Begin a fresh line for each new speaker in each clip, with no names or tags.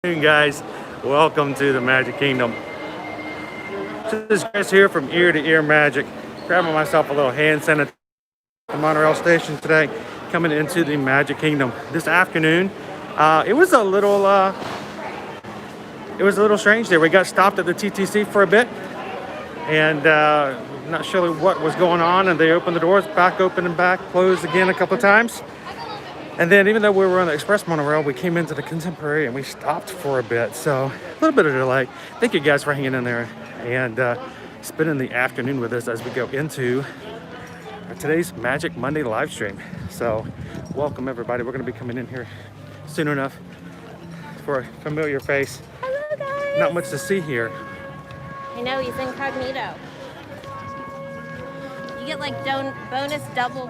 Hey guys, welcome to the Magic Kingdom. This is Chris here from Ear to Ear Magic, grabbing myself a little hand sanitizer from Monorail station today, coming into the Magic Kingdom this afternoon. It was a little strange there. We got stopped at the TTC for a bit, and not sure what was going on. And they opened the doors, back open and back closed again a couple of times. And then even though we were on the express monorail, we came into the contemporary and we stopped for a bit. So a little bit of delay. Thank you guys for hanging in there and spending the afternoon with us as we go into today's Magic Monday live stream. So welcome everybody. We're going to be coming in here soon enough for a familiar face.
Hello guys.
Not much to see here.
I know, he's incognito. You get like bonus double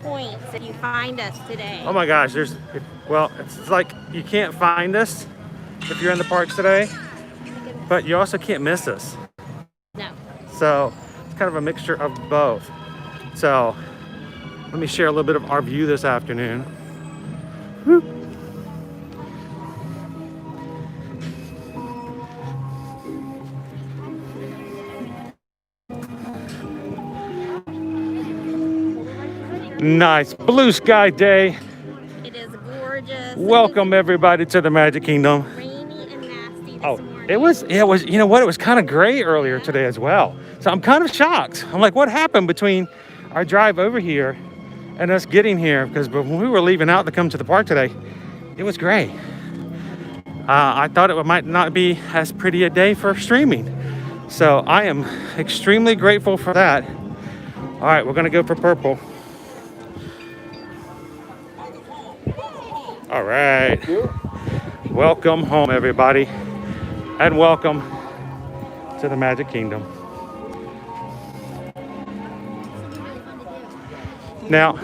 points if you find us today.
Oh my gosh, it's like you can't find us if you're in the parks today, but you also can't miss us.
No.
So it's kind of a mixture of both. So let me share a little bit of our view this afternoon. Woo. Nice blue sky day.
It is gorgeous.
Welcome everybody to the Magic Kingdom.
Rainy and nasty this morning.
It was, you know what? It was kind of gray earlier today as well. So I'm kind of shocked. I'm like, what happened between our drive over here and us getting here? Because when we were leaving out to come to the park today, it was gray. I thought it might not be as pretty a day for streaming. So I am extremely grateful for that. All right, we're gonna go for purple. All right, welcome home everybody, and welcome to the Magic Kingdom. Now,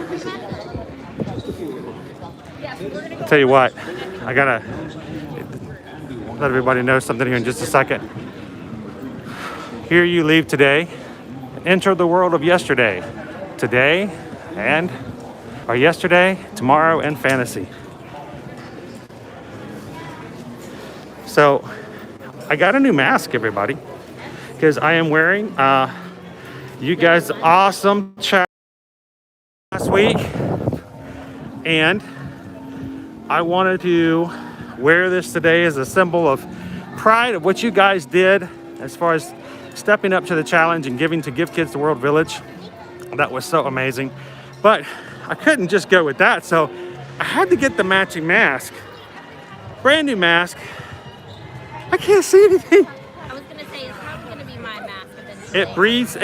I'll tell you what, I gotta let everybody know something here in just a second. Here you leave today, enter the world of yesterday, today, or yesterday, tomorrow, and fantasy. So I got a new mask, everybody, because I am wearing you guys' awesome chat last week, and I wanted to wear this today as a symbol of pride of what you guys did as far as stepping up to the challenge and giving to Give Kids the World Village. That was so amazing. But I couldn't just go with that, so I had to get the matching mask. Brand new mask. I can't see anything.
I was gonna say, it's not gonna be my mask eventually.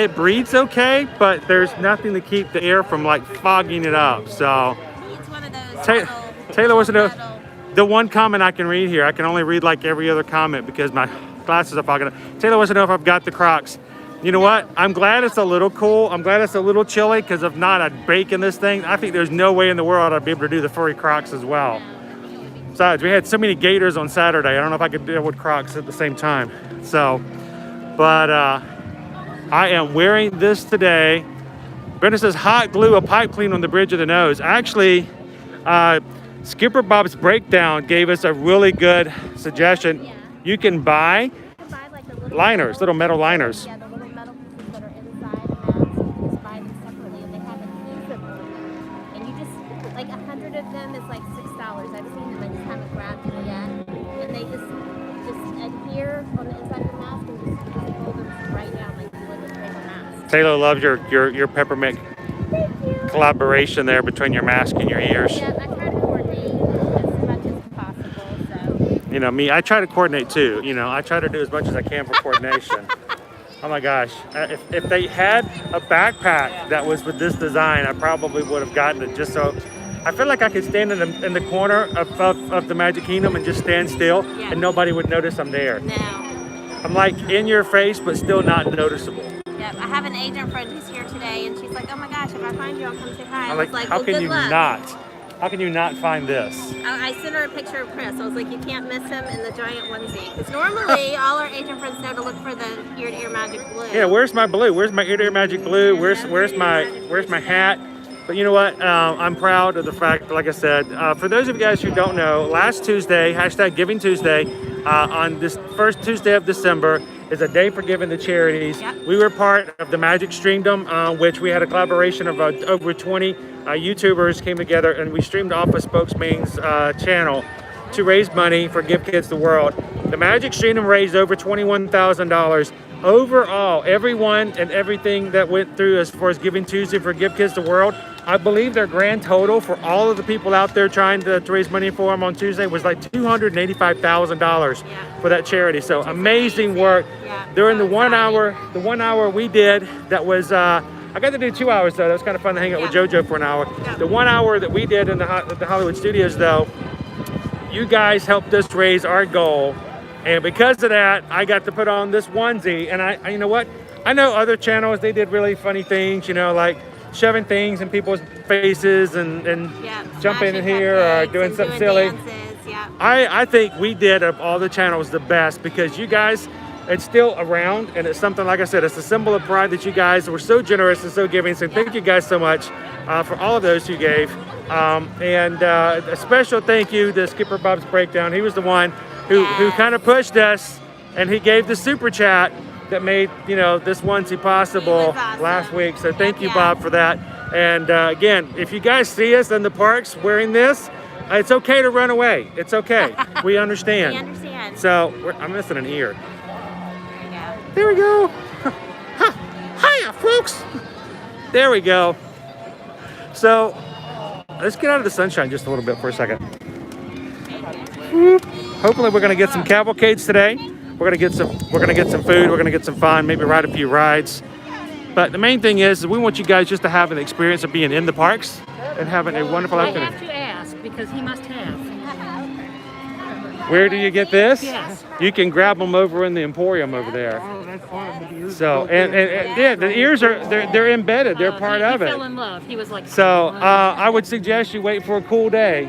It breathes okay, but there's nothing to keep the air from like fogging it up. So
It's one of those
Taylor wants to know the one comment I can read here. I can only read like every other comment because my glasses are fogging up. Taylor wants to know if I've got the Crocs. You know what? I'm glad it's a little cool. I'm glad it's a little chilly, because if not, I'd bake in this thing. I think there's no way in the world I'd be able to do the furry Crocs as well. Besides, we had so many gators on Saturday. I don't know if I could deal with Crocs at the same time. So, but I am wearing this today. Brenda says, hot glue a pipe clean on the bridge of the nose. Actually, Skipper Bob's Breakdown gave us a really good suggestion. You can buy
like the little
liners, little metal liners.
Yeah, the little metal pieces that are inside the mask. You just buy them separately, and they have adhesive. And you just, like 100 of them is like $6. I've seen them, I just haven't grabbed it yet. And they just adhere on the inside of the mask and just hold them right down like you would with a paper mask.
Taylor loves your peppermint collaboration there between your mask and your ears.
Yeah, I try to coordinate as much as possible, so.
You know, me, I try to coordinate too. You know, I try to do as much as I can for coordination. Oh my gosh, if they had a backpack that was with this design, I probably would have gotten it, just so I feel like I could stand in the corner of the Magic Kingdom and just stand still, and nobody would notice I'm there.
No.
I'm like in your face, but still not noticeable.
Yep, I have an agent friend who's here today, and she's like, "Oh my gosh, if I find you, I'll come say hi."
I'm
I was like,
how
"Well,
can
good
you
luck."
not? How can you not find this?
I sent her a picture of Chris. I was like, "You can't miss him in the giant onesie." Because normally, all our agent friends know to look for the ear-to-ear magic blue.
Yeah, where's my blue? Where's my ear-to-ear magic blue? Where's my hat? But you know what? I'm proud of the fact, like I said, for those of you guys who don't know, last Tuesday, hashtag Giving Tuesday, on this first Tuesday of December, is a day for giving to charities.
Yep.
We were part of the Magic Streamdom, which we had a collaboration of over 20 YouTubers came together, and we streamed off of Spokesman's channel to raise money for Give Kids the World. The Magic Streamdom raised over $21,000. Overall, everyone and everything that went through as far as Giving Tuesday for Give Kids the World, I believe their grand total for all of the people out there trying to raise money for them on Tuesday was like $285,000 for that charity. So amazing work. During the 1 hour we did, that was, I got to do 2 hours though. That was kind of fun to hang out with JoJo for an hour. The 1 hour that we did in the Hollywood studios though, you guys helped us raise our goal. And because of that, I got to put on this onesie. And I you know what? I know other channels, they did really funny things, you know, like shoving things in people's faces and jumping in here or doing something silly.
Dances,
I think we did of all the channels the best because you guys, it's still around and it's something, like I said, it's a symbol of pride that you guys were so generous and so giving. So thank you guys so much for all of those who gave. And a special thank you to Skipper Bob's Breakdown. He was the one who kind of pushed us, and he gave the super chat that made, you know, this onesie possible last week. So thank you, Bob, for that. And again, if you guys see us in the parks wearing this, it's okay to run away. It's okay. We understand.
We understand.
So I'm missing an ear.
There you
There
go.
we go. Hiya, folks. There we go. So let's get out of the sunshine just a little bit for a second. Hopefully we're gonna get some cavalcades today. We're gonna get some food, we're gonna get some fun, maybe ride a few rides. But the main thing is we want you guys just to have an experience of being in the parks and having a wonderful
I
afternoon.
have to ask because he must have.
Where do you get this?
Yes.
You can grab them over in the Emporium over there.
Oh, that's horrible.
So and yeah, the ears are they're embedded. They're part of
He
it.
fell in love. He was like.
So I would suggest you wait for a cool day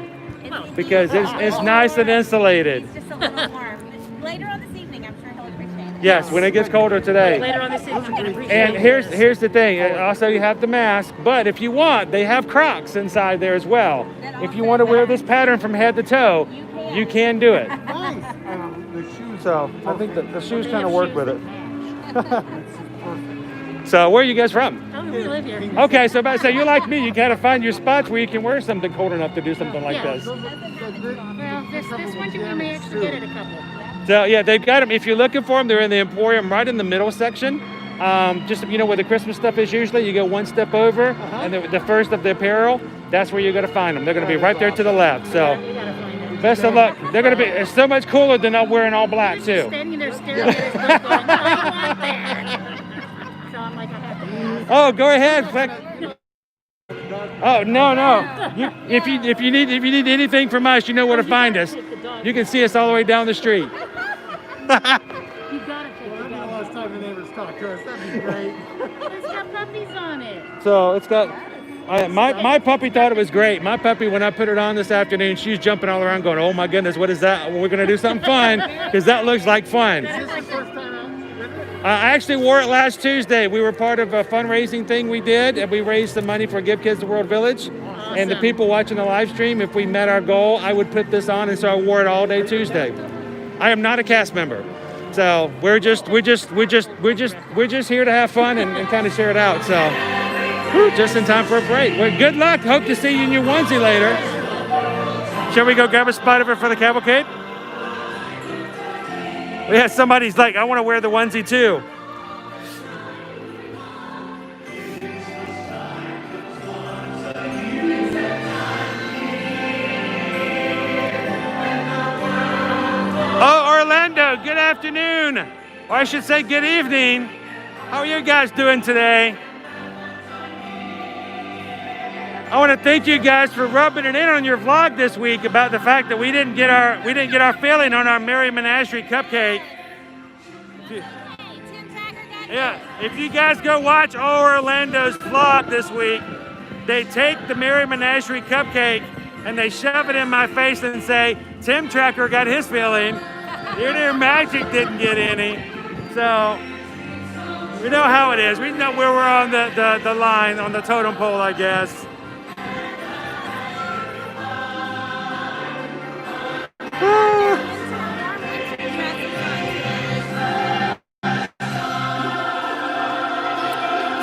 because it's nice and insulated.
It's just a little warm. Later on this evening, I'm sure he'll appreciate it.
Yes, when it gets colder today.
Later on this evening, I'm gonna appreciate
And
this.
here's the thing. Also, you have the mask, but if you want, they have Crocs inside there as well. If you want to wear this pattern from head to toe, you can do it.
Nice. The shoes.
So I think that the shoes kind of work with it.
Perfect.
So where are you guys from?
Oh, we live here.
Okay, so about to say you're like me. You gotta find your spots where you can wear something cold enough to do something like
Yeah.
this.
Well, this winter we may actually get it a couple.
So yeah, they've got them. If you're looking for them, they're in the Emporium, right in the middle section. Just you know where the Christmas stuff is usually. You go one step over, and the first of the apparel. That's where you're gonna find them. They're gonna be right there to the left. So
You gotta find it.
best of luck. They're gonna be. It's so much cooler than not wearing all black too.
Standing there staring at his book going, no, I want that. So I'm like, I have to ask.
Oh, go ahead. Oh no. If you need anything from us, you know where to find us. You can see us all the way down the street.
You gotta take
When
the
the
dog.
last time the neighbors talked to us, that'd be great.
It's got puppies on it.
So it's got. My puppy thought it was great. My puppy, when I put it on this afternoon, she's jumping all around, going, "Oh my goodness, what is that? Well, we're gonna do something fun because that looks like fun."
Is this the first time out?
I actually wore it last Tuesday. We were part of a fundraising thing we did, and we raised some money for Give Kids the World Village. And the people watching the live stream, if we met our goal, I would put this on, and so I wore it all day Tuesday. I am not a cast member, so we're just here to have fun and kind of share it out. So, just in time for a break. Well, good luck. Hope to see you in your onesie later. Shall we go grab a spot of it for the cavalcade? We had somebody's like, I want to wear the onesie too. Oh, Orlando, good afternoon. Or I should say good evening. How are you guys doing today? I want to thank you guys for rubbing it in on your vlog this week about the fact that we didn't get our filling on our Merry Menagerie cupcake. Yeah, if you guys go watch Orlando's vlog this week, they take the Merry Menagerie cupcake and they shove it in my face and say, Tim Tracker got his filling. Your dear Magic didn't get any. So we know how it is. We know where we're on the line, on the totem pole, I guess.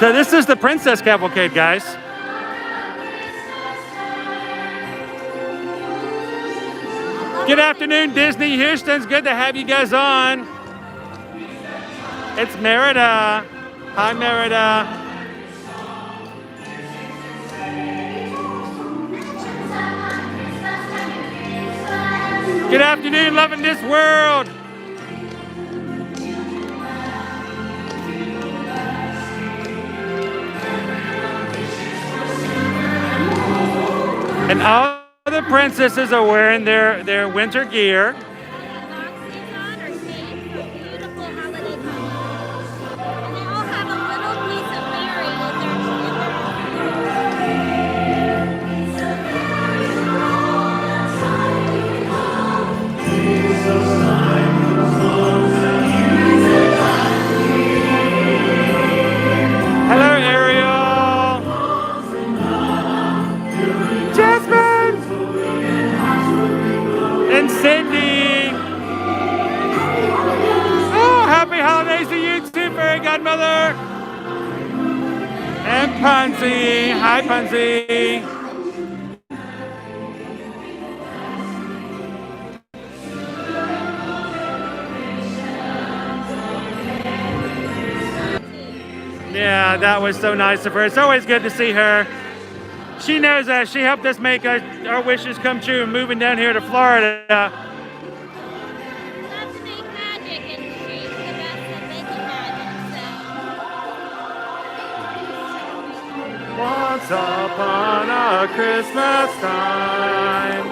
So this is the Princess Cavalcade, guys. Good afternoon, Disney Houston's good to have you guys on. It's Merida. Hi, Merida. Good afternoon, loving this world. And all the princesses are wearing their winter gear. Godmother and Pansy. Hi, Pansy. Yeah, that was so nice of her. It's always good to see her. She knows that she helped us make our wishes come true moving down here to Florida. Once upon a Christmas time.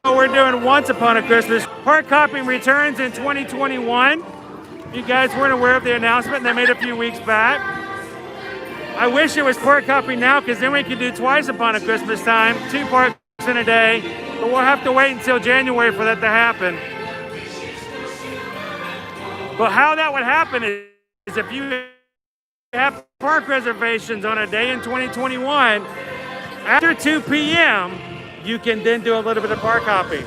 We're doing Once Upon a Christmas. Park hopping returns in 2021. You guys weren't aware of the announcement, and they made a few weeks back. I wish it was park hopping now, because then we could do Twice Upon a Christmas time, 2 parks in a day. But we'll have to wait until January for that to happen. But how that would happen is if you have park reservations on a day in 2021, after 2 p.m., you can then do a little bit of park hopping.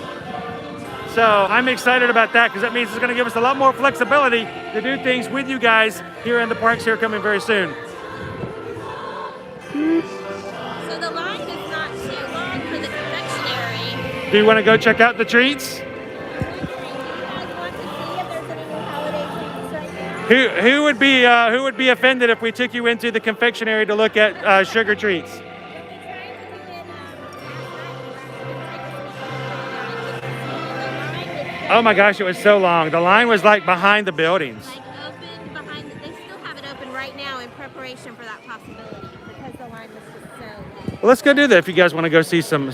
So I'm excited about that, because that means it's going to give us a lot more flexibility to do things with you guys here in the parks here coming very soon.
So the line is not too long for the confectionery.
Do you want to go check out the treats? Who would be offended if we took you into the confectionery to look at sugar treats? Oh my gosh, it was so long. The line was like behind the buildings.
Like open behind they still have it open right now in preparation for that possibility, because the line was just so long.
Well, let's go do that if you guys want to go see some.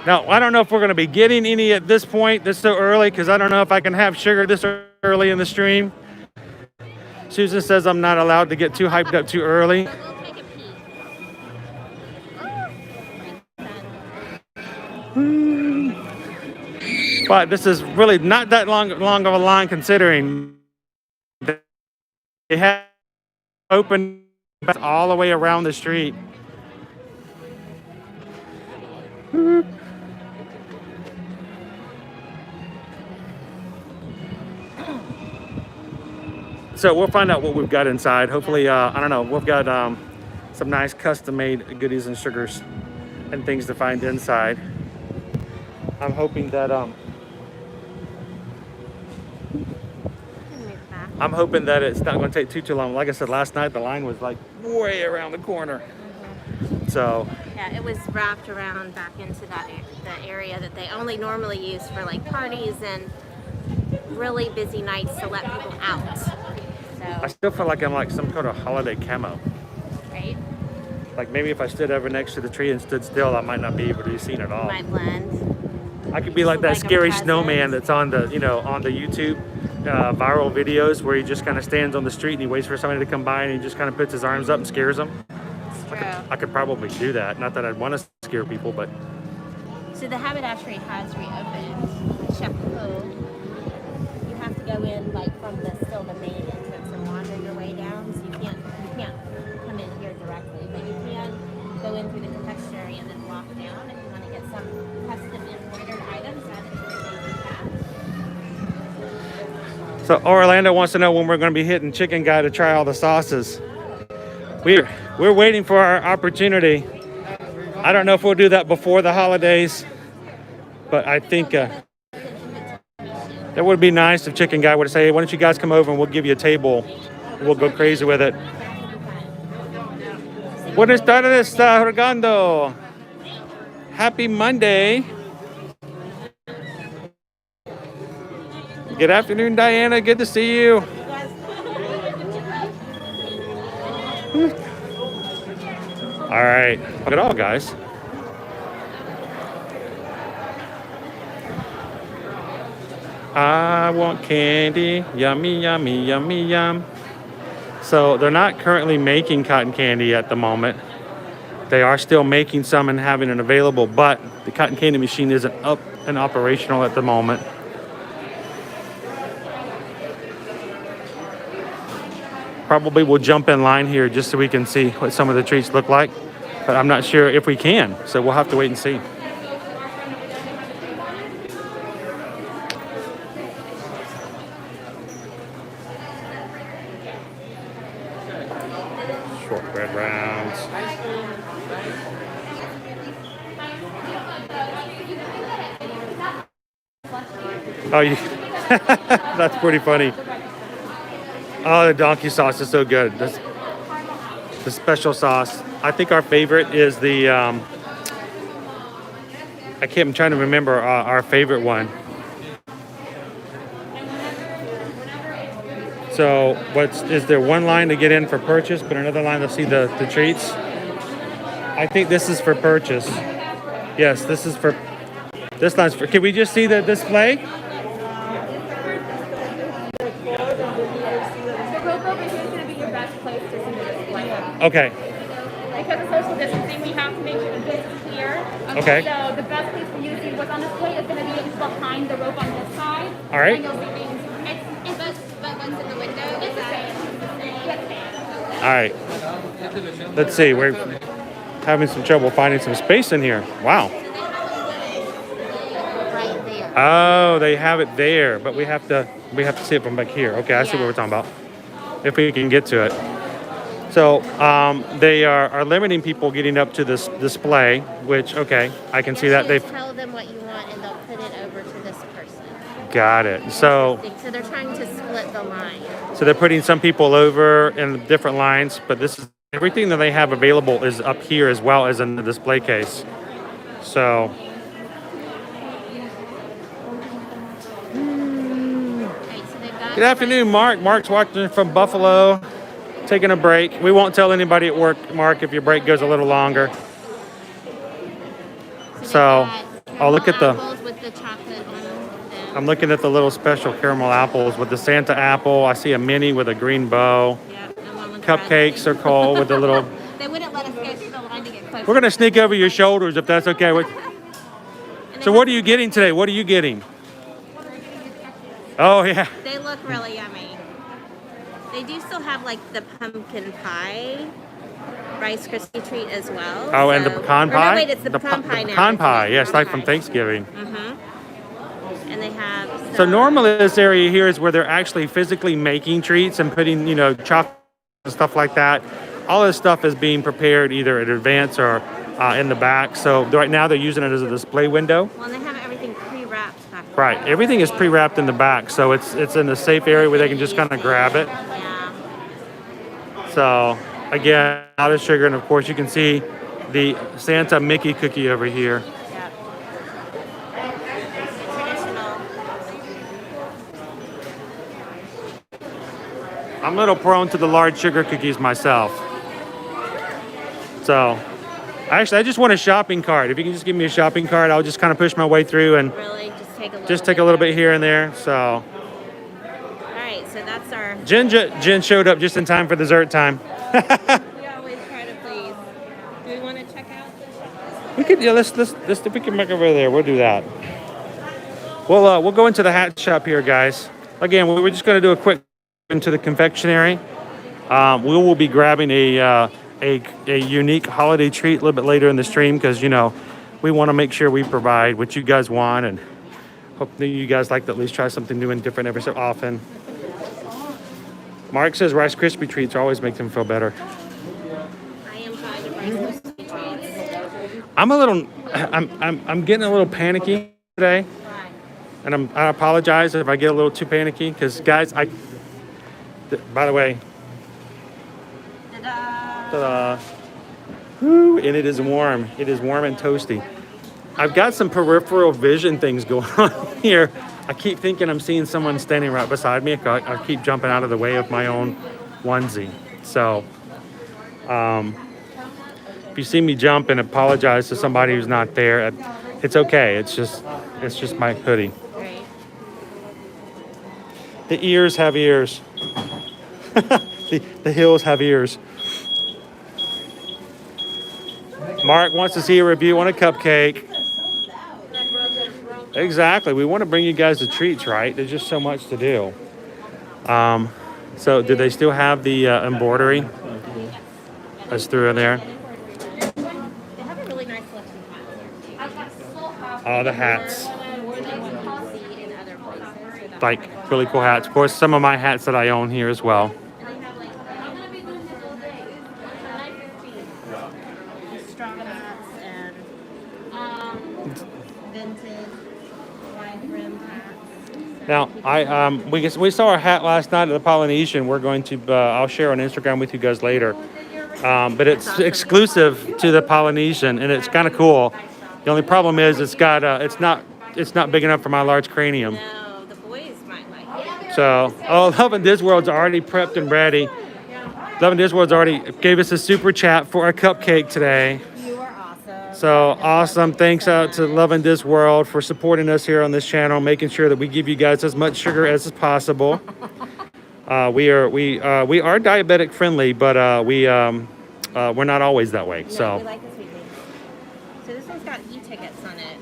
Now, I don't know if we're going to be getting any at this point. This so early, because I don't know if I can have sugar this early in the stream. Susan says I'm not allowed to get too hyped up too early.
But we'll take a peek.
But this is really not that long of a line, considering they have open all the way around the street. So we'll find out what we've got inside. Hopefully, I don't know, we've got some nice custom-made goodies and sugars and things to find inside. I'm hoping that it's not going to take too long. Like I said last night, the line was like way around the corner. So
yeah, it was wrapped around back into the area that they only normally use for like parties and really busy nights to let people out. So
I still feel like I'm like some kind of holiday camo.
Right?
Like maybe if I stood over next to the tree and stood still, I might not be able to be seen at all.
Might blend.
I could be like that
Like a
scary
present.
snowman that's on the, on the YouTube viral videos where he just kind of stands on the street and he waits for somebody to come by and he just kind of puts his arms up and scares them.
It's true.
I could probably do that. Not that I'd want to scare people, but
So the haberdashery has reopened Chapeau. You have to go in like from the main entrance and wander your way down. So you can't come in here directly, but you can go in through the confectionery and then walk down if you want to get some custom embroidered items. That is where they do that.
So Orlando wants to know when we're going to be hitting Chicken Guy to try all the sauces. We're waiting for our opportunity. I don't know if we'll do that before the holidays, but I think that would be nice if Chicken Guy would say, hey, why don't you guys come over and we'll give you a table. We'll go crazy with it. Buenas tardes, Orlando. Happy Monday. Good afternoon, Diana. Good to see you. All right, look at all, guys. I want candy, yummy, yummy, yummy, yum. So they're not currently making cotton candy at the moment. They are still making some and having it available, but the cotton candy machine isn't up and operational at the moment. Probably we'll jump in line here just so we can see what some of the treats look like, but I'm not sure if we can, so we'll have to wait and see. Shortbread rounds. Oh, you that's pretty funny. Oh, the donkey sauce is so good. The special sauce. I think our favorite is the, I'm trying to remember our favorite one. So is there one line to get in for purchase, but another line to see the treats? I think this is for purchase. Yes, this line's for, can we just see the display? Okay.
Because of social distancing, we have to make sure the place is clear.
Okay.
So the best place for you to see what's on display is going to be behind the rope on this side.
All right.
And you'll see things.
But one's in the window.
It's the same. Yes,
All right. Let's see. We're having some trouble finding some space in here. Wow.
Right there.
Oh, they have it there, but we have to see it from back here. Okay, I see what we're talking about. If we can get to it. So they are limiting people getting up to this display, which, okay, I can see that.
They tell them what you want and they'll put it over to this person.
Got it. So
they're trying to split the line.
So they're putting some people over in different lines, but this is everything that they have available is up here as well as in the display case. So good afternoon, Mark. Mark's watching from Buffalo, taking a break. We won't tell anybody at work, Mark, if your break goes a little longer. So I'll look at
with the chocolate on them.
I'm looking at the little special caramel apples with the Santa apple. I see a mini with a green bow.
Yep, and one with
Cupcakes are cold with the little.
They wouldn't let us go through the line to get closer.
We're gonna sneak over your shoulders if that's okay. So what are you getting today? What are you getting? Oh yeah.
They look really yummy. They do still have like the pumpkin pie Rice Krispie treat as well.
Oh, and the pecan pie?
No, wait, it's the pecan pie now.
Pecan pie, yes,
Pecan
like from
pie.
Thanksgiving.
Mm-hmm. And they have
So normally this area here is where they're actually physically making treats and putting, chocolate and stuff like that. All this stuff is being prepared either in advance or in the back. So right now they're using it as a display window.
Well, and they have everything pre-wrapped back there.
Right, everything is pre-wrapped in the back, so it's in a safe area where they can just kind of grab it.
Yeah.
So again, out of sugar, and of course you can see the Santa Mickey cookie over here.
Yep. Traditional.
I'm a little prone to the large sugar cookies myself. So actually, I just want a shopping cart. If you can just give me a shopping cart, I'll just kind of push my way throrough and
Really, just take a little
bit here and there. So
All right, so that's our.
Jen showed up just in time for dessert time.
We always try to please. Do we want to check out?
We could, let's if we can make over there, we'll do that. We'll go into the hat shop here, guys. Again, we're just going to do a quick into the confectionery. We will be grabbing a unique holiday treat a little bit later in the stream because we want to make sure we provide what you guys want and hope that you guys like to at least try something new and different every so often. Mark says Rice Krispie treats always make them feel better.
I am fine with Rice Krispie treats.
I'm a little, I'm getting a little panicky today,
Why?
and I apologize if I get a little too panicky, because guys, by the way,
Ta-da!
ta-da. Woo, and it is warm. It is warm and toasty. I've got some peripheral vision things going on here. I keep thinking I'm seeing someone standing right beside me. I keep jumping out of the way of my own onesie. So, if you see me jump and apologize to somebody who's not there, it's okay. It's just my hoodie.
Right.
The ears have ears. the hills have ears. Mark wants to see a review on a cupcake. Exactly. We want to bring you guys the treats, right? There's just so much to do. So, do they still have the embroidery? That's through in there.
They have a really nice selection of hats here.
All the hats.
More than what you see in other places. So that's
Like really cool hats. Of course, some of my hats that I own here as well.
And they have like, I'm gonna be doing this all day. These straw hats and vintage wide brimmed hats.
Now, we saw a hat last night at the Polynesian. We're going to I'll share on Instagram with you guys later. But it's exclusive to the Polynesian, and it's kind of cool. The only problem is it's not big enough for my large cranium.
No, the boys might like it.
So, Love and Disney World's already prepped and ready. Love and Disney World's already gave us a super chat for a cupcake today.
You are awesome.
So awesome. Thanks out to Love and Disney World for supporting us here on this channel, making sure that we give you guys as much sugar as is possible. We are diabetic friendly, but we're not always that way.
Yeah,
So
we like the sweet things. So this one's got e-tickets on it.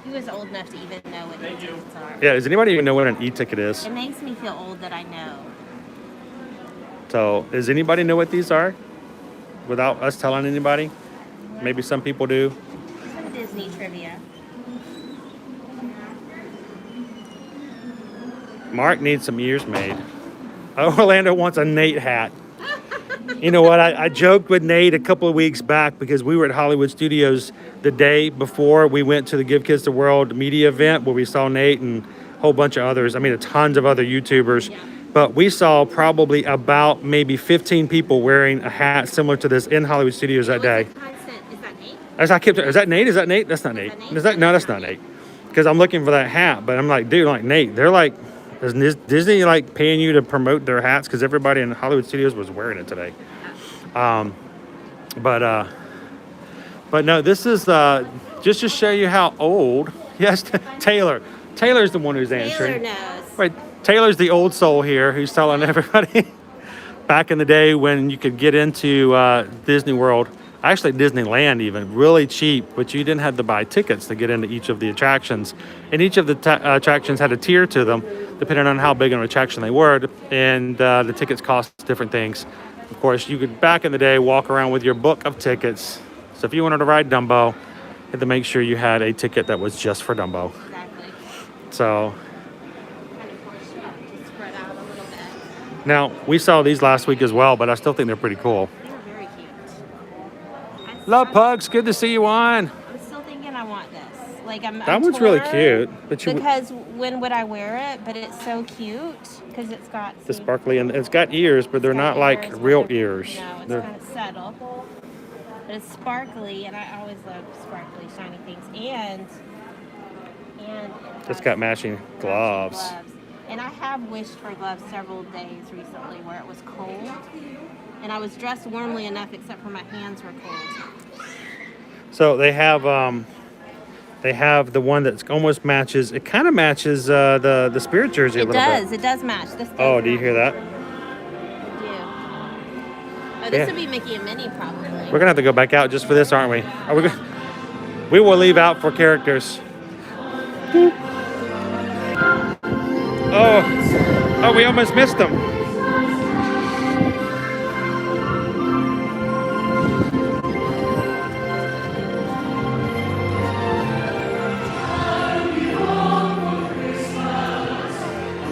He was old enough to even know what e-tickets are.
yeah, does anybody even know what an e-ticket is?
It makes me feel old that I know.
So does anybody know what these are? Without us telling anybody? Maybe some people do.
Some Disney trivia.
Mark needs some ears made. Orlando wants a Nate hat. You know what? I joked with Nate a couple of weeks back because we were at Hollywood Studios the day before we went to the Give Kids the World media event where we saw Nate and a whole bunch of others. I mean, tons of other YouTubers.
Yeah.
But we saw probably about maybe 15 people wearing a hat similar to this in Hollywood Studios that day.
Is that Nate?
As I kept, is that Nate? Is that Nate? That's not Nate. Is that no? That's not Nate. Because I'm looking for that hat, but I'm like, dude, like Nate. They're like, is Disney like paying you to promote their hats? Because everybody in Hollywood Studios was wearing it today. But no, this is just to show you how old. Yes, Taylor. Taylor's the one who's answering.
Taylor knows.
Right. Taylor's the old soul here who's telling everybody back in the day when you could get into Disney World, actually Disneyland even, really cheap, but you didn't have to buy tickets to get into each of the attractions. And each of the attractions had a tier to them, depending on how big an attraction they were, and the tickets cost different things. Of course, you could, back in the day, walk around with your book of tickets. So if you wanted to ride Dumbo, you had to make sure you had a ticket that was just for Dumbo.
Exactly.
So
Kind of forced you to spread out a little bit.
now, we saw these last week as well, but I still think they're pretty cool.
They're very cute.
Love Pugs, good to see you on.
I'm still thinking I want this. Like
That one's really cute, but
because when would I wear it? But it's so cute because it's got
the
some-
sparkly, and it's got ears, but they're
it's got
not like
ears,
real
but
ears.
No, it's
They're-
kind of subtle, but it's sparkly, and I always love sparkly, shiny things. And
It's
has
got matching gloves.
And I have wished for gloves several days recently where it was cold, and I was dressed warmly enough, except for my hands were cold.
So they have the one that almost matches. It kind of matches the Spirit jersey a
It
little
does.
bit.
It does match. This
Oh,
does
do you
match.
hear that?
I do. Oh,
Yeah.
this would be Mickey and Minnie probably.
We're gonna have to go back out just for this, aren't we? Are we? We will leave out for characters. Oh, we almost missed them.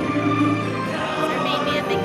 There may be a Mickey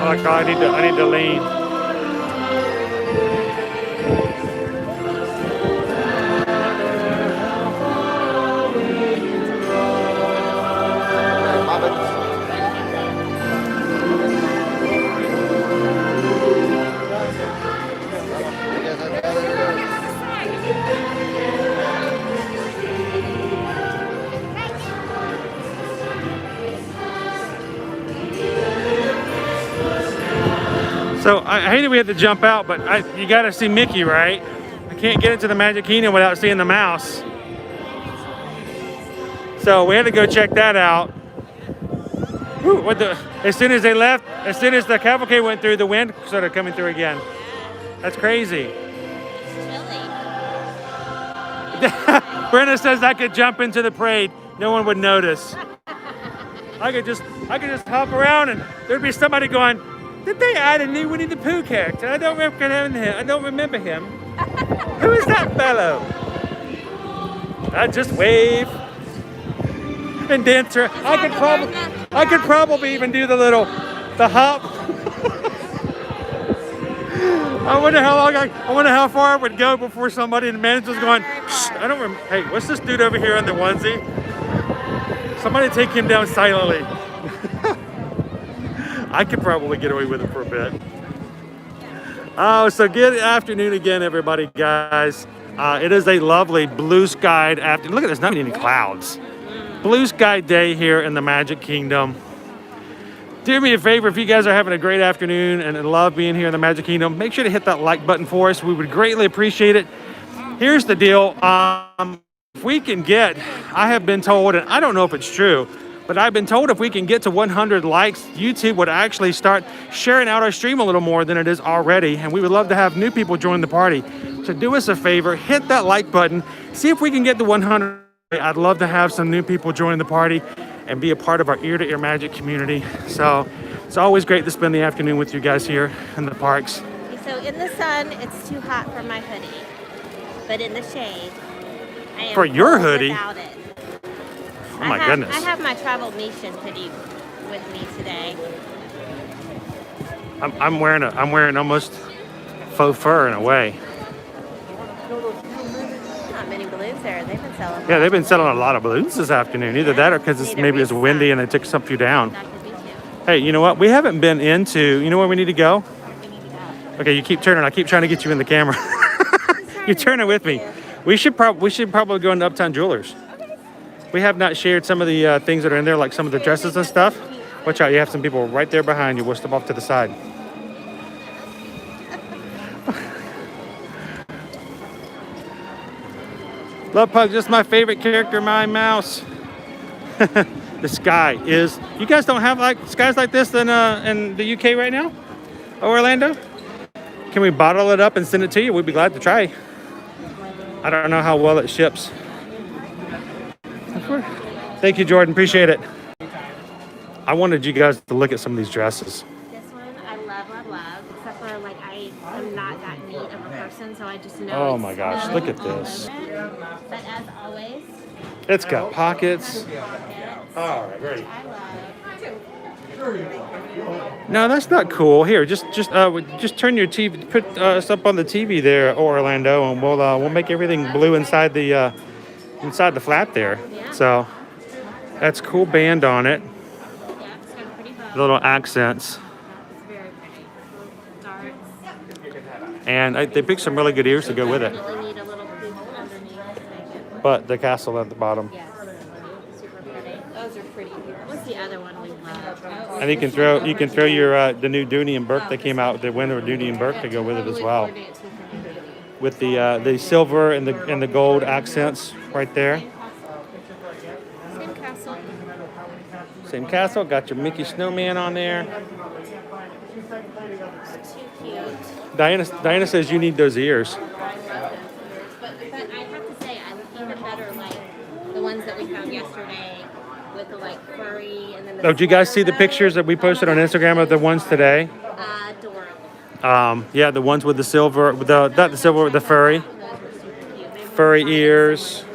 Oh God, I need to lean. So I hate that we have to jump out, but you got to see Mickey, right? I can't get into the Magic Kingdom without seeing the mouse. So we had to go check that out. Whew, as soon as they left, as soon as the cavalcade went through, the wind started coming through again. That's crazy. Brenda says I could jump into the parade. No one would notice. I could just hop around and there'd be somebody going, did they add a new Winnie the Pooh character? I don't remember him. Who is that fellow? I just wave and dance around. I could probably even do the hop. I wonder how far I would go before somebody in the manager was going, shh, I don't remember. Hey, what's this dude over here in the onesie? Somebody take him down silently. I could probably get away with it for a bit. Oh, so good afternoon again, everybody, guys. It is a lovely blue skied afternoon. Look at this, not even any clouds. Blue sky day here in the Magic Kingdom. Do me a favor, if you guys are having a great afternoon and love being here in the Magic Kingdom, make sure to hit that like button for us. We would greatly appreciate it. Here's the deal. If we can get, I have been told, and I don't know if it's true, but I've been told if we can get to 100 likes, YouTube would actually start sharing out our stream a little more than it is already. And we would love to have new people join the party. So do us a favor, hit that like button. See if we can get to 100. I'd love to have some new people join the party and be a part of our ear-to-ear magic community. So it's always great to spend the afternoon with you guys here in the parks.
So in the sun, it's too hot for my hoodie. But in the shade, I am
For your
cold
hoodie?
without it.
Oh my goodness.
I have my Travelmation hoodie with me today.
I'm wearing almost faux fur in a way.
Not many balloons there. They've been selling.
Yeah, they've been selling a lot of balloons this afternoon. Either that or because maybe it's windy and they took some few down.
That could be too.
Hey, you know what? We haven't been into, you know where we need to go?
We need to go.
Okay, you keep turning. I keep trying to get you in the camera. You're turning with me. We should probably go into Uptown Jewelers. We have not shared some of the things that are in there, like some of the dresses and stuff. Watch out, you have some people right there behind you. We'll step off to the side. Love Pug, just my favorite character, my mouse. The sky is, you guys don't have like skies like this in the UK right now? Oh, Orlando? Can we bottle it up and send it to you? We'd be glad to try. I don't know how well it ships. Thank you, Jordan. Appreciate it. I wanted you guys to look at some of these dresses.
This one I love, except for like I am not that neat of a person, so I just know.
Oh my gosh, look at this.
But as always,
It's got pockets.
all
right, great.
I love.
No, that's not cool. Here, just turn your TV, put us up on the TV there, Orlando, and we'll make everything blue inside the flap there.
Yeah.
So that's cool band on it.
Yeah, it's got a pretty bow.
Little accents.
It's very pretty. Darts.
And they picked some really good ears to go with it.
Definitely need a little hoop underneath to make it.
But the castle at the bottom.
Yes. Super pretty. Those are pretty. What's the other one we love?
And you can throw your the new Dooney and Burke that came out, the winter Dooney and Burke to go with it as well. With the silver and the gold accents right there.
Same castle.
Same castle. Got your Mickey Snowman on there.
It's too cute.
Diana says you need those ears.
I love those ears. But I have to say, I even better like the ones that we found yesterday with the like furry and then the.
Oh, did you guys see the
silver.
pictures that we posted on Instagram of the ones today?
Adorable.
Yeah, the ones with the silver, not the silver, with the furry.
Those were super cute. They were
Furry
like
ears.
something.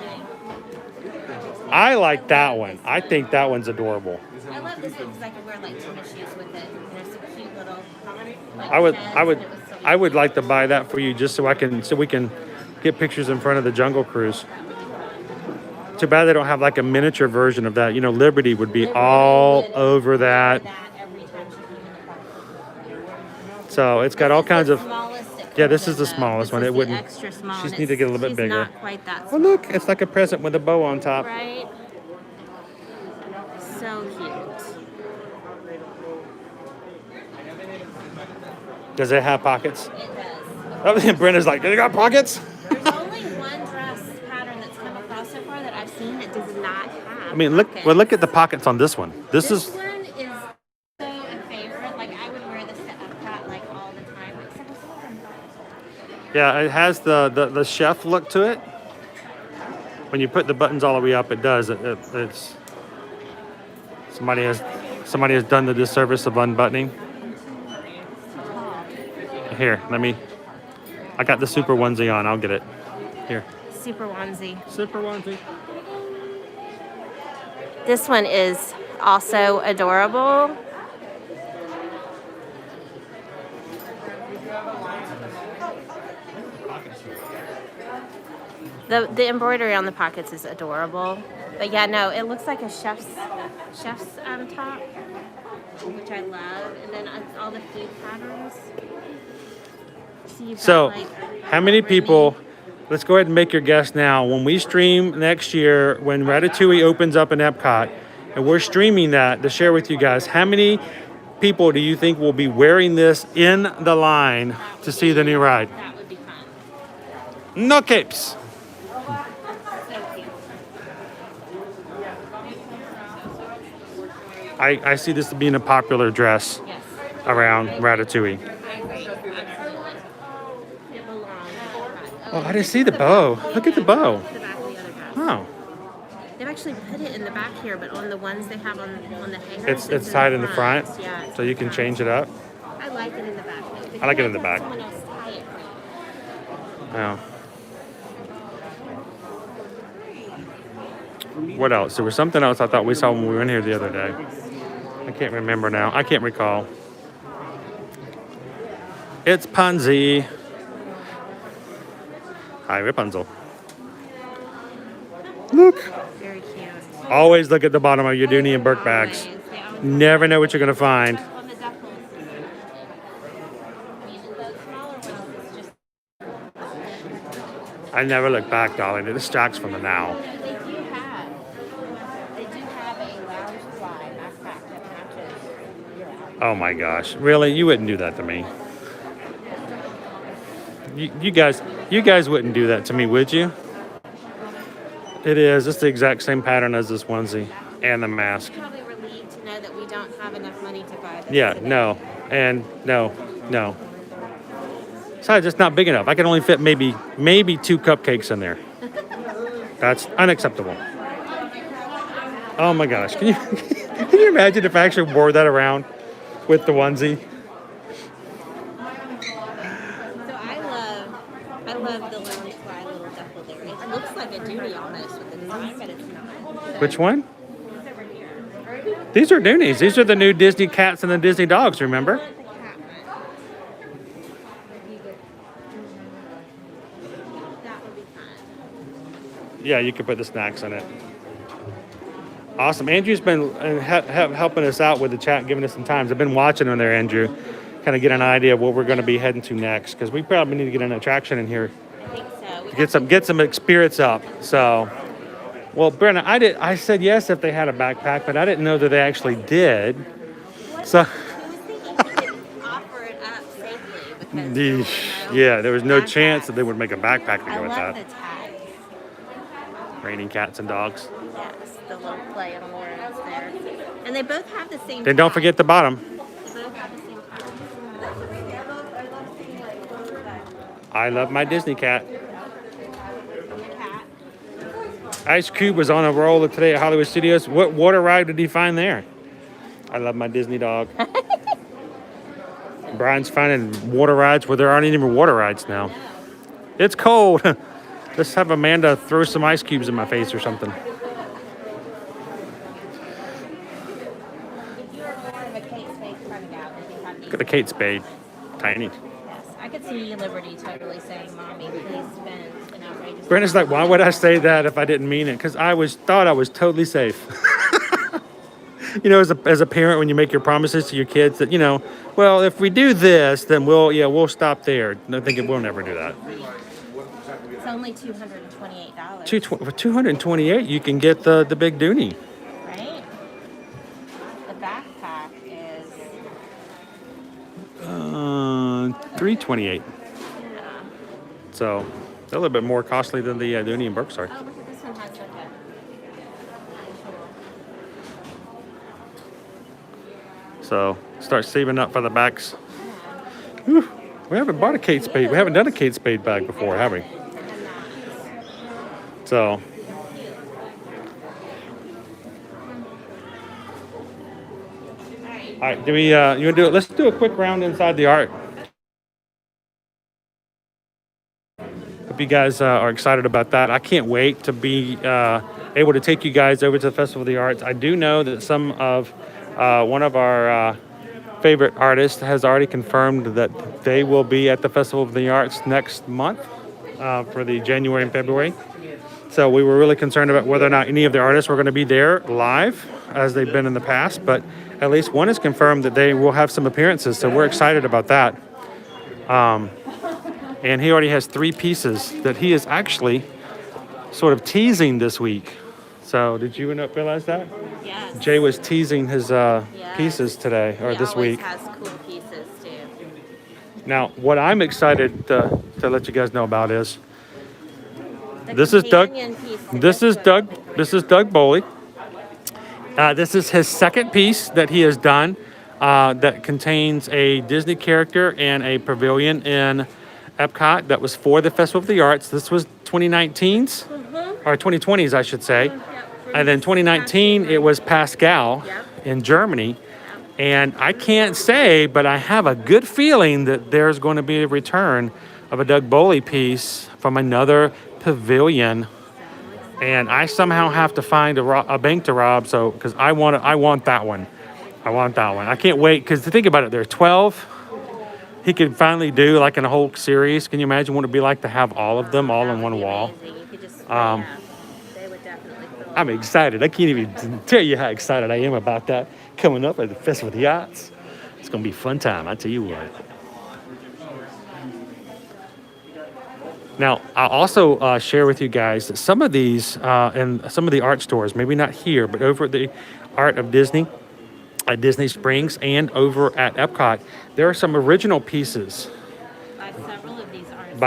I like that one. I think that one's adorable.
I love this one because I can wear like tennis shoes with it. There's some cute little. Like,
I would
pads,
I would
and it was so
I would like to buy that for you just so we can get pictures in front of the Jungle Cruise. Too bad they don't have like a miniature version of that. You know, Liberty would be all over that.
Every time she came in the park.
So it's got all kinds of. Yeah, this is the smallest one. It wouldn't.
Extra small.
She just
and
need to get a little bit
she's
bigger.
Not quite that
Oh
small.
look, it's like a present with a bow on top.
Right. So cute.
Does it have pockets?
It does.
Oh, and Brenda's like, they got pockets?
There's only one dress pattern that's come across so far that I've seen that does not have.
I mean, look.
pockets.
Well, look at the pockets on this one. This
This
is.
one is so a favorite. Like I would wear this to Epcot like all the time. Except for some of them.
Yeah, it has the chef look to it. When you put the buttons all the way up, it does. It's somebody has done the disservice of unbuttoning. Here, I got the super onesie on. I'll get it. Here.
Super onesie.
Super onesie.
This one is also adorable. The embroidery on the pockets is adorable. But yeah, no, it looks like a chef's top, which I love. And then all the food patterns.
So, how many people? Let's go ahead and make your guess now. When we stream next year, when Ratatouille opens up in Epcot, and we're streaming that to share with you guys, how many people do you think will be wearing this in the line to see the new ride?
That would be fun.
No capes.
So cute.
I see this being a popular dress
Yes.
around Ratatouille.
I agree. Absolutely. It belongs.
Oh, I didn't see the bow. Look at the bow.
The back of the other dress.
Oh,
They've actually put it in the back here, but on the ones they have on the hangers,
it's tied in the front,
Yeah, it's
so you can
front.
change it up.
I like it in the back.
I like it in the back.
Someone else tie it for you.
Oh. What else? There was something else I thought we saw when we were in here the other day. I can't remember now. I can't recall. It's Punzi. Hi, Rapunzel. Look.
Very cute.
Always look at the bottom of your Dooney and Burke bags.
Always. They always
Never know what you're going to find.
on the duffels. I mean, those smaller ones is just.
I never look back, darling. It distracts from the now.
They do have a lounge fly backpack that matches your outfit.
Oh my gosh. Really? You wouldn't do that to me. You guys wouldn't do that to me, would you? It is. It's the exact same pattern as this onesie and the mask.
Probably relieved to know that we don't have enough money to buy this.
Yeah,
today.
no. And no. Besides, it's not big enough. I can only fit maybe 2 cupcakes in there. That's unacceptable. Oh my gosh. Can you imagine if I actually wore that around with the onesie?
So I love the lounge fly little duffel there. It looks like a Dooney almost with the design, but it's not.
Which one?
It's over here.
These are Doonies. These are the new Disney cats and the Disney dogs, remember?
The cat one. That would be fun.
Yeah, you could put the snacks in it. Awesome. Andrew's been helping us out with the chat, giving us some times. I've been watching him there, Andrew. Kind of get an idea of what we're going to be heading to next, because we probably need to get an attraction in here
I think so.
to get some experience up. So, well, Brenna, I said yes if they had a backpack, but I didn't know that they actually did. So,
Who was thinking he could offer it up safely because
yeah, there was no
backpacks.
chance that they would make a backpack to
I
go with
love
that.
the tags.
Raining cats and dogs.
Yes, the little play on words there. And they both have the same
Then don't
tag.
forget the bottom.
They both have the same tag.
I love my Disney cat.
Cat.
Ice Cube was on a roll today at Hollywood Studios. What water ride did he find there? I love my Disney dog. Brian's finding water rides where there aren't even water rides now. It's cold. Let's have Amanda throw some ice cubes in my face or something.
have a Kate Spade coming out. I think
Look at the Kate Spade. Tiny.
Yes, I could see Liberty totally saying, "Mommy, please spend an outrageous."
Brenda's like, why would I say that if I didn't mean it? Because I thought I was totally safe. You know, as a parent, when you make your promises to your kids that, you know, well, if we do this, then we'll stop there. No, thinking we'll never do that.
It's only $228.
For $228, you can get the big Dooney.
Right? The backpack is
$328. So a little bit more costly than the Dooney and Berks are.
oh, look at this one has like a
So start saving up for the backs. Whew, we haven't bought a Kate Spade. We haven't done a Kate Spade bag before, have we? So. All right, do we? You want to do it? Let's do a quick round inside the art. Hope you guys are excited about that. I can't wait to be able to take you guys over to the Festival of the Arts. I do know that one of our favorite artists has already confirmed that they will be at the Festival of the Arts next month for the January and February. So we were really concerned about whether or not any of the artists were going to be there live as they've been in the past, but at least one is confirmed that they will have some appearances. So we're excited about that. And he already has 3 pieces that he is actually sort of teasing this week. So did you not realize that?
yes.
Jay was teasing his pieces today or this week.
He always has cool pieces too.
Now, what I'm excited to let you guys know about is
The
this is Doug.
companion piece to
This is
one.
Doug. This is Doug Boley. This is his second piece that he has done that contains a Disney character and a pavilion in Epcot that was for the Festival of the Arts. This was 2019's or 2020's, I should say. And then 2019, it was Pascal in Germany. And I can't say, but I have a good feeling that there's going to be a return of a Doug Boley piece from another pavilion. And I somehow have to find a bank to rob, so because I want that one. I want that one. I can't wait because think about it. There are 12. He could finally do like in a whole series. Can you imagine what it'd be like to have all of them all
That
on
would
one
be
wall?
amazing. You could just, they would definitely fill
I'm excited. I can't even tell you how excited I am about that coming up at the Festival of the Arts. It's gonna be a fun time. I tell you what. Now, I'll also share with you guys that some of these in some of the art stores, maybe not here, but over at the Art of Disney at Disney Springs and over at Epcot, there are some original pieces
by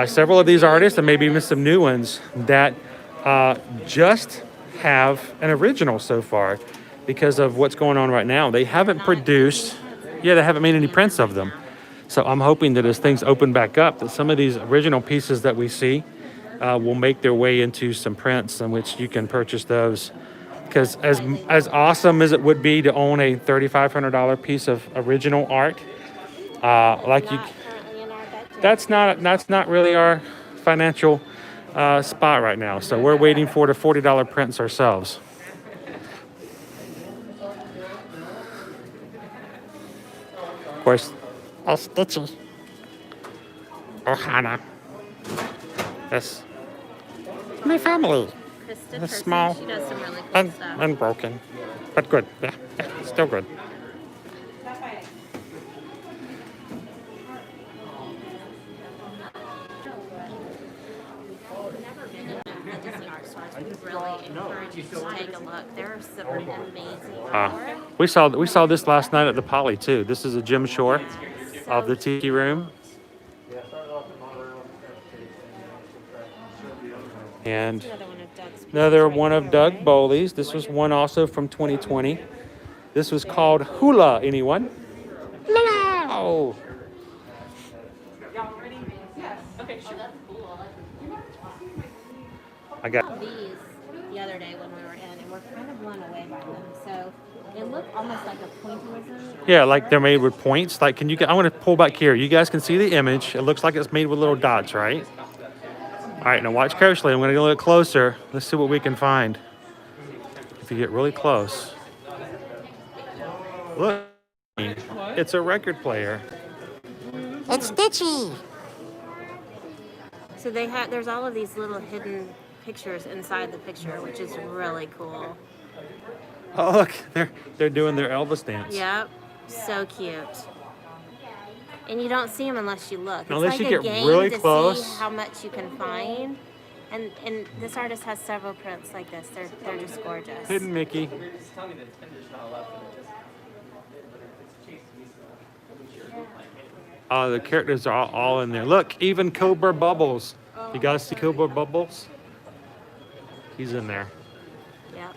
several of these artists.
and maybe even some new ones that just have an original so far because of what's going on right now. They haven't produced, they haven't made any prints of them. So I'm hoping that as things open back up, that some of these original pieces that we see will make their way into some prints in which you can purchase those. Because as awesome as it would be to own a $3,500 piece of original art, that's not really our financial spot right now. So we're waiting for the $40 prints ourselves. Of course, all stitchy. Ohana. That's my family.
Krista
small
She does some really cool
and
stuff.
broken, but good. Yeah, still good.
The Disney art stores, we really encourage you to take a look. There are some amazing artwork.
We saw this last night at the Poly too. This is a Jim Shore of the Tiki Room. And another one of Doug Boley's. This was one also from 2020. This was called Hula. Anyone? Hello. I got
These the other day when we were in, and we're kind of blown away by them. So they look almost like a pointillism.
like they're made with points. Like, I want to pull back here. You guys can see the image. It looks like it's made with little dots, right? All right, now watch carefully. I'm going to get a little closer. Let's see what we can find. If you get really close. Look. It's a record player.
It's Stitchy.
So they have, there's all of these little hidden pictures inside the picture, which is really cool.
Oh look, they're doing their Elvis dance.
Yep, so cute. And you don't see them unless you look. It's
Unless
like
you
a
get
game
really
to
close.
see how much you can find. And this artist has several prints like this. They're just gorgeous.
Hidden Mickey. The characters are all in there. Look, even Cobra Bubbles. You guys see Cobra Bubbles? He's in there.
Yep.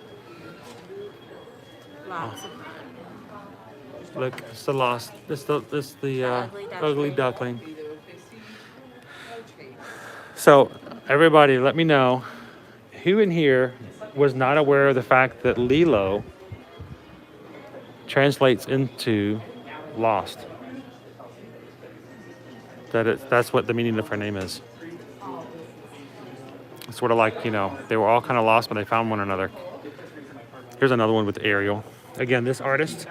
Lots of fun.
Look, it's the lost. It's the ugly duckling. So, everybody, let me know who in here was not aware of the fact that Lilo translates into lost. That's what the meaning of her name is. It's sort of like, you know, they were all kind of lost, but they found one another. Here's another one with Ariel. Again, this artist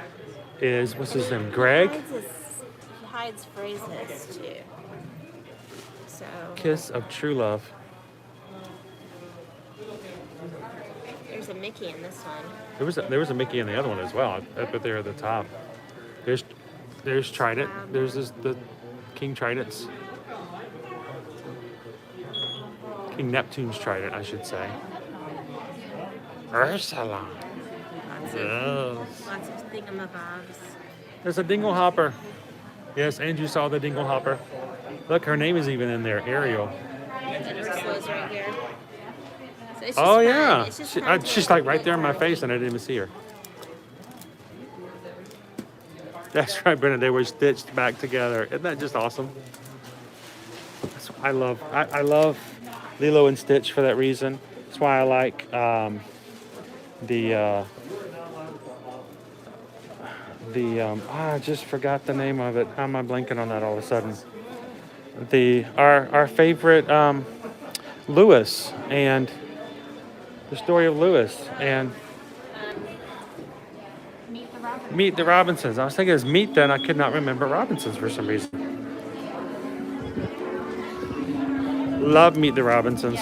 is, what's his name, Greg?
He hides phrases too. So.
Kiss of True Love.
There's a Mickey in this one.
There was a Mickey in the other one as well, up there at the top. There's Trident. There's the King Trident's. King Neptune's Trident, I should say. Ursula.
Lots of thingamabobs.
There's a dingle hopper. Yes, and you saw the dingle hopper. Look, her name is even in there, Ariel.
And Ursula's right here. So it's just
Oh
fun.
yeah,
It's just fun to
she's like right there in my face, and I didn't even see her. That's right, Brennan. They were stitched back together. Isn't that just awesome? I love Lilo and Stitch for that reason. That's why I like I just forgot the name of it. How am I blanking on that all of a sudden? Our favorite Lewis and the story of Lewis and Meet the Robinsons. I was thinking it was Meet then. I could not remember Robinsons for some reason. Love Meet the Robinsons.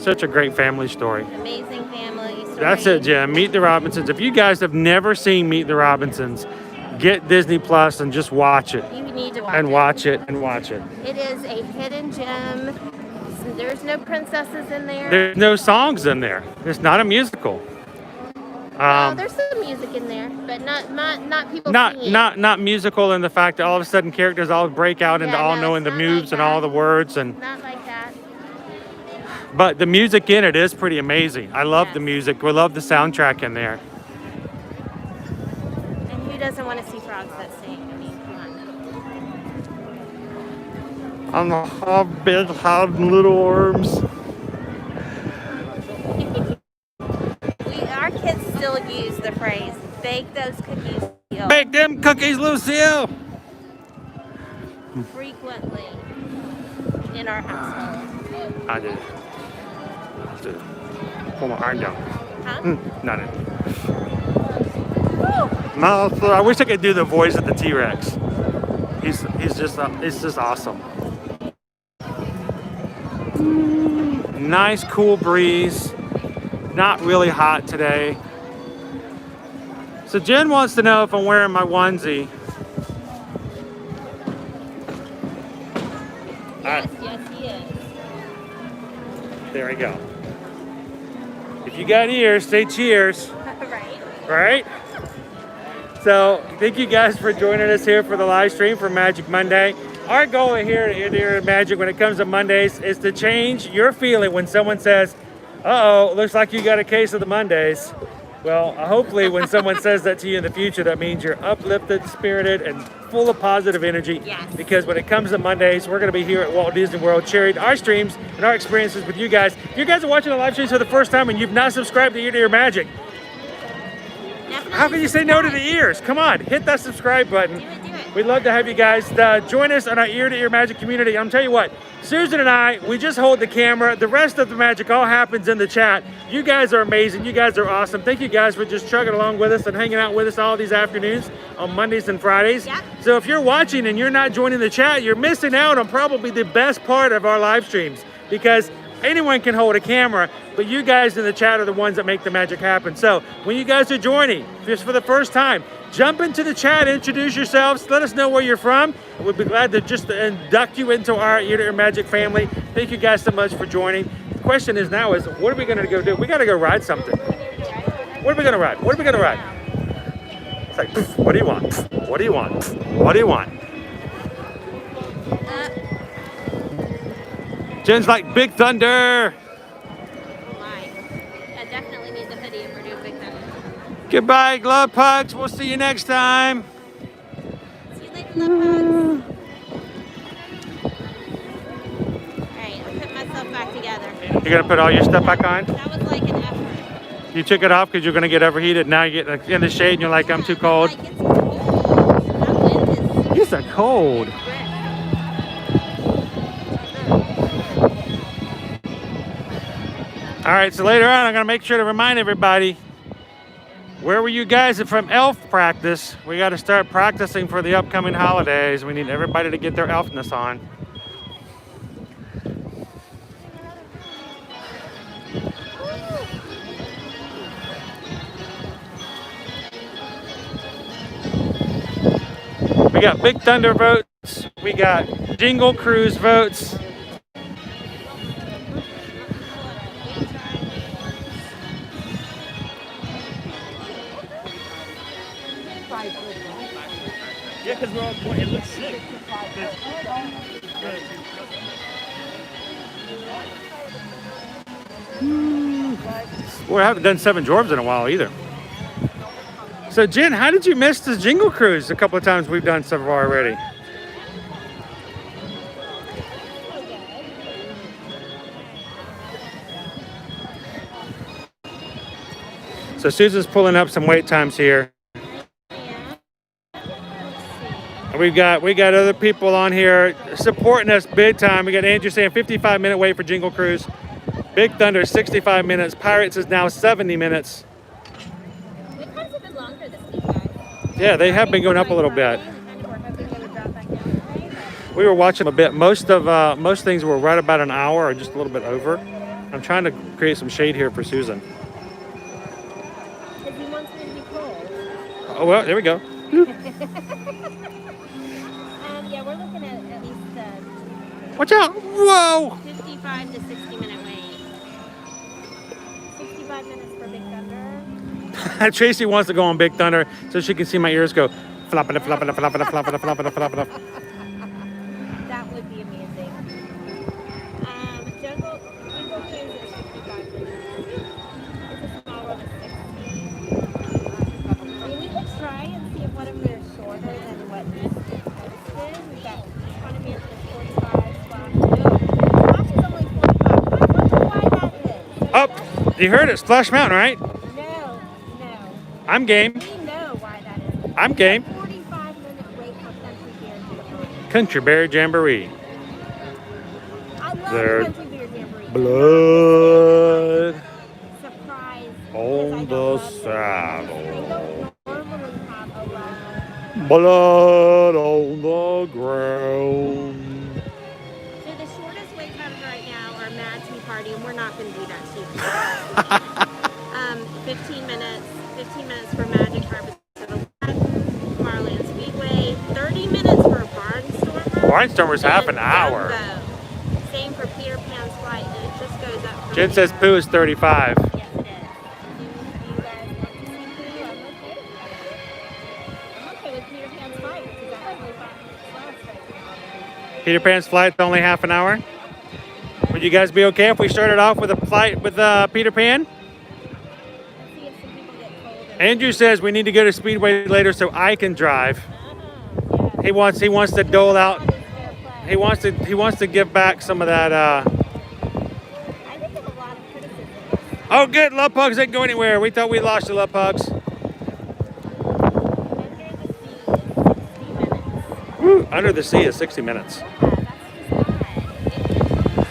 Such a great family story.
Amazing family story.
That's it, Jim. Meet the Robinsons. If you guys have never seen Meet the Robinsons, get Disney Plus and just watch it.
You need to watch
And
it.
watch it and watch it.
It is a hidden gem. There's no princesses in there.
There's no songs in there. It's not a musical.
There's some music in there, but not people singing.
Not musical in the fact that all of a sudden characters all break out into all knowing the moves and all the words and.
Not like that.
But the music in it is pretty amazing. I love the music. We love the soundtrack in there.
And who doesn't want to see frogs that sing? I mean, come on.
On the big hard little arms.
Our kids still use the phrase, bake those cookies, Lucille.
Bake them cookies, Lucille!
Frequently in our household.
I did. Pull my arm down.
Huh?
Not it. Mouth. I wish I could do the voice of the T-Rex. It's just awesome. Nice cool breeze. Not really hot today. So Jen wants to know if I'm wearing my onesie.
Yes, he is.
There we go. If you got ears, say cheers.
Right.
Right? So, thank you guys for joining us here for the live stream for Magic Monday. Our goal here at Magic when it comes to Mondays is to change your feeling when someone says, uh-oh, looks like you got a case of the Mondays. Well, hopefully when someone says that to you in the future, that means you're uplifted, spirited, and full of positive energy.
Yes.
Because when it comes to Mondays, we're going to be here at Walt Disney World sharing our streams and our experiences with you guys. If you guys are watching the live streams for the first time and you've not subscribed to Ear to Ear Magic,
Definitely
how can you say no to the ears? Come on, hit that subscribe button.
Do it.
We'd love to have you guys join us on our ear-to-ear magic community. I'm telling you what, Susan and I, we just hold the camera. The rest of the magic all happens in the chat. You guys are amazing. You guys are awesome. Thank you guys for just chugging along with us and hanging out with us all these afternoons on Mondays and Fridays.
Yep.
So if you're watching and you're not joining the chat, you're missing out on probably the best part of our live streams, because anyone can hold a camera, but you guys in the chat are the ones that make the magic happen. So when you guys are joining, just for the first time, jump into the chat, introduce yourselves, let us know where you're from. We'd be glad to just induct you into our ear-to-ear magic family. Thank you guys so much for joining. The question is now is, what are we gonna go do? We gotta go ride something. What are we gonna ride? What are we gonna ride? It's like, pff, what do you want? Pff, what do you want? Pff, what do you want? Jen's like, Big Thunder.
Oh my. I definitely need the hoodie if we're doing Big Thunder.
Goodbye, glove pugs. We'll see you next time.
See you later, love hugs. Alright, I'm putting myself back together.
You're gonna put all your stuff back on?
That was like an effort.
You took it off because you're gonna get overheated. Now you get in the shade and you're like, I'm too cold.
Like, it's cold. That wind is
It's a cold.
brisk.
All right, so later on, I'm gonna make sure to remind everybody, where were you guys from elf practice? We gotta start practicing for the upcoming holidays. We need everybody to get their elfness on. We got Big Thunder votes. We got Jingle Cruise votes.
Yeah, because we're all going. It looks sick.
We haven't done Seven Dwarves in a while either. So Jen, how did you miss the Jingle Cruise? A couple of times we've done so far already. So Susan's pulling up some wait times here. We got other people on here supporting us big time. We got Andrew saying 55-minute wait for Jingle Cruise. Big Thunder 65 minutes. Pirates is now 70 minutes.
Wait, how has it been longer this week, guys?
Yeah, they have been going up a little bit.
We're hoping they would drop back down today, but
We were watching a bit. Most things were right about an hour or just a little bit over. I'm trying to create some shade here for Susan.
because he wants me to be cold.
Oh well, there we go.
Yeah, we're looking at least
Watch out! Whoa!
55 to 60-minute wait. 65 minutes for Big Thunder.
Tracy wants to go on Big Thunder so she can see my ears go flopping, flopping, flopping, flopping, flopping, flopping.
That would be amazing. Jungle Cruise is 55 minutes. It's a small one of 60. I mean, we could try and see if one of them are shorter than what is posted. We've got economy is 45, Splash is only 45. I wonder why that is.
Oh, you heard it, Splash Mountain, right?
No.
I'm game.
We know why that is.
I'm game.
45-minute wait for
Country
Country Beer Jamboree.
Bear Jamboree.
I love
There-
Country Beer Jamboree.
Blood
Surprise.
on the saddle.
They don't normally have a lot.
Blood on the ground.
So the shortest wait times right now are Mad Tea Party, and we're not going to do that to you. 15 minutes. 15 minutes for Magic Carpet to the left. Tomorrowland Speedway. 30 minutes for Barnstormer.
Barnstormer's half an
and
hour.
Dumbo. Same for Peter Pan's Flight, and it just goes up. from
Jen says
there.
Pooh is 35.
Yes, it is. Do you guys want to see Pooh? I'm okay with Peter Pan's Flight, which is actually 5 minutes less right now.
Peter Pan's flight's only half an hour. Would you guys be okay if we started off with a flight with Peter Pan?
Let's see if some people get cold.
Andrew says we need to go to Speedway later so I can drive.
Yeah.
He wants to dole out.
That is fair play.
He wants to give back some of that.
I think there's a lot of criticism.
Oh, good. Love Pugs didn't go anywhere. We thought we lost the Love Pugs.
Under the Sea is 60 minutes.
Under the Sea is 60 minutes.
That's just not.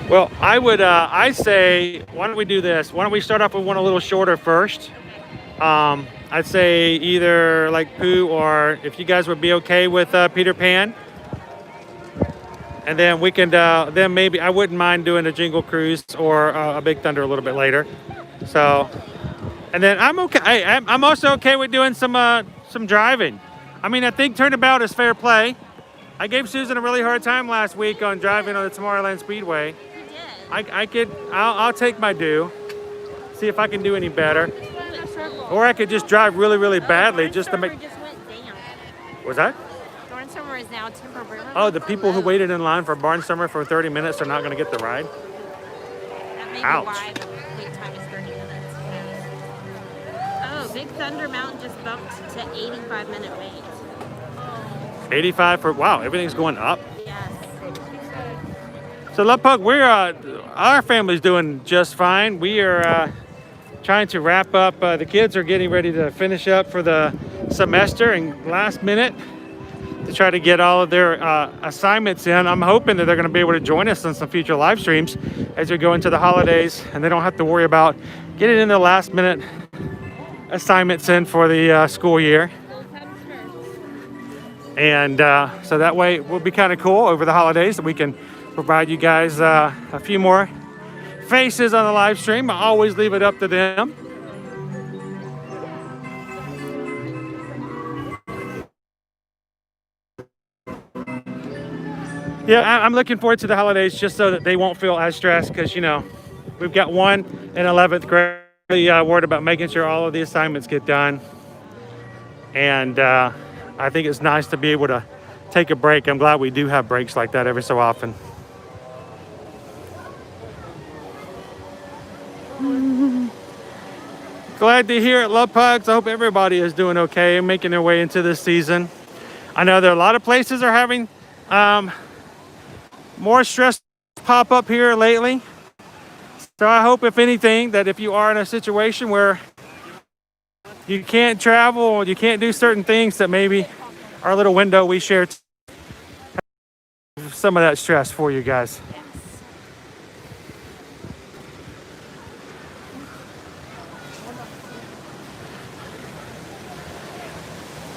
Well, I say, why don't we do this? Why don't we start off with one a little shorter first? I'd say either like Pooh, or if you guys would be okay with Peter Pan. And then we can, then maybe, I wouldn't mind doing a Jingle Cruise or a Big Thunder a little bit later. So, and then I'm okay. I'm also okay with doing some driving. I mean, I think Turnabout is fair play. I gave Susan a really hard time last week on driving on the Tomorrowland Speedway.
You did.
I'll take my due. See if I can do any better. Or I could just drive really, really badly just to make.
Just went down.
Was that?
Barnstormer is now temporarily.
Oh, the people who waited in line for Barnstormer for 30 minutes are not going to get the ride?
That may be
Ouch.
why the wait time is 30 minutes. Oh, Big Thunder Mountain just bumped to 85-minute wait.
85 for, wow, everything's going up.
Yes.
So Love Pug, our family's doing just fine. We are trying to wrap up. The kids are getting ready to finish up for the semester, and last minute to try to get all of their assignments in. I'm hoping that they're going to be able to join us on some future live streams as we go into the holidays, and they don't have to worry about getting in the last minute assignments in for the school year. And so that way it will be kind of cool over the holidays that we can provide you guys a few more faces on the live stream. I always leave it up to them. Yeah, I'm looking forward to the holidays just so that they won't feel as stressed, because, you know, we've got one in 11th grade really worried about making sure all of the assignments get done. And I think it's nice to be able to take a break. I'm glad we do have breaks like that every so often. Glad to hear it, Love Pugs. I hope everybody is doing okay and making their way into this season. I know there are a lot of places are having more stress pop up here lately. So I hope, if anything, that if you are in a situation where you can't travel or you can't do certain things, that maybe our little window we share some of that stress for you guys.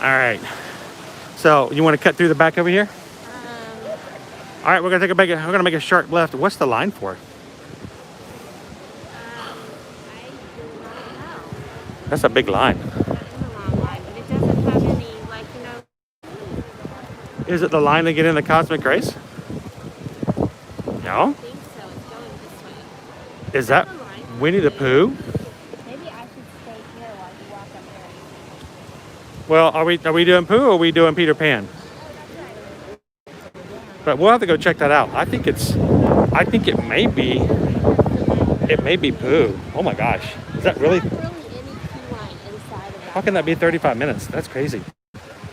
All right. So you want to cut through the back over here? All right, we're gonna make a sharp left. What's the line for?
I do not know.
That's a big line.
That is a long line, but it doesn't have any, like, you know.
Is it the line to get in the Cosmic Grace? No?
I think so. It's going this way.
Is that Winnie the Pooh?
Maybe I should stay here while you walk up there.
Well, are we doing Pooh or are we doing Peter Pan? But we'll have to go check that out. I think it may be Pooh. Oh my gosh. Is that really?
There's not really any key line inside of that.
How can that be 35 minutes? That's crazy.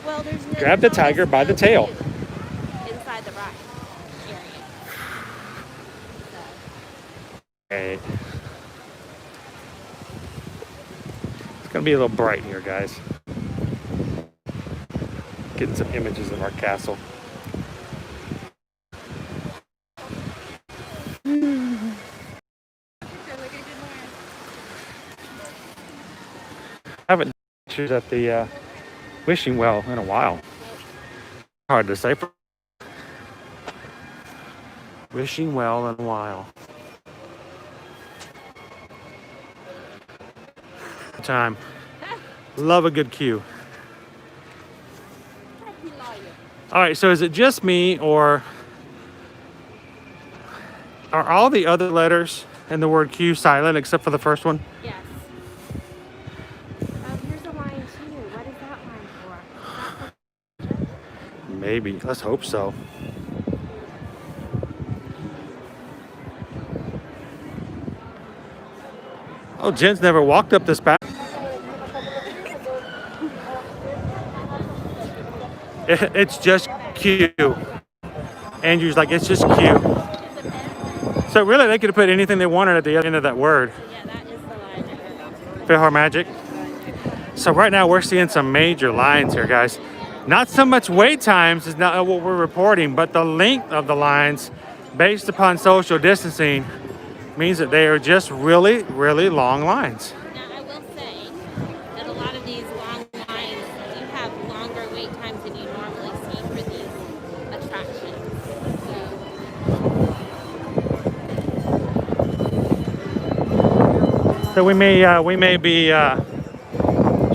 Well, there's no.
Grab the tiger by the tail.
Inside the ride area.
Okay. It's gonna be a little bright here, guys. Getting some images of our castle. I haven't done pictures at the wishing well in a while. Hard to say. Wishing well in a while. Time. Love a good cue. All right, so is it just me, or are all the other letters in the word Q silent except for the first one?
Yes. Here's a line too. What is that line for?
Maybe. Let's hope so. Oh, Jen's never walked up this path. It's just Q. Andrew's like, it's just Q. So really, they could have put anything they wanted at the end of that word.
Yeah, that is the line.
Philhar Magic. So right now we're seeing some major lines here, guys. Not so much wait times is not what we're reporting, but the length of the lines based upon social distancing means that they are just really, really long lines.
Now, I will say that a lot of these long lines do have longer wait times than you normally see for these attractions.
So we may be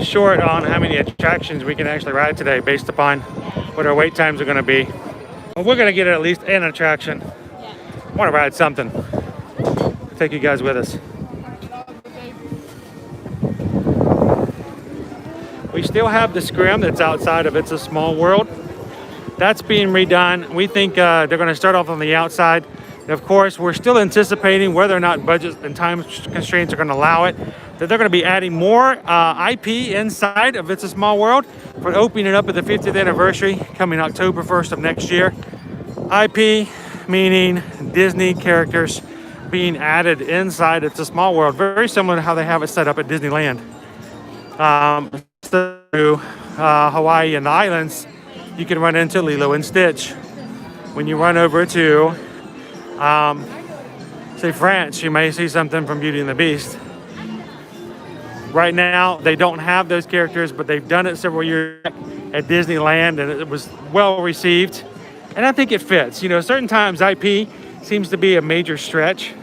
short on how many attractions we can actually ride today based upon what our wait times are going to be. Well, we're going to get at least an attraction.
Yeah.
I want to ride something. Take you guys with us. We still have the scrim that's outside of It's a Small World. That's being redone. We think they're going to start off on the outside. And of course, we're still anticipating whether or not budget and time constraints are going to allow it, that they're going to be adding more IP inside of It's a Small World for opening it up at the 50th anniversary coming October 1st of next year. IP meaning Disney characters being added inside It's a Small World, very similar to how they have it set up at Disneyland. Through Hawaii and the islands, you can run into Lilo and Stitch. When you run over to, say, France, you may see something from Beauty and the Beast. Right now, they don't have those characters, but they've done it several years back at Disneyland, and it was well received. And I think it fits. You know, certain times IP seems to be a major stretch,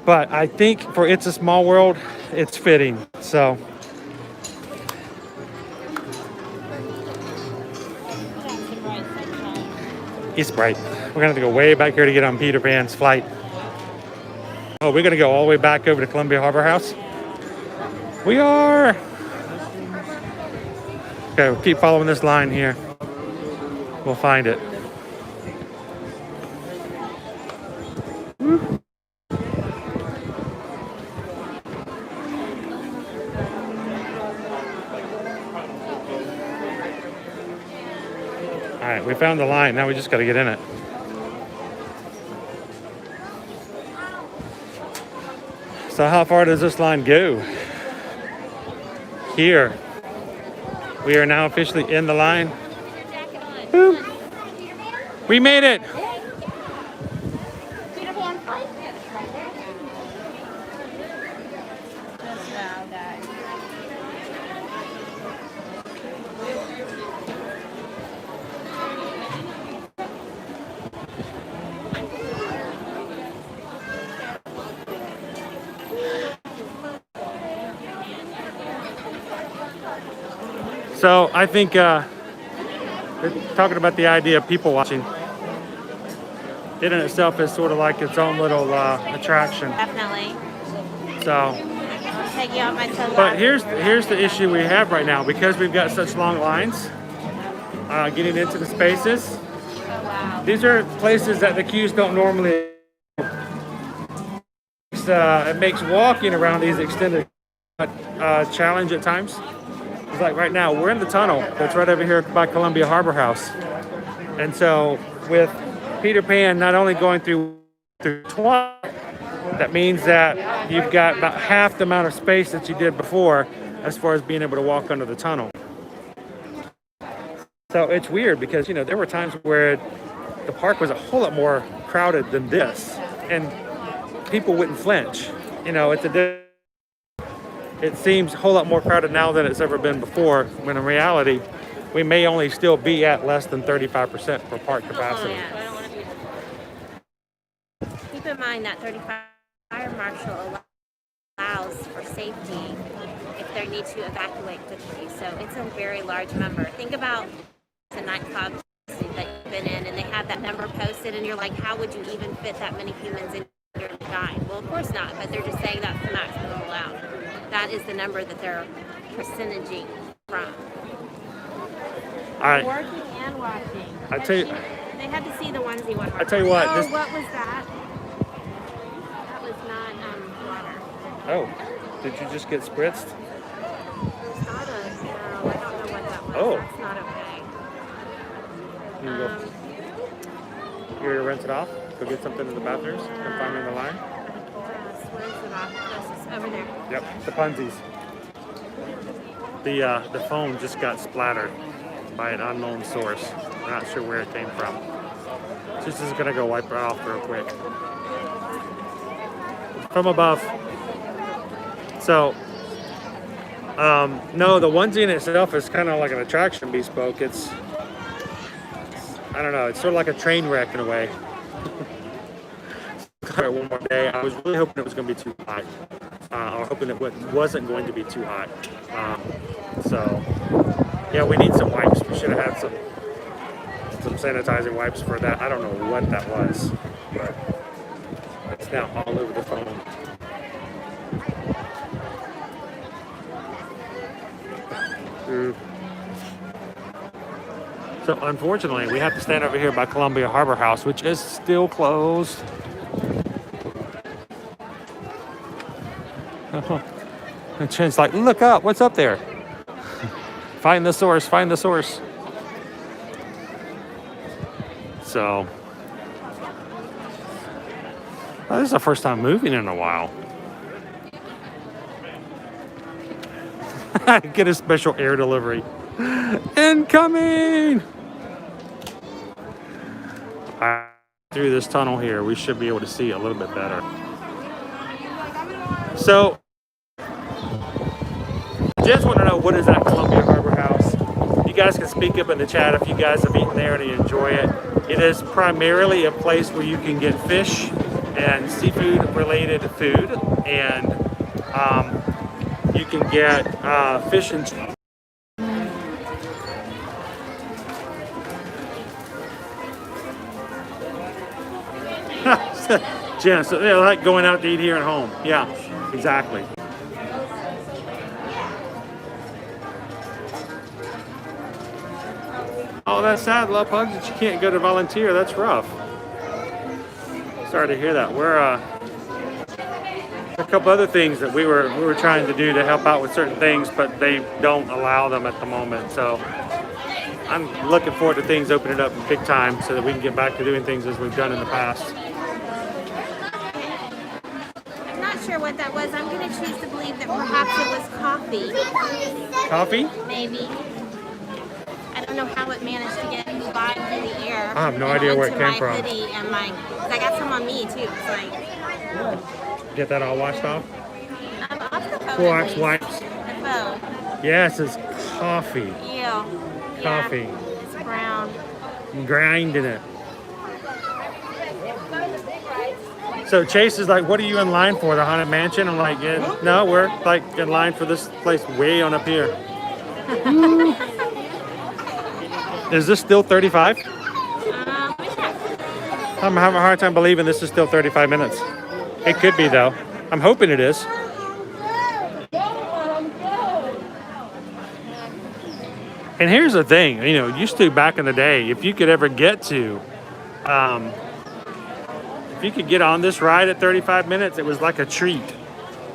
but I think for It's a Small World, it's fitting. So. It's bright. We're gonna have to go way back here to get on Peter Pan's flight. Oh, we're gonna go all the way back over to Columbia Harbor House. We are. Okay, we'll keep following this line here. We'll find it. All right, we found the line. Now we just got to get in it. So how far does this line go? Here. We are now officially in the line. Boom. We made it. So I think they're talking about the idea of people watching. It in itself is sort of like its own little attraction.
Definitely.
So,
I'll take you out my sunglasses.
but here's the issue we have right now, because we've got such long lines getting into the spaces.
Oh, wow.
These are places that the queues don't normally. It makes walking around these extended challenge at times. It's like right now, we're in the tunnel that's right over here by Columbia Harbor House. And so with Peter Pan not only going through twice, that means that you've got about half the amount of space that you did before as far as being able to walk under the tunnel. So it's weird because, you know, there were times where the park was a whole lot more crowded than this, and people wouldn't flinch. You know, it seems a whole lot more crowded now than it's ever been before, when in reality, we may only still be at less than 35% for park capacity.
Oh, yeah. Keep in mind that 35 fire marshal allows for safety if they need to evacuate quickly. So it's a very large number. Think about the nightclub that you've been in, and they have that number posted, and you're like, how would you even fit that many humans in here to die? Well, of course not, but they're just saying that's the maximum allowed. That is the number that they're percentaging from.
All right.
Working and watching.
I tell you,
They had to see the onesie one more
I tell you what,
time.
this-
Oh, what was that? That was not water.
oh, did you just get spritzed?
It was not no, I don't know what that was.
Oh.
That's not okay.
You go. You're gonna rinse it off? Go get something in the bathrooms? Come find me in the line?
Where's it off? Closest over there.
Yep, the punsies. The phone just got splattered. by an unknown source. I'm not sure where it came from. Just is gonna go wipe it off real quick. From above. So, no, the onesie in itself is kind of like an attraction bespoke. I don't know, it's sort of like a train wreck in a way. One more day. I was really hoping it was going to be too hot. Or hoping it wasn't going to be too hot. So, yeah, we need some wipes. We should have had some sanitizing wipes for that. I don't know what that was, but it's now all over the phone. So unfortunately, we have to stand over here by Columbia Harbor House, which is still closed. And Chen's like, look up, what's up there? Find the source, find the source. So, this is the first time moving in a while. Get a special air delivery. Incoming! Through this tunnel here, we should be able to see a little bit better. So, just want to know, what is that Columbia Harbor House? You guys can speak up in the chat if you guys have eaten there and you enjoy it. It is primarily a place where you can get fish and seafood related food, and you can get fish and Jen, so they like going out to eat here at home. Yeah, exactly. Oh, that's sad, Love Hugs, that you can't go to volunteer. That's rough. Sorry to hear that. We're a couple other things that we were trying to do to help out with certain things, but they don't allow them at the moment. So I'm looking forward to things opening up big time so that we can get back to doing things as we've done in the past.
I'm not sure what that was. I'm going to choose to believe that perhaps it was coffee.
Coffee?
Maybe. I don't know how it managed to get by through the air.
I have no idea where it came from.
Hoodie and I got some on me too. It's like,
get that all washed off?
I'm off the phone.
Clorox wipes.
The phone.
Yes, it's coffee.
Ew.
Coffee.
Yeah, it's brown.
I'm grinding it. So Chase is like, what are you in line for? The Haunted Mansion? I'm like, yeah, no, we're like in line for this place way on up here. Is this still 35? I'm having a hard time believing this is still 35 minutes. It could be though. I'm hoping it is. And here's the thing, you know, used to back in the day, if you could ever get to, if you could get on this ride at 35 minutes, it was like a treat.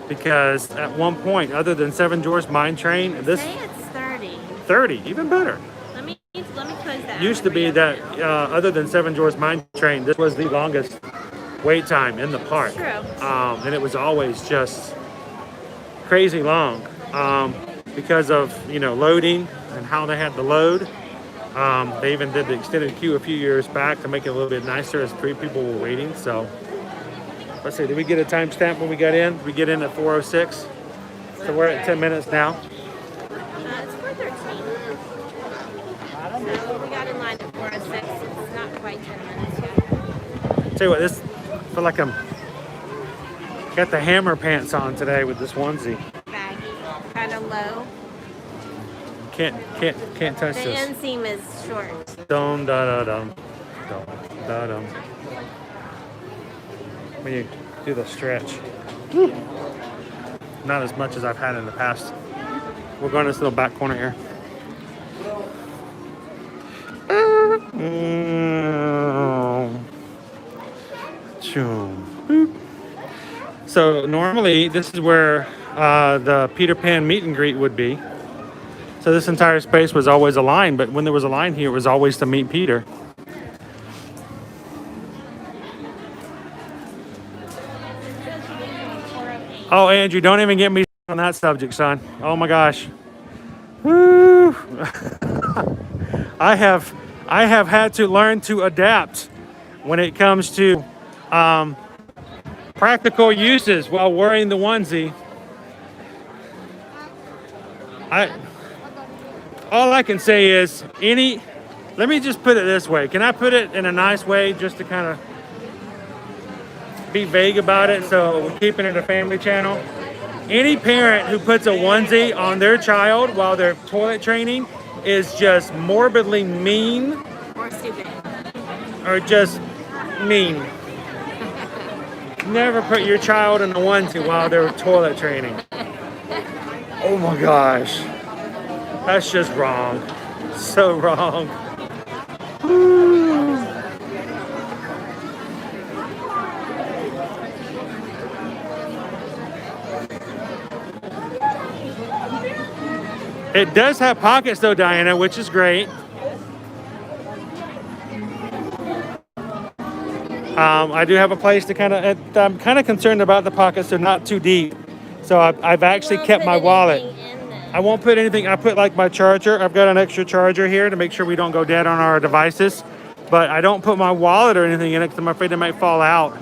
Because at one point, other than Seven Dwarfs Mine Train, this
Say it's 30.
30, even better.
Let me close that.
Used to be that other than Seven Dwarfs Mine Train, this was the longest wait time in the park.
True.
And it was always just crazy long because of, you know, loading and how they had to load. They even did the extended queue a few years back to make it a little bit nicer as 3 people were waiting. So let's see, did we get a timestamp when we got in? We get in at 4:06. So we're at 10 minutes now.
It's 4:13. So we got in line at 4:06. It's not quite 10 minutes yet.
Tell you what, this, I feel like I'm got the hammer pants on today with this onesie.
Baggy, kind of low.
Can't touch
The
this.
inseam is short.
Dum da da dum. Dum da dum. When you do the stretch. Not as much as I've had in the past. We're going to this little back corner here. So normally this is where the Peter Pan meet and greet would be. So this entire space was always a line, but when there was a line here, it was always to meet Peter. Oh, Andrew, don't even get me on that subject, son. Oh my gosh. Woo! I have had to learn to adapt when it comes to practical uses while wearing the onesie. All I can say is let me just put it this way. Can I put it in a nice way just to kind of be vague about it so we're keeping it a family channel? Any parent who puts a onesie on their child while they're toilet training is just morbidly mean.
Or stupid.
Or just mean. Never put your child in a onesie while they're toilet training. Oh my gosh. That's just wrong. So wrong. It does have pockets though, Diana, which is great. I do have a place to I'm kind of concerned about the pockets. They're not too deep. So I've actually kept my wallet. I won't put anything. I put like my charger. I've got an extra charger here to make sure we don't go dead on our devices. But I don't put my wallet or anything in it because I'm afraid it might fall out.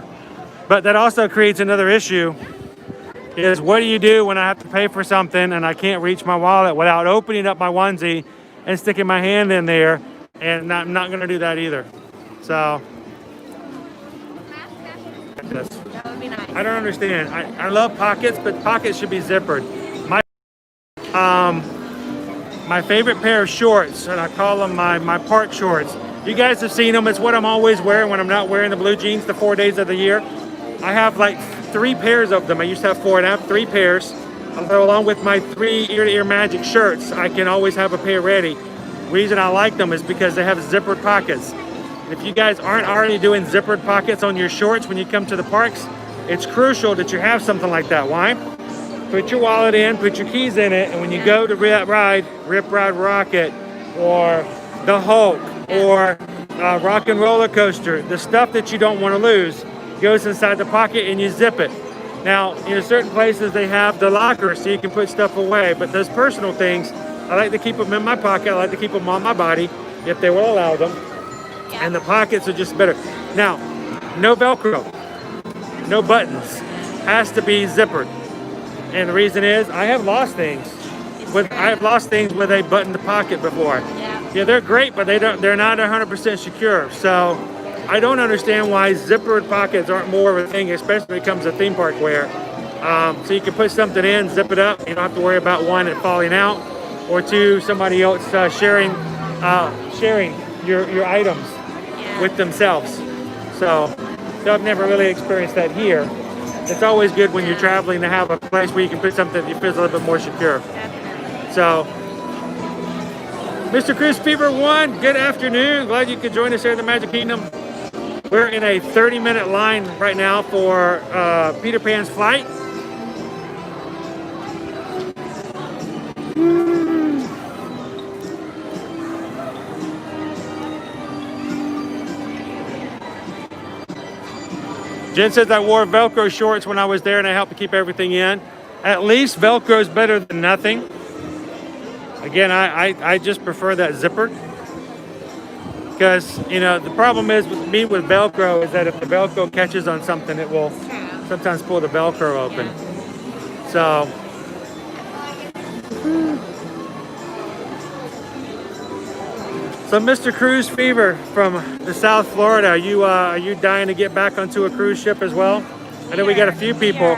But that also creates another issue. Is what do you do when I have to pay for something and I can't reach my wallet without opening up my onesie and sticking my hand in there? And I'm not going to do that either. So
That would be nice.
I don't understand. I love pockets, but pockets should be zippered. My favorite pair of shorts, and I call them my park shorts. You guys have seen them. It's what I'm always wearing when I'm not wearing the blue jeans the 4 days of the year. I have like 3 pairs of them. I used to have 4 and I have 3 pairs. Along with my 3 ear-to-ear magic shirts, I can always have a pair ready. Reason I like them is because they have zippered pockets. If you guys aren't already doing zippered pockets on your shorts when you come to the parks, it's crucial that you have something like that. Why? Put your wallet in, put your keys in it, and when you go to Rip Ride Rocket, or the Hulk, or Rock and Roller Coaster, the stuff that you don't want to lose goes inside the pocket and you zip it. Now, in certain places they have the locker so you can put stuff away, but those personal things, I like to keep them in my pocket. I like to keep them on my body if they will allow them. And the pockets are just better. Now, no Velcro, no buttons, has to be zippered. And the reason is I have lost things with a buttoned pocket before. Yeah, they're great, but they're not 100% secure. So I don't understand why zippered pockets aren't more of a thing, especially when it comes to theme park wear. So you can put something in, zip it up. You don't have to worry about 1, it falling out, or 2, somebody else sharing your items with themselves. So I've never really experienced that here. It's always good when you're traveling to have a place where you can put something that feels a little bit more secure. So, Mr. Cruise Fever 1, good afternoon. Glad you could join us here in the Magic Kingdom. We're in a 30-minute line right now for Peter Pan's flight. Jen says I wore Velcro shorts when I was there and I helped to keep everything in. At least Velcro is better than nothing. Again, I just prefer that zipper. Because, you know, the problem is with me with Velcro is that if the Velcro catches on something, it will sometimes pull the Velcro open. So, Mr. Cruise Fever from the South Florida, are you dying to get back onto a cruise ship as well? I know we got a few people.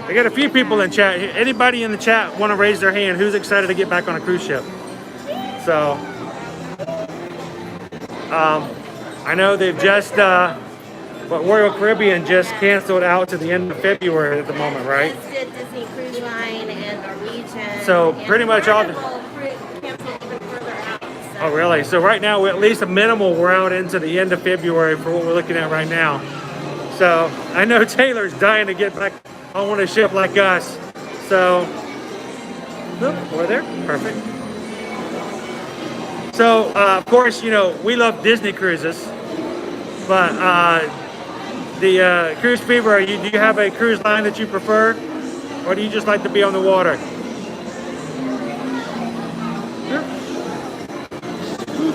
We got a few people in chat. Anybody in the chat want to raise their hand? Who's excited to get back on a cruise ship? So, I know they've just, Royal Caribbean just canceled out to the end of February at the moment, right?
Did Disney Cruise Line and Norwegian.
So pretty much all the...
canceled even further out. So.
Oh, really? So right now, at least a minimal, we're out into the end of February for what we're looking at right now. So I know Taylor's dying to get back on a ship like us. So, we're there. Perfect. So, of course, you know, we love Disney cruises, but the Cruise Fever, do you have a cruise line that you prefer, or do you just like to be on the water?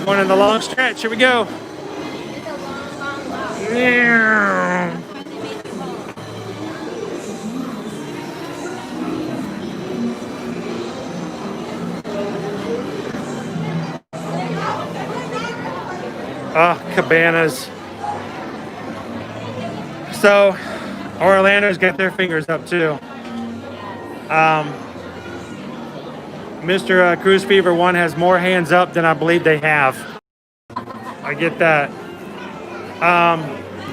Going in the long stretch. Here we go.
It's a long, long walk.
Yeah.
That's why they made the hole.
Cabanas. So, Orlando's got their fingers up too. Mr. Cruise Fever 1 has more hands up than I believe they have. I get that.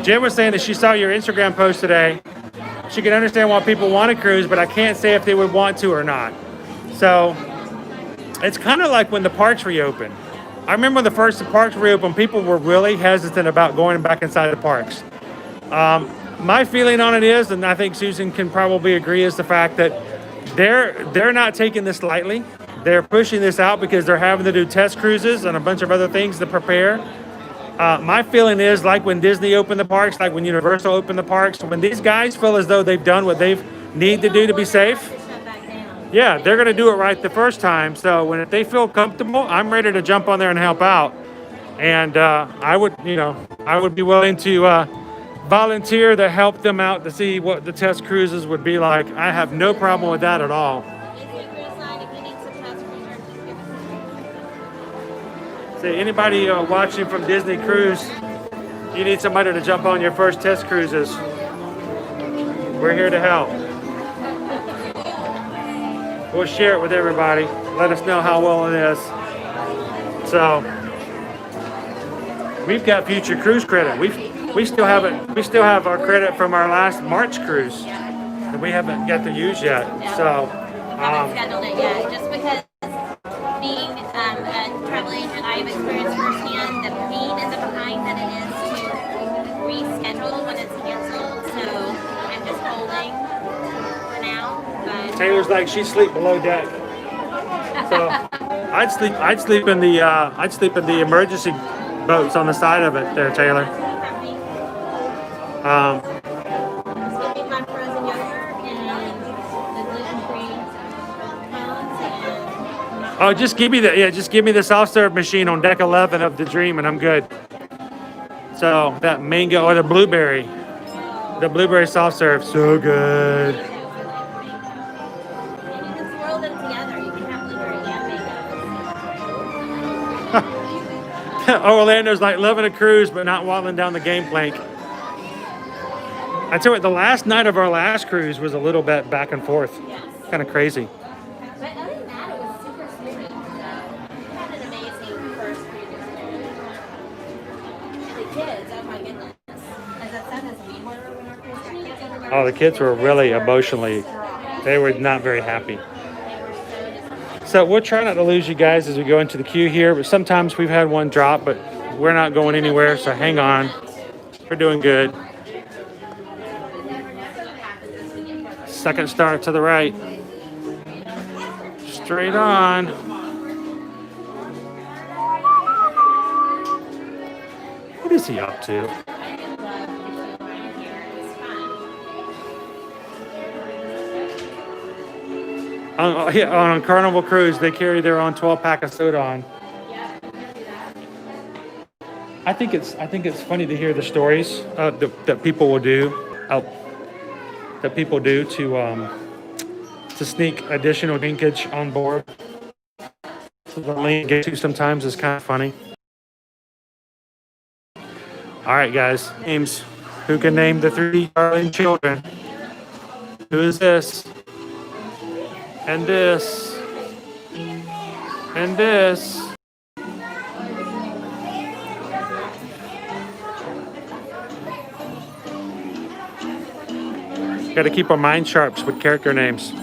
Jen was saying that she saw your Instagram post today. She can understand why people want to cruise, but I can't say if they would want to or not. So, it's kind of like when the parks reopened. I remember when the first parks reopened, people were really hesitant about going back inside the parks. My feeling on it is, and I think Susan can probably agree, is the fact that they're not taking this lightly. They're pushing this out because they're having to do test cruises and a bunch of other things to prepare. My feeling is like when Disney opened the parks, like when Universal opened the parks, when these guys feel as though they've done what they need to do to be safe, yeah, they're going to do it right the first time. So if they feel comfortable, I'm ready to jump on there and help out. And I would be willing to volunteer to help them out to see what the test cruises would be like. I have no problem with that at all. See, anybody watching from Disney Cruise, you need somebody to jump on your first test cruises. We're here to help. We'll share it with everybody. Let us know how well it is. So, we've got future cruise credit. We still have our credit from our last March cruise that we haven't got to use yet. So,
haven't scheduled it yet, just because being a travel agent, I have experienced firsthand the pain in the behind that it is to reschedule when it's canceled. So I'm just holding for now. But
Taylor's like, she sleep below deck. So I'd sleep in the emergency boats on the side of it there, Taylor.
just give me my frozen yogurt and the gluten-free cones and
Oh, just give me the soft serve machine on deck 11 of the Dream, and I'm good. So that mango or the blueberry soft serve, so good.
and you can swirl them together. You can have blueberry and mango.
Orlando's like loving a cruise, but not waddling down the gangplank. I tell you what, the last night of our last cruise was a little bit back and forth.
Yes.
Kind of crazy.
But other than that, it was super smooth. So we had an amazing first cruise experience. And the kids, oh my goodness. As that said, as we were when our cruise got
Oh, the kids were really emotionally, they were not very happy.
They were so disappointed.
So we'll try not to lose you guys as we go into the queue here, but sometimes we've had one drop, but we're not going anywhere, so hang on. We're doing good. Second start to the right. Straight on. What is he up to? On Carnival Cruise, they carry their own 12-pack of soda on. I think it's funny to hear the stories that people will do. That people do to sneak additional drinkage on board. So the lane get to sometimes is kind of funny. All right, guys. Names. Who can name the 3 darling children? Who is this? And this. And this. Got to keep our mind sharp with character names.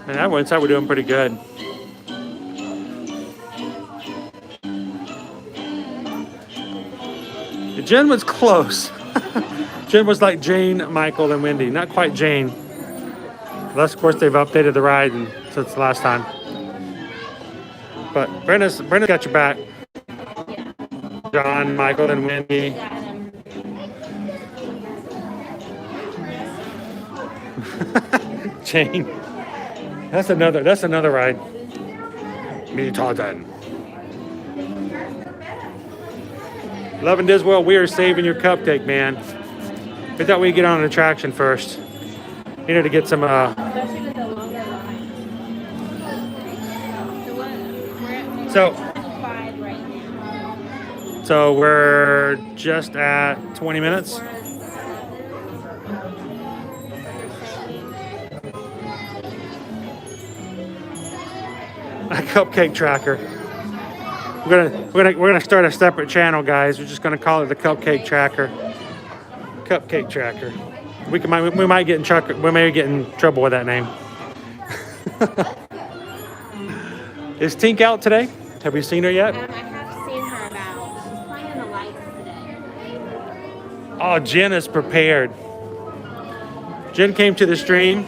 And that one side we're doing pretty good. Jen was close. Jen was like Jane, Michael, and Wendy. Not quite Jane. Unless, of course, they've updated the ride since the last time. But Brenda's got your back. John, Michael, and Wendy. Jane. That's another ride. Me Tarzan. Love and Disney World, we are saving your cupcake, man. We thought we'd get on an attraction first. You know, to get some
Especially with the longer line. So what? We're at maybe
So-
25 right now.
so we're just at 20 minutes.
We're at 7.
A cupcake tracker. We're gonna start a separate channel, guys. We're just gonna call it the Cupcake Tracker. Cupcake Tracker. We might get in trouble with that name. Is Tink out today? Have we seen her yet?
I have seen her about. She's playing in the lights today.
Oh, Jen is prepared. Jen came to the stream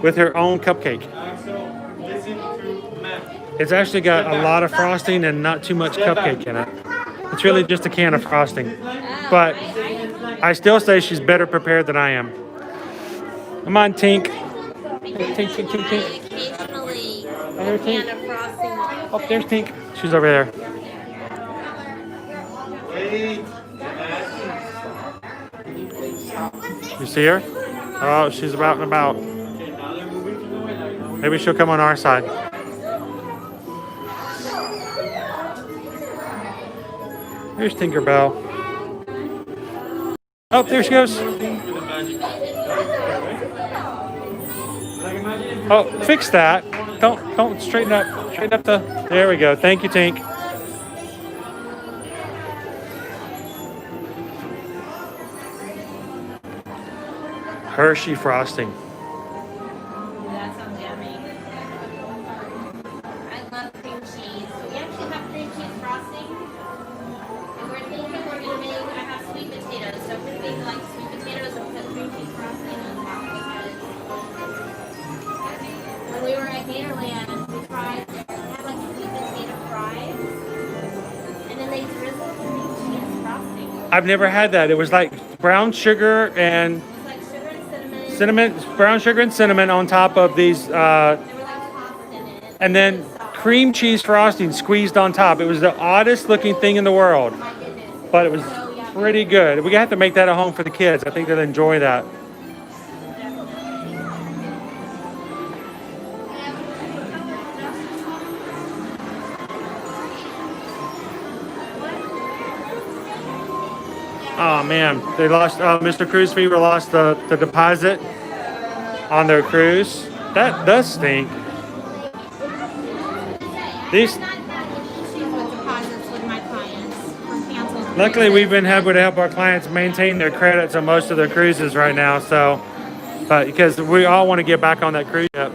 with her own cupcake. It's actually got a lot of frosting and not too much cupcake in it. It's really just a can of frosting. But I still say she's better prepared than I am. Come on, Tink. Tink, Tink, Tink, Tink.
Occasionally,
There,
a can
Tink.
of frosting.
Oh, there's Tink. She's over there. You see her? Oh, she's about and about. Maybe she'll come on our side. There's Tinkerbell. Oh, there she goes. Oh, fix that. Don't straighten up. Straighten up the. There we go. Thank you, Tink. Hershey frosting.
That sounds yummy. I love cream cheese. We actually have cream cheese frosting. And we're thinking we're going to make, I have sweet potatoes. So we're going to make like sweet potatoes and put cream cheese frosting on top because when we were at Gatorland, we tried, they had like sweet potato fries. And then they drizzled cream cheese frosting.
I've never had that. It was like brown sugar and
It's like sugar and cinnamon.
brown sugar and cinnamon on top of these,
They were like tossed in it.
and then cream cheese frosting squeezed on top. It was the oddest looking thing in the world,
My goodness.
but it was pretty good. We have to make that at home for the kids. I think they'll enjoy that. Oh man, they lost. Mr. Cruise Fever lost the deposit on their cruise. That does stink. These.
I've not had any issues with deposits with my clients from canceled.
Luckily, we've been able to help our clients maintain their credits on most of their cruises right now. So, but because we all want to get back on that cruise ship.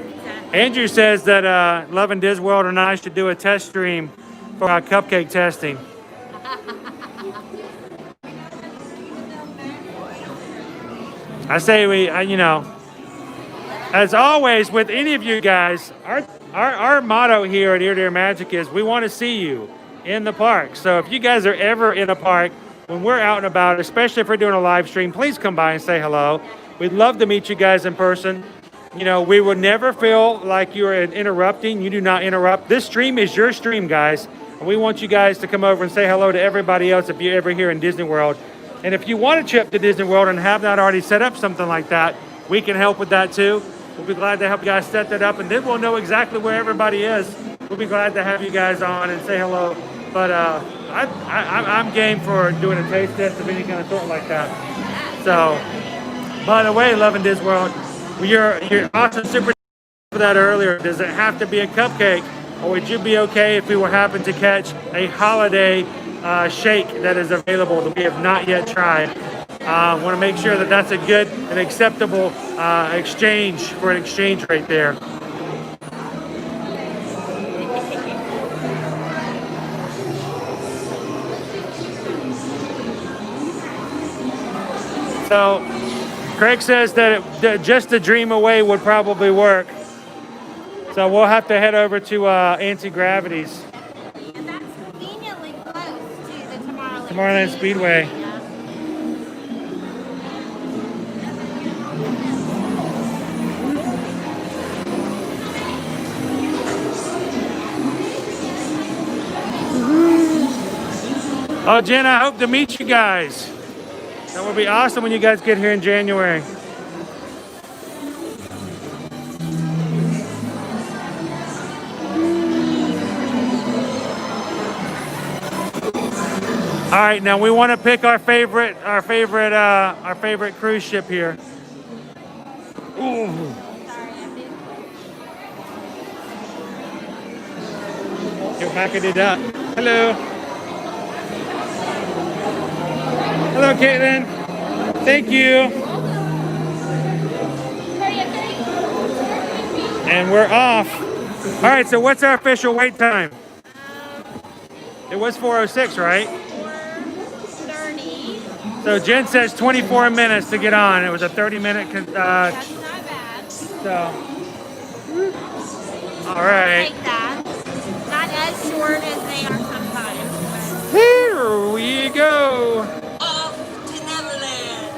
Andrew says that Love and Disney World and I should do a test stream for our cupcake testing. I say we, as always with any of you guys, our motto here at Ear to Ear Magic is we want to see you in the park. So if you guys are ever in a park, when we're out and about, especially if we're doing a live stream, please come by and say hello. We'd love to meet you guys in person. You know, we would never feel like you're interrupting. You do not interrupt. This stream is your stream, guys. And we want you guys to come over and say hello to everybody else if you're ever here in Disney World. And if you want a trip to Disney World and have not already set up something like that, we can help with that too. We'll be glad to help you guys set that up, and then we'll know exactly where everybody is. We'll be glad to have you guys on and say hello. But I'm game for doing a taste test of any kind of sort like that. So, by the way, Love and Disney World, you're also super for that earlier. Does it have to be a cupcake, or would you be okay if we were happen to catch a holiday shake that is available that we have not yet tried? Want to make sure that that's a good and acceptable exchange for an exchange right there. So Craig says that just a dream away would probably work. So we'll have to head over to Anti-Gravity's.
And that's conveniently close to the Tomorrowland.
Tomorrowland Speedway.
Yeah.
Oh, Jen, I hope to meet you guys. That would be awesome when you guys get here in January. All right, now we want to pick our favorite cruise ship here. Ooh. You're backing it up. Hello. Hello, Caitlin. Thank you. And we're off. All right, so what's our official wait time? It was 4:06, right?
4:30.
So Jen says 24 minutes to get on. It was a 30-minute.
That's not bad.
So. All right.
Like that. Not as short as they are sometimes.
Here we go.
Off to Neverland.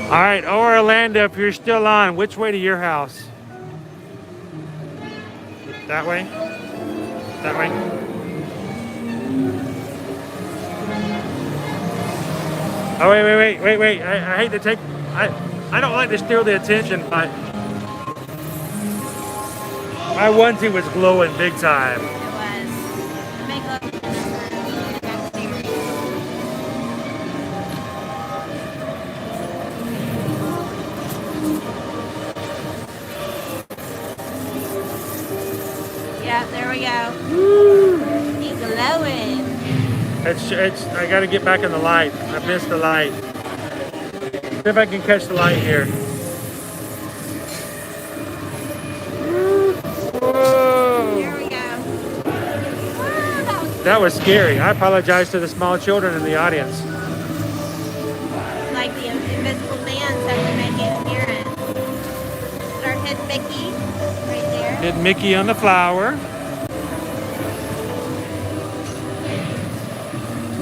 All right, Orlando, if you're still on, which way to your house? That way? That way? Oh, wait. I hate to take, I don't like to steal the attention, but my onesie was glowing big time.
It was. Make up the next series. Yeah, there we go. He's glowing.
I gotta get back in the light. I missed the light. See if I can catch the light here. Whoa.
Here we go. Wow,
That was scary. I apologize to the small children in the audience.
like the invisible bands that we make interference. Our head Mickey right there.
Hit Mickey on the flower.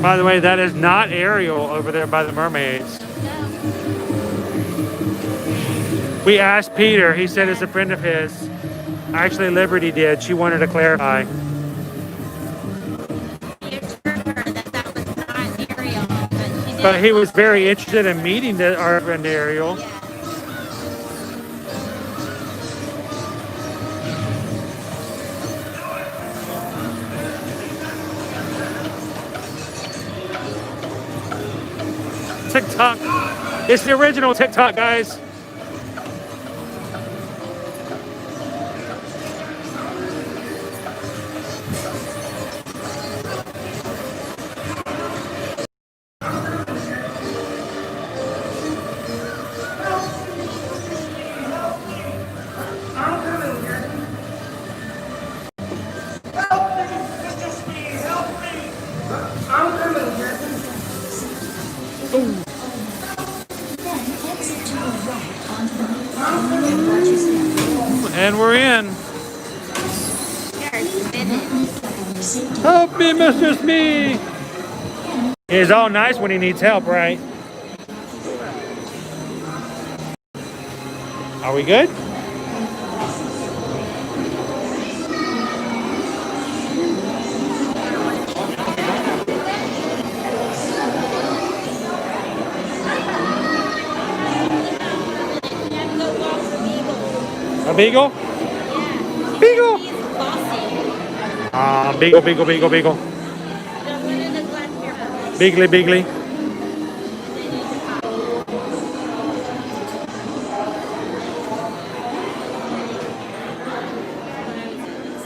By the way, that is not Ariel over there by the mermaids.
No.
We asked Peter. He said it's a friend of his. Actually, Liberty did. She wanted to clarify.
We assured her that that was not Ariel, but she did.
But he was very interested in meeting our friend Ariel.
Yeah.
TikTok. It's the original TikTok, guys. And we're in. Help me, Mr. Smee. He's all nice when he needs help, right? Are we good? A beagle?
Yeah.
Beagle.
He's bossy.
Beagle, beagle, beagle, beagle.
Don't want to neglect your boss.
Beagly, beagly.
Let's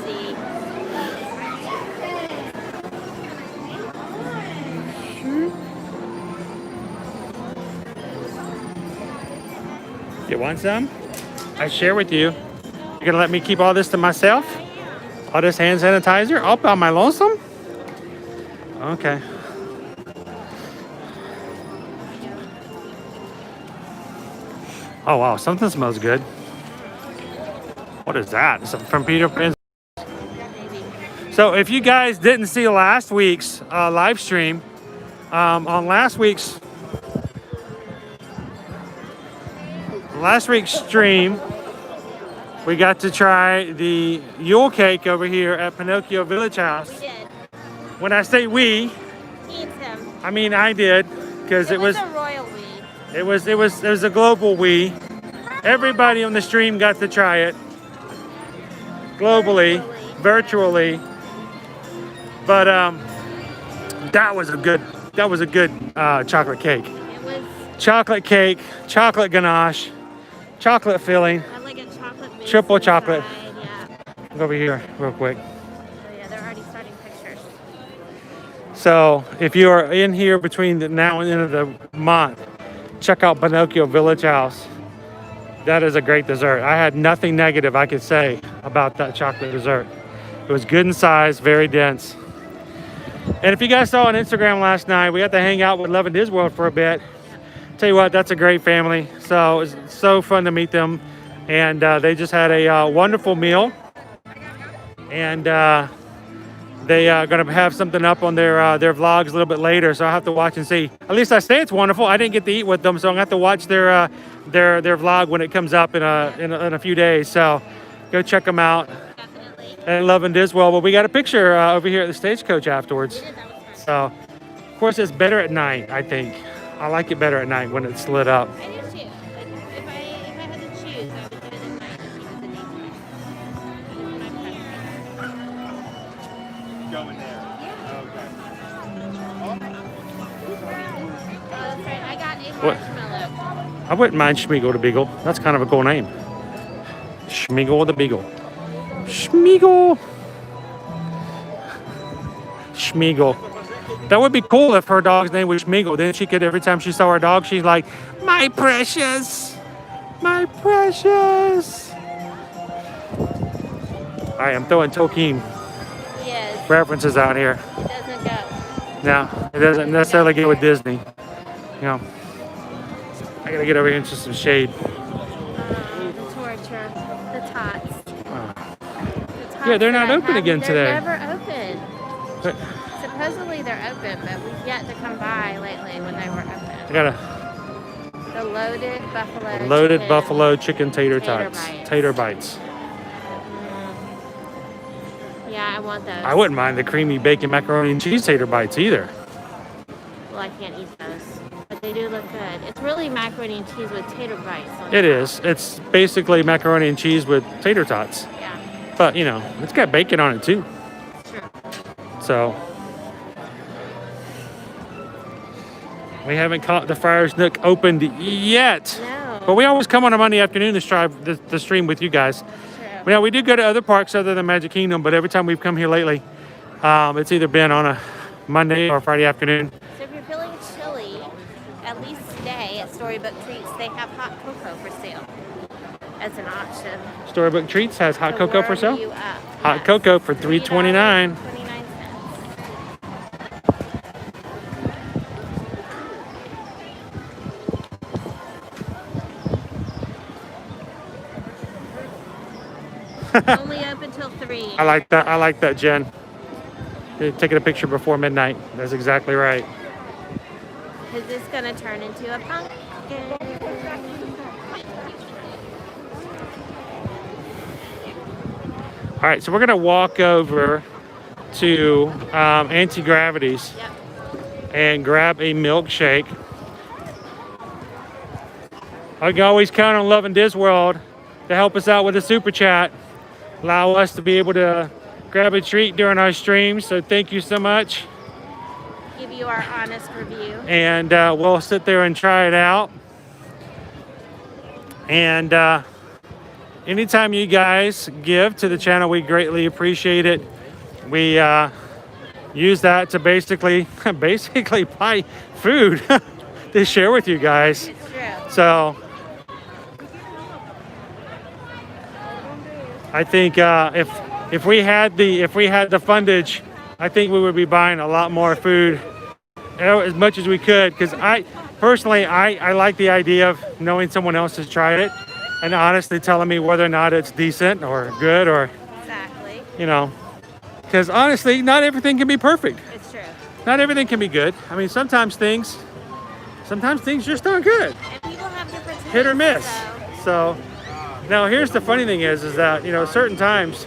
see.
You want some? I share with you. You're gonna let me keep all this to myself? All this hand sanitizer? All by my lonesome? Okay. Oh wow, something smells good. What is that? It's from Peter Pan.
Maybe.
So if you guys didn't see last week's live stream, on last week's stream, we got to try the Yule cake over here at Pinocchio Village House.
We did.
When I say we,
He eats him.
I mean I did, because
It was a royal we.
it was a global we. Everybody on the stream got to try it globally, virtually. But that was a good chocolate cake.
It was.
Chocolate cake, chocolate ganache, chocolate filling.
I like a chocolate mousse
Triple
inside,
chocolate.
Yeah.
Go over here real quick.
Oh yeah, they're already starting pictures.
So if you are in here between the now and the end of the month, check out Pinocchio Village House. That is a great dessert. I had nothing negative I could say about that chocolate dessert. It was good in size, very dense. And if you guys saw on Instagram last night, we got to hang out with Love and Disney World for a bit. Tell you what, that's a great family. So it was so fun to meet them. And they just had a wonderful meal. And they are going to have something up on their vlogs a little bit later. So I'll have to watch and see. At least I say it's wonderful. I didn't get to eat with them, so I'm going to have to watch their vlog when it comes up in a few days. So go check them out.
Definitely.
And Love and Disney World. But we got a picture over here at the Stagecoach afterwards.
That was fun.
So, of course, it's better at night, I think. I like it better at night when it's lit up.
I do too. But if I had to choose, I would do it at night if it was a daytime.
Going there.
Oh, that's right. I got a
What?
marshmallow.
I wouldn't mind Schmeagle the Beagle. That's kind of a cool name. Schmeagle the Beagle. Schmeagle. Schmeagle. That would be cool if her dog's name was Schmeagle. Then she could, every time she saw her dog, she's like, my precious. My precious. All right, I'm throwing Tolkien
Yes.
references out here.
It doesn't go.
No, it doesn't necessarily go with Disney. You know, I gotta get over here into some shade.
The torture. The tots. The tots
Yeah, they're not
that I
open
have,
again today.
They're never open.
But
Supposedly they're open, but we've yet to come by lately when they were open.
I got
The loaded buffalo.
loaded
chicken.
buffalo chicken tater
Tater
tots.
bites.
Tater bites.
Yeah, I want those.
I wouldn't mind the creamy bacon macaroni and cheese tater bites either.
Well, I can't eat those, but they do look good. It's really macaroni and cheese with tater bites. On
It
top.
is. It's basically macaroni and cheese with tater tots.
Yeah,
But, you know, it's got bacon on it too.
it's true.
So, we haven't caught the Friar's Nook opened yet.
No.
But we always come on a Monday afternoon to strive the stream with you guys.
True.
Yeah, we do go to other parks other than Magic Kingdom, but every time we've come here lately, it's either been on a Monday or Friday afternoon.
So if you're feeling chilly, at least today at Storybook Treats, they have hot cocoa for sale as an option.
Storybook Treats has hot
to
cocoa for
warm
sale.
you up.
Hot
Yes.
cocoa for $3.29.
$3.29. Only open till 3.
I like that. I like that, Jen. You're taking a picture before midnight. That's exactly right.
Because it's going to turn into a pumpkin.
All right, so we're gonna walk over to Anti-Gravity's
Yep.
and grab a milkshake. I can always count on Love and Disney World to help us out with a super chat, allow us to be able to grab a treat during our streams. So thank you so much,
Give you our honest review.
and we'll sit there and try it out. And anytime you guys give to the channel, we greatly appreciate it. We use that to basically buy food to share with you guys.
It's true.
So I think if we had the fundage, I think we would be buying a lot more food, as much as we could. Because I personally like the idea of knowing someone else has tried it and honestly telling me whether or not it's decent or good or,
Exactly.
you know, because honestly, not everything can be perfect.
It's true.
Not everything can be good. I mean, sometimes things just aren't good.
And people have different tastes,
Hit or miss.
so-
So now here's the funny thing is that, you know, certain times,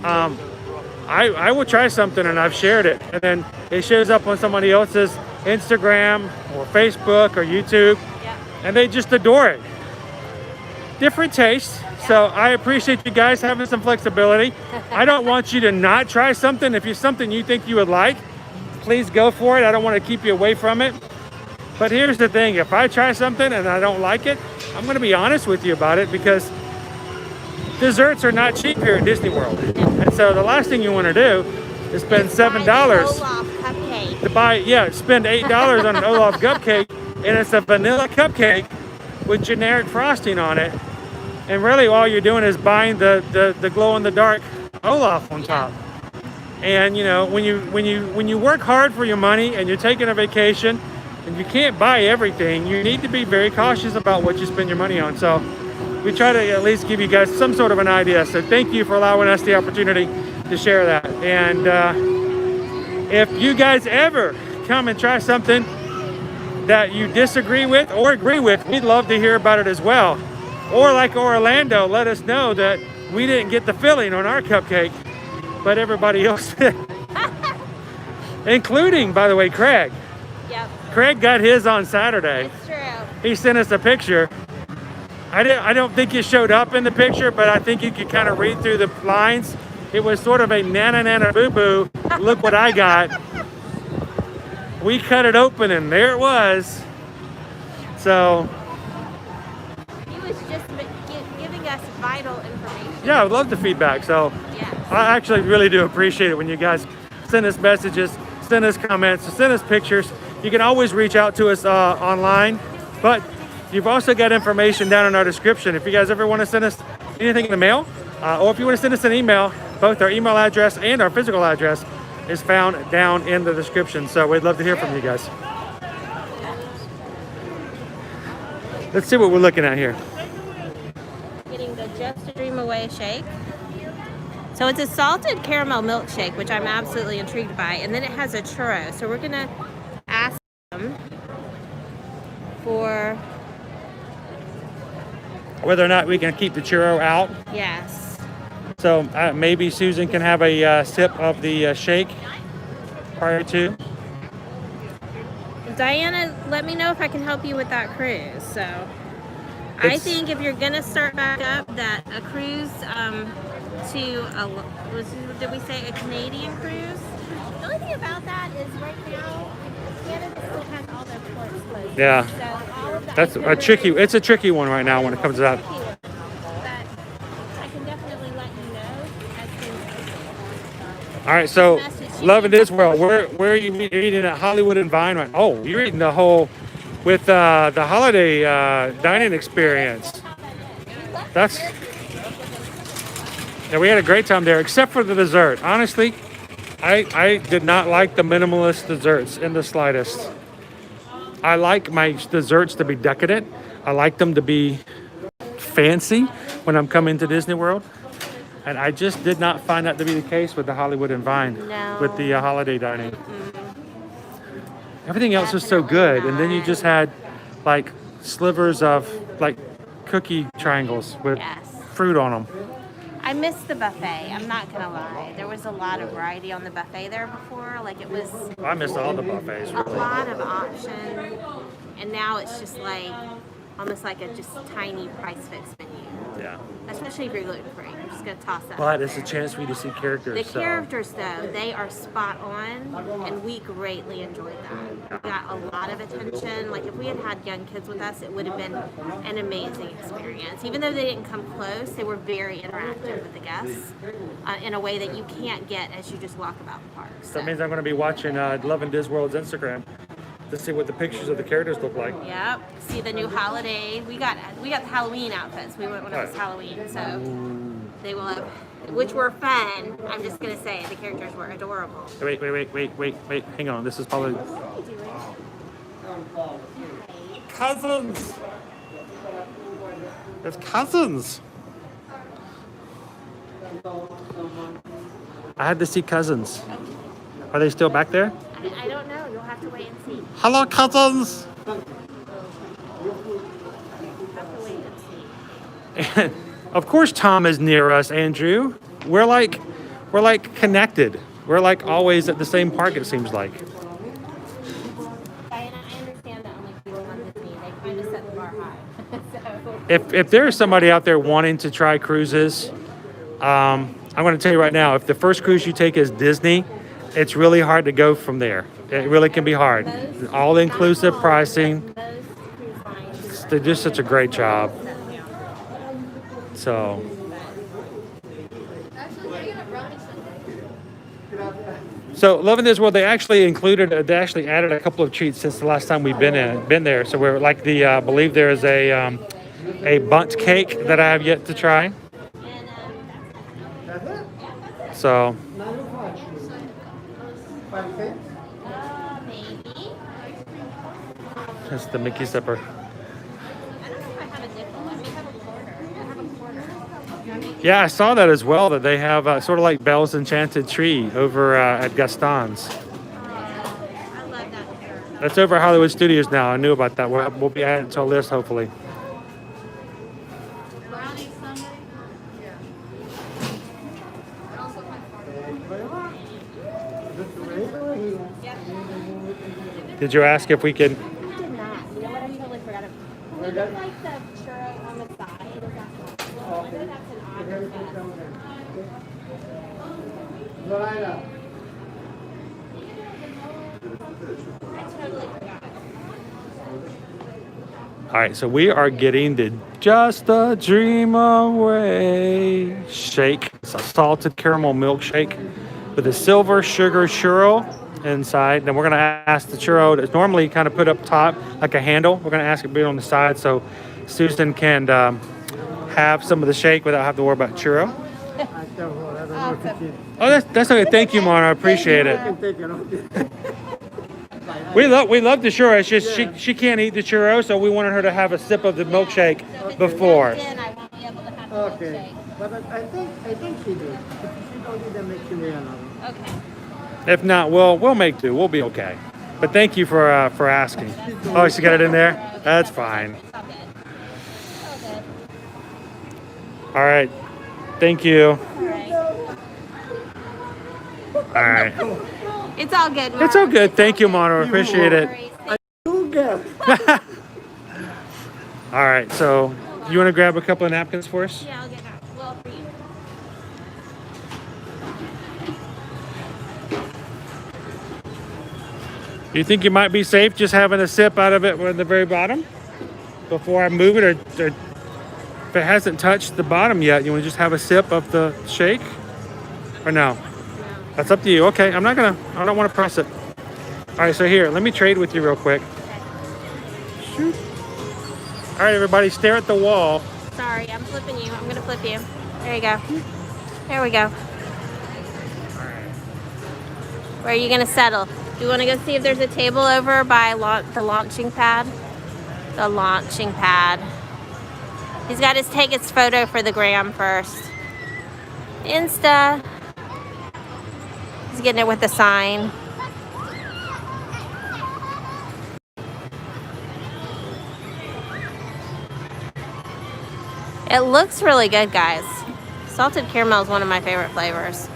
I will try something and I've shared it, and then it shows up on somebody else's Instagram or Facebook or YouTube,
Yeah.
and they just adore it. Different tastes. So I appreciate you guys having some flexibility. I don't want you to not try something. If it's something you think you would like, please go for it. I don't want to keep you away from it. But here's the thing, if I try something and I don't like it, I'm going to be honest with you about it, because desserts are not cheap here at Disney World. And so the last thing you want to do is spend $7
Olaf cupcake.
to buy, spend $8 on an Olaf cupcake, and it's a vanilla cupcake with generic frosting on it. And really all you're doing is buying the glow in the dark Olaf on top. And you know, when you work hard for your money and you're taking a vacation and you can't buy everything, you need to be very cautious about what you spend your money on. So we try to at least give you guys some sort of an idea. So thank you for allowing us the opportunity to share that. And if you guys ever come and try something that you disagree with or agree with, we'd love to hear about it as well. Or like Orlando, let us know that we didn't get the filling on our cupcake, but everybody else did. Including, by the way, Craig.
Yep.
Craig got his on Saturday.
It's true.
He sent us a picture. I don't think it showed up in the picture, but I think you could kind of read through the lines. It was sort of a nana nana boo boo. Look what I got. We cut it open and there it was. So
He was just giving us vital information.
yeah, I would love the feedback. So
Yes.
I actually really do appreciate it when you guys send us messages, send us comments, send us pictures. You can always reach out to us online, but you've also got information down in our description. If you guys ever want to send us anything in the mail, or if you want to send us an email, both our email address and our physical address is found down in the description. So we'd love to hear from you guys. Let's see what we're looking at here.
Getting the Just a Dream Away shake. So it's a salted caramel milkshake, which I'm absolutely intrigued by. And then it has a churro. So we're going to ask them for...
Whether or not we can keep the churro out.
Yes.
So maybe Susan can have a sip of the shake prior to.
Diana, let me know if I can help you with that cruise. So I
It's-
think if you're going to start back up, that a cruise to did we say a Canadian cruise? The only thing about that is right now Canada still has all their ports closed.
Yeah.
So all of the
That's a tricky. It's a tricky one right now when it comes to that.
But I can definitely let you know as soon as.
All right. So, Love in Disney World. Where are you eating at Hollywood and Vine? Right? Oh, you're eating the whole with the holiday dining experience. That's. Yeah, we had a great time there, except for the dessert. Honestly, I did not like the minimalist desserts in the slightest. I like my desserts to be decadent. I like them to be fancy when I'm coming to Disney World. And I just did not find that to be the case with the Hollywood and Vine,
No.
with the holiday dining. Everything else was so good. And then you just had like slivers of like cookie triangles with
Yes.
fruit on them.
I missed the buffet. I'm not gonna lie. There was a lot of variety on the buffet there before. Like it was
I missed all the buffets,
a
really.
lot of options, and now it's just like almost like a just tiny price fix menu.
Yeah.
Especially if you're gluten free. I'm just gonna toss that.
But
out
it's a
there.
chance for you to see characters.
The
so.
characters, though, they are spot on, and we greatly enjoyed that. We got a lot of attention. Like, if we had had young kids with us, it would have been an amazing experience. Even though they didn't come close, they were very interactive with the guests in a way that you can't get as you just walk about the park.
So that means I'm going to be watching Love in Disney World's Instagram to see what the pictures of the characters look like.
Yep. See the new holiday. We got the Halloween outfits. We went when it was
Right.
Halloween, so they will have, which were fun. I'm just gonna say the characters were adorable.
Wait. Hang on. This is probably cousins. It's cousins. I had to see cousins. Are they still back there?
I don't know. You'll have to wait and see.
Hello, cousins.
You'll have to wait and see.
Of course, Tom is near us, Andrew. We're like connected. We're like always at the same park. It seems like.
Diana, I understand that only people on Disney. They kind of set the bar high. So.
If there's somebody out there wanting to try cruises, I'm going to tell you right now, if the first cruise you take is Disney, it's really hard to go from there. It really can be hard. All-inclusive pricing.
Those cruise lines.
They do such a great job. So, Loving This World, they actually added a couple of treats since the last time we've been there. So we're like I believe there is a bundt cake that I have yet to try. So,
Maybe.
that's the Mickey Zipper.
I don't know if I have a nickel. I may have a quarter. I have a quarter.
Yeah, I saw that as well, that they have sort of like Belle's Enchanted Tree over at Gaston's.
I love that pair.
That's over at Hollywood Studios now. I knew about that. We'll be adding it to our list, hopefully.
Brownies, somebody?
Did you ask if we could?
I did not. You know what? I totally forgot. Can we get like the churro on the side? Is that possible? I know that's an odd request. I totally forgot.
All right, so we are getting the Just a Dream Away shake. It's a salted caramel milkshake with a silver sugar churro inside. Then we're going to ask the churro that's normally kind of put up top like a handle. We're going to ask it to be on the side so Susan can have some of the shake without having to worry about churro. Oh, that's okay. Thank you, Mona. I appreciate it. We love the churro. It's just she can't eat the churro, so we wanted her to have a sip of the milkshake before.
Then I won't be able to have the
Okay, but I think she did. If she don't do that, make sure we another.
Okay.
If not, we'll make do. We'll be okay. But thank you for asking. Oh, she got it in there? That's fine.
It's all good. All good.
All right. Thank you.
All right.
All right.
It's all good.
It's all good. Thank you, Mona. Appreciate it. All right. So, you want to grab a couple of napkins for us?
Yeah, I'll get that. Well, for you.
Do you think you might be safe just having a sip out of it at the very bottom before I move it, or if it hasn't touched the bottom yet, you want to just have a sip of the shake, or no? That's up to you. Okay, I don't want to press it. All right, so here, let me trade with you real quick. Shoot. All right, everybody, stare at the wall.
Sorry, I'm flipping you. I'm gonna flip you. There you go. There we go. Where are you gonna settle? Do you want to go see if there's a table over by the launching pad? The launching pad. He's got to take his photo for the gram first. Insta. He's getting it with the sign. It looks really good, guys. Salted caramel is one of my favorite flavors.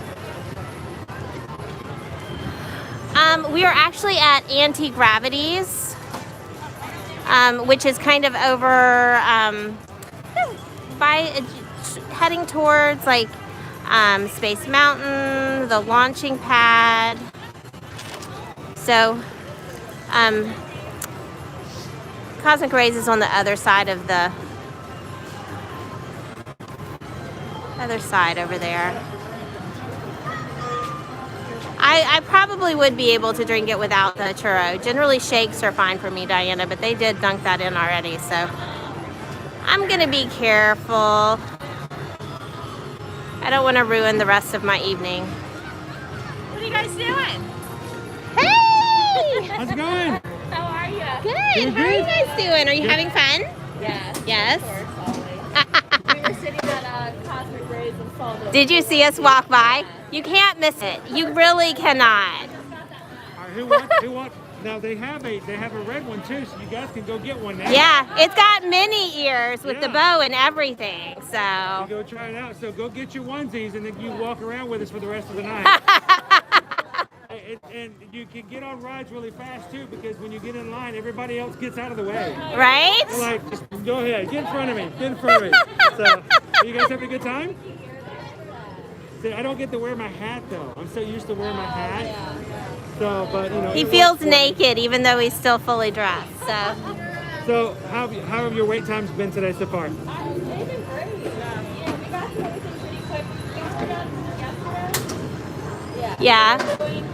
We are actually at Anti-Gravity's, which is kind of over heading towards like Space Mountain, the launching pad. So Cosmic Rays is on the other side of the other side over there. I probably would be able to drink it without the churro. Generally shakes are fine for me, Diana, but they did dunk that in already, so I'm gonna be careful. I don't want to ruin the rest of my evening. What are you guys doing? Hey!
How's it going?
How are you?
Good. How are you guys doing? Are you having fun?
Yes.
Yes.
Of course, always. sitting at Cosmic Rays and saw this.
Did you see us walk by? You can't miss it. You really cannot.
All right, who wants? Now they have a red one too, so you guys can go get one now.
Yeah, it's got mini ears with the
Yeah.
bow and everything.
You
So.
go try it out. So go get your onesies, and then you walk around with us for the rest of the night. And you can get on rides really fast too, because when you get in line, everybody else gets out of the way.
Right?
They're like, just go ahead, get in front of me, get in front of me. So, you guys having a good time? See, I don't get to wear my hat though. I'm so used to wearing my hat. So, but you know.
He
it
feels
works for me.
naked even though he's still fully dressed. So.
So, how have your wait times been today so far?
They've been great. Yeah, we got through everything pretty quick. Things were done yesterday.
Yeah.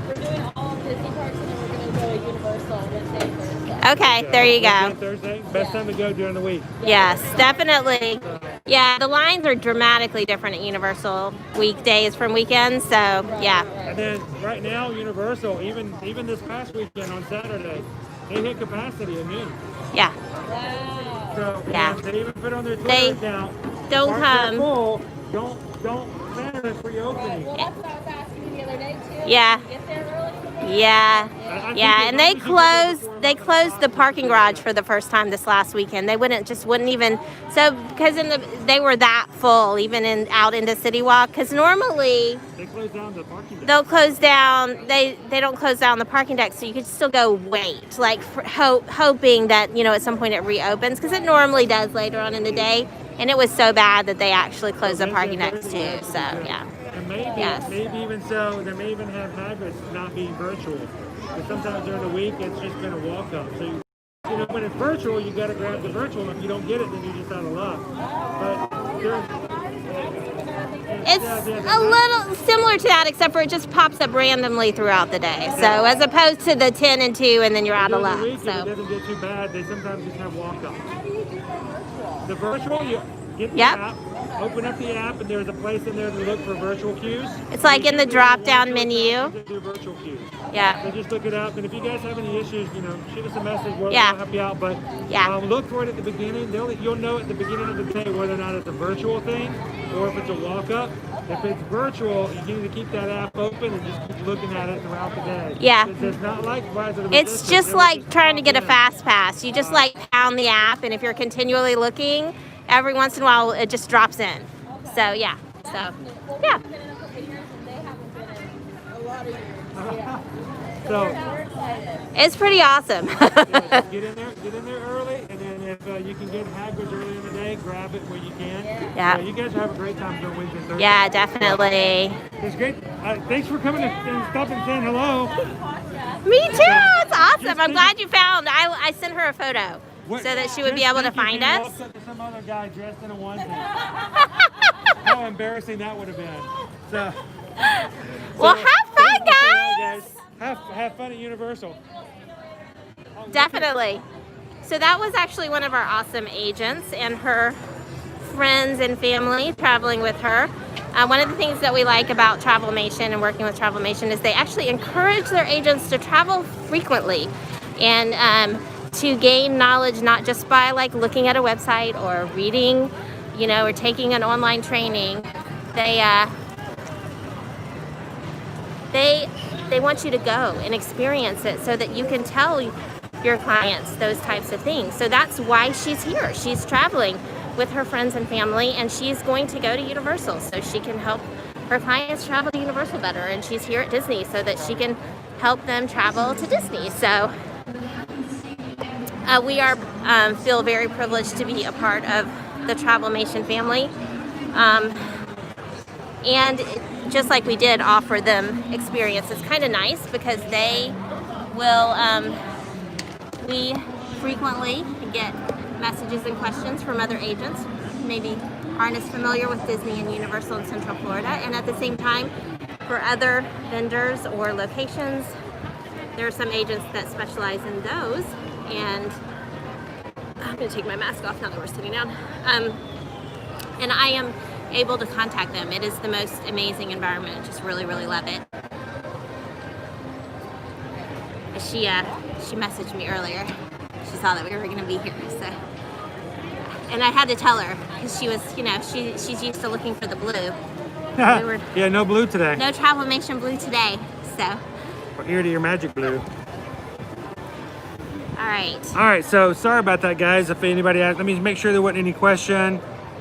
We're doing all of Disney parks, and then we're going to go to Universal Wednesday, Thursday.
Okay, there you
Wednesday,
go.
Thursday, best time to go during the week.
Yes, definitely. Yeah, the lines are dramatically different at Universal weekdays from weekends. So, yeah.
And then right now, Universal, even this past weekend on Saturday, they hit capacity at noon.
Yeah.
So
Yeah.
they even put on their Twitter
They
account.
don't
"Parks are
come."
full. Don't plan a pre-opening.
Well, that's what I was asking you the other day, too.
Yeah.
Get there early.
I
Yeah.
think
Yeah,
as
and
long
they
as you get there before
closed the parking garage for the first time this last weekend. They wouldn't even because they were that full even out into City Walk, because normally
They close down the parking deck.
they'll close down they don't close down the parking deck, so you could still go wait, like hoping that at some point it reopens, because it normally does later on in the day. And it was so bad that they actually closed the parking decks too. So yeah.
And maybe
Yes.
even so, they may even have Hagrid's not being virtual. Because sometimes during the week, it's just been a walk-up. So, when it's virtual, you got to grab the virtual. And if you don't get it, then you're just out of luck. But
It's a little similar to that, except for it just pops up randomly throughout the day. So as opposed to the 10 and 2, and then you're out of
during
luck.
the week, if it
So
doesn't get too bad, they sometimes just have walk-ups. The virtual, you get the
Yep.
app, open up the app, and there's a place in there to look for virtual queues.
it's like in the drop-down menu.
Do virtual queues.
Yeah.
So just look it up, and if you guys have any issues, shoot us a message. We'll
Yeah.
help you out. But
Yeah.
look for it at the beginning. You'll know at the beginning of the day whether or not it's a virtual thing or if it's a walk-up. If it's virtual, you need to keep that app open and just keep looking at it throughout the day.
Yeah.
It's not like Rise of the
It's
Resistance.
just
It'll
like trying to
pop
get a
in.
fast pass. You just like pound the app, and if you're continually looking, every once in a while it just drops in. So yeah. So yeah.
Been in a couple of years, and they haven't been in a lot of years. Yeah.
So
We're excited.
It's pretty awesome.
get in there early, and then if you can get Hagrid's early in the day, grab it where you can.
Yeah.
You guys have a great time during Wednesday and Thursday.
Yeah, definitely.
It's great. Thanks for coming and stopping and saying hello.
Me too. It's awesome. I'm glad you found. I sent her a photo so that she would be able to find us.
Walked up to some other guy dressed in a onesie. How embarrassing that would have been. So,
Well, have fun, guys.
Have fun at Universal.
Definitely. So that was actually one of our awesome agents and her friends and family traveling with her. One of the things that we like about Travelmation and working with Travelmation is they actually encourage their agents to travel frequently and to gain knowledge, not just by like looking at a website or reading, or taking an online training. They want you to go and experience it so that you can tell your clients those types of things. So that's why she's here. She's traveling with her friends and family, and she's going to go to Universal so she can help her clients travel to Universal better. And she's here at Disney so that she can help them travel to Disney. So we feel very privileged to be a part of the Travelmation family. And just like we did offer them experience, it's kind of nice because they will, we frequently get messages and questions from other agents who maybe aren't as familiar with Disney and Universal in Central Florida. And at the same time, for other vendors or locations, there are some agents that specialize in those. And I'm gonna take my mask off now that we're sitting down. And I am able to contact them. It is the most amazing environment. I just really, really love it. She messaged me earlier. She saw that we were gonna be here, so And I had to tell her because she was, you know, she's used to looking for the blue.
Yeah, no blue today.
No Travelmation blue today, so.
We're here to your magic blue.
All right.
All right, so sorry about that, guys. If anybody asked, let me make sure there wasn't any question.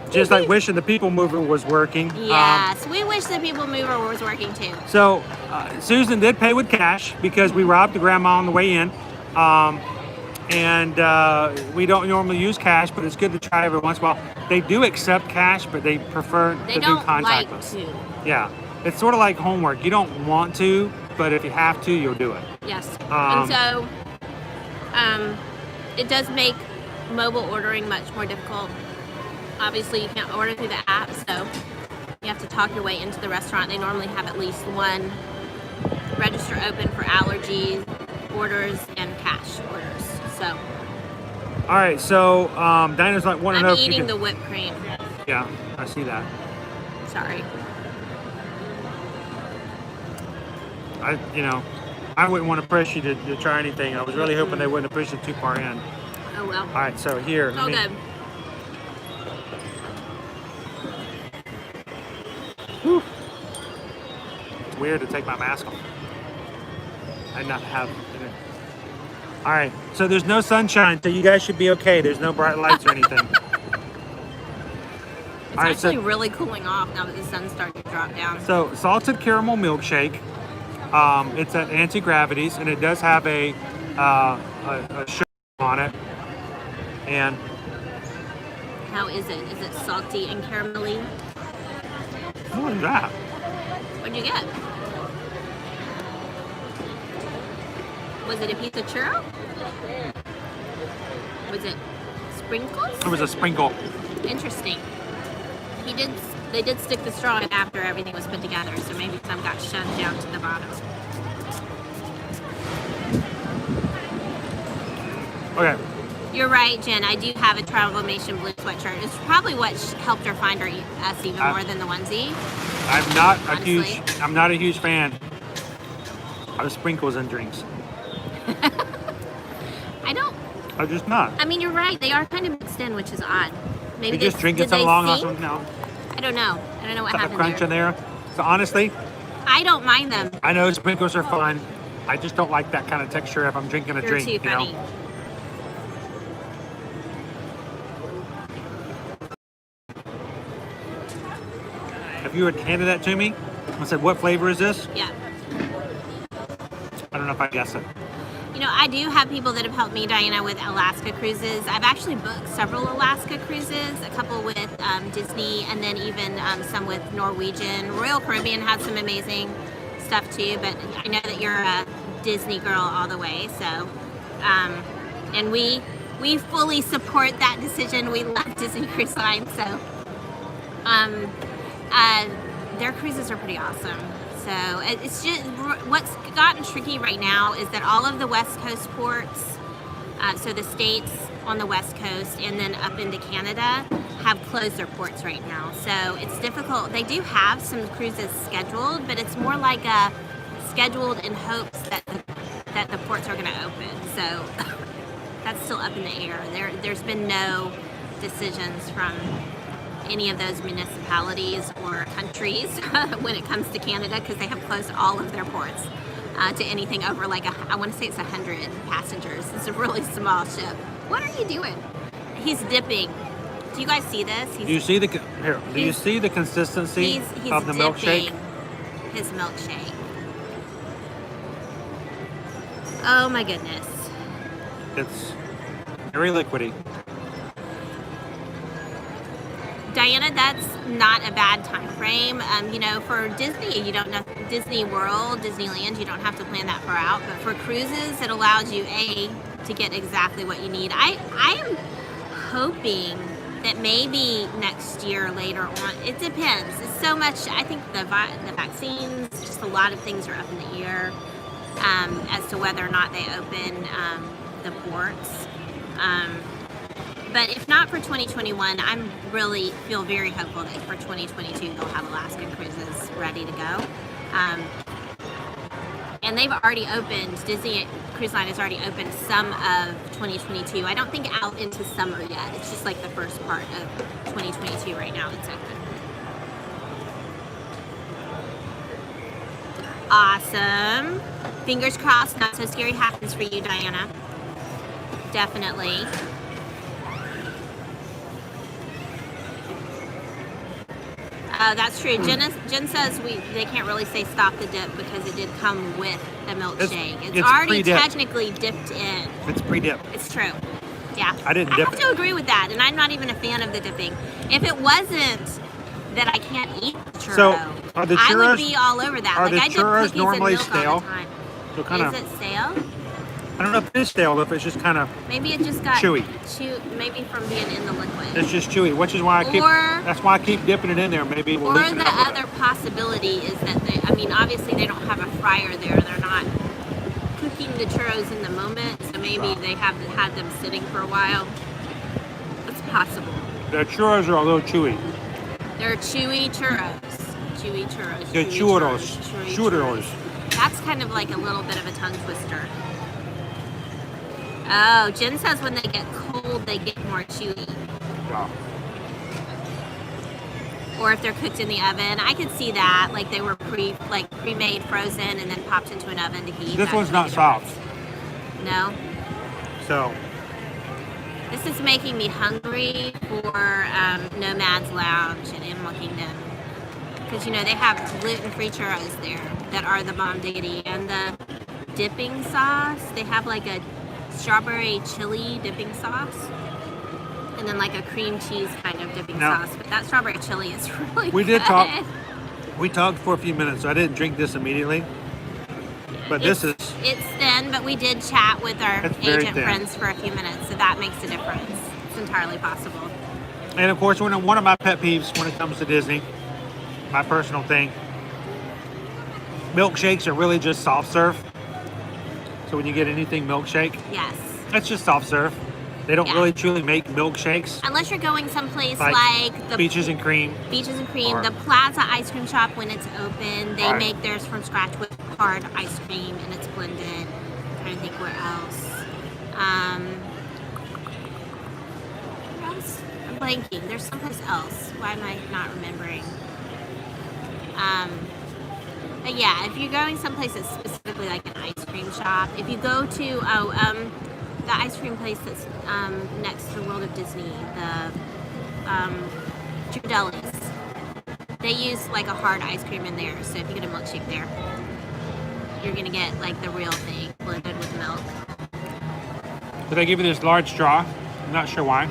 Just like wishing the people mover was working.
Yes, we wish the people mover was working too.
So Susan did pay with cash because we robbed the grandma on the way in. And we don't normally use cash, but it's good to try every once in a while. They do accept cash, but they prefer
They
to do
don't like
contactless.
to.
Yeah, it's sort of like homework. You don't want to, but if you have to, you'll do it.
Yes. And so it does make mobile ordering much more difficult. Obviously, you can't order through the app, so you have to talk your way into the restaurant. They normally have at least one register open for allergies, orders, and cash orders. So.
All right, so Dinah's like want to know
I'm
if you
eating
can...
the whipped cream.
Yeah, I see that.
Sorry.
I wouldn't want to push you to try anything. I was really hoping they wouldn't have pushed it too far in.
Oh well.
All right, so here.
It's all good.
Whew. It's weird to take my mask off. I not have it. All right, so there's no sunshine, so you guys should be okay. There's no bright lights or anything.
It's actually really cooling off now that the sun's starting to drop down.
So salted caramel milkshake. It's at anti-gravities, and it does have a sugar on it. And
how is it? Is it salty and caramelly?
what is that?
What'd you get? Was it a piece of churro? Was it sprinkles?
It was a sprinkle.
Interesting. They did stick the straw in after everything was put together, so maybe some got shoved down to the bottom.
Okay.
You're right, Jen. I do have a Travelmation blue sweatshirt. It's probably what helped her find us even more than the onesie.
I'm not a huge fan of sprinkles and drinks. I'm just not.
I mean, you're right. They are kind of mixed in, which is odd. Maybe
You just drink it so long. No.
I don't know. I don't know what
A
happened
crunch
there.
in there. So honestly,
I don't mind them.
I know sprinkles are fun. I just don't like that kind of texture if I'm drinking a
You're
drink.
too funny.
If you had handed that to me and said, "What flavor is this?"
Yeah.
I don't know if I guessed it.
You know, I do have people that have helped me, Diana, with Alaska cruises. I've actually booked several Alaska cruises, a couple with Disney, and then even some with Norwegian. Royal Caribbean had some amazing stuff too, but I know that you're a Disney girl all the way, so, and we fully support that decision. We love Disney Cruise Line, so, their cruises are pretty awesome. So it's just, what's gotten tricky right now is that all of the West Coast ports, so the states on the West Coast and then up into Canada, have closed their ports right now. So it's difficult. They do have some cruises scheduled, but it's more like a scheduled in hopes that the ports are going to open. So that's still up in the air. There's been no decisions from any of those municipalities or countries when it comes to Canada, because they have closed all of their ports to anything over like I want to say it's 100 passengers. It's a really small ship. What are you doing? He's dipping. Do you guys see this?
Do you see the consistency of the milkshake?
His milkshake. Oh my goodness.
It's very liquidy.
Diana, that's not a bad time frame. You know, for Disney, you don't know Disney World, Disneyland, you don't have to plan that far out. But for cruises, it allows you to get exactly what you need. I am hoping that maybe next year later on. It depends. It's so much. I think the vaccines, just a lot of things are up in the air as to whether or not they open the ports. But if not for 2021, I'm really feel very hopeful that for 2022 they'll have Alaska cruises ready to go. And And they've already opened, Disney Cruise Line has already opened some of 2022. I don't think out into summer yet. It's just like the first part of 2022 right now that's open. Awesome. Fingers crossed, not so scary happens for you, Diana. Definitely. That's true. Jen says they can't really say stop the dip because it did come with the milkshake. It's already
pre-dipped.
technically dipped in.
It's pre-dipped.
It's true. Yeah.
I didn't dip
have to agree with that, and I'm not even a fan of the dipping. If it wasn't that I can't eat the churro,
So, are the
I would
churros-
be all over that.
are
Like
the
I dip
churros
cookies
normally
and milk all
stale?
the time.
So kind
Is
of,
it stale?
I don't know if it is stale or if it's just kind of,
Maybe it just got
Chewy.
Maybe from being in the liquid.
it's just chewy, which is why that's why I keep dipping it in there. Maybe we'll
Or
loosen
the
it up a
other
bit.
possibility is that I mean, obviously they don't have a fryer there. They're not cooking the churros in the moment, so maybe they have had them sitting for a while. It's possible.
The churros are a little chewy.
They're chewy churros. Chewy churros.
They're
chewy
churros.
chewy
Churros.
That's kind of like a little bit of a tongue twister. Oh, Jen says when they get cold, they get more chewy.
Yeah.
Or if they're cooked in the oven. I could see that. Like they were pre-made, frozen, and then popped into an oven to heat.
This
That
one's
would
not
make a
soft.
difference. No?
So,
This is making me hungry for Nomad's Lounge in Animal Kingdom. Because, you know, they have gluten-free churros there that are the bomb diggity. And the dipping sauce, they have like a strawberry chili dipping sauce. And then like a cream cheese kind of dipping
Now-
sauce. But that strawberry chili is really
we did
good.
talk. We talked for a few minutes, so I didn't drink this immediately. But this is,
It's thin, but we did chat with our
It's very
agent
thin.
friends for a few minutes, so that makes a difference. It's entirely possible.
and of course, one of my pet peeves when it comes to Disney, my personal thing, milkshakes are really just soft serve. So when you get anything milkshake,
Yes.
it's just soft serve. They don't
Yeah.
really truly make milkshakes
Unless you're going someplace
like,
like the
peaches and cream.
Beaches and Cream,
or-
the Plaza ice cream shop, when it's open, they
Right.
make theirs from scratch with hard ice cream and it's blended. I'm trying to think where else. Where else? I'm blanking. There's someplace else. Why am I not remembering? But yeah, if you're going someplace that's specifically like an ice cream shop, if you go to the ice cream place that's next to the World of Disney, the Girardelli's, they use like a hard ice cream in there. So if you get a milkshake there, you're gonna get like the real thing blended with milk.
Did I give you this large straw? I'm not sure why.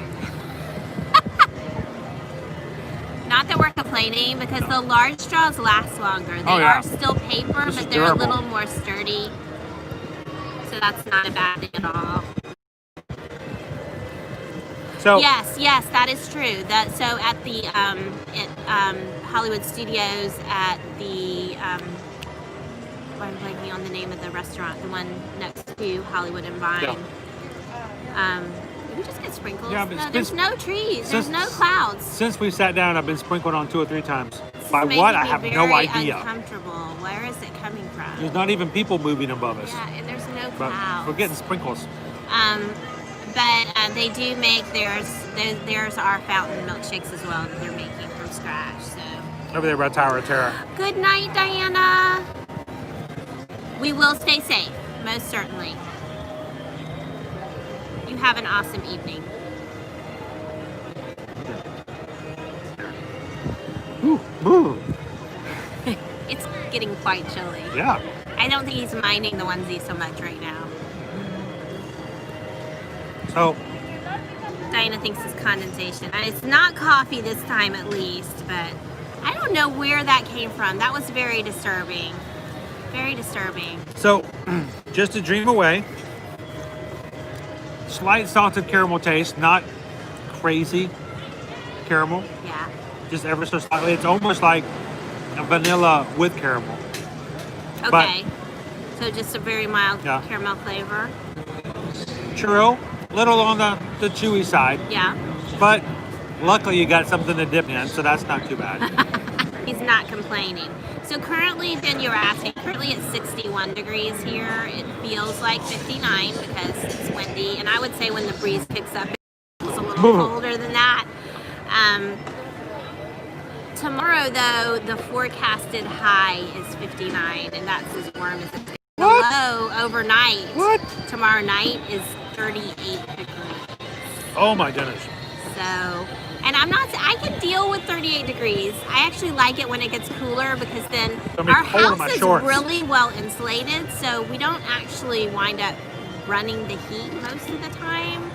Not that we're complaining, because the large straws last longer. They
Oh, yeah.
are still paper,
This is
but they're
durable.
a little more sturdy. So that's not a bad thing at all.
So
Yes, that is true. So at the Hollywood Studios, at the I'm blanking on the name of the restaurant, the one next to Hollywood and Vine.
Yeah.
Did we just get sprinkles?
Yeah, but
no,
since-
there's no trees. There's
since-
no clouds.
since we sat down, I've been sprinkled on 2 or 3 times.
This is
By
making
what? I
me
have no
very
idea.
Uncomfortable. Where is it coming from?
There's not even people moving above us.
Yeah, and there's no
But
clouds.
we're getting sprinkles.
But they do make theirs. Theirs are fountain milkshakes as well that they're making from scratch. So
Over there by Tower of Terror.
good night, Diana. We will stay safe, most certainly. You have an awesome evening.
Ooh, ooh.
It's getting quite chilly.
Yeah.
I don't think he's minding the onesie so much right now.
So,
Diana thinks it's condensation. And it's not coffee this time at least, but I don't know where that came from. That was very disturbing. Very disturbing.
so just to dream away. Slight salted caramel taste, not crazy caramel,
Yeah.
just ever so slightly. It's almost like a vanilla with caramel.
Okay. So just a very mild
Yeah.
caramel flavor.
Churro, little on the chewy side,
Yeah.
but luckily you got something to dip in, so that's not too bad.
He's not complaining. So currently, Jen, you were asking, currently it's 61 degrees here. It feels like 59 because it's windy. And I would say when the breeze picks up, it feels a little colder than that. Tomorrow, though, the forecasted high is 59, and that's as warm as it's going to be. The low overnight, tomorrow night, is 38 degrees.
Oh my goodness.
So, and I can deal with 38 degrees. I actually like it when it gets cooler because then our house is really well insulated, so we don't actually wind up running the heat most of the time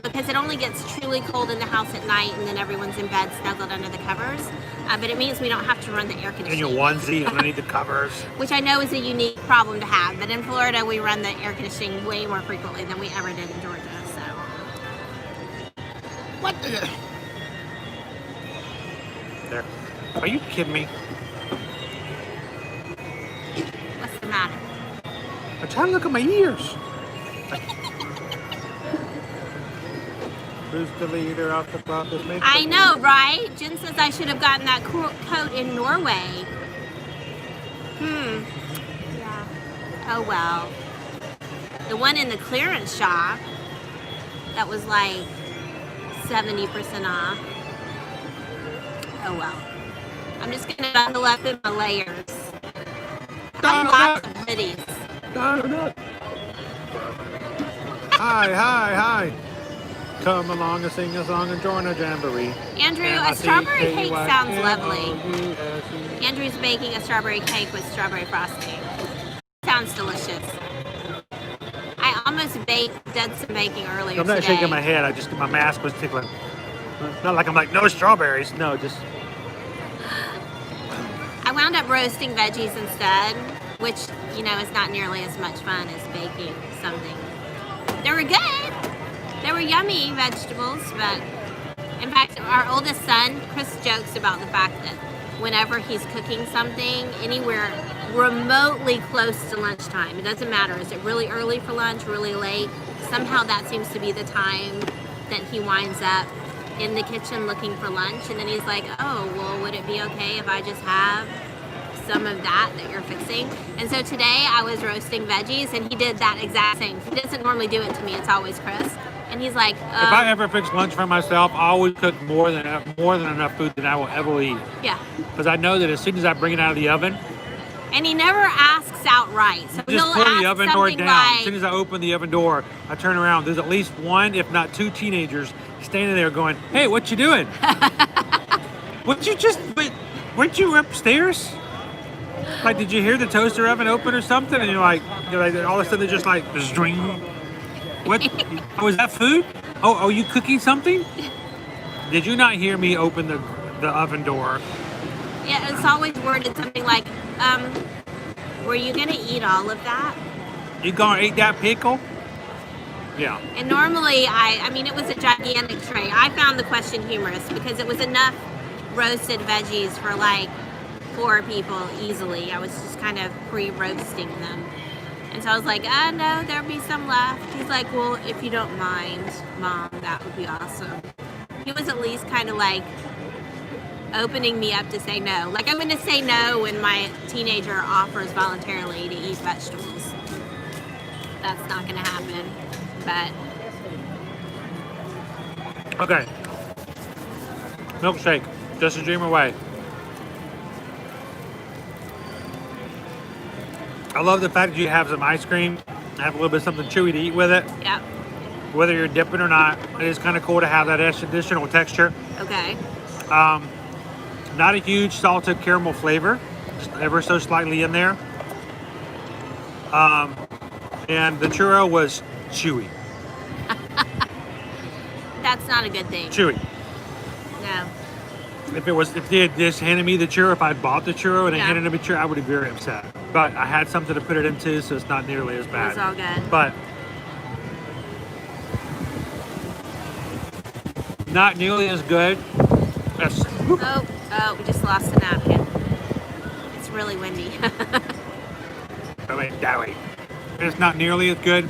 because it only gets truly cold in the house at night and then everyone's in bed snuggled under the covers. But it means we don't have to run the air conditioning.
In your onesie underneath the covers. Which
I know is a unique problem to have, but in Florida we run the air conditioning way more frequently than we ever did in Georgia, so.
What the? There. Are you kidding me?
What's the matter?
I'm trying to look at my ears. Who's the leader of the Brothers?
I know, right? Jen says I should have gotten that coat in Norway. Yeah. Oh well. The one in the clearance shop that was like 70% off. Oh well. I'm just gonna bundle up in my layers. Lots of hoodies.
Hi. Come along and sing a song and join a jamboree.
Andrew, a strawberry cake sounds lovely. Andrew's baking a strawberry cake with strawberry frosting. Sounds delicious. I almost did some baking earlier
I'm not
today.
shaking my head. My mask was tickling. Not like I'm like, no strawberries. No, just.
I wound up roasting veggies instead, which, you know, is not nearly as much fun as baking something. They were good. They were yummy vegetables, but in fact, our oldest son, Chris, jokes about the fact that whenever he's cooking something anywhere remotely close to lunchtime, it doesn't matter, is it really early for lunch, really late, somehow that seems to be the time that he winds up in the kitchen looking for lunch, and then he's like, oh, well, would it be okay if I just have some of that you're fixing? And so today I was roasting veggies, and he did that exact same. He doesn't normally do it to me, it's always Chris. And he's like,
if I ever fix lunch for myself, I always cook more than enough food that I will ever eat.
Yeah.
Because I know that as soon as I bring it out of the oven.
And he never asks outright. So
just
he'll
put
ask
the oven door down.
Like,
as soon as I open the oven door, I turn around. There's at least one, if not two teenagers standing there going, hey, what you doing? Weren't you upstairs? Like, did you hear the toaster oven open or something? And you're like all of a sudden they're just like, zing. What? Oh, is that food? Oh, are you cooking something? Did you not hear me open the oven door?
Yeah, it's always worded something like, were you gonna eat all of that?
You gonna eat that pickle? Yeah.
And normally, I mean, it was a gigantic tray. I found the question humorous because it was enough roasted veggies for like 4 people easily. I was just kind of pre-roasting them. And so I was like, no, there'll be some left. He's like, well, if you don't mind, Mom, that would be awesome. He was at least kind of like opening me up to say no. Like, I'm going to say no when my teenager offers voluntarily to eat vegetables. That's not going to happen. But
okay. Milkshake. Just a dream away. I love the fact that you have some ice cream, have a little bit of something chewy to eat with it.
Yep.
Whether you're dipping or not, it is kind of cool to have that additional texture.
Okay.
Not a huge salted caramel flavor, just ever so slightly in there. And the churro was chewy.
That's not a good thing.
Chewy.
No.
If they had just handed me the churro, if I bought the churro and they handed me the churro, I would be very upset. But I had something to put it into, so it's not nearly as bad.
It's all good.
But not nearly as good as...
Oh, we just lost a napkin. It's really windy.
It's not nearly as good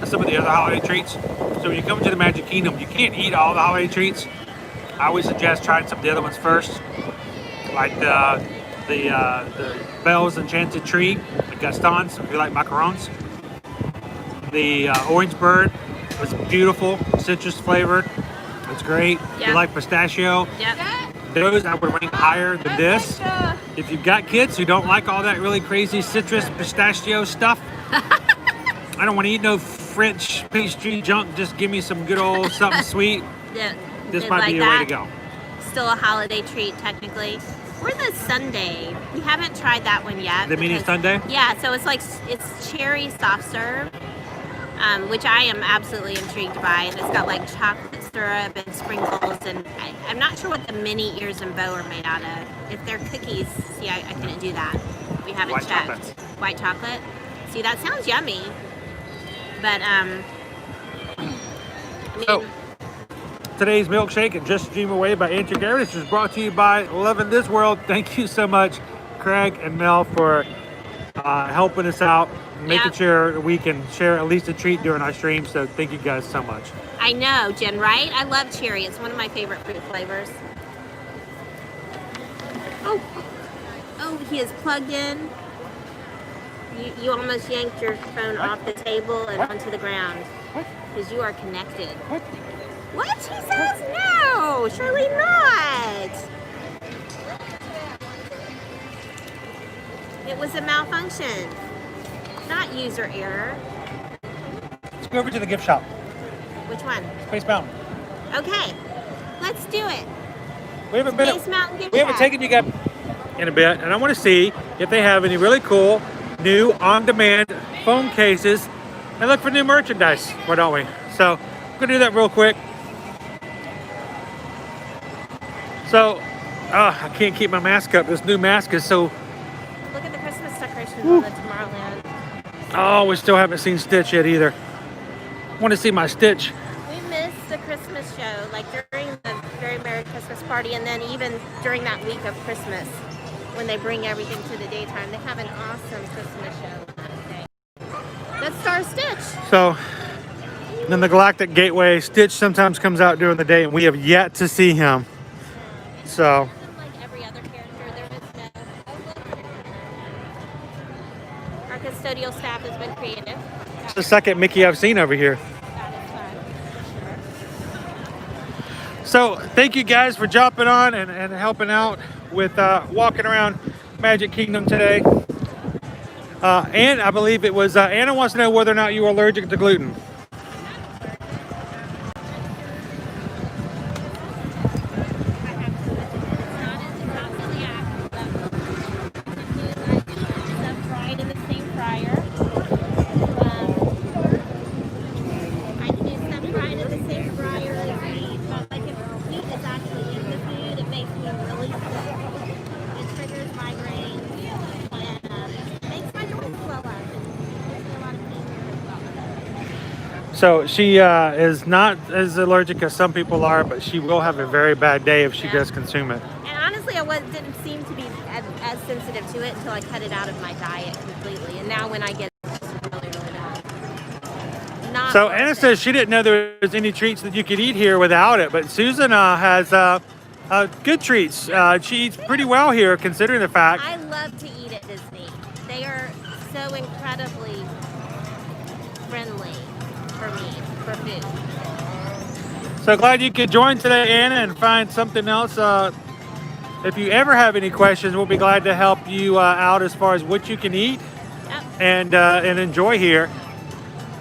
as some of the other holiday treats. So when you come to the Magic Kingdom, you can't eat all the holiday treats. I always suggest trying some of the other ones first. like the Belle's Enchanted Tree, the Gaston's, if you like macarons. The Orange Bird was beautiful, citrus flavored. It's great. If
Yep.
you like pistachio,
Yep.
those I would rank higher than this. If you've got kids who don't like all that really crazy citrus pistachio stuff, I don't want to eat no French pastry junk. Just give me some good old something sweet.
Yeah.
This
Did
might
like
be your way to
that.
go.
Still a holiday treat, technically. Or the sundae. We haven't tried that one yet.
The mini
because-
sundae?
Yeah, so it's like, it's cherry soft serve, which I am absolutely intrigued by. And it's got like chocolate syrup and sprinkles. And I'm not sure what the mini ears and bow are made out of. If they're cookies, see, I couldn't do that. We haven't
White
checked.
chocolate.
White chocolate. See, that sounds yummy. But, I mean,
So, today's milkshake and Just Dream Away by Andrew Garrett is brought to you by Loving This World. Thank you so much, Craig and Mel, for helping us out, making
Yep.
sure we can share at least a treat during our stream. So thank you guys so much.
I know, Jen, right? I love cherry. It's one of my favorite fruit flavors. Oh, he is plugged in. You almost yanked your phone off the table and onto the ground because you are connected. What? He says no, surely not. It was a malfunction, not user error.
Let's go over to the gift shop.
Which one?
Space Mountain.
Okay, let's do it.
We haven't been.
Space Mountain gift
We haven't
shop.
taken you guys in a bit, and I want to see if they have any really cool new on-demand phone cases and look for new merchandise. Why don't we? So I'm gonna do that real quick. So I can't keep my mask up. This new mask is so.
Look at the Christmas decorations on the Tomorrowland.
Oh, we still haven't seen Stitch yet either. I want to see my Stitch.
We missed the Christmas show, like during the Very Merry Christmas Party, and then even during that week of Christmas, when they bring everything to the daytime. They have an awesome Christmas show on that day. That's Star Stitch.
So then the Galactic Gateway, Stitch sometimes comes out during the day, and we have yet to see him. So
Like every other character, there is no. Our custodial staff has been creative.
it's the second Mickey I've seen over here.
That is fun, for sure.
So thank you guys for jumping on and helping out with walking around Magic Kingdom today. And I believe it was Anna wants to know whether or not you are allergic to gluten.
Fried in the same fryer. I can do stuff fried in the same fryer as meat, but like if meat is actually in the food, it makes me really sick. It triggers migraines and makes my joints swell up and gives me a lot of pain there as well.
So she is not as allergic as some people are, but she will have a very bad day if she does consume it.
And honestly, didn't seem to be as sensitive to it until I cut it out of my diet completely. And now when I get it, it's really, really bad. Not
So
worth
Anna
it.
says she didn't know there was any treats that you could eat here without it, but Susan has good treats. She eats pretty well here, considering the fact.
I love to eat at Disney. They are so incredibly friendly for me, for food.
So glad you could join today, Anna, and find something else. If you ever have any questions, we'll be glad to help you out as far as what you can eat
Yep.
and enjoy here.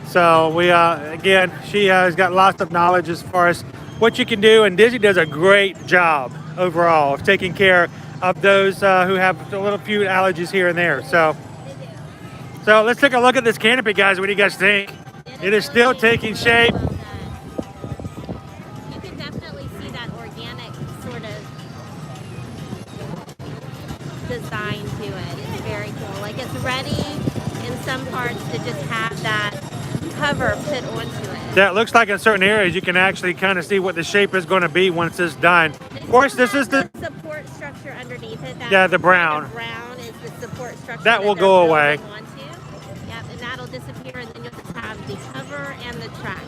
So we again, she has got lots of knowledge as far as what you can do, and Disney does a great job overall of taking care of those who have a little few allergies here and there. So let's take a look at this canopy, guys. What do you guys think? It is still taking shape.
Well done. You can definitely see that organic sort of design to it. It's very cool. Like it's ready in some parts to just have that cover put onto it.
Yeah, it looks like in certain areas you can actually kind of see what the shape is going to be once it's done. Of course, this is the
support structure underneath it. That
Yeah, the brown.
kind of brown is the support structure.
That will
they're
go
building
away.
Onto. Yep, and that'll disappear, and then you'll just have the cover and the track.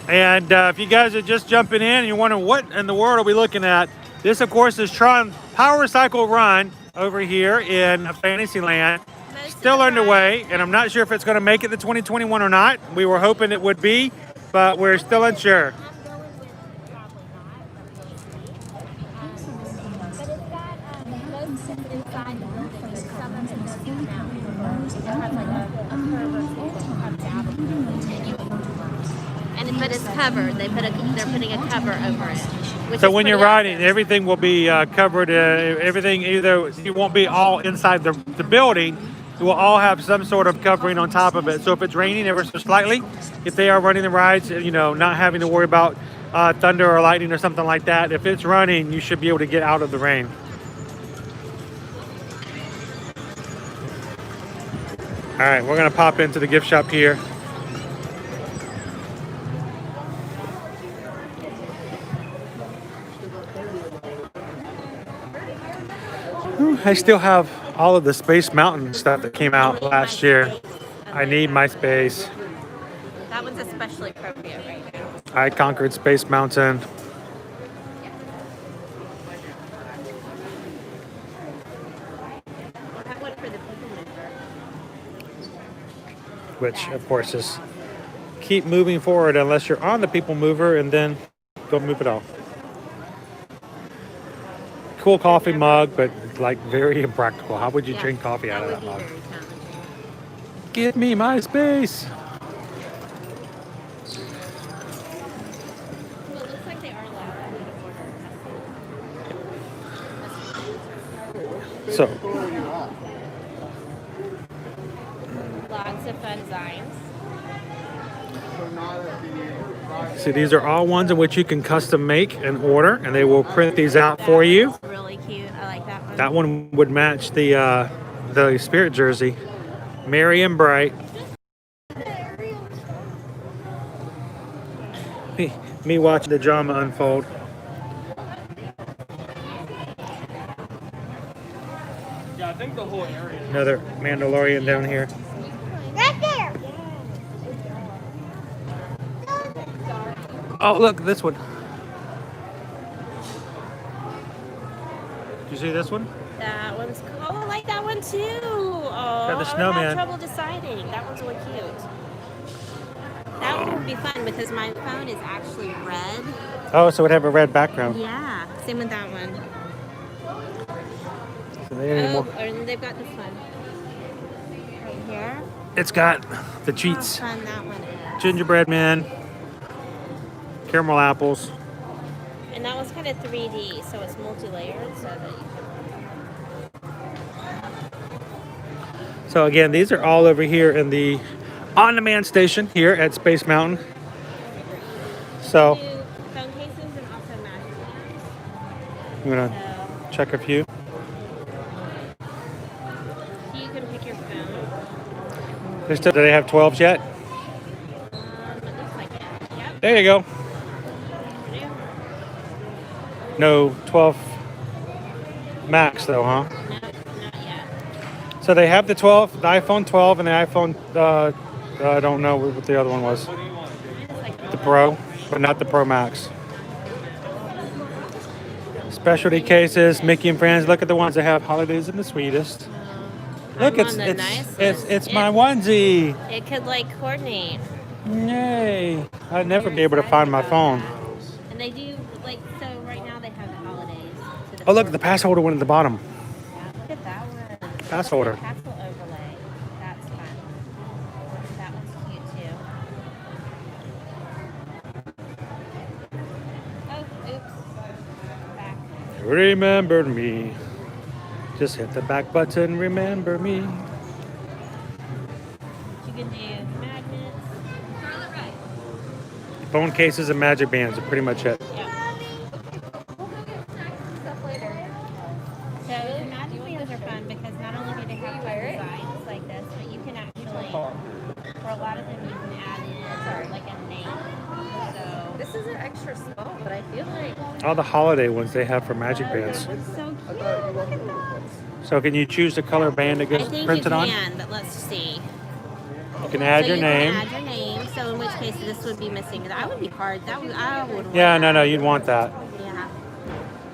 And if you guys are just jumping in and you're wondering what in the world are we looking at, this of course is Tron Power Cycle Run over here in Fantasyland. Still underway, and I'm not sure if it's going to make it to 2021 or not. We were hoping it would be, but we're still unsure.
I'm going with probably not, but it's got most of it inside the building, but some of it does come out. It has like a curve or something that comes out of the building. But it's covered. They're putting a cover over it. Which
So
is
when you're
pretty
riding,
awesome.
everything will be covered. Everything either it won't be all inside the building. It will all have some sort of covering on top of it. So if it's raining ever so slightly, if they are running the rides, not having to worry about thunder or lightning or something like that. If it's running, you should be able to get out of the rain. All right, we're gonna pop into the gift shop here. I still have all of the Space Mountain stuff that came out last year. I need my space.
That one's especially appropriate right now.
I conquered Space Mountain.
That one for the people mover.
Which of course is keep moving forward unless you're on the people mover, and then don't move at all. Cool coffee mug, but like very impractical. How would you drink coffee out of that mug?
Very challenging.
Give me my space.
Well, it looks like they are allowed to order.
So
Lots of fun designs.
see, these are all ones in which you can custom make and order, and they will print these out for you.
That's really cute. I like that one.
That one would match the Spirit jersey. Merry and bright. Me watching the drama unfold.
Yeah, I think the whole area.
Another Mandalorian down here.
Right there.
Oh, look, this one. Did you see this one?
That one's cool. Oh, I like that one too. Oh,
Got the
I
snowman.
have trouble deciding. That one's really cute. That one would be fun because my phone is actually red.
Oh, so it would have a red background.
Yeah, same with that one.
So they need more.
And they've got this one right here.
It's got the
How
cheats.
fun that one is.
Gingerbread man. Caramel apples.
And that one's kind of 3D, so it's multi-layered, so that you can.
So again, these are all over here in the on-demand station here at Space Mountain. So
Do phone cases and also magic bands.
I'm gonna
So
check a few.
you can pick your phone.
Do they have 12s yet?
It looks like it. Yep.
There you go. No 12 Max though, huh?
No, not yet.
So they have the 12, the iPhone 12, and the iPhone. I don't know what the other one was. The Pro, but not the Pro Max. Specialty cases, Mickey and Friends. Look at the ones that have holidays in the sweetest. Look,
I'm
it's
on the
it's
nicest.
it's my onesie.
It could like coordinate.
Yay! I'd never be able to find my phone.
And they do like so. Right now they have the holidays. To
Oh, look at the pass holder one at the bottom.
Yeah, look at that one.
Pass holder.
Castle overlay. That's fun. That one's cute too. Oh, oops. Back.
Remember me. Just hit the back button. Remember me.
You can do magnets.
Phone cases and magic bands are pretty much it.
Yeah. So the magic bands are fun because not only do they have fun designs like this, but you can actually, for a lot of them, you can add in like a name. So
This is an extra small, but I feel like
All the holiday ones they have for magic bands.
it's so cute. Look at that.
So can you choose the color band that
I
gets
think you
printed on?
can, but let's see.
You can add
So
your
you
name.
can add your name. So in which case this would be missing. That would be hard. I would.
Yeah, no, you'd want that.
Yeah.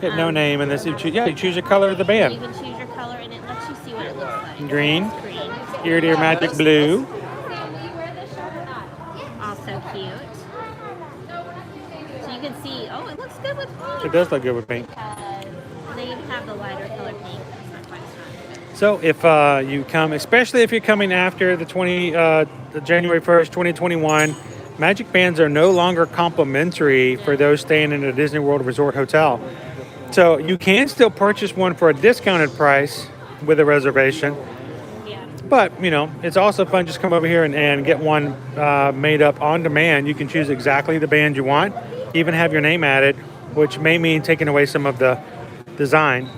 Hit no name and this. You choose, yeah, you choose your color of the
You
band.
can choose your color and it lets you see what it looks like.
Green.
It's green.
Ear to ear magic blue.
Also cute. So you can see, oh, it looks good with pink.
It does look good with pink.
They even have the lighter color pink. That's not quite as
So if you come, especially if you're coming after the January 1st, 2021, Magic Bands are no longer complimentary for those staying in a Disney World Resort hotel. So you can still purchase one for a discounted price with a reservation.
Yeah.
But, you know, it's also fun just come over here and get one made up on demand. You can choose exactly the band you want, even have your name added, which may mean taking away some of the design.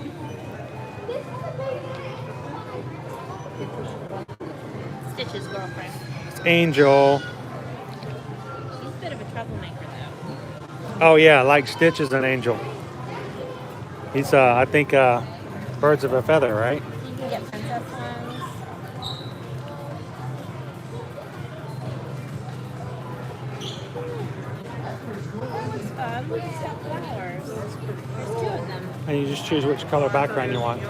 Stitch's girlfriend.
It's Angel.
She's a bit of a troublemaker, though.
Oh, yeah, like Stitch is an angel. He's, I think, birds of a feather, right?
You can get princess ones. That looks fun. Look, it's got flowers. There's 2 of them.
And you just choose which color background you want.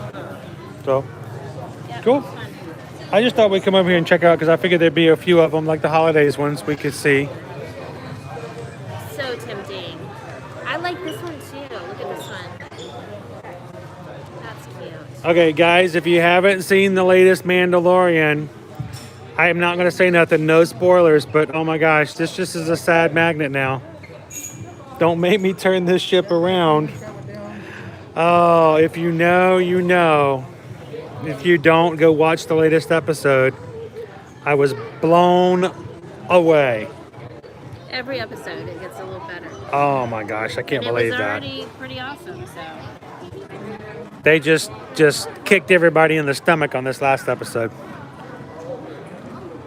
So,
Yep,
cool.
it's fun.
I just thought we'd come over here and check out because I figured there'd be a few of them, like the holidays ones we could see.
So tempting. I like this one too. Look at this one. That's cute.
Okay, guys, if you haven't seen the latest Mandalorian, I am not going to say nothing, no spoilers, but oh my gosh, this just is a sad magnet now. Don't make me turn this ship around. Oh, if you know, you know. If you don't, go watch the latest episode. I was blown away.
Every episode it gets a little better.
Oh my gosh, I can't
And
believe
it was
that.
already pretty awesome, so.
They just kicked everybody in the stomach on this last episode.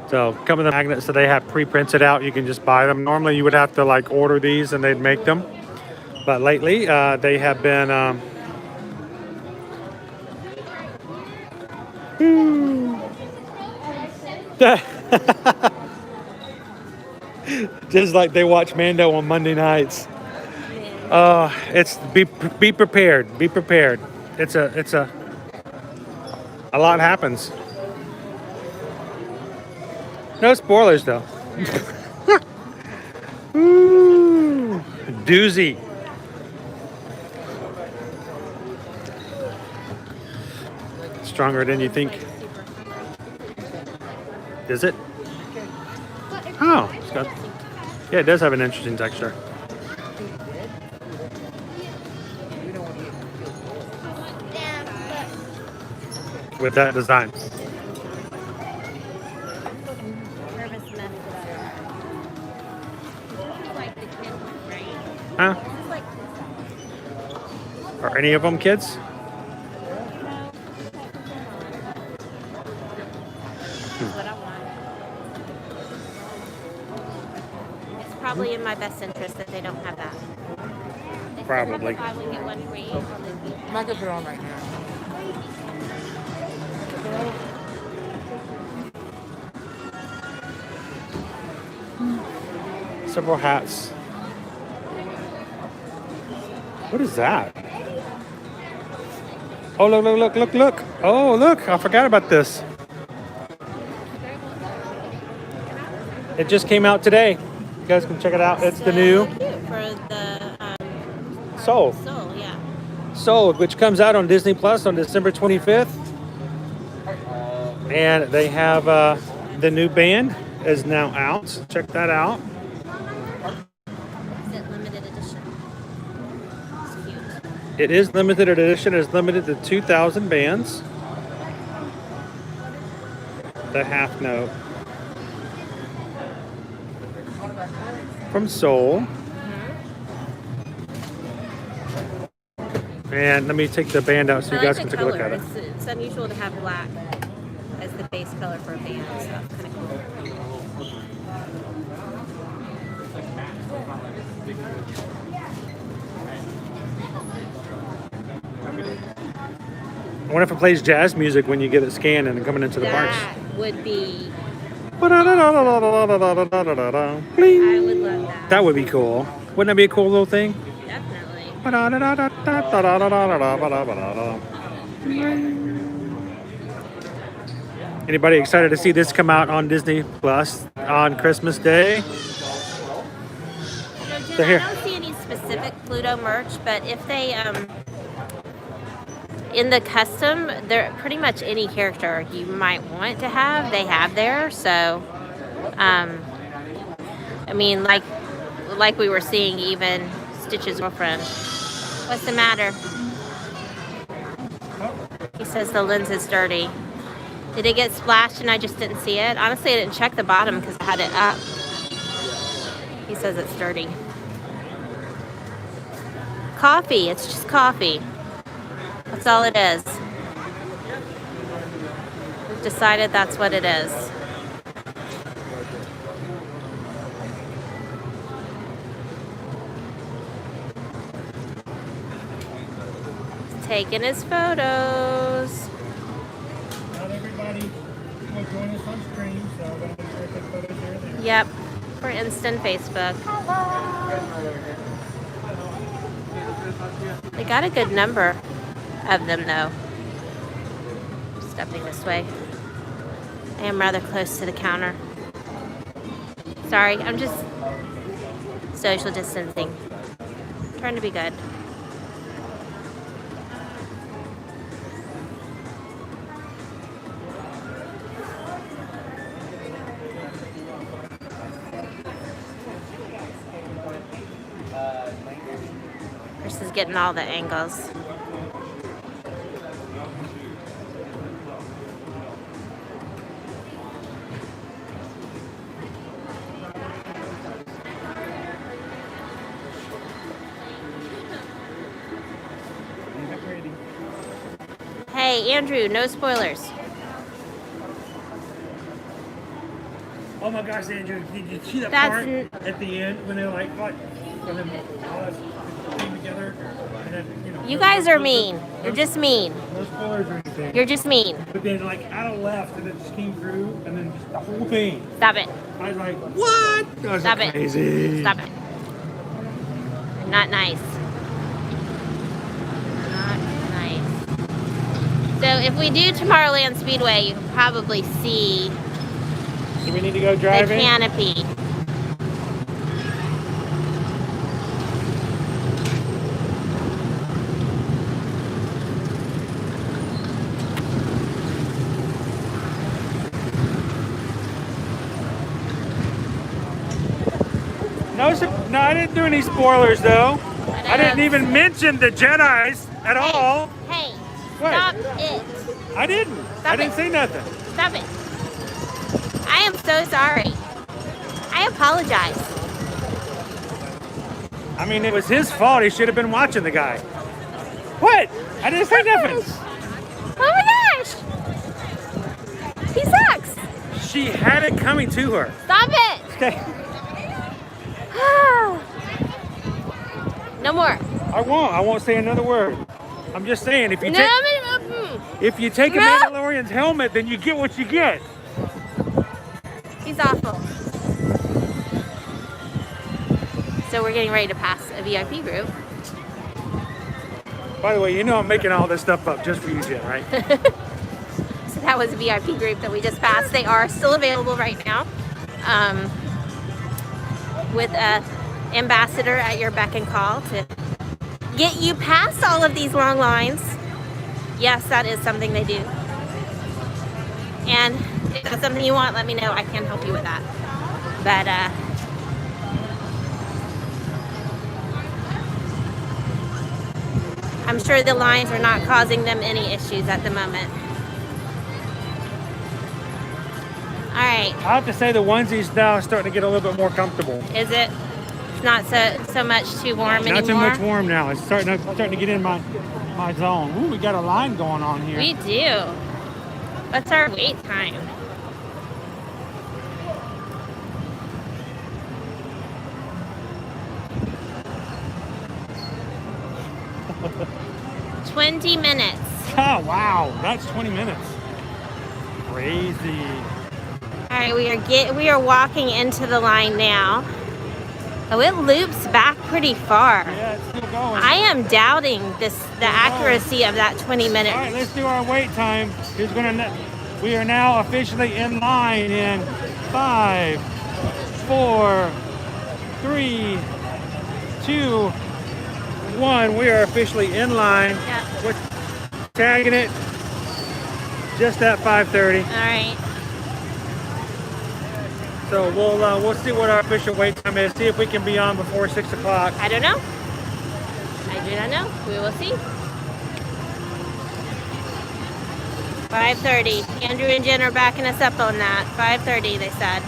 So come with the magnets, so they have pre-printed out. You can just buy them. Normally you would have to like order these and they'd make them. But lately they have been just like they watch Mando on Monday nights. It's be prepared. Be prepared. It's a lot happens. No spoilers though. Ooh, doozy. Stronger than you think. Is it? Oh, it's got, yeah, it does have an interesting texture. With that design.
Nervous mess. This is like the kid one, right?
Huh?
This is like this
Are any of them kids?
is what I want. It's probably in my best interest that they don't have that. They still have the
Probably.
buy one get one free on the
I'm not gonna put it on right now.
Several hats. What is that? Oh, look, look, look, look, look. Oh, look, I forgot about this. It just came out today. You guys can check it out. It's the new
cute for the
Soul.
soul, yeah.
Soul, which comes out on Disney Plus on December 25th. And they have the new band is now out. Check that out.
Is it limited edition? It's cute.
It is limited edition. It's limited to 2,000 bands. The half note from Soul. And let me take the band out so you
I
guys
like
can
the
take a look
color.
at it.
It's unusual to have black as the base color for a band, so that's kind of cool.
I wonder if it plays jazz music when you get it scanned and coming into the parks.
That would be,
Bling.
I would love that.
That would be cool. Wouldn't that be a cool little thing?
Definitely.
Anybody excited to see this come out on Disney Plus on Christmas Day?
Jen,
So here.
I don't see any specific Pluto merch, but if they in the custom, they're pretty much any character you might want to have, they have there. So, I mean, like we were seeing, even Stitch's girlfriend. What's the matter? He says the lens is dirty. Did it get splashed and I just didn't see it? Honestly, I didn't check the bottom because I had it up. He says it's dirty. Coffee. It's just coffee. That's all it is. We've decided that's what it is. He's taking his photos.
Not everybody will join us on stream, so I'm going to make sure I take photos here and there.
Yep. For instant Facebook. They got a good number of them though. Stepping this way. I am rather close to the counter. Sorry, I'm just social distancing. Trying to be good. Chris is getting all the angles. Hey, Andrew, no spoilers.
Oh my gosh, Andrew, did you see that
That's
part at the end when they're like, what? When they all us came together? And then, you know,
You guys are mean. You're just mean.
No spoilers or anything.
You're just mean.
But then, like, out of left, and it just came through, and then just the whole thing.
Stop it.
I was like, what? That was
Stop it.
crazy.
Stop it. Not nice. Not nice. So if we do Tomorrowland Speedway, you can probably see
Do we need to go
the
driving?
canopy.
No, I didn't do any spoilers, though. I didn't even mention the Jedis at all.
Hey,
What?
stop it.
I didn't. I didn't say nothing.
Stop it. I am so sorry. I apologize.
I mean, it was his fault. He should have been watching the guy. What? I didn't say nothing.
Oh my gosh. He sucks.
She had it coming to her.
Stop it.
Okay.
No more.
I won't say another word. I'm just saying, if you
No,
take
no.
if you take a
No.
Mandalorian's helmet, then you get what you get.
He's awful. So we're getting ready to pass a VIP group.
By the way, you know I'm making all this stuff up just for you, Jen, right?
So that was a VIP group that we just passed. They are still available right now. With a ambassador at your beck and call to get you past all of these long lines. Yes, that is something they do. And if that's something you want, let me know. I can help you with that. But I'm sure the lines are not causing them any issues at the moment. All right.
I have to say the onesies now are starting to get a little bit more comfortable.
Is it? It's not so much too warm anymore.
Not too much warm now. It's starting to get in my zone. Ooh, we got a line going on here.
We do. What's our wait time? $20 minutes.
Oh, wow. That's 20 minutes. Crazy.
All right, we are walking into the line now. Oh, it loops back pretty far.
Yeah, it's still going.
I am doubting the accuracy of that 20 minutes.
All right, let's do our wait time. We are now officially in line in 5, 4, 3, 2, 1. We are officially in line.
Yeah.
We're tagging it just at 5:30.
All right.
So we'll see what our official wait time is. See if we can be on before 6 o'clock.
I don't know. I do not know. We will see. 5:30. Andrew and Jen are backing us up on that. 5:30, they said.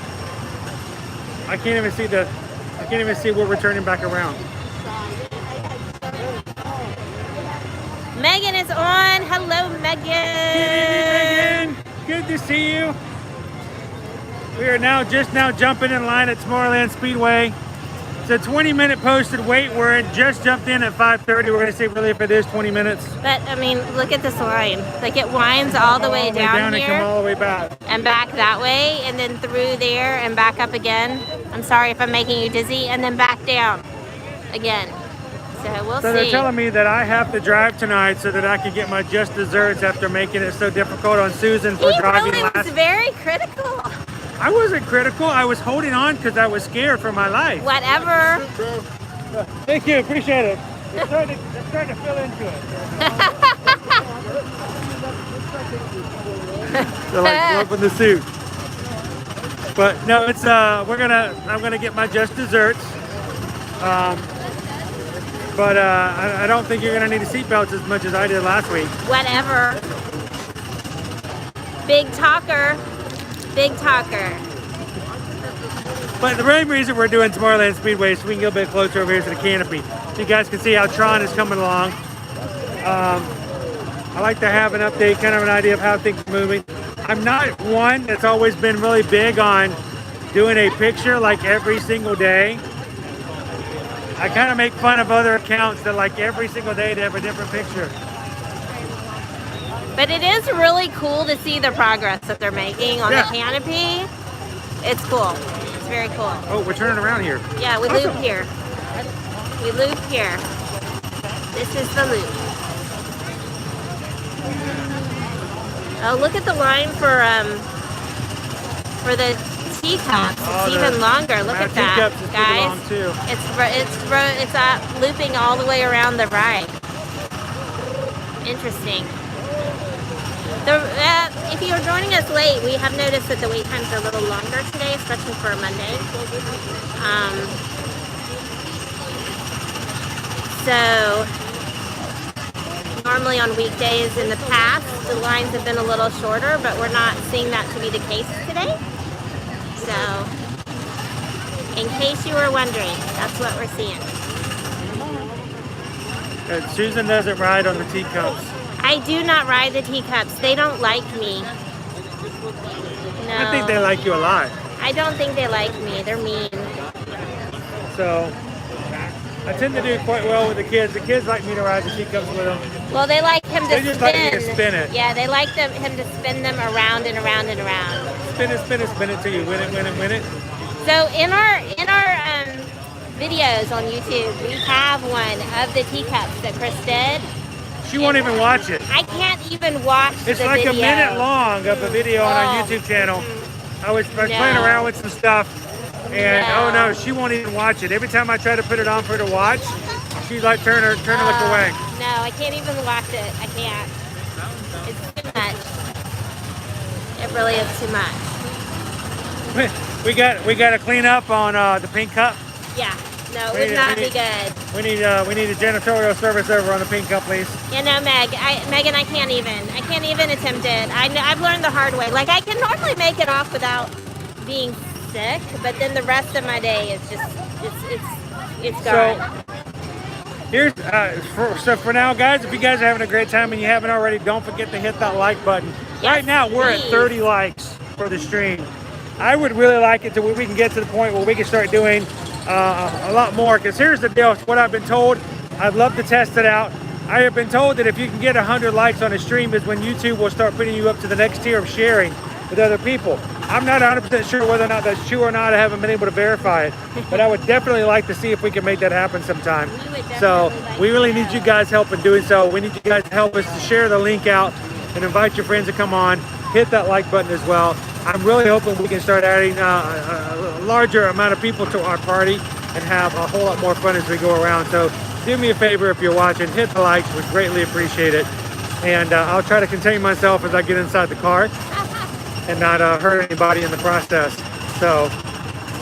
I can't even see where we're turning back around.
Megan is on. Hello, Megan.
Good evening, Megan. Good to see you. We are just now jumping in line at Tomorrowland Speedway. It's a 20-minute posted wait. We're just jumped in at 5:30. We're going to see really if it is 20 minutes.
But, I mean, look at this line. Like, it winds all the way down
and
here.
come all the way back.
And back that way, and then through there, and back up again. I'm sorry if I'm making you dizzy. And then back down again. So we'll see.
So they're telling me that I have to drive tonight so that I can get my just desserts after making it so difficult on Susan for driving
He really was very critical.
I wasn't critical. I was holding on because I was scared for my life.
Whatever.
Thank you. Appreciate it. They're starting to fill into it. They're like flipping the suit. But no, it's I'm gonna get my just desserts. But I don't think you're gonna need a seatbelt as much as I did last week.
Whatever. Big talker. Big talker.
But the main reason we're doing Tomorrowland Speedway is so we can get a bit closer over here to the canopy. So you guys can see how Tron is coming along. I like to have an update, kind of an idea of how things are moving. I'm not one that's always been really big on doing a picture like every single day. I kind of make fun of other accounts that like every single day they have a different picture.
But it is really cool to see the progress that they're making on
Yeah.
the canopy. It's cool. It's very cool.
Oh, we're turning around here.
Yeah, we loop here. We loop here. This is the loop. Oh, look at the line for the teacups.
Oh,
It's even longer. Look at that,
teacups is pretty
guys.
long, too.
It's looping all the way around the ride. Interesting. If you're joining us late, we have noticed that the wait times are a little longer today, especially for a Monday. So normally on weekdays in the past, the lines have been a little shorter, but we're not seeing that to be the case today. So in case you were wondering, that's what we're seeing.
Susan doesn't ride on the teacups.
I do not ride the teacups. They don't like me. No.
I think they like you a lot.
I don't think they like me. They're mean.
So I tend to do quite well with the kids. The kids like me to ride the teacups with them.
Well, they like him to
They
spin.
just like me to spin it.
Yeah, they like him to spin them around and around and around.
Spin it, spin it, spin it till you win it, win it, win it.
So in our videos on YouTube, we have one of the teacups that Chris did.
She won't even watch it.
I can't even watch
It's
the
like
video.
a minute long of a video on our YouTube channel. I was playing around with some stuff, and oh no, she won't even watch it. Every time I try to put it on for her to watch, she's like turn her look away.
No, I can't even watch it. I can't. It's too much. It really is too much.
We got to clean up on the pink cup.
Yeah. No, it would not be good.
We need a janitorial service over on the pink cup, please.
Yeah, no, Megan, I can't even attempt it. I've learned the hard way. Like, I can normally make it off without being sick, but then the rest of my day is just, it's gone.
So for now, guys, if you guys are having a great time and you haven't already, don't forget to hit that like button.
Yes,
right now, we're at 30 likes for the stream. I would really like it to where we can get to the point where we can start doing a lot more, because here's the deal. What I've been told, I'd love to test it out. I have been told that if you can get 100 likes on a stream is when YouTube will start putting you up to the next tier of sharing. with other people. I'm not 100% sure whether or not that's true or not. I haven't been able to verify it, but I would definitely like to see if we can make that happen sometime.
We would
So
definitely like
we really
to
need you
know.
guys help in doing so. We need you guys to help us to share the link out and invite your friends to come on. Hit that like button as well. I'm really hoping we can start adding a larger amount of people to our party and have a whole lot more fun as we go around. So do me a favor if you're watching, hit the likes, we'd greatly appreciate it. And I'll try to contain myself as I get inside the car and not hurt anybody in the process. So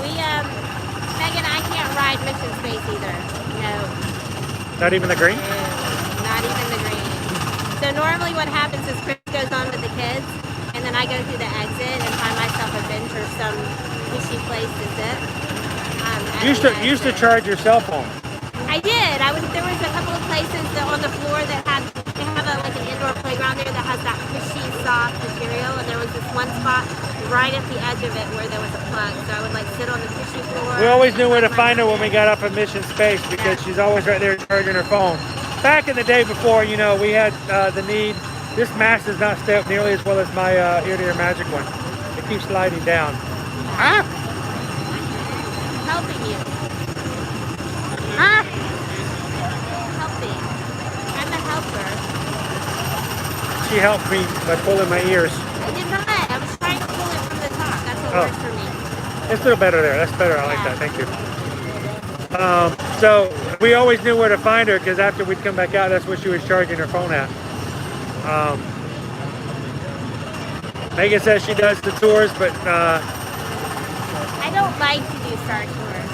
Megan, I can't ride Mission Space either. No.
not even the green?
Not even the green. So normally what happens is Chris goes on with the kids, and then I go through the exit and find myself a bench or some fishy place to sit.
You used to charge your cell phone.
I did. There was a couple of places that on the floor that they have like an indoor playground there that has that cushy, soft material, and there was this one spot right at the edge of it where there was a plug. So I would like sit on the cushy floor.
We always knew where to find her when we got up at Mission Space because she's always right there charging her phone. Back in the day before, you know, we had the need. This mast does not stay up nearly as well as my ear-to-ear magic one. It keeps sliding down. Ah!
Helping you.
Ah!
Helping. I'm a helper.
She helped me by pulling my ears.
I did not. I was trying to pull it from the top. That's what works for me.
It's a little better there. That's better. I like that. Thank you. So we always knew where to find her because after we'd come back out, that's where she was charging her phone at. Megan says she does the tours, but
I don't like to do Star Tours.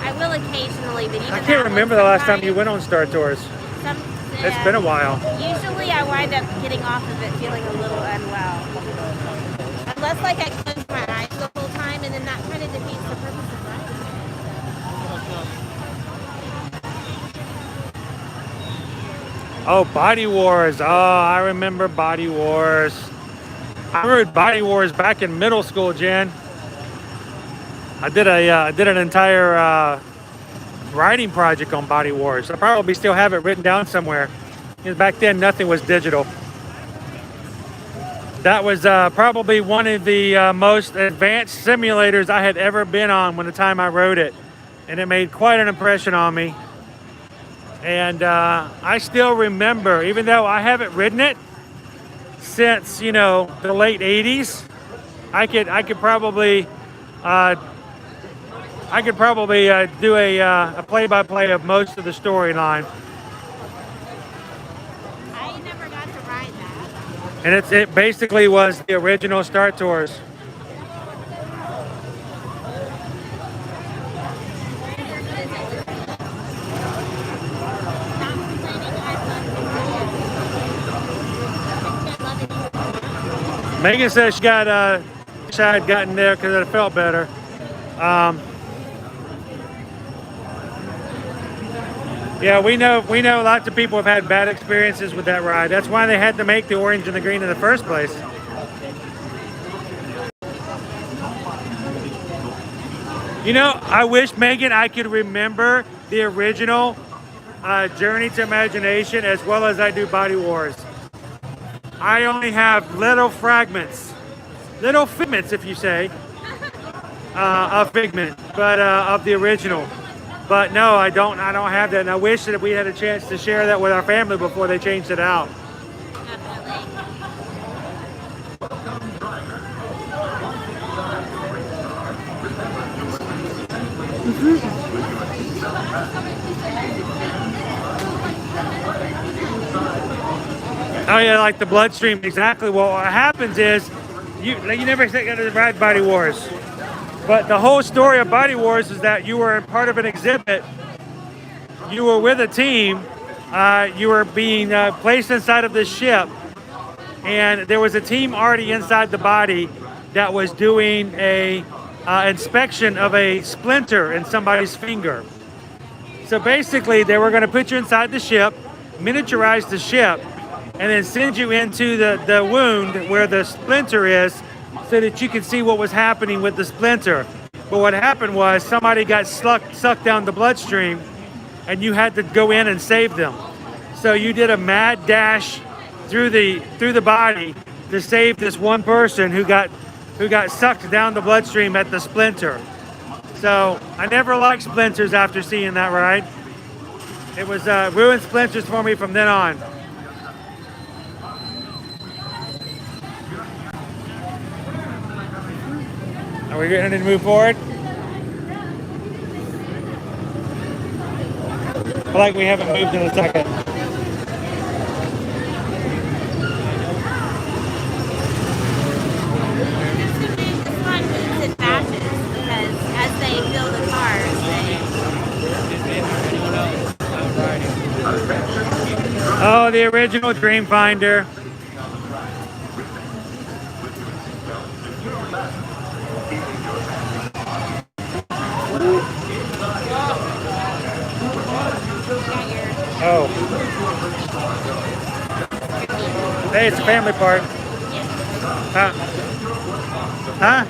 I will occasionally, but even
I can't remember the last time you went on Star Tours.
Some,
It's been a while.
Usually I wind up getting off of it feeling a little unwell. Unless like I close my eyes the whole time, and then that kind of defeats the purpose of riding.
Oh, Body Wars. Oh, I remember Body Wars. I rode Body Wars back in middle school, Jen. I did an entire writing project on Body Wars. I probably still have it written down somewhere. Because back then, nothing was digital. That was probably one of the most advanced simulators I had ever been on when the time I rode it. And it made quite an impression on me. And I still remember, even though I haven't ridden it since, you know, the late 80s, I could probably do a play-by-play of most of the storyline.
I never got to ride that.
And it basically was the original Star Tours. Megan says she got wish I had gotten there because it felt better. Yeah, we know lots of people have had bad experiences with that ride. That's why they had to make the orange and the green in the first place. You know, I wish, Megan, I could remember the original Journey to Imagination as well as I do Body Wars. I only have little fragments, little figments, if you say, of Figment, but of the original. But no, I don't have that, and I wish that we had a chance to share that with our family before they changed it out. Oh yeah, like the bloodstream, exactly. Well, what happens is, you never get to ride Body Wars. But the whole story of Body Wars is that you were part of an exhibit. You were with a team. You were being placed inside of this ship. And there was a team already inside the body that was doing a inspection of a splinter in somebody's finger. So basically, they were going to put you inside the ship, miniaturize the ship, and then send you into the wound where the splinter is so that you could see what was happening with the splinter. But what happened was somebody got sucked down the bloodstream and you had to go in and save them. So you did a mad dash through the body to save this one person who got who got sucked down the bloodstream at the Splinter. So I never liked Splinters after seeing that ride. It was ruined Splinters for me from then on. Are we ready to move forward? I feel like we haven't moved in a second.
This one moves in batches because as they build the cars,
Oh, the original Dreamfinder. Oh. Hey, it's a family park. Huh? Huh?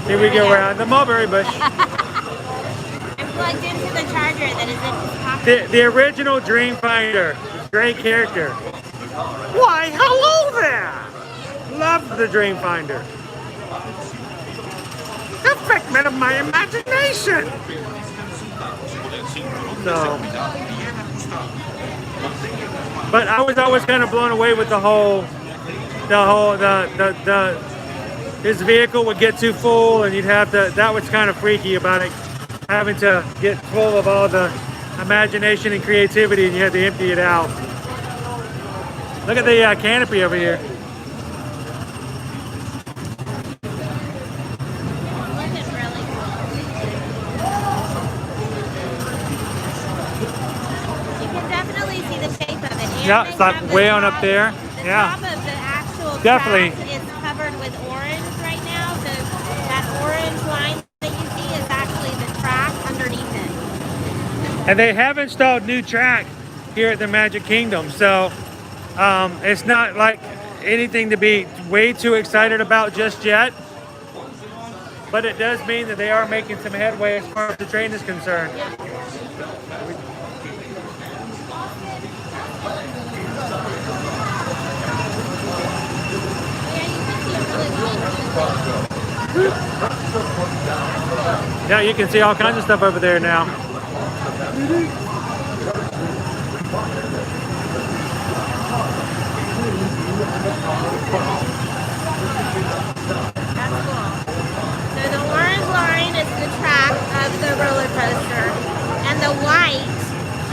Here we go around the mulberry bush.
I'm plugged into the charger that is in his pocket.
The original Dreamfinder. Great character. Why, hello there! Love the Dreamfinder. A figment of my imagination. So, but I was always kind of blown away with his vehicle would get too full and you'd have to, that was kind of freaky about it, having to get full of all the imagination and creativity and you had to empty it out. Look at the canopy over here. Yeah, it's like way on up there.
The
Yeah,
top of the actual
definitely.
track is covered with orange right now. So that orange line that you see is actually the track underneath it.
And they have installed new track here at the Magic Kingdom, so it's not like anything to be way too excited about just yet. But it does mean that they are making some headway as far as the train is concerned. Yeah, you can see all kinds of stuff over there now.
So the orange line is the track of the roller coaster, and the white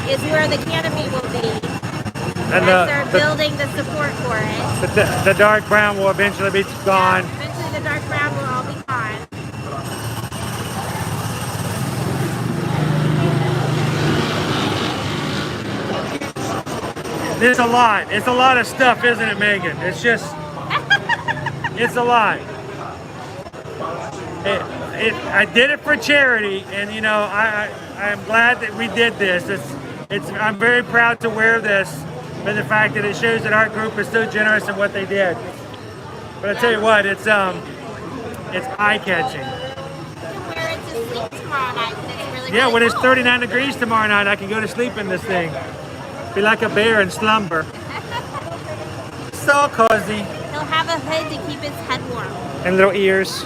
is where the canopy will be.
And
as they're building the support for it.
The dark brown will eventually be gone.
Yeah, eventually the dark brown will all be gone.
It's a lot. It's a lot of stuff, isn't it, Megan? It's just, it's a lot. I did it for charity, and you know, I'm glad that we did this. I'm very proud to wear this for the fact that it shows that our group is so generous in what they did. But I tell you what, it's eye-catching.
Wear it to sleep tomorrow night. It's really,
Yeah,
really
when it's
cool.
39 degrees tomorrow night, I can go to sleep in this thing. Be like a bear in slumber. So cozy.
He'll have a hood to keep his head warm.
And little ears.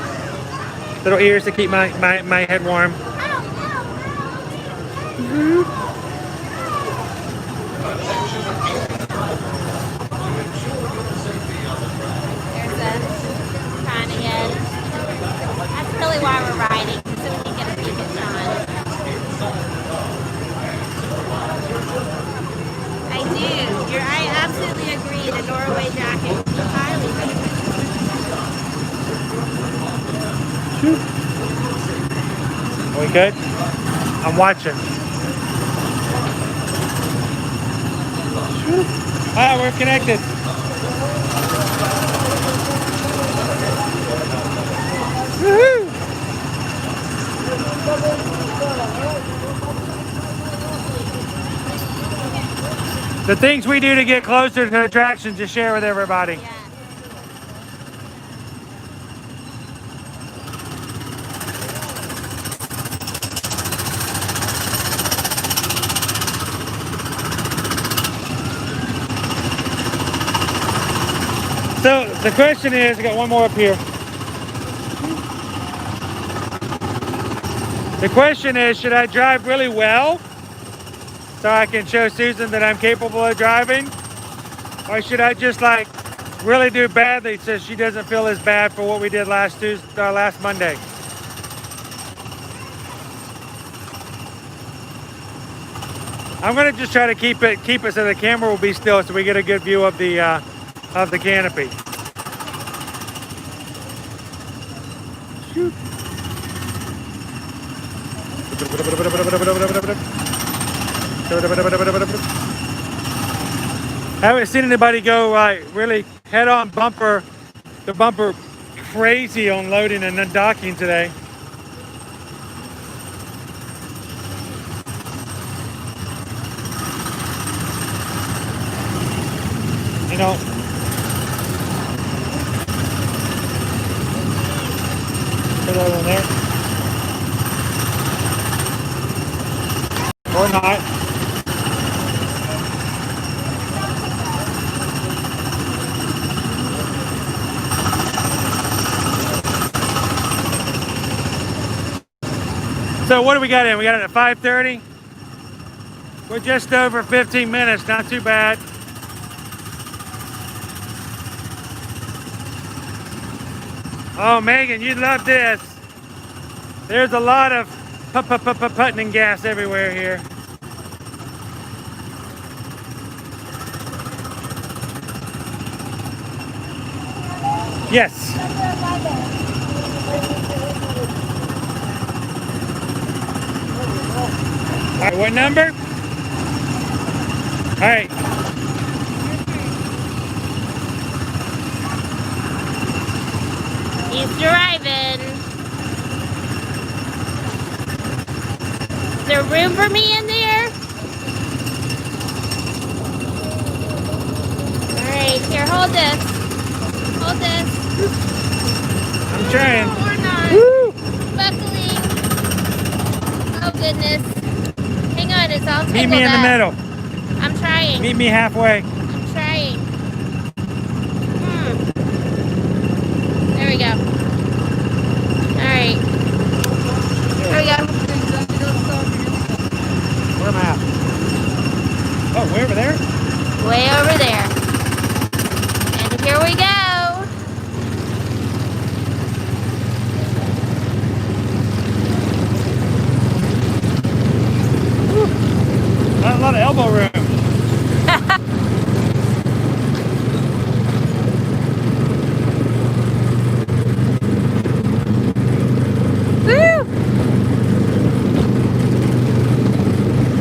Little ears to keep my head warm.
There's a trying to get. That's really why we're riding, so we can get a peek at Sean. I do. I absolutely agree. The Norway jacket is highly recommended.
Are we good? I'm watching. Ah, we're connected. Woohoo! The things we do to get closer to attractions to share with everybody.
Yeah.
So the question is, I got one more up here. The question is, should I drive really well so I can show Susan that I'm capable of driving? Or should I just like really do badly so she doesn't feel as bad for what we did last Monday? I'm gonna just try to keep it so the camera will be still so we get a good view of the canopy. Shoot. I haven't seen anybody go like really head-on bumper crazy on loading and undocking today. You know, put that in there. Or not. So what do we got in? We got it at 5:30. We're just over 15 minutes, not too bad. Oh, Megan, you'd love this. There's a lot of putting and gas everywhere here. Yes. All right, what number? All right.
He's driving. Is there room for me in there? Alright, here, hold this. Hold this.
I'm trying.
Or not.
Woo!
Buckling. Oh, goodness. Hang on, it's all tangled
Meet me in the
up.
middle.
I'm trying.
Meet me halfway.
I'm trying. There we go. Alright. There we go.
Where am I at? Oh, way over there?
Way over there. And here we go.
Not a lot of elbow room.
Woo!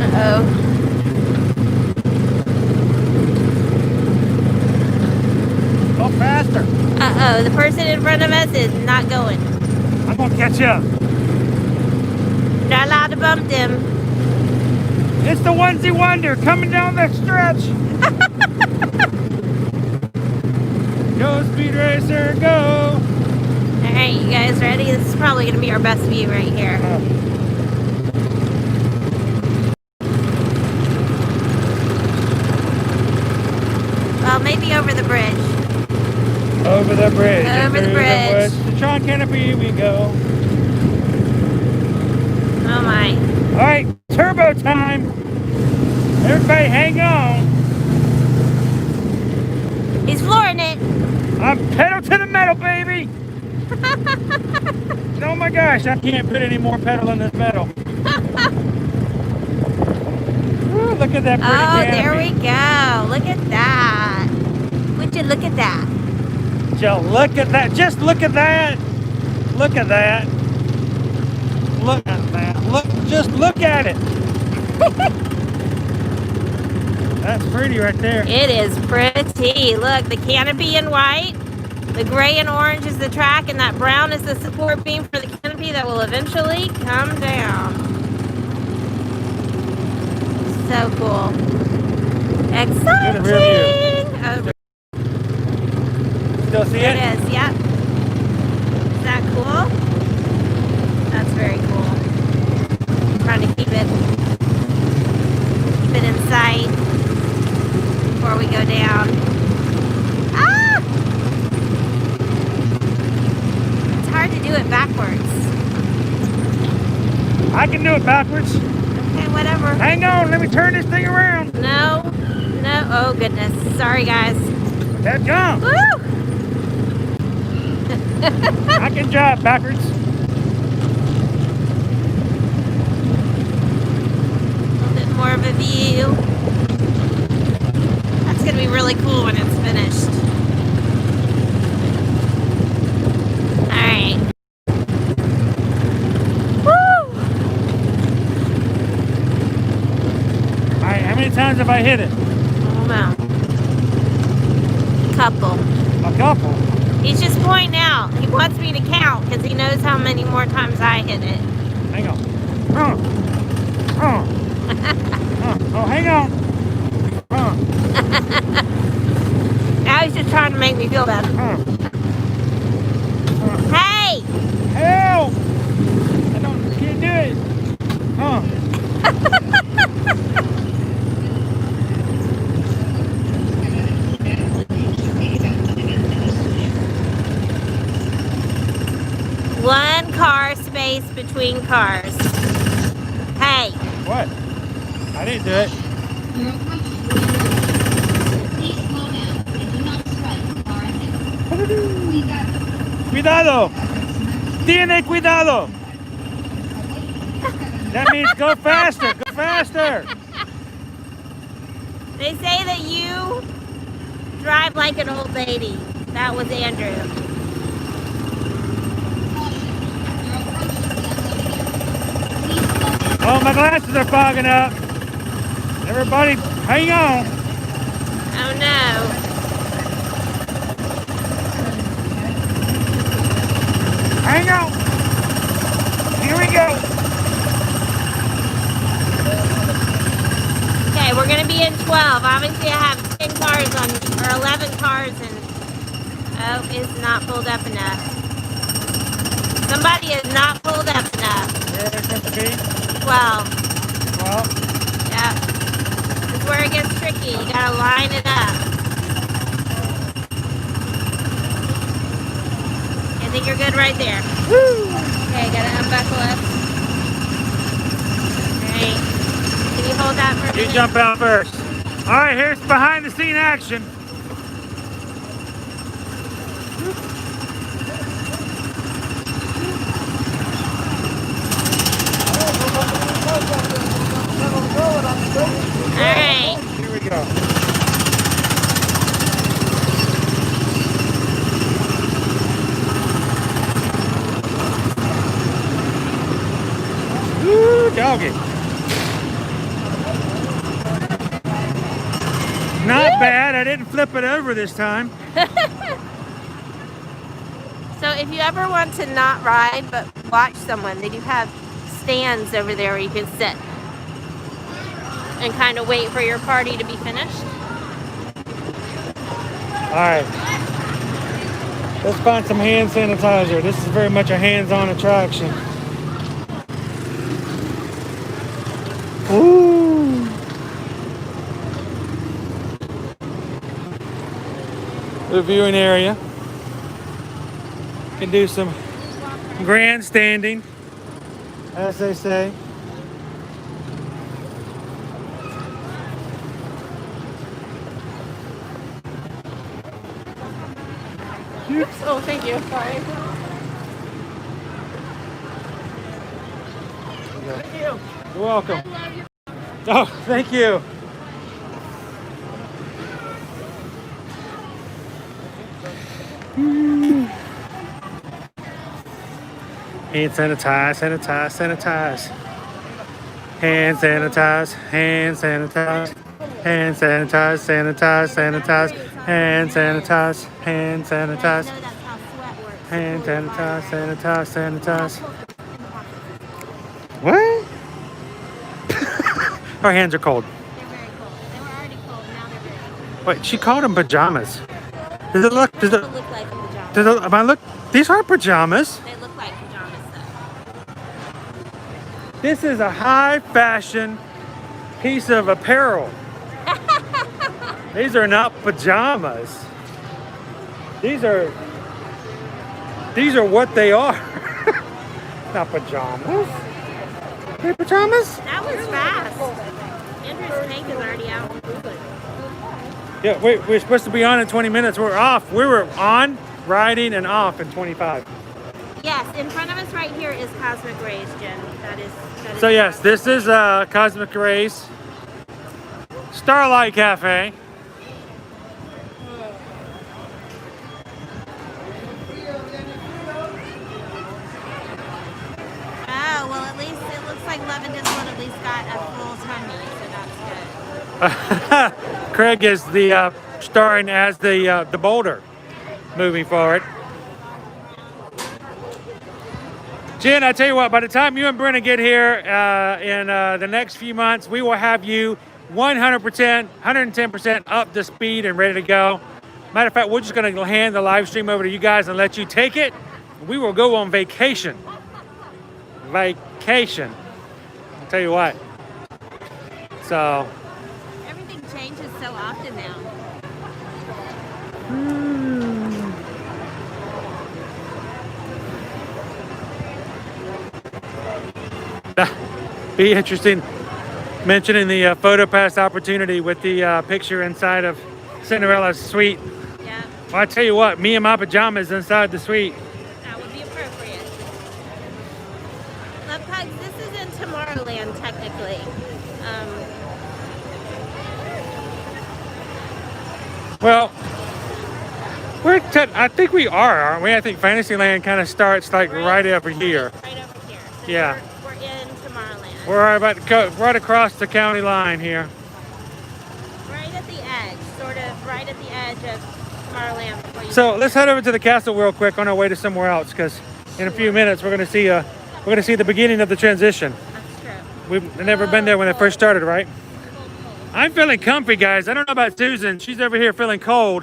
Uh-oh.
Go faster.
Uh-oh, the person in front of us is not going.
I'm gonna catch up.
Not allowed to bump them.
It's the onesie wonder coming down the stretch. Go, Speed Racer, go.
Alright, you guys ready? This is probably going to be our best view right here. Well, maybe over the bridge.
Over the bridge.
Over the bridge.
The Tron canopy we go.
Oh my.
All right, turbo time. Everybody hang on.
He's flooring it.
I'm pedal to the metal, baby. Oh my gosh, I can't put any more pedal in this metal. Ooh, look at that pretty canopy.
There we go. Look at that. Would you look at that?
Just look at that. Just look at that. Look at that. Look at that. Just look at it. That's pretty right there.
It is pretty. Look, the canopy in white, the gray and orange is the track, and that brown is the support beam for the canopy that will eventually come down. So cool. Exciting! Oh,
Still see
there
it?
it is, yep. Is that cool? That's very cool. Trying to keep it in sight before we go down. Ah! It's hard to do it backwards.
I can do it backwards.
Okay, whatever.
Hang on, let me turn this thing around.
No. No. Oh, goodness. Sorry, guys.
That jump.
Woo!
I can drive backwards.
A little bit more of a view. That's going to be really cool when it's finished. Alright. Woo!
Alright, how many times have I hit it?
Oh, no. Couple.
A couple.
He's just pointing out. He wants me to count because he knows how many more times I hit it.
Hang on. Oh, hang on.
Now he's just trying to make me feel better. Hey!
Help! Can't do it.
One car space between cars. Hey!
What? I didn't do it. Cuidado! Tiene cuidado! That means go faster! Go faster!
They say that you drive like an old lady. That was Andrew.
Oh, my glasses are fogging up. Everybody, hang on.
Oh no.
Hang on. Here we go.
Okay, we're gonna be in 12. Obviously I have 10 cars on, or 11 cars and, oh, it's not pulled up enough. Somebody is not pulled up enough.
Where are they supposed to be?
12.
Well,
Yeah. This is where it gets tricky. You gotta line it up. I think you're good right there.
woo!
Okay, gotta unbuckle us. Alright. Can you hold that for a
You
minute?
jump out first. All right, here's behind the scene action.
Alright.
Here we go. Woo, doggy. Not bad. I didn't flip it over this time.
So if you ever want to not ride but watch someone, they do have stands over there where you can sit and kind of wait for your party to be finished.
All right. Let's find some hand sanitizer. This is very much a hands-on attraction. Ooh. The viewing area. Can do some grandstanding, as they say.
Oh, thank you. Sorry. Thank you.
You're welcome. Oh, thank you. Hand sanitize, sanitize, sanitize. Hand sanitize, hand sanitize. Hand sanitize, sanitize, sanitize. Hand sanitize, hand sanitize.
I know that's how sweat works.
Hand sanitize, sanitize, sanitize. What? Our hands are cold.
They're very cold. They were already cold. Now they're very cold.
Wait, she called them pajamas. Does it look? Does it?
They look like pajamas.
Does it? Am I look? These are pajamas.
They look like pajamas though.
This is a high fashion piece of apparel. These are not pajamas. These are what they are. Not pajamas. Hey, pajamas?
That was fast. Andrew's tank is already out.
Yeah, we're supposed to be on in 20 minutes. We're off. We were on, riding, and off in 25.
Yes, in front of us right here is Cosmic Rays, Jen. That is
So yes, this is Cosmic Rays Starlight Cafe.
Oh, well, at least it looks like Love and Disneyland at least got a full tummy, so that's good.
Craig is the starring as the boulder moving forward. Jen, I tell you what, by the time you and Brenna get here in the next few months, we will have you 100%, 110% up to speed and ready to go. Matter of fact, we're just going to hand the live stream over to you guys and let you take it. We will go on vacation. Vacation. I'll tell you what. So.
Everything changes so often now.
Be interesting mentioning the photo pass opportunity with the picture inside of Cinderella's suite.
Yeah,
Well, I tell you what, me and my pajamas inside the suite.
that would be appropriate. Love Pugs, this is in Tomorrowland, technically.
Well, I think we are, aren't we? I think Fantasyland kind of starts like right over here.
Right over here. So
Yeah.
We're in Tomorrowland.
We're about to go right across the county line here.
Right at the edge, sort of right at the edge of Tomorrowland. Before you
So let's head over to the castle real quick on our way to somewhere else, because in a few minutes we're gonna see the beginning of the transition.
That's true.
We've never been there when it first started, right? I'm feeling comfy, guys. I don't know about Susan. She's over here feeling cold.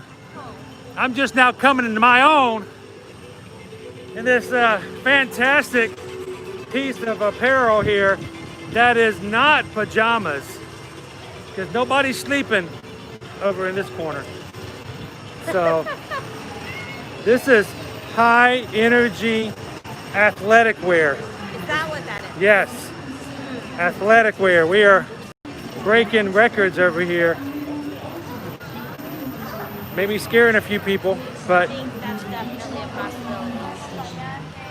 I'm just now coming into my own in this fantastic piece of apparel here that is not pajamas, because nobody's sleeping over in this corner. So this is high energy athletic wear.
Is that what that is?
Yes, athletic wear. We are breaking records over here. Maybe scaring a few people,
I
but
think that's definitely a possibility.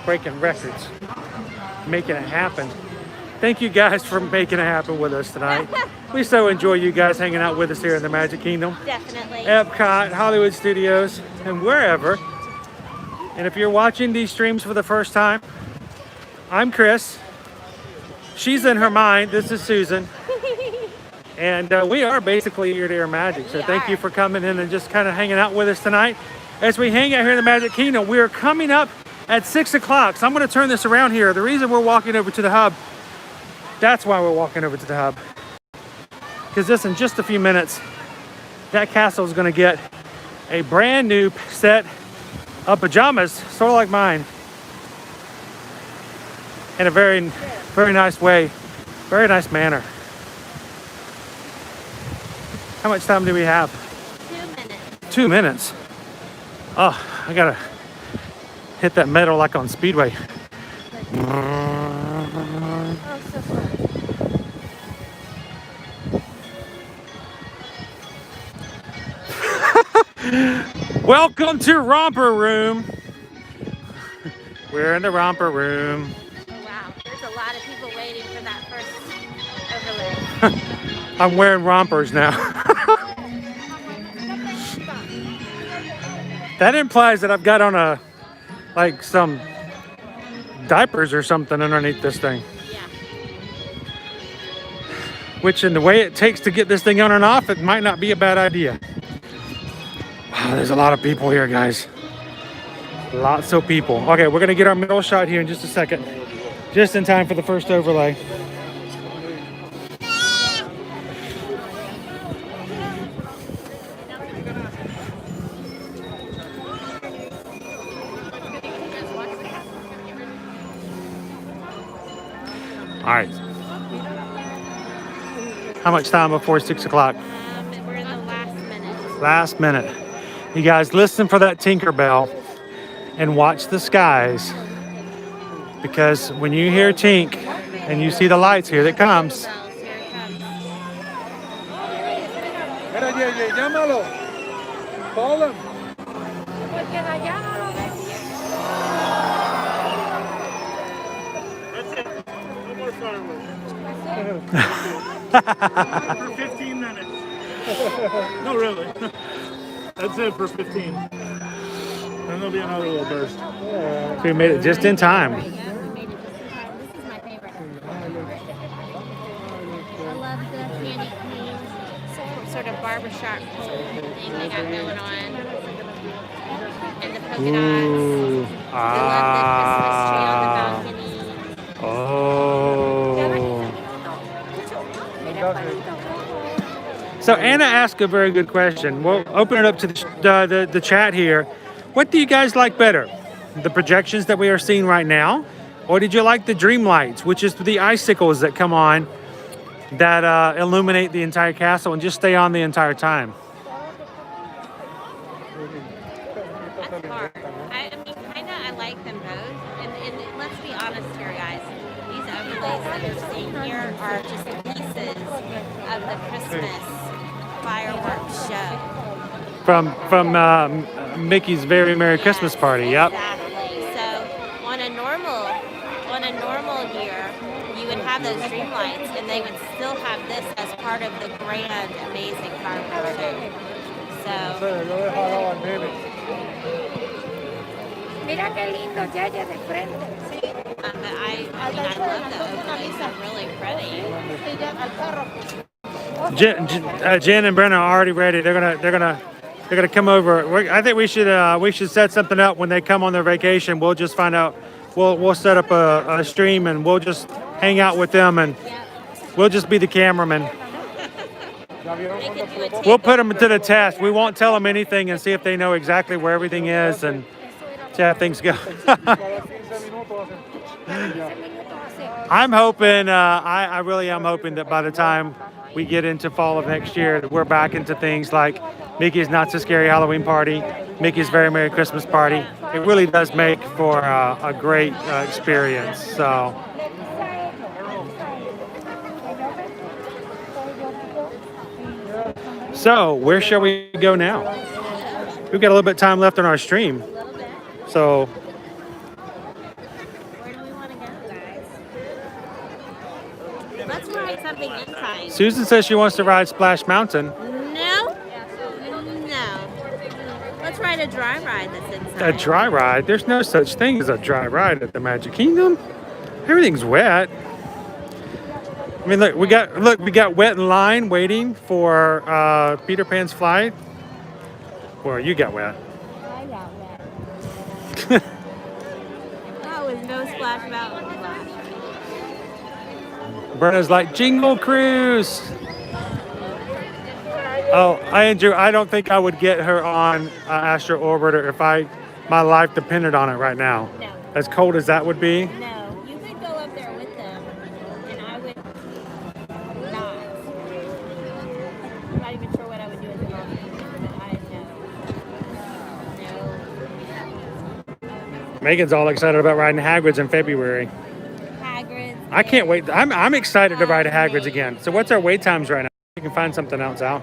breaking records, making it happen. Thank you guys for making it happen with us tonight. We so enjoy you guys hanging out with us here in the Magic Kingdom,
Definitely.
Epcot, Hollywood Studios, and wherever. And if you're watching these streams for the first time, I'm Chris. She's in her mind. This is Susan. And we are basically ear to ear magic. So
We
thank you
are.
for coming in and just kind of hanging out with us tonight. As we hang out here in the Magic Kingdom, we are coming up at 6 o'clock. So I'm going to turn this around here. The reason we're walking over to the hub, that's why we're walking over to the hub. Because this, in just a few minutes, that castle is going to get a brand new set of pajamas, sort of like mine, in a very, very nice way, very nice manner. How much time do we have?
2 minutes.
2 minutes. Oh, I gotta hit that metal like on Speedway.
Oh, so fun.
Welcome to Romper Room. We're in the Romper Room.
Wow, there's a lot of people waiting for that first overlay.
I'm wearing rompers now. That implies that I've got on like some diapers or something underneath this thing.
Yeah.
Which, in the way it takes to get this thing on and off, it might not be a bad idea. Wow, there's a lot of people here, guys. Lots of people. Okay, we're gonna get our middle shot here in just a second. Just in time for the first overlay. All right. How much time before 6 o'clock?
We're in the last minute.
Last minute. You guys listen for that Tinkerbell and watch the skies, because when you hear Tink and you see the lights. Here it comes.
Here it comes.
Llámalo. Call him. That's it. No more fireworks. For 15 minutes. No, really. That's it for 15. Then there'll be another little burst.
We made it just in time.
Yeah, we made it just in time. This is my favorite. I love the candy cane, sort of barbershop thing they got going on. And the polka dots.
Ooh.
I love the Christmas tree on the balcony.
Oh. So Anna asked a very good question. We'll open it up to the chat here. What do you guys like better? The projections that we are seeing right now? Or did you like the dream lights, which is the icicles that come on that illuminate the entire castle and just stay on the entire time?
That's hard. I mean, kind of, I like them both. And let's be honest here, guys. These overlays that you're seeing here are just pieces of the Christmas fireworks show.
From Mickey's Very Merry Christmas Party. Yep.
Exactly. So on a normal year, you would have those dream lights, and they would still have this as part of the grand, amazing fireworks show. So.
Mira qué lindo, Yaya, de frente.
But I love the overlays. They're really pretty.
Jen and Brenna are already ready. They're gonna come over. I think we should set something up when they come on their vacation. We'll just find out. We'll set up a stream and we'll just hang out with them and we'll just be the cameraman. We'll put them to the test. We won't tell them anything and see if they know exactly where everything is and see how things go. I'm hoping, I really am hoping that by the time we get into fall of next year, that we're back into things like Mickey's Not So Scary Halloween Party, Mickey's Very Merry Christmas Party. It really does make for a great experience. So where shall we go now? We've got a little bit of time left on our stream. So
Where do we want to go, guys? Let's ride something inside.
Susan says she wants to ride Splash Mountain.
No. Let's ride a dry ride that's inside.
A dry ride? There's no such thing as a dry ride at the Magic Kingdom. Everything's wet. I mean, look, we got wet in line waiting for Peter Pan's flight. Well, you got wet.
I got wet. That was no Splash Mountain splash.
Brenna's like, Jingle Cruise. Oh, Andrew, I don't think I would get her on Astro Orbiter if my life depended on it right now.
No.
As cold as that would be.
No, you could go up there with them, and I would not. I'm not even sure what I would do as a mom, but I know.
Megan's all excited about riding Hagrid's in February.
Hagrid's.
I can't wait. I'm excited to ride Hagrid's again. So what's our wait times right now? We can find something else out.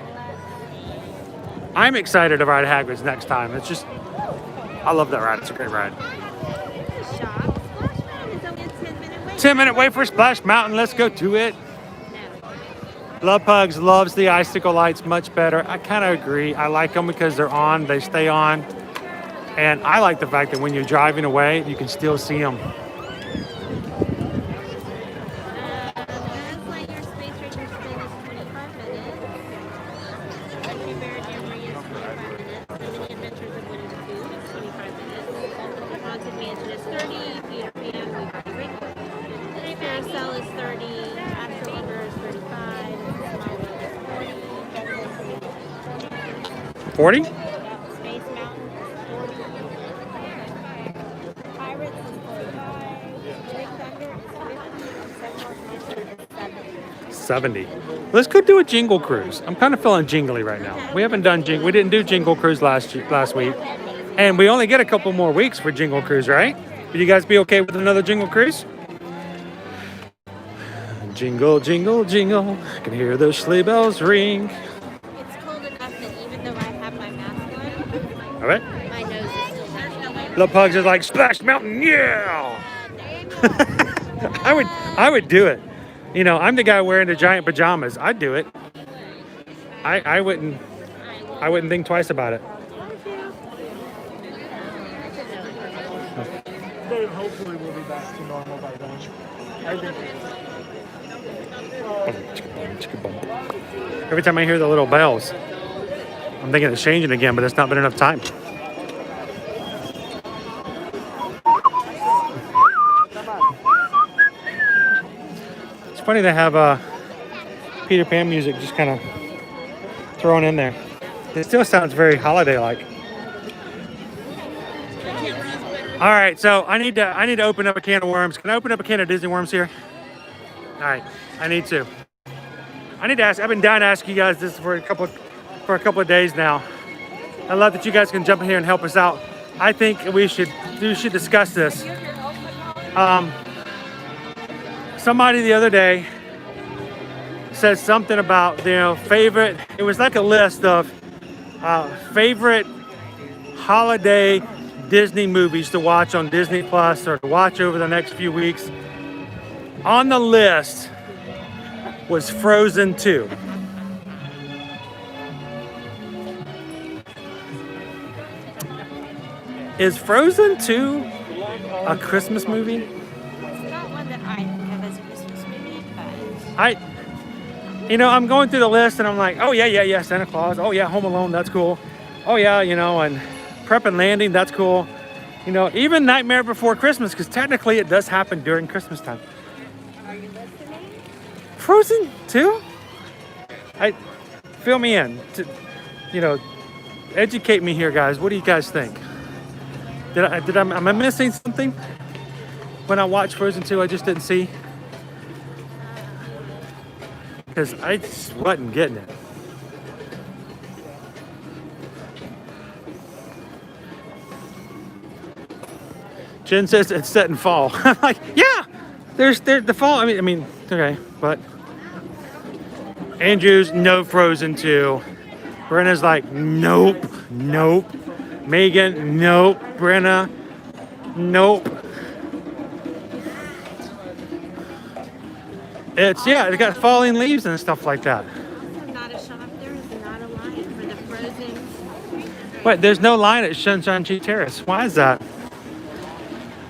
I'm excited to ride Hagrid's next time. It's just, I love that ride. It's a great ride.
Shop. Splash Mountain is only a 10-minute wait.
10-minute wait for Splash Mountain. Let's go to it.
No.
Love Pugs loves the icicle lights much better. I kind of agree. I like them because they're on. They stay on. And I like the fact that when you're driving away, you can still see them.
Buzz Lightyear Space Ranger spin is 25 minutes. Country Bear Jamboree is 25 minutes. The Mini Adventures of Winnie the Pooh is 25 minutes. Haunted Mansion is 30. Peter Pan, We've Got Drink. Carousel is 30. Astro Wonder is 35. Smile World is
40?
Space Mountain is 40. Pirates is 45. Big Thunder is 50. Seven Monsters is 70.
70. Let's go do a Jingle Cruise. I'm kind of feeling jingly right now. We didn't do Jingle Cruise last week. And we only get a couple more weeks for Jingle Cruise, right? Would you guys be okay with another Jingle Cruise? Jingle, jingle, jingle. I can hear those sleigh bells ring.
It's cold enough that even though I have my mask on,
All right.
my nose is still hurting.
Little Pugs is like, Splash Mountain, yeah! I would do it. You know, I'm the guy wearing the giant pajamas. I'd do it. I wouldn't think twice about it.
But hopefully we'll be back to normal by then. I think.
Every time I hear the little bells, I'm thinking it's changing again, but it's not been enough time. It's funny to have Peter Pan music just kind of thrown in there. It still sounds very holiday-like. All right, so I need to open up a can of worms. Can I open up a can of Disney worms here? All right, I need to ask. I've been dying to ask you guys this for a couple of days now. I love that you guys can jump in here and help us out. I think we should discuss this. Somebody the other day said something about favorite. It was like a list of favorite holiday Disney movies to watch on Disney Plus or to watch over the next few weeks. On the list was Frozen 2. Is Frozen 2 a Christmas movie?
It's not one that I think of as a Christmas movie, but
I'm going through the list and I'm like, oh yeah, Santa Claus. Oh yeah, Home Alone, that's cool. Oh yeah, and Prep and Landing, that's cool. Even Nightmare Before Christmas, because technically it does happen during Christmas time.
are you listening?
Frozen 2? Fill me in. Educate me here, guys. What do you guys think? Am I missing something? When I watched Frozen 2, I just didn't see. Because I just wasn't getting it. Jen says it's set in fall. I'm like, yeah, there's the fall. I mean, okay, but Andrew's no Frozen 2. Brenna's like, nope. Megan, nope. Brenna, nope. It's got falling leaves and stuff like that.
Also, not a shop. There is not a line for the Frozen.
Wait, there's no line at Sunshine Tree Terrace. Why is that?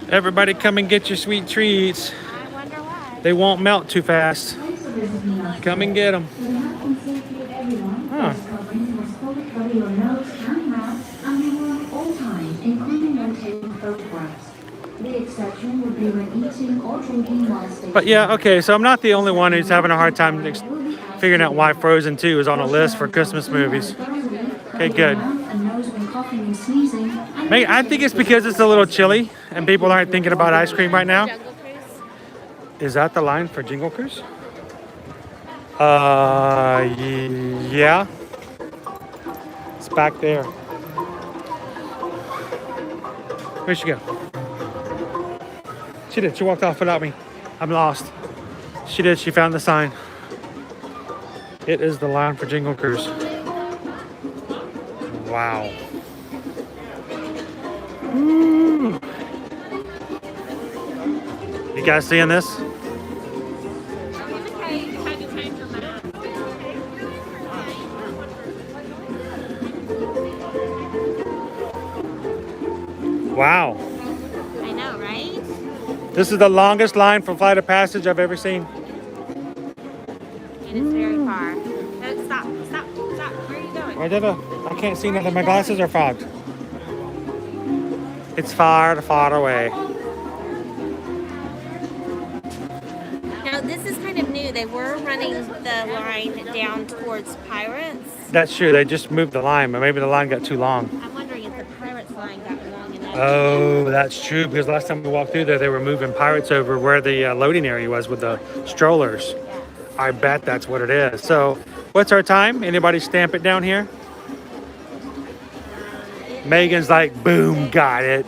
Everybody come and get your sweet treats.
I wonder why.
They won't melt too fast. Come and get them. Huh. But yeah, okay, so I'm not the only one who's having a hard time figuring out why Frozen 2 is on a list for Christmas movies. Okay, good. I think it's because it's a little chilly and people aren't thinking about ice cream right now.
Jungle Cruise?
Is that the line for Jingle Cruise? Yeah. It's back there. Where'd she go? She did. She walked off without me. I'm lost. She did. She found the sign. It is the line for Jingle Cruise. Wow. Ooh. You guys seeing this? Wow.
I know, right?
This is the longest line for Flight of Passage I've ever seen.
It is very far. No, stop. Where are you going?
I can't see nothing. My glasses are fogged. It's far away.
Now, this is kind of new. They were running the line down towards Pirates.
That's true. They just moved the line, but maybe the line got too long.
I'm wondering if the Pirates line got long enough.
Oh, that's true. Because last time we walked through there, they were moving Pirates over where the loading area was with the strollers. I bet that's what it is. So, what's our time? Anybody stamp it down here? Megan's like, boom, got it.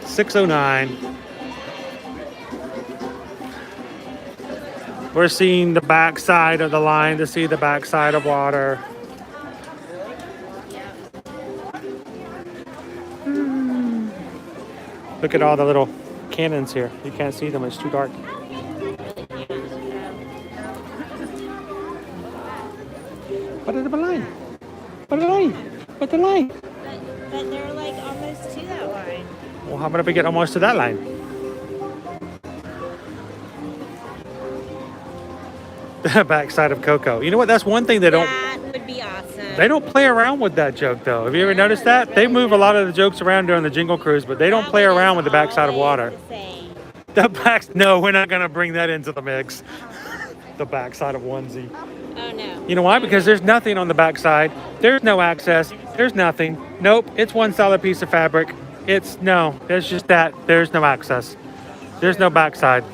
6:09. We're seeing the back side of the line to see the back side of water. Look at all the little cannons here. You can't see them, it's too dark. What is the line? What the line? What the line?
But they're like almost to that line.
Well, how about if we get almost to that line? The backside of Coco. You know what? That's one thing they don't.
That would be awesome.
They don't play around with that joke though. Have you ever noticed that? They move a lot of the jokes around during the Jingle Cruise, but they don't play around with the backside of water. The back. No, we're not gonna bring that into the mix. The backside of onesie.
Oh no.
You know why? Because there's nothing on the backside. There's no access. There's nothing. Nope. It's one solid piece of fabric. There's just that. There's no access. There's no backside.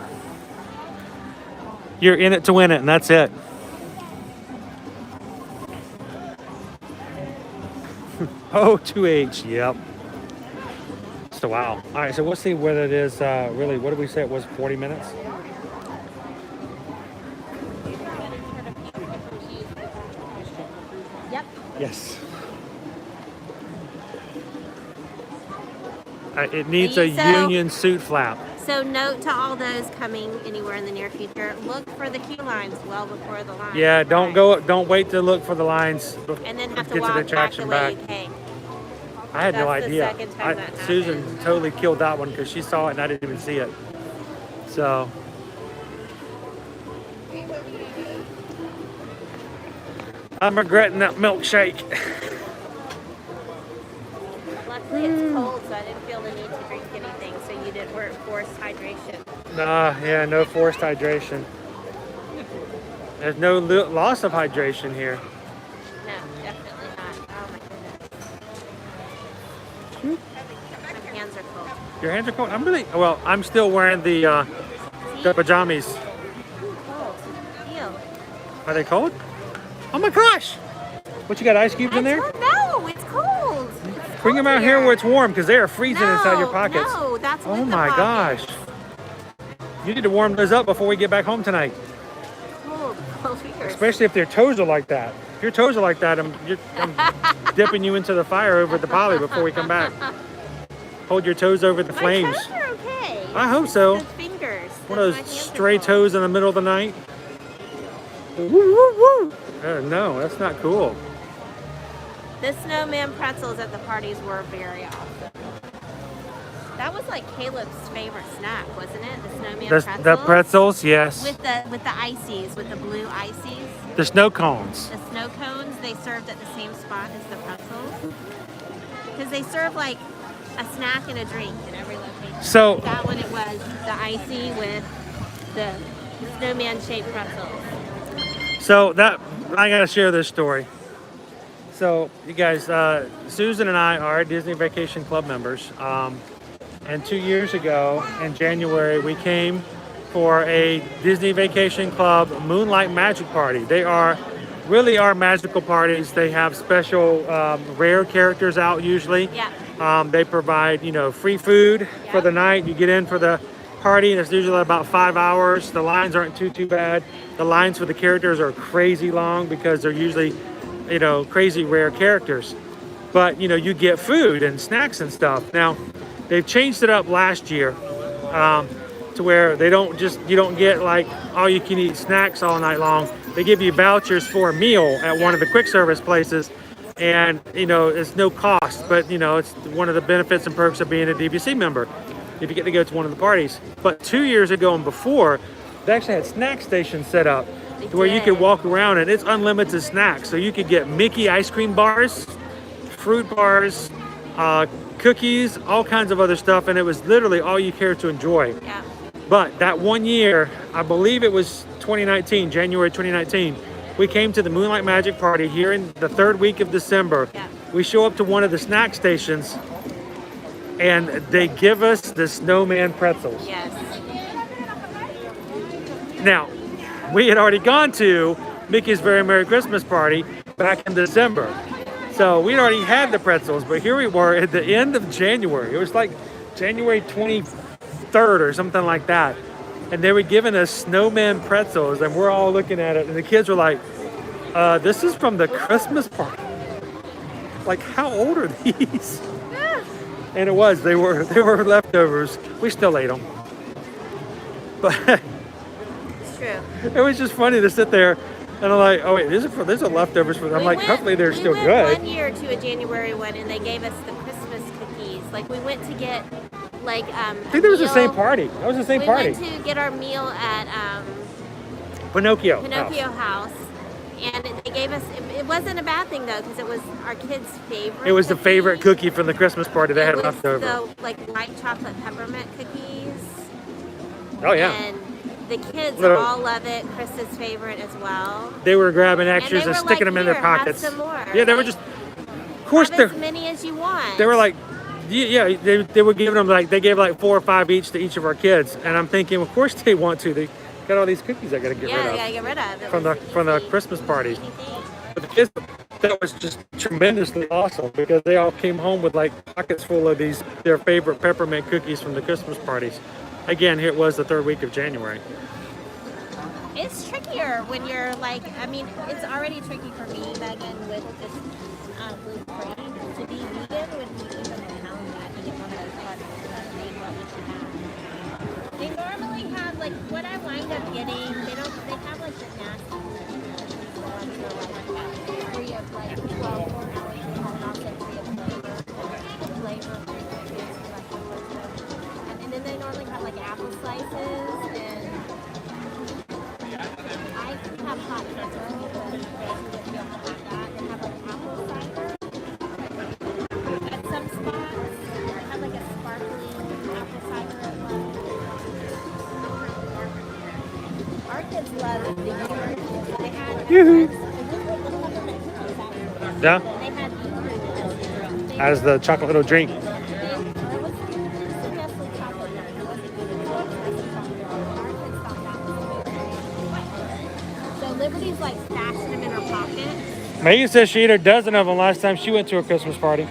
You're in it to win it, and that's it. O2H, yep. So wow. All right, so we'll see whether it is really, what did we say it was, 40 minutes?
Yep.
Yes. It needs a union suit flap.
So note to all those coming anywhere in the near future, look for the queue lines well before the line.
Yeah, don't wait to look for the lines.
And then have to
Get
walk
the
back
attraction
the way
back.
you came.
I had no
That's the
idea.
second time that
Susan
happened.
totally killed that one because she saw it and I didn't even see it. So. I'm regretting that milkshake.
Luckily it's cold, so I didn't feel the need to drink anything, so you weren't forced hydration.
Nah, yeah, no forced hydration. There's no loss of hydration here.
No, definitely not. Oh my goodness. My hands are cold.
Your hands are cold? I'm still wearing the pajamas.
Cold. Feel.
Are they cold? Oh my gosh! What, you got ice cubes in there?
No, it's cold.
Bring them out here where it's warm because they are freezing inside your pockets.
No, that's
Oh
with the
my
pockets.
gosh. You need to warm those up before we get back home tonight.
Cold fingers.
Especially if their toes are like that. If your toes are like that, I'm dipping you into the fire over at the poly before we come back. Hold your toes over the
My
flames.
toes are okay.
I hope so.
The fingers.
One of
My
those
hands are
stray
cold.
toes in the middle of the night. Woo, woo, woo. No, that's not cool.
The snowman pretzels at the parties were very awesome. That was like Caleb's favorite snack, wasn't it? The snowman pretzels.
The pretzels, yes.
With the ices, with the blue ices.
The snow cones.
The snow cones, they served at the same spot as the pretzels. Because they serve like a snack and a drink in every location.
So
That one it was the icy with the snowman shaped pretzels.
I gotta share this story. So you guys, Susan and I are Disney Vacation Club members. And 2 years ago in January, we came for a Disney Vacation Club Moonlight Magic Party. They really are magical parties. They have special rare characters out usually.
Yeah.
They provide, free food for the night. You get in for the party and it's usually about 5 hours. The lines aren't too bad. The lines for the characters are crazy long because they're usually, crazy rare characters. But, you get food and snacks and stuff. Now, they've changed it up last year to where you don't get like all you can eat snacks all night long. They give you vouchers for a meal at one of the quick service places. And, it's no cost, but, it's one of the benefits and perks of being a DVC member if you get to go to one of the parties. But 2 years ago and before, they actually had snack stations set up to where you could walk around and it's unlimited snacks. So you could get Mickey ice cream bars, fruit bars, cookies, all kinds of other stuff. And it was literally all you cared to enjoy.
Yeah.
But that one year, I believe it was 2019, January 2019, we came to the Moonlight Magic Party here in the third week of December.
Yeah.
We show up to one of the snack stations and they give us the snowman pretzels.
Yes.
Now, we had already gone to Mickey's Very Merry Christmas Party back in December. So we'd already had the pretzels, but here we were at the end of January. It was like January 23rd or something like that. and they were giving us snowman pretzels, and we're all looking at it, and the kids were like, this is from the Christmas party. Like, how old are these? And it was, they were leftovers. We still ate them. But
It's true.
it was just funny to sit there, and I'm like, oh wait, these are leftovers for them. I'm like, hopefully they're still
We
good.
went one year to a January one, and they gave us the Christmas cookies. Like, we went to get, like,
I think that was the same party. That was the same party.
We went to get our meal at
Pinocchio.
Pinocchio House. And they gave us, it wasn't a bad thing though, because it was our kids' favorite.
It was the
cookie.
favorite cookie from the Christmas party they had
It was
left over.
the, like, white chocolate peppermint cookies.
Oh yeah.
And the kids
Little-
all love it. Chris's favorite as well.
They were grabbing extras
they
and
were
sticking
like,
them in their
"Here, have
pockets.
some more."
Yeah, they were
Like,
just, of course
Have as
they're,
many as you want.
they were like, yeah, they were giving them like, they gave like 4 or 5 each to each of our kids. And I'm thinking, of course they want to. They got all these cookies I gotta get
yeah,
rid
they
of
gotta get rid of it.
from the
Easy.
Christmas party.
Easy thing.
But the kids, that was just tremendously awesome because they all came home with like pockets full of their favorite peppermint cookies from the Christmas parties. Again, here it was the 3rd week of January.
It's trickier when you're like, I mean, it's already tricky for me, Megan, with this gluten-free. To be vegan would be even a challenge. I think it's one of those parties that they what we should have. They normally have, like, what I wind up getting, they have like the nasty free of like 12 more hours and also free of flavor. And then they normally have like apple slices and I have hot cocoa, but they wouldn't be able to have that. They have like apple cider at some spots. They have like a sparkling apple cider at one. Our kids love it. They had
Yeah,
they had
as the chocolate little drink.
So Liberty's like stashing them in her pocket.
Megan says she ate a dozen of them last time she went to a Christmas party.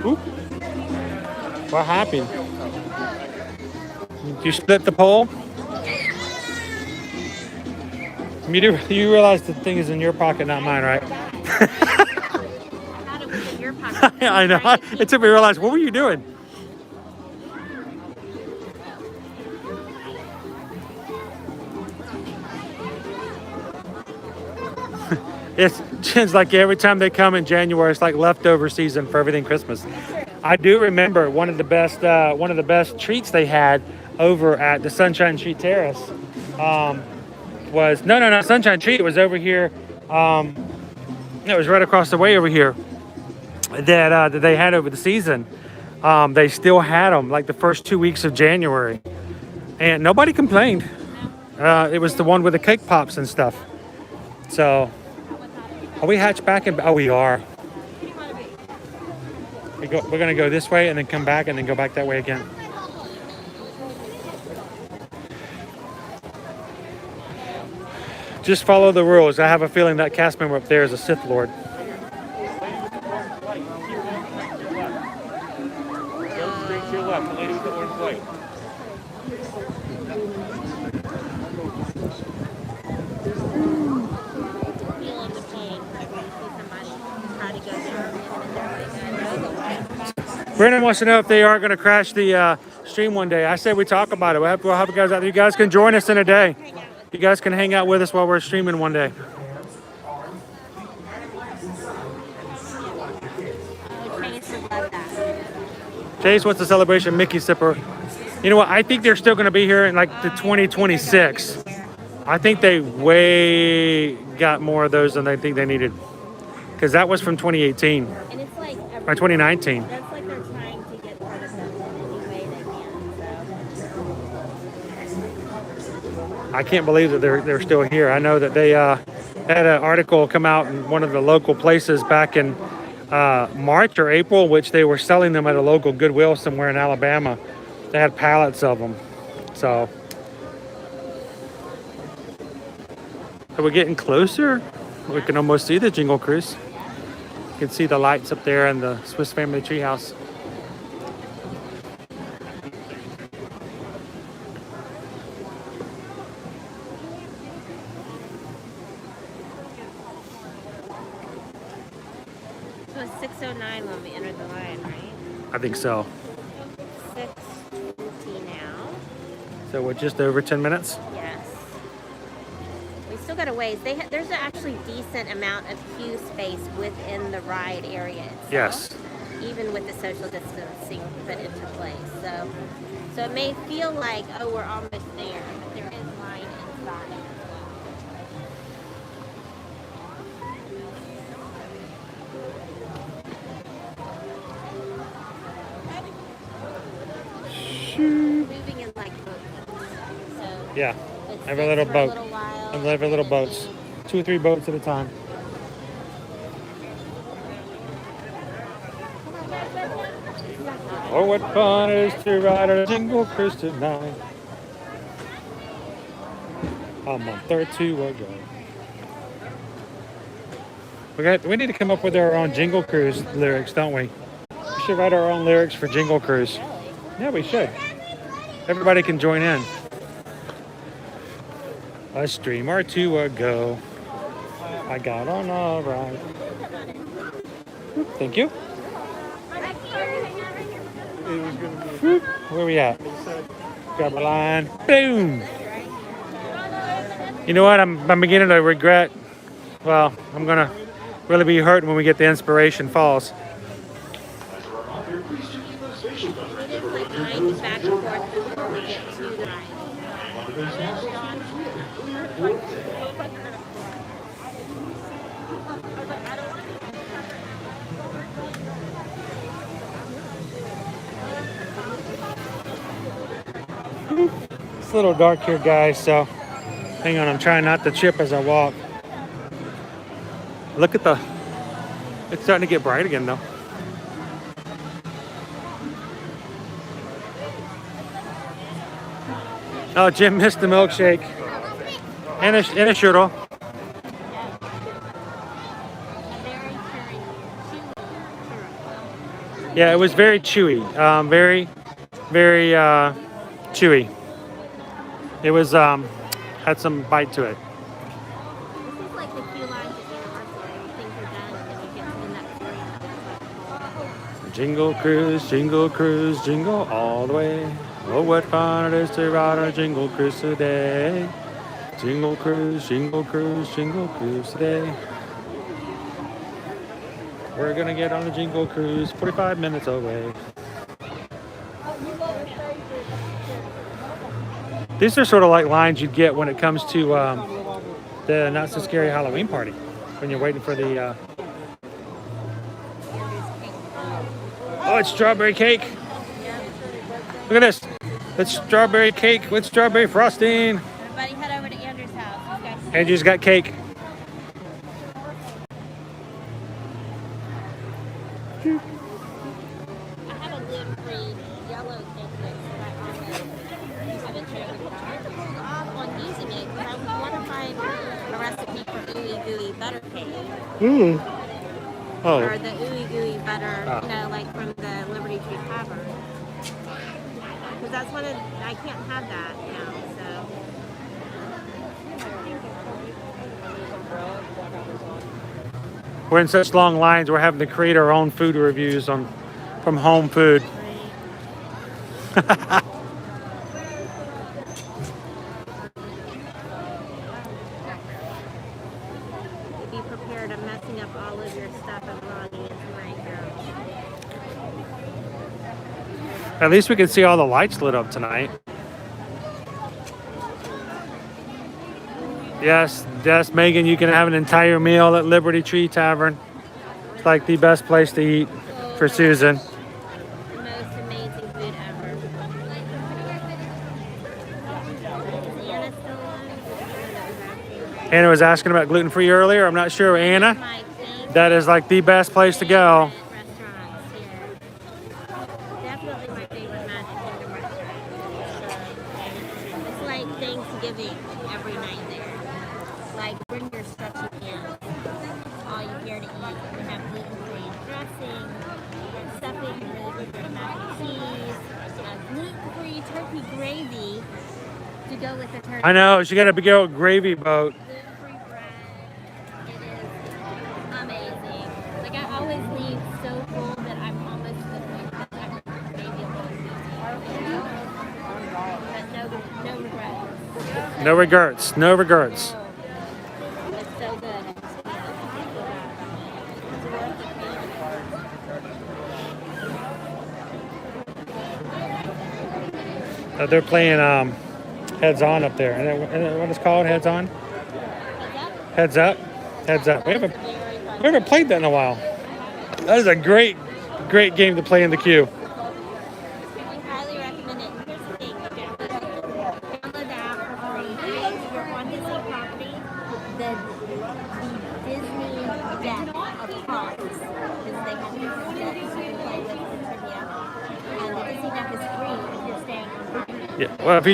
Oop. What happened? You split the pole? You realize the thing is in your pocket, not mine, right?
I thought it was in your pocket.
I know. It took me to realize, what were you doing? It's like every time they come in January, it's like leftover season for everything Christmas. I do remember one of the best treats they had over at the Sunshine Tree Terrace was no Sunshine Tree. It was over here. It was right across the way over here that they had over the season. They still had them like the first 2 weeks of January, and nobody complained. It was the one with the cake pops and stuff. So, are we hatched back? Oh, we are. We're gonna go this way and then come back and then go back that way again. Just follow the rules. I have a feeling that cast member up there is a Sith Lord. Straight to your left, the lady with the orange light.
Feeling the pain whenever you see somebody try to go there and they're like,
Brennan wants to know if they are going to crash the stream one day. I said we talk about it. We'll have you guys out there. You guys can join us in a day. You guys can hang out with us while we're streaming one day.
Chase would love that.
Chase, what's the celebration? Mickey Sipper. You know what? I think they're still going to be here in like the 2026. I think they way got more of those than I think they needed. Because that was from 2018
And it's like
or 2019.
that's like they're trying to get rid of them in any way they can. So
I can't believe that they're still here. I know that they had an article come out in one of the local places back in March or April, which they were selling them at a local Goodwill somewhere in Alabama. They had pallets of them. So we're getting closer. We can almost see the Jingle Cruise. You can see the lights up there in the Swiss Family Treehouse.
was 6:09 when we entered the line, right?
I think so.
6:20 now.
So we're just over 10 minutes.
Yes. We still got a ways. There's actually decent amount of queue space within the ride area itself.
Yes.
Even with the social distancing put into place. So it may feel like, oh, we're almost there, but there is line inside as well. Moving in like boats. So
Yeah.
it
Every
sits
little
for a
boat.
little while,
And every little
and then
boats. 2 or 3 boats at a time. Oh, what fun it is to ride a Jingle Cruise tonight. I'm on 32 ago. We need to come up with our own Jingle Cruise lyrics, don't we? We should write our own lyrics for Jingle Cruise. Yeah, we should. Everybody can join in. A stream or two ago, I got on all right. Thank you. Where we at? Grab a line. Boom. You know what? I'm beginning to regret. Well, I'm gonna really be hurt when we get the Inspiration Falls.
we just like wind back and forth before we get to the ride.
It's a little dark here, guys, so hang on. I'm trying not to trip as I walk. Look at it's starting to get bright again, though. Oh, Jim missed the milkshake. And a churro. Yeah, it was very chewy. Very chewy. It was had some bite to it.
This is like the queue lines at Universal. Things are done, and then you get to the next room.
Jingle cruise, jingle all the way. Oh, what fun it is to ride a Jingle Cruise today. Jingle cruise today. We're gonna get on a Jingle Cruise 45 minutes away. These are sort of like lines you'd get when it comes to the Not So Scary Halloween party. When you're waiting for the... Oh, it's strawberry cake. Look at this. It's strawberry cake with strawberry frosting.
Everybody head over to Andrew's house.
Andrew's got cake.
I have a gluten-free yellow cake mix that I always use it in cherry. I tried to hold off on using it because I want to find a recipe for ooey gooey butter cake.
Oh.
Or the ooey gooey butter, you know, like from the Liberty Tree Tavern. Because that's what I can't have that now, so.
We're in such long lines, we're having to create our own food reviews from home food.
Be prepared. I'm messing up all of your stuff and logging into my account.
At least we can see all the lights lit up tonight. Yes, Megan, you can have an entire meal at Liberty Tree Tavern. It's like the best place to eat for Susan.
The most amazing food ever. Is Anna still on?
Anna was asking about gluten-free earlier. I'm not sure, Anna.
My favorite
That is like the best place to go.
restaurants here. Definitely my favorite Magic Kingdom restaurant. It's like Thanksgiving every night there. Like bring your stretchy pants. All you care to eat. We have gluten-free dressing, stuffing, really good mac and cheese, gluten-free turkey gravy to go with the turkey.
I know, she got a big old gravy boat.
Gluten-free bread. It is amazing. Like I always leave
No regrets. No regrets.
It's so good.
They're playing Heads On up there. And what is it called? Heads On? Heads Up? Heads Up. We haven't played that in a while. That is a great game to play in the queue.
We highly recommend it. Here's the thing. Download the app for free. If you're on Disney property, the Disney deck of cards, because they have different decks you can play with for trivia. And the Disney deck is free if you're staying on.
Yeah. Well, if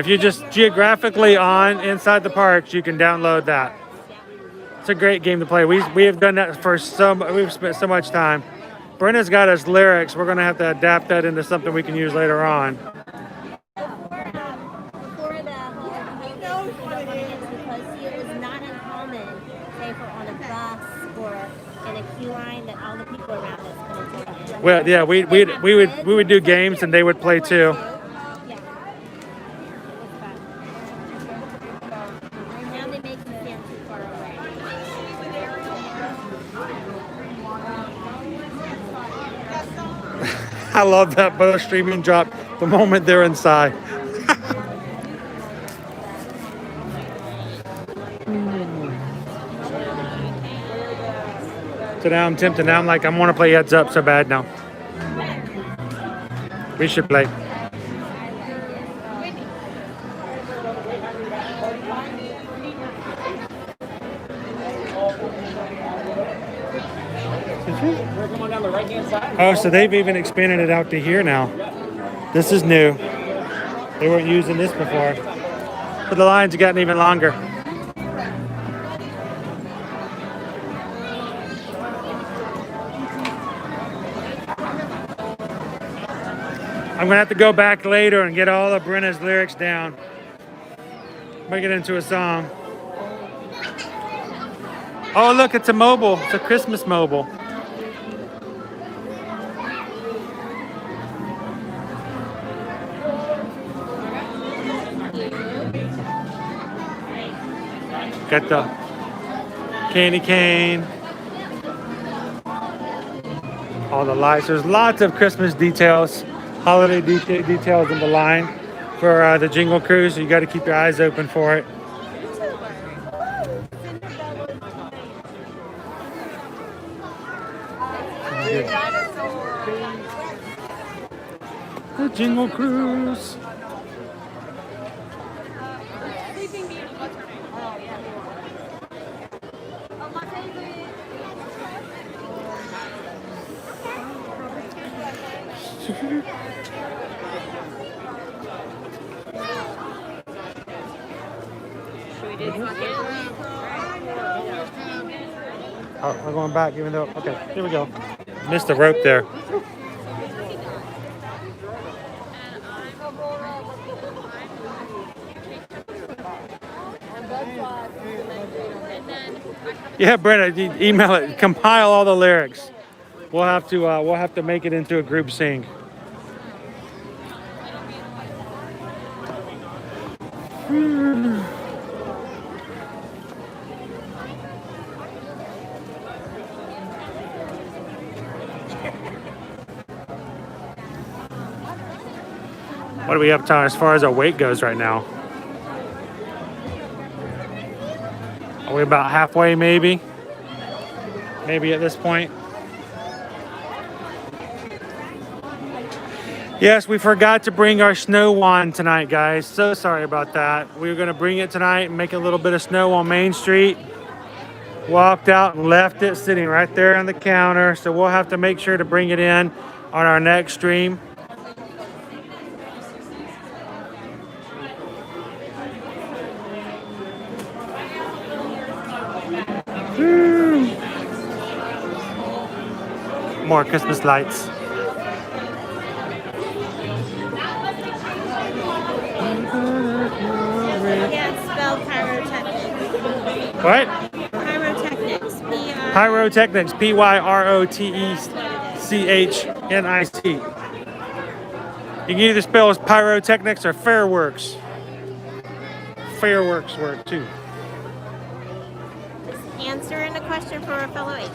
you're just geographically on inside the parks, you can download that. It's a great game to play. We have done that we've spent so much time. Brenna's got us lyrics. We're gonna have to adapt that into something we can use later on.
Before the whole because it was not uncommon, say for on a bus or in a queue line, that all the people around us could join in.
Well, yeah, we would do games and they would play too.
Yeah. It was fun. Now they make you stand too far away.
I love that both streaming drop the moment they're inside. So now I'm tempted. Now I'm like, I want to play Heads Up so bad now. We should play. Oh, so they've even expanded it out to here now. This is new. They weren't using this before. But the lines have gotten even longer. I'm gonna have to go back later and get all of Brenna's lyrics down. Make it into a song. Oh, look, it's a mobile. It's a Christmas mobile. Got the candy cane. All the lights. There's lots of Christmas details, holiday details in the line for the Jingle Cruise. So you got to keep your eyes open for it. The Jingle Cruise. Oh, we're going back even though, okay, here we go. Missed the rope there. Yeah, Brenda, you email it, compile all the lyrics. We'll have to make it into a group sing. What do we have time as far as our weight goes right now? Are we about halfway maybe? Maybe at this point. Yes, we forgot to bring our snow wand tonight, guys. So sorry about that. We were gonna bring it tonight and make a little bit of snow on Main Street. Walked out and left it sitting right there on the counter. So we'll have to make sure to bring it in on our next stream. More Christmas lights.
Can't spell pyrotechnics.
What?
Pyrotechnics.
Pyrotechnics. Pyrotechnics. You can either spell as pyrotechnics or fireworks. fireworks work too.
Answering a question for a fellow agent.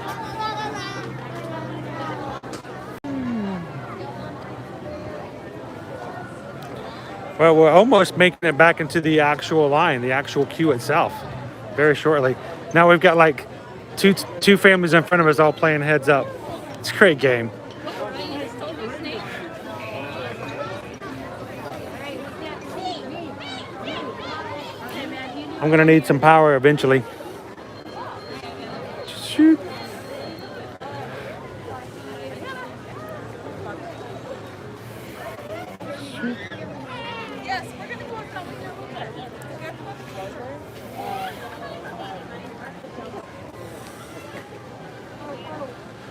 Well, we're almost making it back into the actual line, the actual queue itself, very shortly. Now we've got like two families in front of us all playing heads up. It's a great game. I'm gonna need some power eventually. Shoot.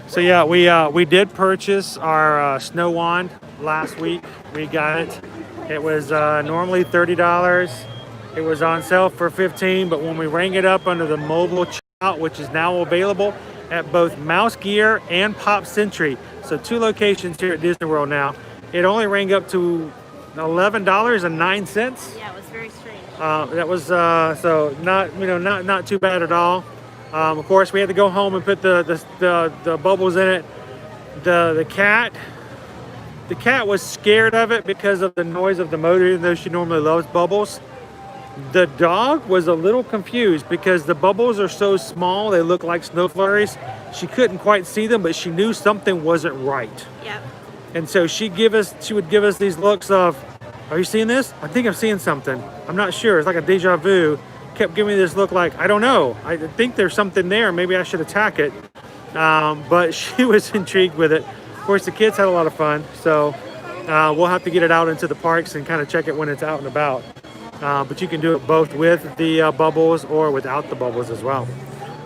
So yeah, we did purchase our snow wand last week. We got it. It was normally $30. It was on sale for $15, but when we rang it up under the mobile checkout, which is now available at both Mouse Gear and Pop Century, so 2 locations here at Disney World now, it only rang up to $11.09.
Yeah, it was very strange.
That was so not too bad at all. Of course, we had to go home and put the bubbles in it. The cat was scared of it because of the noise of the motor, even though she normally loves bubbles. The dog was a little confused because the bubbles are so small, they look like snow flurries. She couldn't quite see them, but she knew something wasn't right.
Yep.
And so she would give us these looks of, are you seeing this? I think I'm seeing something. I'm not sure. It's like a deja vu. Kept giving me this look like, I don't know. I think there's something there. Maybe I should attack it. But she was intrigued with it. Of course, the kids had a lot of fun. So we'll have to get it out into the parks and kind of check it when it's out and about. But you can do it both with the bubbles or without the bubbles as well.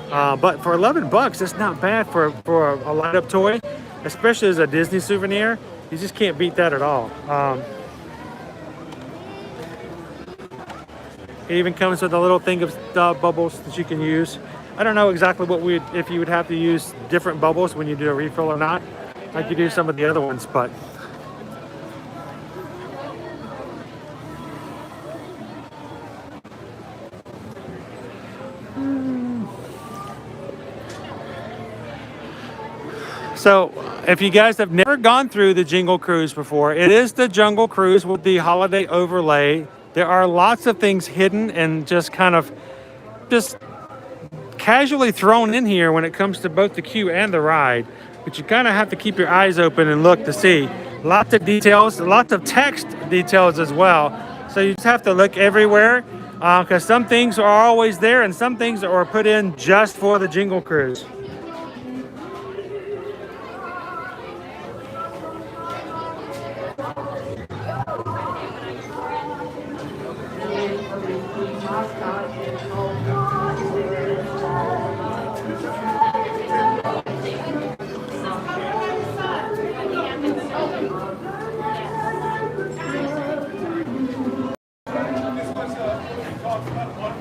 But for $11, it's not bad for a light up toy, especially as a Disney souvenir. You just can't beat that at all. It even comes with a little thing of bubbles that you can use. I don't know exactly if you would have to use different bubbles when you do a refill or not, like you do some of the other ones, but. So, if you guys have never gone through the Jingle Cruise before, it is the Jungle Cruise with the holiday overlay. There are lots of things hidden and just casually thrown in here when it comes to both the queue and the ride. But you kind of have to keep your eyes open and look to see. Lots of details, lots of text details as well. So you just have to look everywhere because some things are always there and some things are put in just for the Jingle Cruise.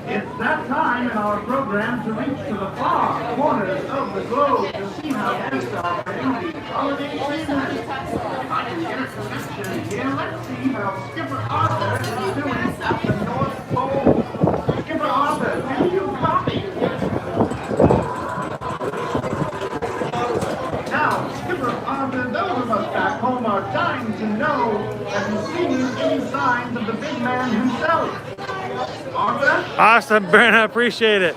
It's that time in our program to reach to the far corners of the globe to see how guests are spending the holiday season. I can get a connection here. Let's see how Skipper Arthur is doing at the North Pole. Skipper Arthur, can you copy? Now, Skipper Arthur, those of us back home are dying to know, have you seen any signs of the big man himself? Arthur?
Awesome, Brent. I appreciate it.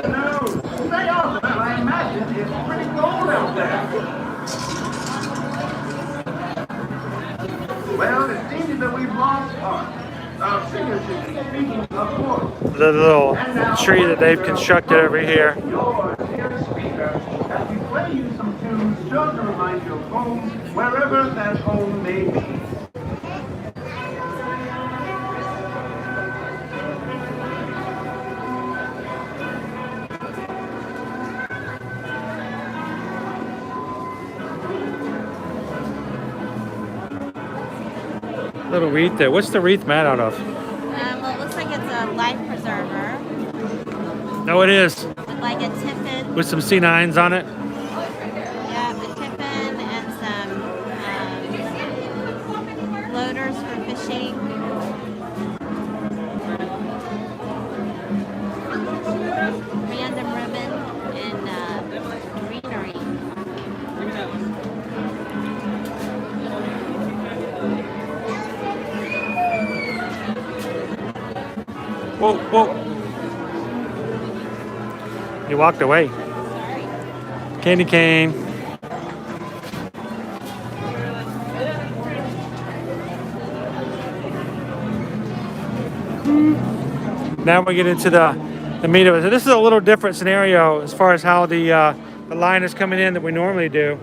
No. Say, Arthur, I imagine it's pretty cold out there. Well, it seems that we've lost our signature. Speaking of course.
The little tree that they've constructed over here.
Your dear speaker, as we play you some tunes sure to remind you of home, wherever that home may be.
Little wreath there. What's the wreath made out of?
Well, it looks like it's a life preserver
No, it is.
with like a tippet.
With some C9s on it.
Yeah, a tippet and some floaters for fishing.
Whoa, whoa. He walked away. Candy cane. Now we get into the meat of it. So this is a little different scenario as far as how the line is coming in that we normally do.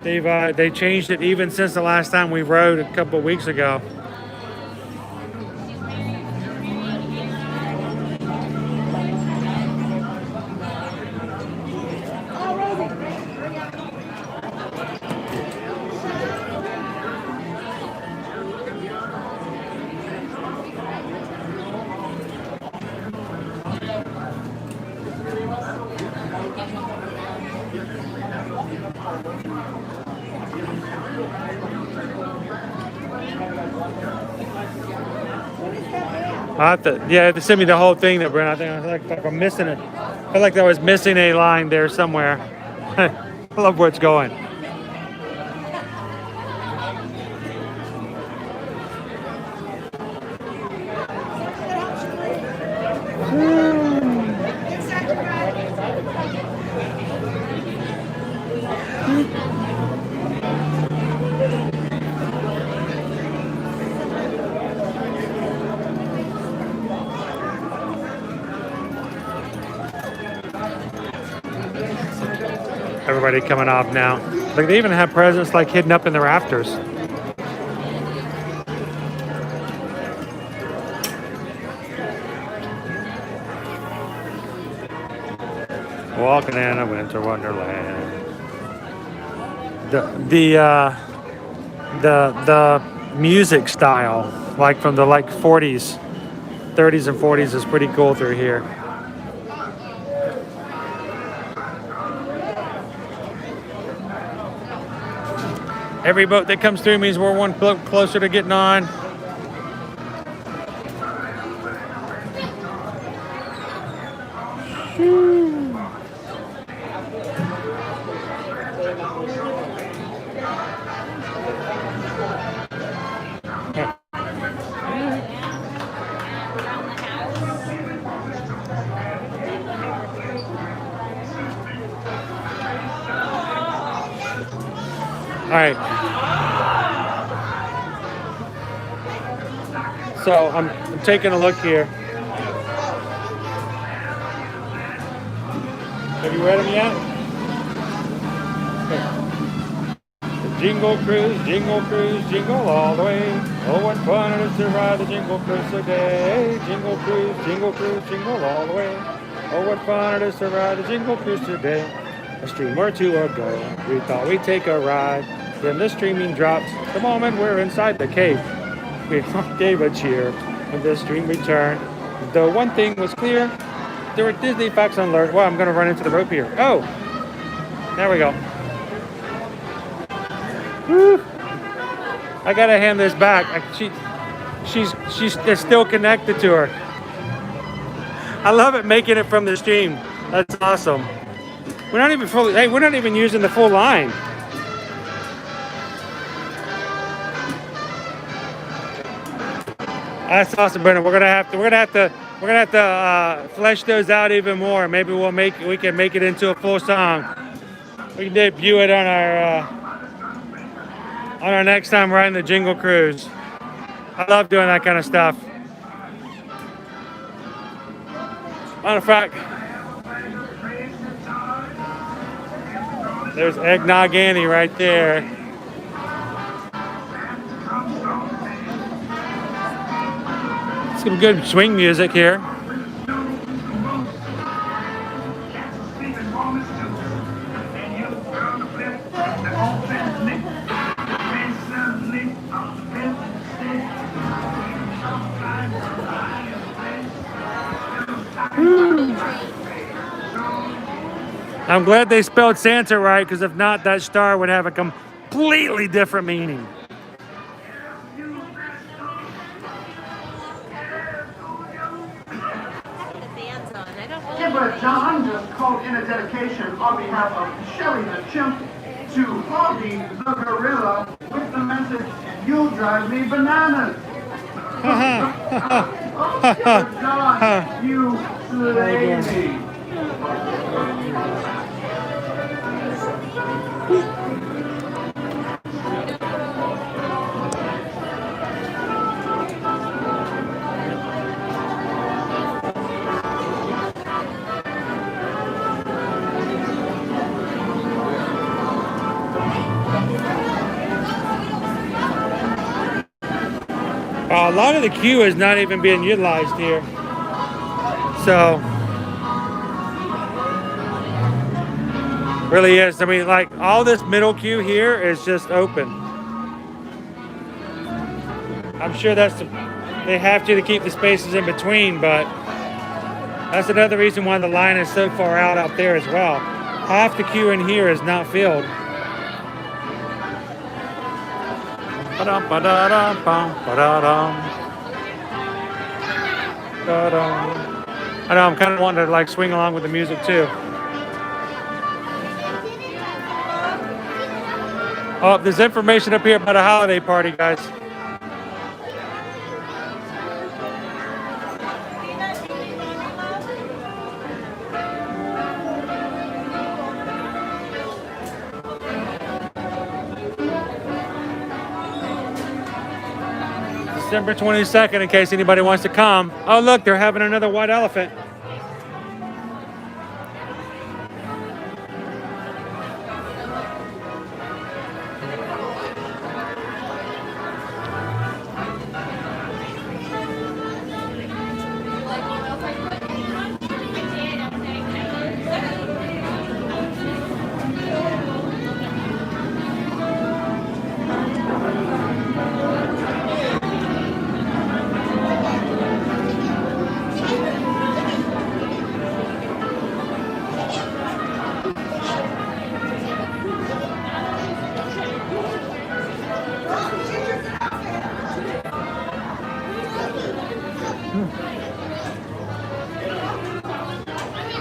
They changed it even since the last time we rode a couple of weeks ago. You have to send me the whole thing there, Brent. I think like I'm missing it. I feel like I was missing a line there somewhere. I love where it's going. Everybody coming off now. Like they even have presents like hidden up in the rafters. Walking in a winter wonderland. The music style, like from the 40s, 30s and 40s, is pretty cool through here. Every boat that comes through means we're one boat closer to getting on. All right. So I'm taking a look here. Have you read them yet? Okay. Jingle cruise, jingle all the way. Oh, what fun it is to ride the jingle cruise today. Jingle cruise, jingle all the way. Oh, what fun it is to ride the jingle cruise today. A stream or two ago, we thought we'd take a ride. Then the streaming dropped. The moment we're inside the cave, we gave a cheer. When the stream returned, the one thing was clear: there were Disney facts unlearned. Well, I'm going to run into the rope here. Oh, there we go. Woo. I gotta hand this back. She's still connected to her. I love it making it from the stream. That's awesome. We're not even fully. Hey, we're not even using the full line. That's awesome, Brendan. We're gonna have to flesh those out even more. Maybe we can make it into a full song. We can debut it on our next time riding the Jingle Cruise. I love doing that kind of stuff. Matter of fact, there's Eggnog Annie right there. Some good swing music here. I'm glad they spelled Santa right, because if not, that star would have a completely different meaning.
Skipper John just called in a dedication on behalf of Shelly the Chimp to Hoggy the Gorilla with the message, "You'll drive me bananas." Oh, Skipper John, You lady.
A lot of the queue is not even being utilized here. So, really is. I mean, like all this middle queue here is just open. I'm sure they have to keep the spaces in between, but that's another reason why the line is so far out there as well. Half the queue in here is not filled. Ba-dum, ba-da-dum, bum, ba-da-dum. Da-dum. I know I'm kind of wanting to like swing along with the music too. Oh, there's information up here about a holiday party, guys. December 22nd, in case anybody wants to come. Oh, look, they're having another white elephant.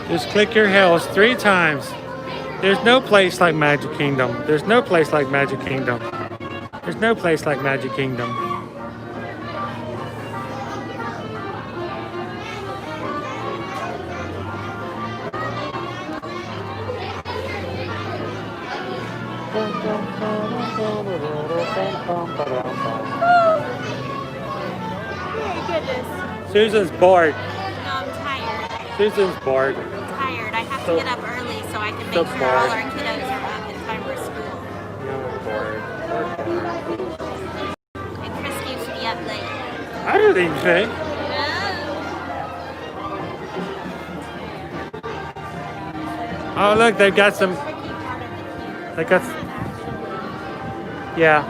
Just click your heels 3 times. There's no place like Magic Kingdom. There's no place like Magic Kingdom. There's no place like Magic Kingdom. Susan's bored.
No, I'm tired.
Susan's bored.
I'm tired. I have to get up early so I can make sure all our kiddos are up in time for school. And Chris keeps me up late.
I didn't even say. Oh, look, they've got some. They got. Yeah.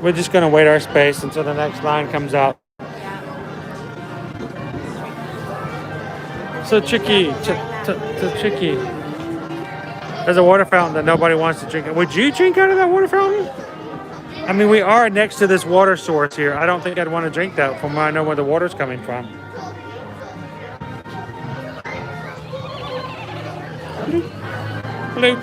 We're just gonna wait our space until the next line comes out. So tricky, so tricky. There's a water fountain that nobody wants to drink. Would you drink out of that water fountain? I mean, we are next to this water source here. I don't think I'd want to drink that from where I know where the water's coming from. Bloop.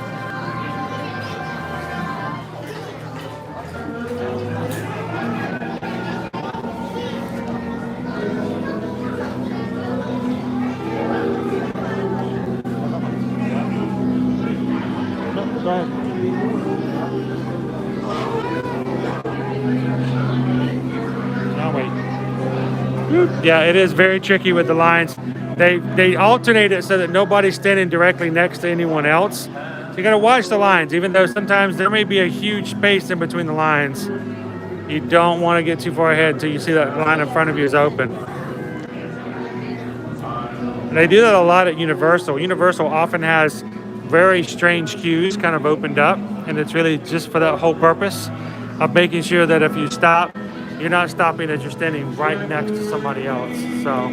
Yeah, it is very tricky with the lines. They alternate it so that nobody's standing directly next to anyone else. So you gotta watch the lines, even though sometimes there may be a huge space in between the lines. You don't want to get too far ahead until you see that line in front of you is open. And they do that a lot at Universal. Universal often has very strange queues kind of opened up, and it's really just for that whole purpose of making sure that if you stop, you're not stopping as you're standing right next to somebody else. So,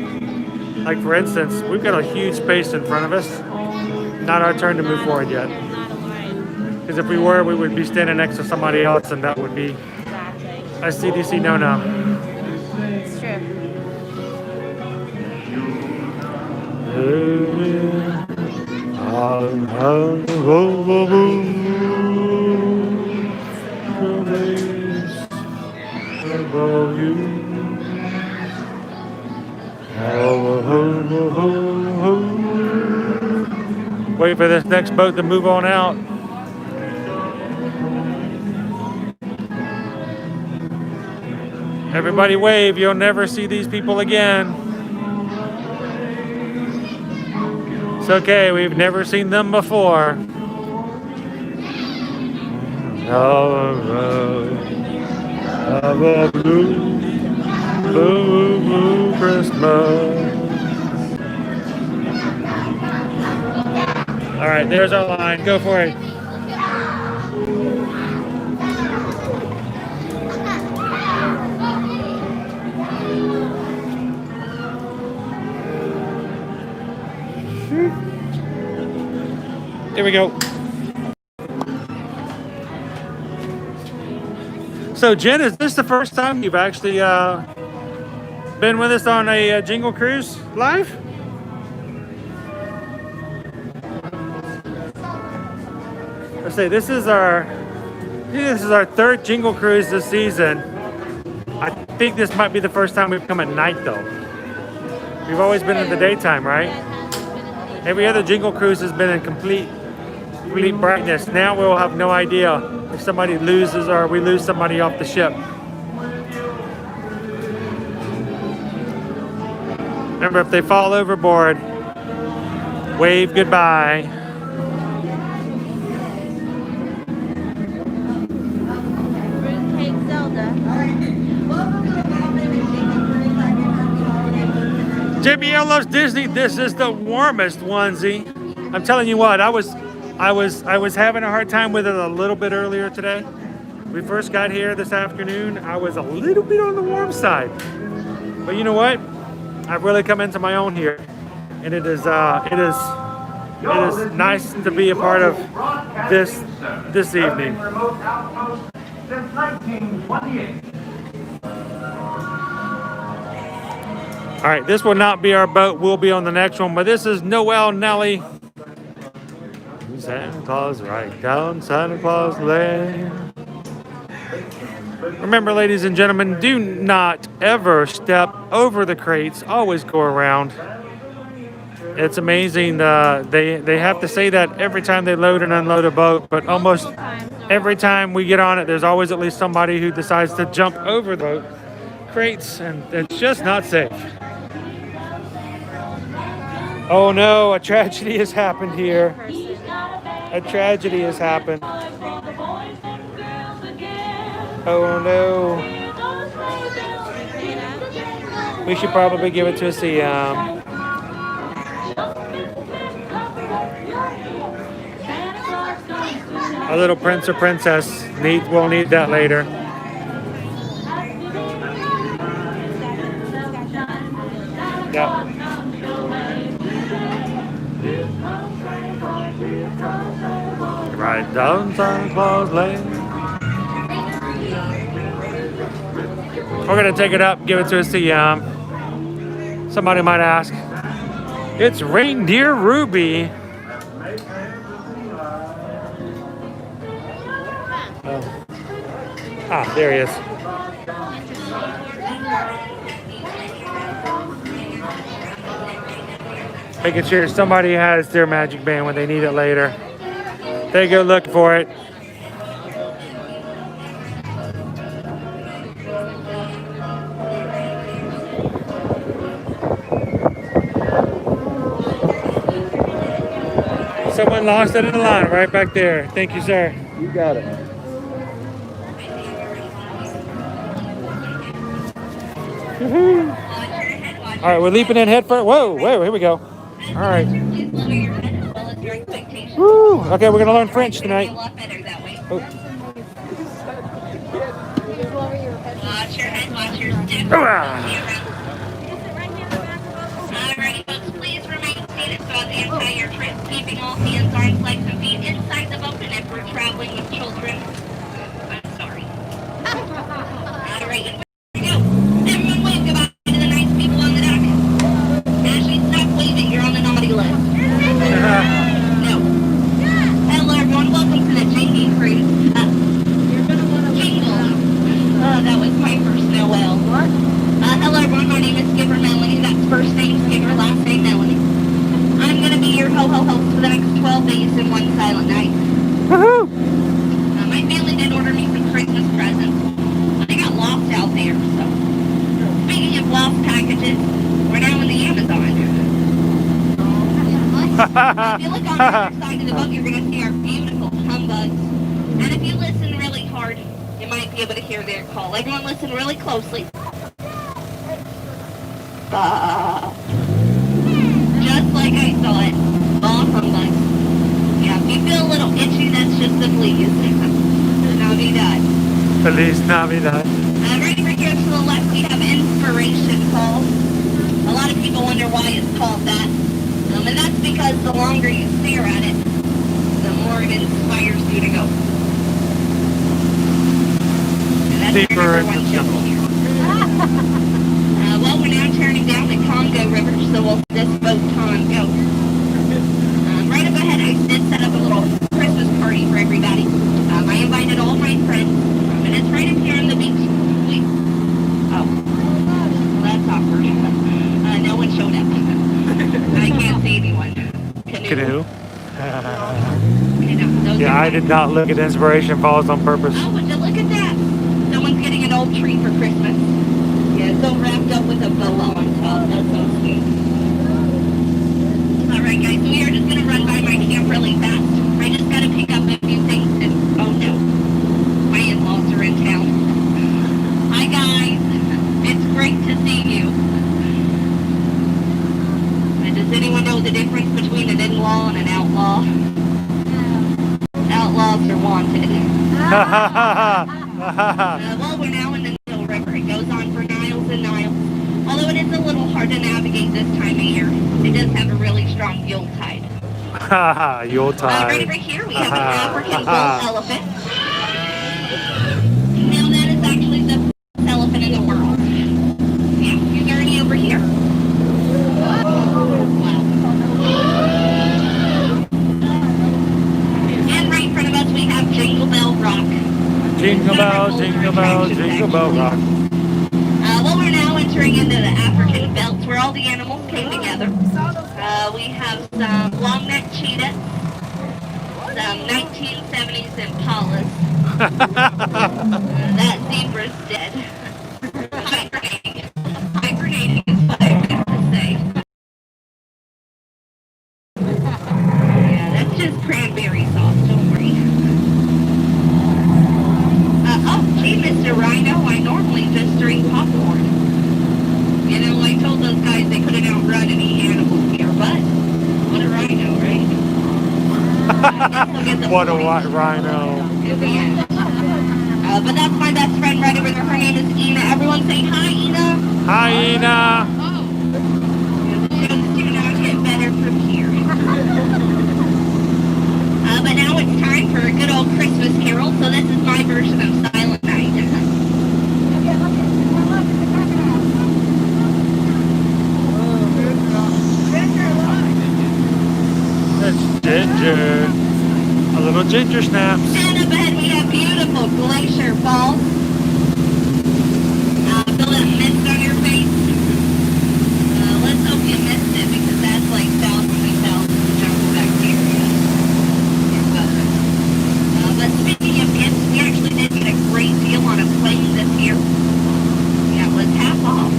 like for instance, we've got a huge space in front of us. Not our turn to move forward yet. Because if we were, we would be standing next to somebody else, and that would be a CDC no-no.
It's true.
above you. Wait for this next boat to move on out. Everybody wave, you'll never see these people again. It's okay, we've never seen them before. Have a blue, blue, blue Christmas. All right, there's our line. Go for it. There we go. So Jen, is this the first time you've actually been with us on a Jingle Cruise live? Let's say this is our third Jingle Cruise this season. I think this might be the first time we've come at night though. We've always been in the daytime, right? Every other Jingle Cruise has been in complete brightness. Now we'll have no idea if somebody loses or we lose somebody off the ship. Remember, if they fall overboard, wave goodbye.
Fruitcake Zelda.
JBL loves Disney. This is the warmest onesie. I'm telling you what, I was having a hard time with it a little bit earlier today. We first got here this afternoon. I was a little bit on the warm side, but you know what? I've really come into my own here, and it is nice to be a part of this evening.
Since 1928.
All right, this will not be our boat. We'll be on the next one, but this is Noel Nelly. Santa Claus, right down Santa Claus Lane. Remember, ladies and gentlemen, do not ever step over the crates. Always go around. It's amazing. They have to say that every time they load and unload a boat, but almost every time we get on it, there's always at least somebody who decides to jump over the boat crates, and it's just not safe. Oh no, a tragedy has happened here. A tragedy has happened. Oh no. We should probably give it to a CM. A little prince or princess. We'll need that later. Yep. Right down Santa Claus Lane. We're gonna take it up, give it to a CM. Somebody might ask, it's Reindeer Ruby. Oh. Ah, there he is. Making sure somebody has their magic band when they need it later. They go look for it. Someone lost it in the line right back there. Thank you, sir.
You got it.
All right, we're leaping in head first. Whoa, here we go. All right. Woo. Okay, we're gonna learn French tonight. Oh.
Watch your head, watch your step. Alrighty, folks, please remain seated throughout the entire trip, keeping all hands, arms, legs, and feet inside the boat, and if we're traveling with children, I'm sorry. Alright, here we go. Everyone wave goodbye to the nice people on the dock. Ashley, stop waving, you're on the naughty list. No. Hello, everyone, welcome to the Jingle Cruise. Jingle. That was my first name's Skipper, last name Melanie. I'm gonna be your ho-ho host for the next 12 days and one silent night.
Woohoo!
My family did order me some Christmas presents. They got lost out there, so. Speaking of lost packages, we're now in the Amazon. If you look on the other side of the book, you're gonna see our beautiful humbugs. And if you listen really hard, you might be able to hear their call. Everyone listen really closely. Just like I thought. All humbugs. Yeah, if you feel a little itchy, that's just the fleas. Navidad.
Feliz Navidad.
Right over here to the left, we have inspiration calls. A lot of people wonder why it's called that. And that's because the longer you stare at it, the more it inspires you to go. And that's
Deeper
our
into
number one
the
show
jungle.
here. Well, we're now turning down the Congo River, so we'll this boat Congo. Right up ahead, I did set up a little Christmas party for everybody. I invited all my friends, and it's right up here on the beach. Wait. Oh. Well, that's awkward. No one showed up. I can't see anyone.
Canoe.
Yeah,
I did not look at Inspiration Falls on purpose.
Oh, would you look at that? Someone's getting an old tree for Christmas. Yeah, it's all wrapped up with a bow on top. That's so sweet. Alright guys, we are just going to run by my camp really fast. I just got to pick up a few things and, oh no, my in-laws are in town. Hi guys, it's great to see you. And does anyone know the difference between an in-law and an outlaw? Outlaws are wanted. Well, we're now in the Nile River. It goes on for miles and miles. Although it is a little hard to navigate this time of year, it does have a really strong Yule tide.
Yule tide.
Right over here, we have an African bull elephant. Now that is actually the best elephant in the world. Yeah, you journey over here. Wow. And right in front of us, we have Jingle Bell Rock.
Jingle bell, jingle bell, jingle bell rock.
Well, we're now entering into the African belts where all the animals came together. We have some long-necked cheetahs, some 1970s impalas. That zebra's dead. Hibernating is what I meant to say. Yeah, that's just cranberry sauce, don't worry. Oh, gee, Mr. Rhino, I normally just drink popcorn. You know, I told those guys they couldn't outrun any animal here, but what a rhino, right?
What a white rhino.
At the end. But that's my best friend right over there. Her name is Ina. Everyone say hi, Ina.
Hi, Ina.
The shows do not get better from here. But now it's time for a good old Christmas carol. So this is my version of Silent Night.
That's Ginger. A little ginger snaps.
And up ahead we have beautiful glacier falls. Feel that mist on your face? Let's hope you missed it because that's like thousands and thousands of germs bacteria. But speaking of gifts, we actually did get a great deal on a plane this year. Yeah, it was half off.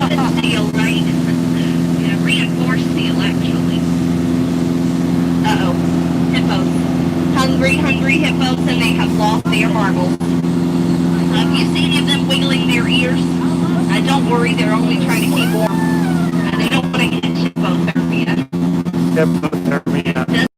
But steel, right? Yeah, reinforced steel actually. Uh-oh. Hippos. Hungry hippos, and they have lost their marbles. Have you seen any of them wiggling their ears? Don't worry, they're only trying to keep warm. They don't want to get hypothermia.
Hypothermia.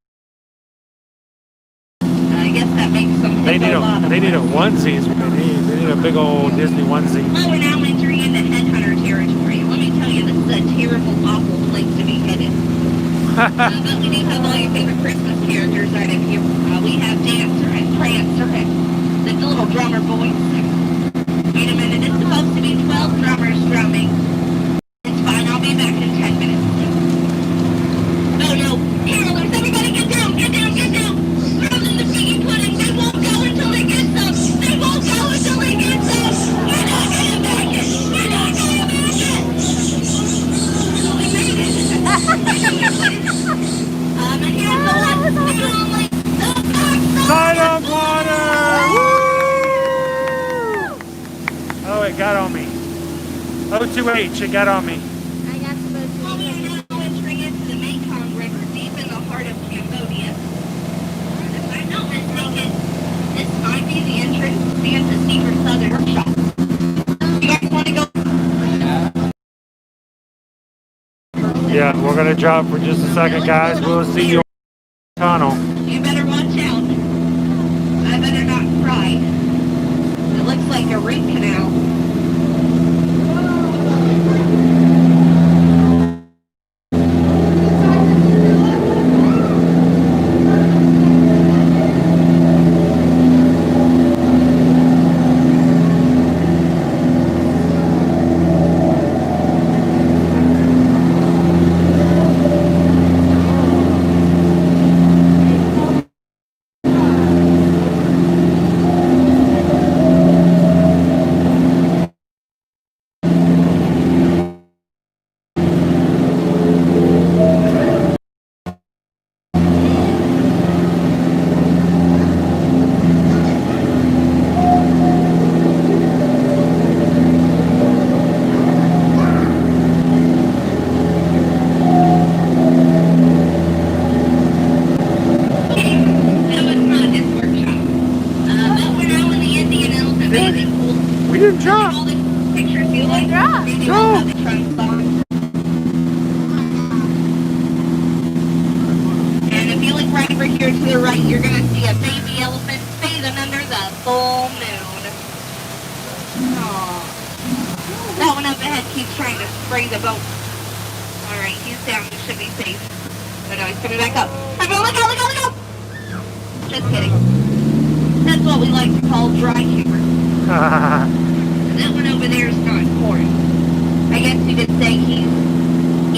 I guess that makes them
They need a onesie is what they need. They need a big old Disney onesie.
Well, we're now entering into headhunter territory. Let me tell you, this is a terrible, awful place to be headed. But we do have all your favorite Christmas characters right in here. We have Dancer and Prancer and the little drummer boys. Wait a minute, it's supposed to be 12 drummers drumming. It's fine, I'll be back in 10 minutes. Oh no, carolers, everybody get down, get down, get down! Throw them the piggy pudding, they won't go until they get some! They won't go until they get some! We're not gonna make it! We're not gonna make it!
got on me. O2H, it got on me.
I got some
Well,
boats.
we are now entering into the Mekong River, deep in the heart of Cambodia. If I'm not mistaken, this might be the entrance to Santa's secret southern workshop. You guys want to go?
Yeah, we're gonna drop for just a second, guys. We'll see you on the tunnel.
You better watch out. I better not cry. It looks like a root canal.
We didn't drop.
Pictures you like?
drop.
No.
And if you look right over here to the right, you're going to see a baby elephant bathing under the full moon. Aww. That one up ahead keeps trying to spray the boat. Alright, he's down. He should be safe. But no, he's coming back up. Everyone, look out, look out, look out! Just kidding. That's what we like to call dry humor. That one over there is not important. I guess you could say he's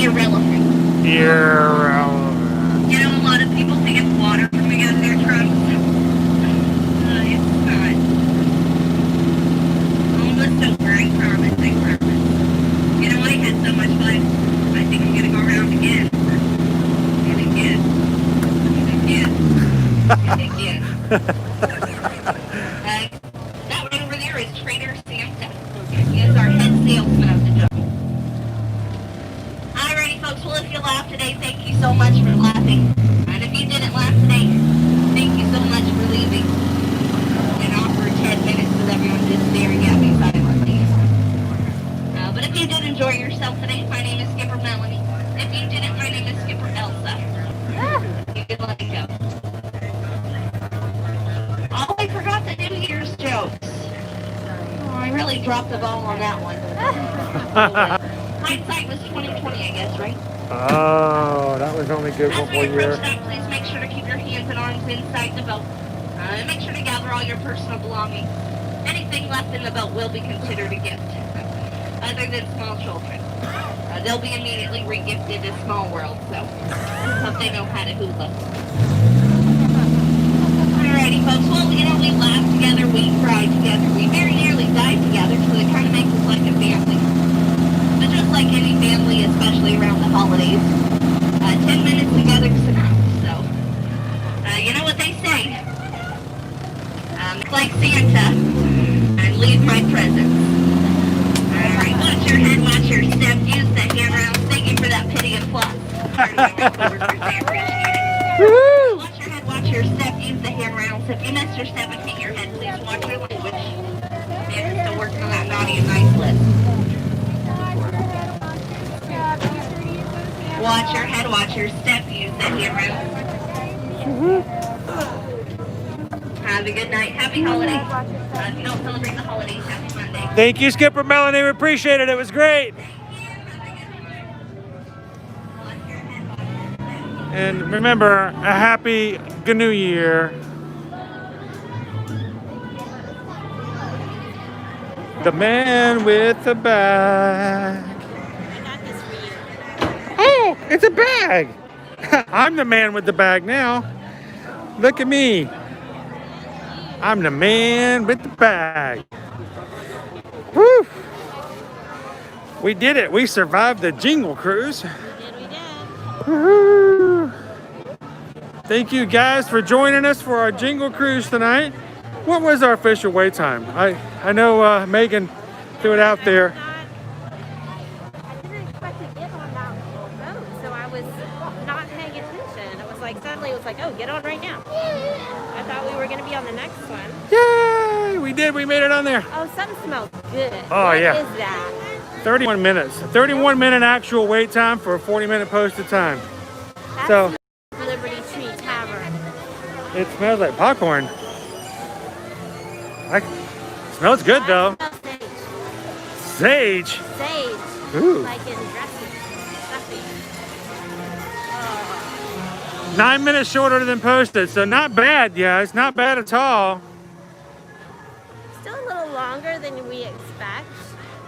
irrelevant.
Irrelevant.
You know, a lot of people think it's water coming out of their trucks. It's not. Almost over, I promise, I promise. You know, I had so much fun. I think I'm gonna go around again. And again. And again. And again. That one over there is Trader Santa. He is our head salesman of the job. Alrighty, folks. Well, if you laughed today, thank you so much for laughing. And if you didn't laugh today, thank you so much for leaving. And offer 10 minutes with everyone just staring at me silently. But if you did enjoy yourself today, my name is Skipper Melanie. If you didn't, my name is Skipper Elsa. You can let it go. Oh, I forgot the New Year's jokes. Oh, I really dropped the ball on that one. Hindsight was 2020, I guess, right?
Oh, that was only good
As
one
we
more
approach
year.
that, please make sure to keep your hands and arms inside the boat. And make sure to gather all your personal belongings. Anything left in the boat will be considered a gift. Other than small children. They'll be immediately re-gifted to Small World, so hope they know how to hula. Alrighty, folks. Well, you know, we laughed together, we cried together, we very nearly died together, so it kind of makes us like a family. But just like any family, especially around the holidays, 10 minutes together is enough. So, you know what they say. Like Santa, and leave my presents. Alright, watch your head, watch your step, use the handrails. Thank you for that pity applause. Part of my coworkers, I appreciate it. Watch your head, watch your step, use the handrails. If you miss your step and hit your head, please watch your language. Man, still working on that naughty and nice list. Watch your head, watch your step, use the handrails. Have a good night. Happy holidays. If you don't celebrate the holidays, happy Monday.
Thank you, Skipper Melanie. We appreciate it. It was great. And remember, a happy New Year. The man with the bag. Oh, it's a bag. I'm the man with the bag now. Look at me. I'm the man with the bag. Woo! We did it. We survived the Jingle Cruise. Woo-hoo. Thank you guys for joining us for our Jingle Cruise tonight. What was our official wait time? I know Megan threw it out there.
I didn't expect to get on that boat, so I was not paying attention. It was like suddenly it was like, oh, get on right now. I thought we were going to be on the next one.
Yay! We did. We made it on there.
Oh, something smells good.
Oh,
What
yeah.
is that?
31 minutes. 31-minute actual wait time for a 40-minute posted time.
That's
So
Liberty Tree Tavern.
it smells like popcorn. Smells good though.
I smell
Sage.
sage.
Ooh.
Like in dressing. Stuffing. Oh.
9 minutes shorter than posted, so not bad. Yeah, it's not bad at all.
Still a little longer than we expect.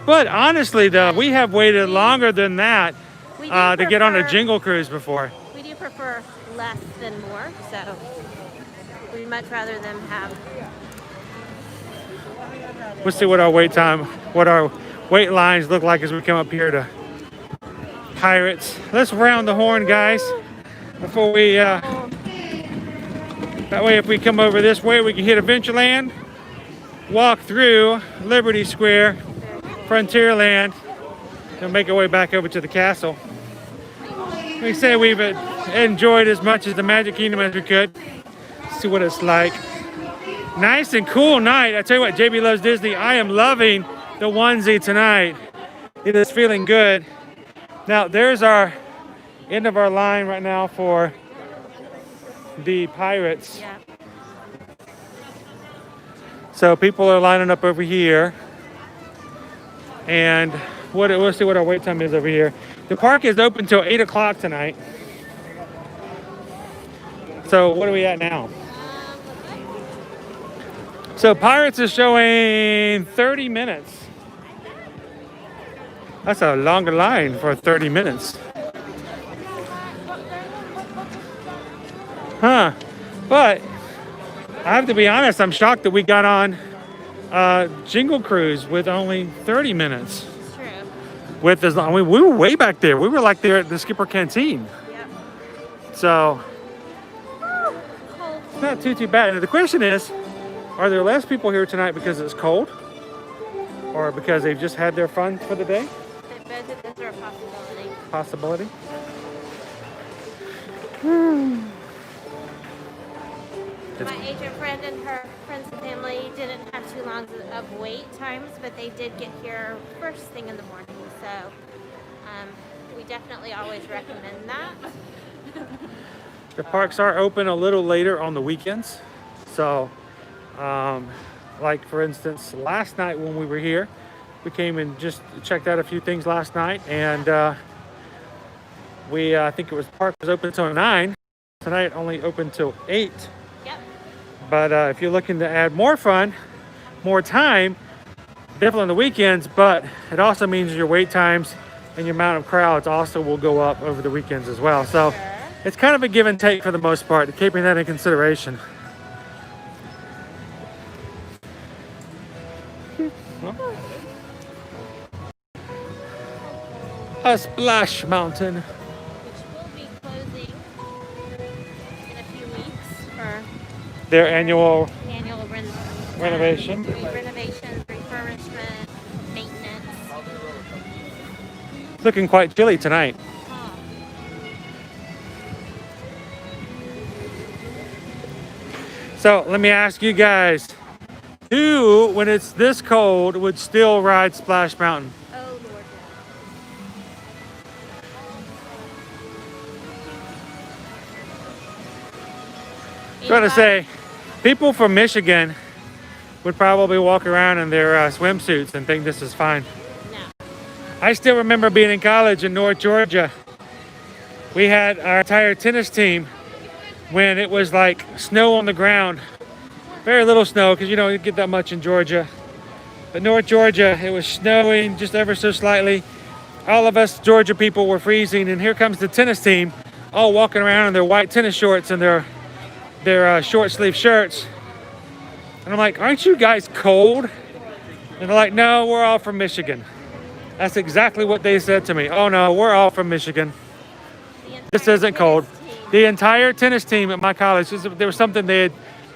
But honestly, though, we have waited longer than that
We do
to get on a
prefer-
jingle cruise before.
We do prefer less than more, so we'd much rather them have.
Let's see what our wait lines look like as we come up here to Pirates. Let's round the horn, guys, before we. That way, if we come over this way, we can hit Adventureland, walk through Liberty Square, Frontierland, and make our way back over to the castle. We say we've enjoyed as much as the Magic Kingdom as we could. See what it's like. Nice and cool night. I tell you what, JB Loves Disney. I am loving the onesie tonight. It is feeling good. Now, there's our end of our line right now for the Pirates.
Yeah.
So people are lining up over here. And we'll see what our wait time is over here. The park is open till 8 o'clock tonight. So what are we at now? So Pirates is showing 30 minutes. That's a longer line for 30 minutes. Huh. But I have to be honest, I'm shocked that we got on Jingle Cruise with only 30 minutes.
It's true.
With as long, we were way back there. We were like there at the Skipper Canteen.
Yep.
So
Cold.
it's not too bad. And the question is, are there less people here tonight because it's cold? Or because they've just had their fun for the day?
Both of those are a possibility.
Possibility.
My agent friend and her friends and family didn't have too long of wait times, but they did get here first thing in the morning. So we definitely always recommend that.
The parks are open a little later on the weekends. So, like for instance, last night when we were here, we came and just checked out a few things last night, and I think the park was open till 9. Tonight only open till 8.
Yep.
But if you're looking to add more fun, more time, definitely on the weekends, but it also means your wait times and your amount of crowds also will go up over the weekends as well. So
Sure.
it's kind of a give and take for the most part, keeping that in consideration. A splash mountain.
Which will be closing in a few weeks for
Their annual
annual
renovation.
renovations, refurbishment, maintenance.
Looking quite chilly tonight.
Huh.
So let me ask you guys, who, when it's this cold, would still ride Splash Mountain?
Oh Lord, no.
I'm going to say, people from Michigan would probably walk around in their swimsuits and think this is fine.
No.
I still remember being in college in North Georgia. We had our entire tennis team when it was like snow on the ground. Very little snow because you don't get that much in Georgia. But North Georgia, it was snowing just ever so slightly. All of us Georgia people were freezing, and here comes the tennis team, all walking around in their white tennis shorts and their short sleeve shirts. And I'm like, aren't you guys cold? And they're like, no, we're all from Michigan. That's exactly what they said to me. Oh no, we're all from Michigan. This isn't cold. The entire tennis team at my college, there was something they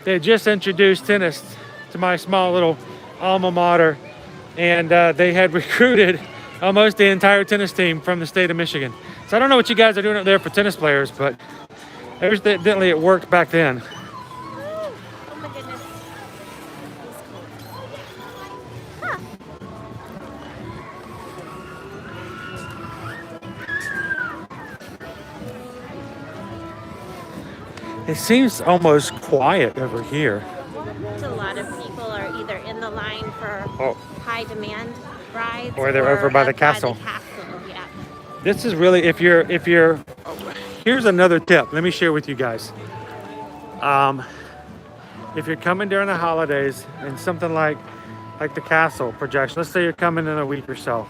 had just introduced tennis to my small little alma mater. and they had recruited almost the entire tennis team from the state of Michigan. So I don't know what you guys are doing up there for tennis players, but evidently it worked back then.
Oh my goodness. Huh.
It seems almost quiet over here.
A lot of people are either in the line for high demand rides,
Or they're over by the
up
castle.
Yeah.
This is really, if you're, here's another tip. Let me share with you guys. If you're coming during the holidays and something like the castle projection, let's say you're coming in a week or so.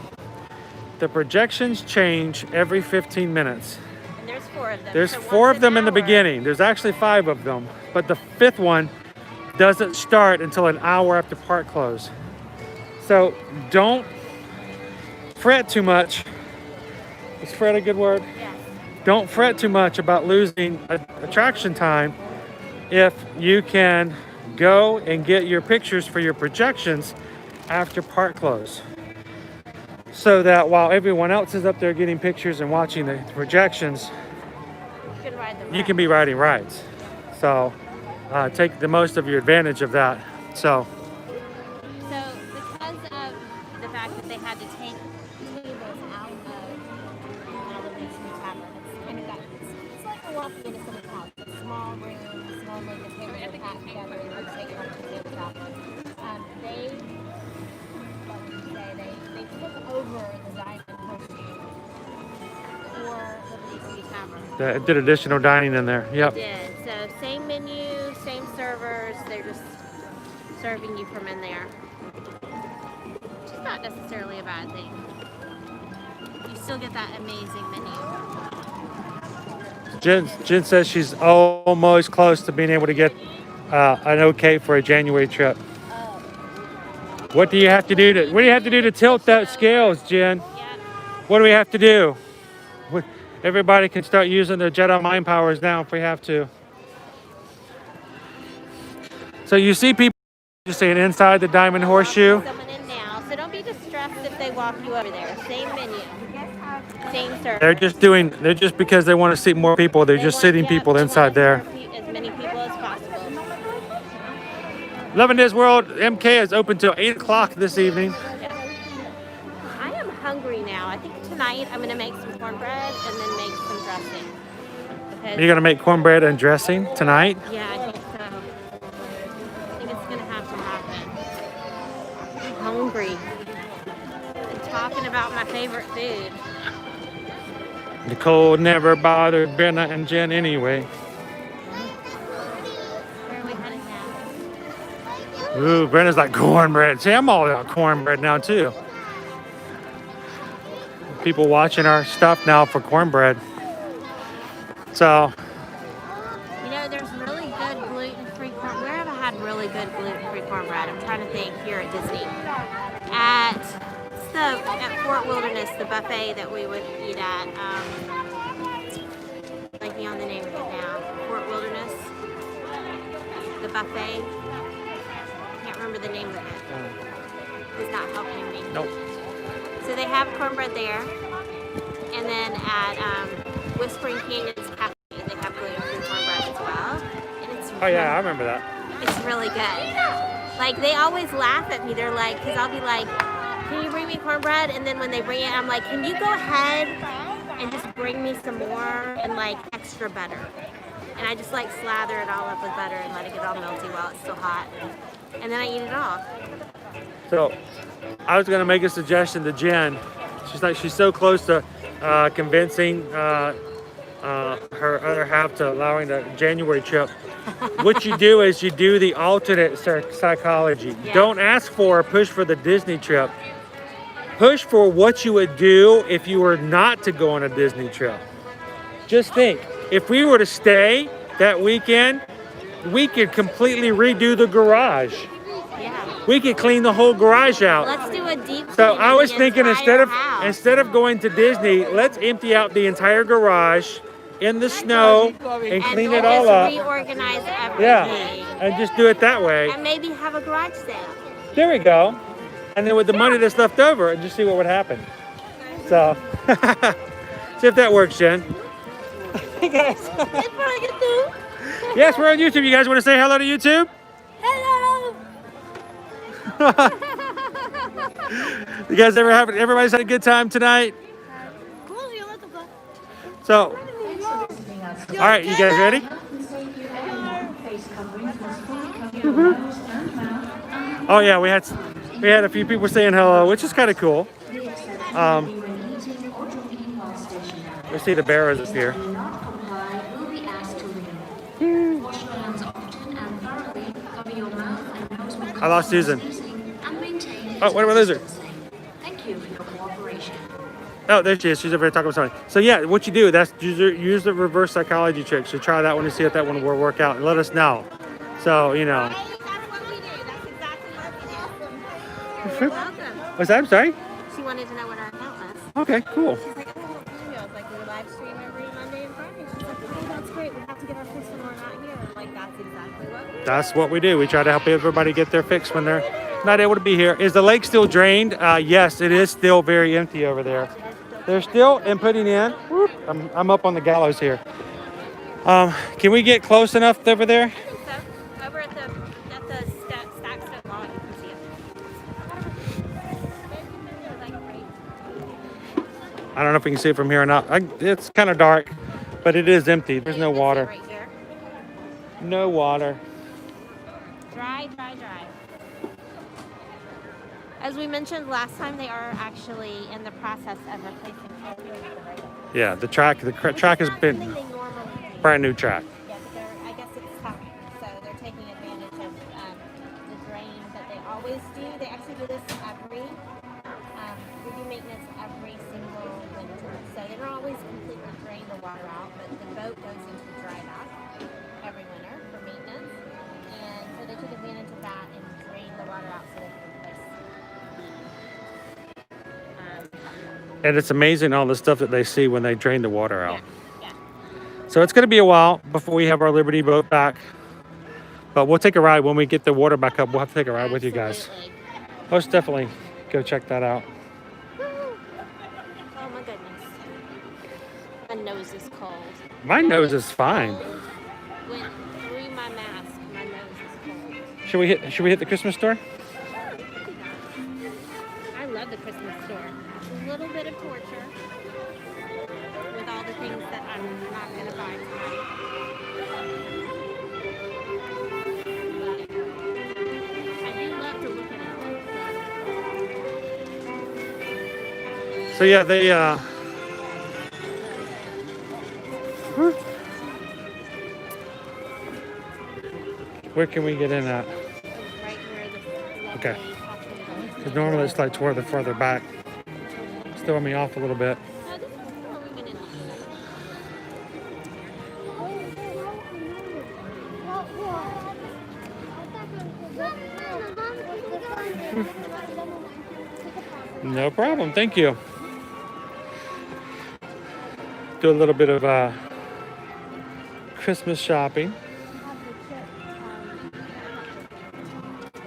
The projections change every 15 minutes.
And there's 4 of them.
There's
So
4
once
of them
an
in the
hour-
beginning. There's actually 5 of them, but the 5th one doesn't start until an hour after park close. So don't fret too much. Is fret a good word?
Yes.
Don't fret too much about losing attraction time if you can go and get your pictures for your projections after park close. So that while everyone else is up there getting pictures and watching the projections,
You can ride the
you
ride.
can be riding rides. So take the most of your advantage of that. So
So because of the fact that they had to take tables out of the tavern, it's kind of got, it's like a walking into someone's house. It's a small room, normally the tables are packed together and you take them to the tabletop. They, what would you say, they took over the diamond horseshoe for the Liberty City Tavern.
did additional dining in there. Yep.
Did. So same menu, same servers, they're just serving you from in there. Which is not necessarily a bad thing. You still get that amazing menu.
Jen says she's almost close to being able to get an okay for a January trip. What do you have to do to tilt that scales, Jen?
Yeah.
What do we have to do? Everybody can start using their Jedi mind powers now if we have to. So you see people just saying inside the diamond horseshoe.
Someone in now, so don't be distressed if they walk you over there. Same menu, same service.
They're just because they want to see more people. They're just sitting people inside there.
As many people as possible.
Loving Disney World MK is open till 8 o'clock this evening.
I am hungry now. I think tonight I'm gonna make some cornbread and then make some dressing. Because,
You're gonna make cornbread and dressing tonight?
yeah, I think so. I think it's gonna have to happen. I'm hungry. And talking about my favorite food.
Nicole never bothered Brenna and Jen anyway.
Where are we heading now?
Ooh, Brenna's like cornbread. See, I'm all about cornbread now too. People watching our stuff now for cornbread. So,
You know, there's really good gluten-free corn. Where have I had really good gluten-free cornbread? I'm trying to think here at Disney. At Fort Wilderness, the buffet that we would eat at. Blanking on the name of it now. Fort Wilderness, the buffet. I can't remember the name of it. It's not helping me.
nope.
So they have cornbread there, and then at Whispering Canyons Cafe, they have gluten-free cornbread as well. And it's
Oh yeah, I remember that.
it's really good. Like, they always laugh at me. They're like, because I'll be like, can you bring me cornbread? And then when they bring it, I'm like, can you go ahead and just bring me some more and like extra butter? And I just like slather it all up with butter and let it get all melty while it's still hot. And then I eat it all.
So, I was gonna make a suggestion to Jen. She's so close to convincing her other half to allowing the January trip. What you do is you do the alternate psychology.
Yeah.
Don't ask for or push for the Disney trip. Push for what you would do if you were not to go on a Disney trip. Just think, if we were to stay that weekend, we could completely redo the garage.
Yeah.
We could clean the whole garage out.
Let's do a deep
So
clean
I
of
was
the
thinking
entire house.
instead of going to Disney, let's empty out the entire garage in the snow and clean it all
just
up.
reorganize everything.
Yeah, and just do it that way.
And maybe have a garage sale.
There we go. and then with the money that's left over, and just see what would happen. So, see if that works, Jen. Hey guys. Yes, we're on YouTube. You guys want to say hello to YouTube?
Hello.
You guys everybody's had a good time tonight? So, all right, you guys ready? Oh yeah, we had a few people saying hello, which is kind of cool. We see the bearers is here. I lost Susan. Oh, what about Lizard?
Thank you for your cooperation.
Oh, there she is. She's over here talking with somebody. So yeah, what you do, that's use the reverse psychology trick. So try that one and see if that one will work out and let us know. So, you know.
That's what we do. That's exactly what we do. You're welcome.
What's that? I'm sorry?
She wanted to know what our account was.
Okay, cool.
She's like, I want emails. Like, we live stream every Monday and Friday. She's like, oh, that's great. We have to get our fix when we're not here. I'm like, that's exactly what we do.
That's what we do. We try to help everybody get their fix when they're not able to be here. Is the lake still drained? Yes, it is still very empty over there. They're still inputting in. Whoop, I'm up on the gallows here. Can we get close enough over there?
I think so. Over at the stack step lot, you can see it.
I don't know if we can see it from here or not. It's kind of dark, but it is empty. There's no water.
Right here.
No water.
Dry. As we mentioned last time, they are actually in the process of replacing everything with the right.
Yeah, the track has been
Something they normally do.
brand new track.
Yeah, but I guess it's tough. So they're taking advantage of the drain that they always do. They actually do this we do maintenance every single winter. So they don't always completely drain the water out, but the boat goes into dry dock every winter for maintenance. And so they took advantage of that and drained the water out so they could replace.
And it's amazing all the stuff that they see when they drain the water out.
Yeah.
So it's going to be a while before we have our Liberty boat back. But we'll take a ride when we get the water back up. We'll have to take a ride with you guys.
Absolutely.
Most definitely go check that out.
Oh my goodness. My nose is cold.
My nose is fine.
Went through my mask. My nose is cold.
Should we hit the Christmas store?
I love the Christmas store. It's a little bit of torture with all the things that I'm not going to buy tonight. But I do love to look at it.
So yeah, they where can we get in at?
Right where the
Okay. Because normally it's like toward the further back. It's throwing me off a little bit.
Oh, this is where we went in.
No problem. Thank you. Do a little bit of Christmas shopping.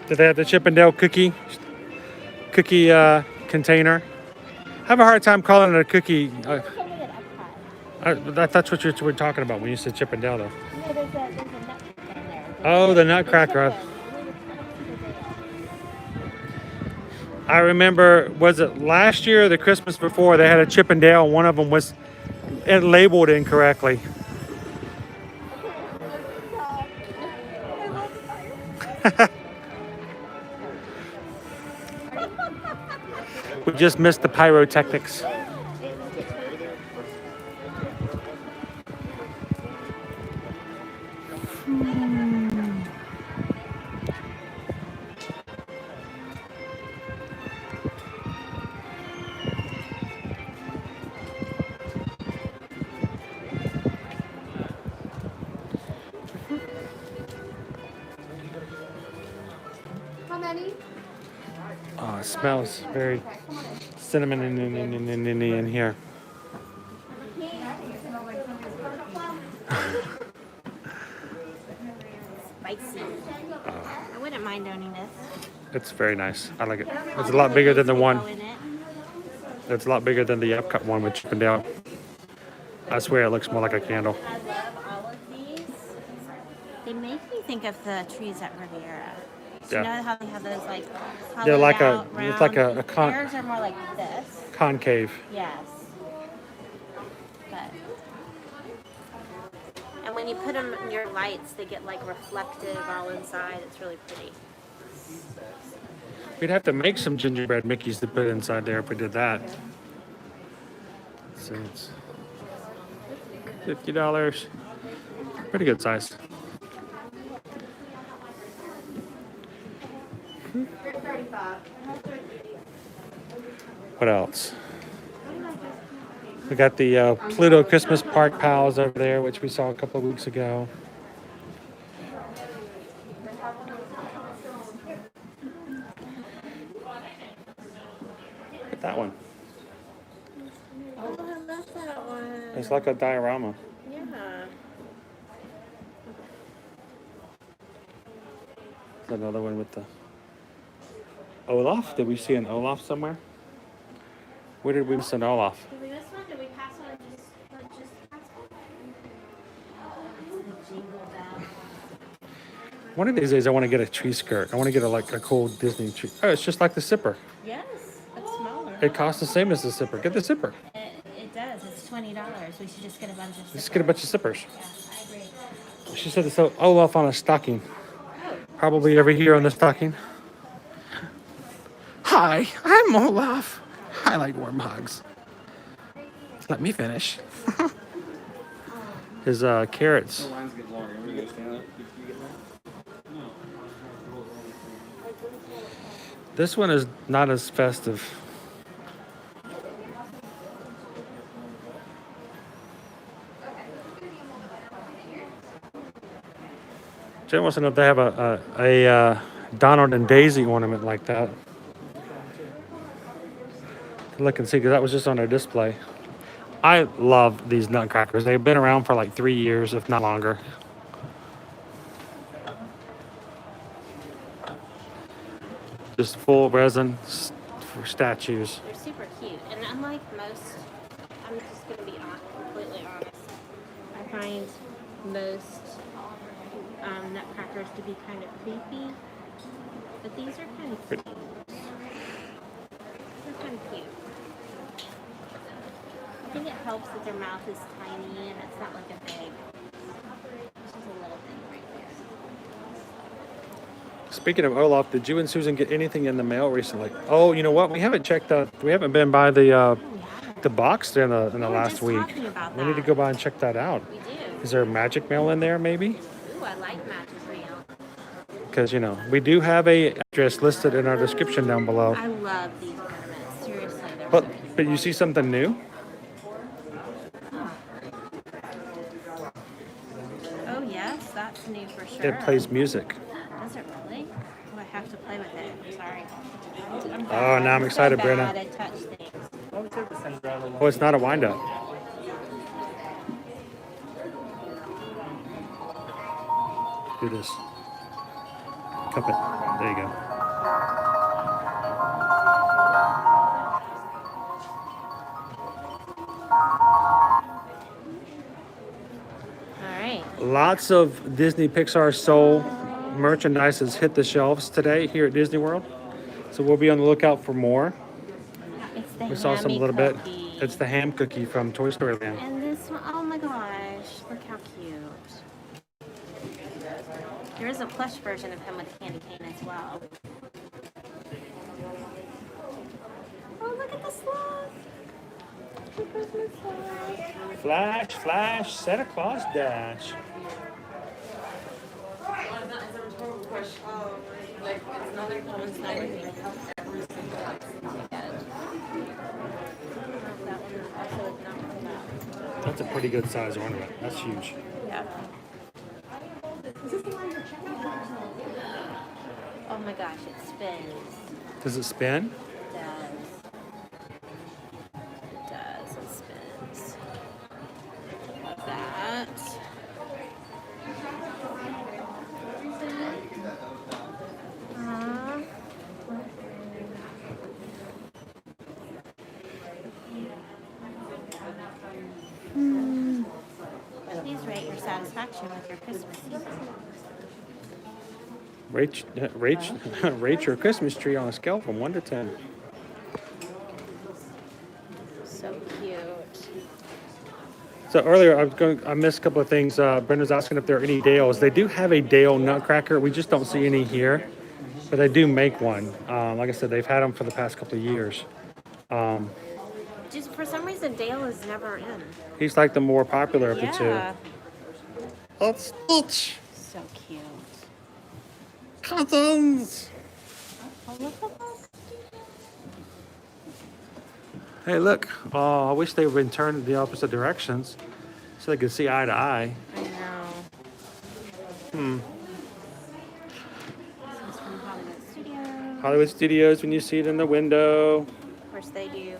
Do they have the Chippendale cookie container? I have a hard time calling it a cookie. That's what you were talking about when you said Chippendale, though.
No, there's a nut in there.
Oh, the Nutcracker. I remember, was it last year or the Christmas before, they had a Chippendale, and one of them was labeled incorrectly. We just missed the pyrotechnics.
How many?
Oh, it smells very cinnamon in here.
Spicy. I wouldn't mind owning this.
It's very nice. I like it. It's a lot bigger than the one.
Go in it.
It's a lot bigger than the Epcot one, which up and down. I swear it looks more like a candle.
I love all of these. They make me think of the trees at Riviera. Do you
Yeah.
know how they have those like
They're like
hollowed
a-
out,
it's like
round?
a con-
Theirs are more like this.
Concave.
Yes. But and when you put them in your lights, they get like reflective all inside. It's really pretty.
We'd have to make some gingerbread Mickeys to put inside there if we did that. So it's $50. Pretty good size. What else? We got the Pluto Christmas Park Pals over there, which we saw a couple of weeks ago. Look at that one.
Oh, I love that one.
It's like a diorama.
Yeah.
There's another one with the Olaf. Did we see an Olaf somewhere? Where did we miss an Olaf?
Did we miss one? Did we pass one? Just pass one? The jingle bell.
One of these days, I want to get a tree skirt. I want to get like a cool Disney tree. Oh, it's just like the zipper.
Yes, it's smaller.
It costs the same as the zipper. Get the zipper.
It does. It's $20. We should just get a bunch of.
Just get a bunch of zippers.
Yeah, I agree.
She said it's Olaf on a stocking. Probably over here on the stocking. Hi, I'm Olaf. I like warm hugs. Let me finish. His carrots.
Lines get longer. Are we gonna stand up? You get that?
This one is not as festive. Jen wants to know if they have a Donald and Daisy ornament like that. Look and see, because that was just on their display. I love these nutcrackers. They've been around for like 3 years, if not longer. Just full resin for statues.
They're super cute, and unlike most, I'm just gonna be completely honest. I find most nutcrackers to be kind of creepy, but these are kind of cute. They're kind of cute. I think it helps that their mouth is tiny and it's not like a big. It's just a little thing right there.
Speaking of Olaf, did you and Susan get anything in the mail recently? Oh, you know what? We haven't checked out. We haven't been by the box there in the
We were
last
just
week.
talking about
We need to
that.
go by and check that out.
We do.
Is there a magic mail in there, maybe?
Ooh, I like magic mail.
Because, you know, we do have a address listed in our description down below.
I love these ornaments. Seriously, they're
But
really
but you see something new?
Oh yes, that's new for sure.
It plays music.
Does it really? Oh, I have to play with it. I'm sorry.
Oh, now I'm excited,
so
Brenna.
bad at touch things.
Oh, it's not a wind up. Do this. Cup it. There you go.
All right.
Lots of Disney Pixar Soul merchandise has hit the shelves today here at Disney World. So we'll be on the lookout for more.
It's the
We saw some a
hammy
little
cookie.
bit. It's the ham cookie from Toy Story Land.
And this one, oh my gosh, look how cute. There is a plush version of him with a candy cane as well. Oh, look at the sloth. The Christmas sloth.
Flash, flash, Santa Claus dash. That's a pretty good size ornament. That's huge.
Yeah. Oh my gosh, it spins.
Does it spin?
It does. It does. It spins. Love that. Aww. satisfaction with your Christmas season.
Rate your Christmas tree on a scale from 1 to 10.
So cute.
So earlier, I missed a couple of things. Brenda's asking if there are any Dales. They do have a Dale Nutcracker. We just don't see any here, but they do make one. Like I said, they've had them for the past couple of years.
Just for some reason, Dale is never in.
He's like the more popular of the two.
Yeah.
Oh, Stitch!
So cute.
Cousins!
Oh, look at that.
Hey, look. Oh, I wish they would turn in the opposite directions so they could see eye to eye.
I know. This is from Hollywood Studios.
Hollywood Studios, when you see it in the window.
Of course, they do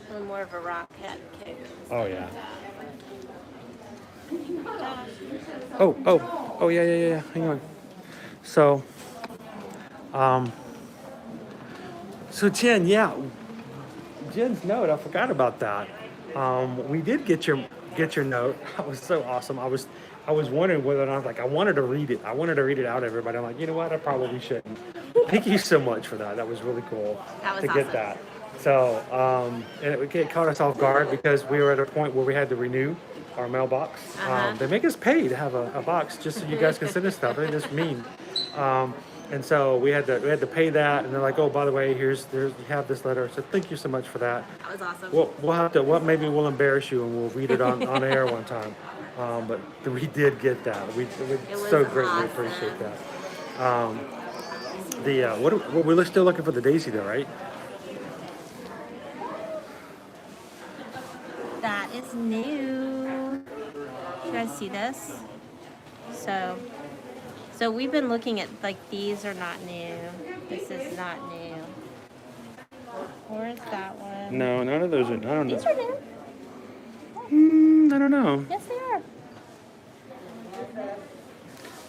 a little more of a rock cat kick.
Oh, yeah. Oh, yeah. Hang on. So Jen, yeah. Jen's note, I forgot about that. We did get your note. That was so awesome. I was wondering whether or not, like, I wanted to read it. I wanted to read it out to everybody. I'm like, you know what? I probably shouldn't. Thank you so much for that. That was really cool
That was
to
awesome.
get that. So, and it caught us off guard because we were at a point where we had to renew our mailbox. They make us pay to have a box just so you guys can send us stuff. I think that's mean. And so we had to pay that, and they're like, oh, by the way, you have this letter. So thank you so much for that.
That was awesome.
We'll have to. Maybe we'll embarrass you and we'll read it on air one time. But we did get that. We so greatly
awesome.
appreciate that. We're still looking for the daisy though, right?
That is new. You guys see this? So we've been looking at, like, these are not new. This is not new. Where's that one?
No, none of those are. I don't know.
These are new.
I don't know.
Yes, they are.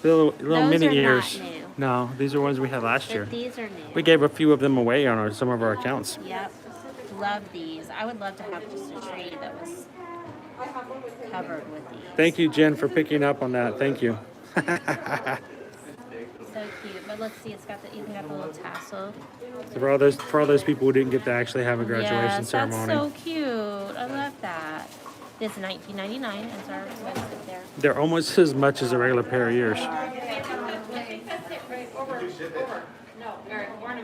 Little
Those
mini
are not
ears.
new.
No, these are ones we had last year.
But these are new.
We gave a few of them away on some of our accounts.
Yep. Love these. I would love to have just a tree that was covered with these.
Thank you, Jen, for picking up on that. Thank you.
So cute. But let's see, it's got even got the little tassel.
So for all those people who didn't get to actually have a graduation
Yes,
ceremony,
that's so cute. I love that. This is $19.99 as our website there.
they're almost as much as a regular pair of ears.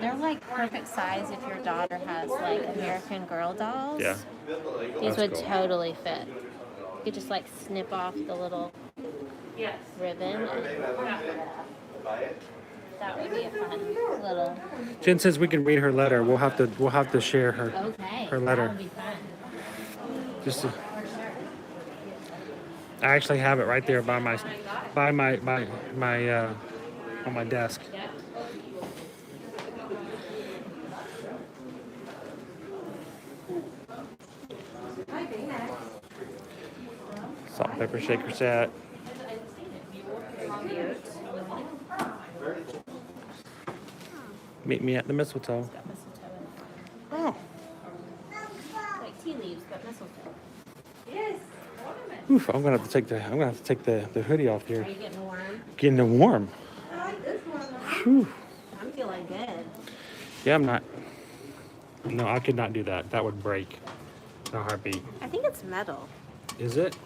They're like perfect size if your daughter has like American Girl dolls.
Yeah.
These
That's
would
cool.
totally fit. You could just like snip off the little ribbon. That would be a fun little.
Jen says we can read her letter. We'll have to share her
Okay.
her letter.
That would be fun.
Just to, I actually have it right there by my on my desk. Salt, pepper shaker set. Meet me at the mistletoe.
Got mistletoe in
Oh,
it. Like tea leaves, but mistletoe.
oof! I'm gonna have to take the hoodie off here.
Are you getting warm?
Getting warm. Whew.
I'm feeling good.
Yeah, I'm not. No, I could not do that. That would break. No heartbeat.
I think it's metal.
Is it?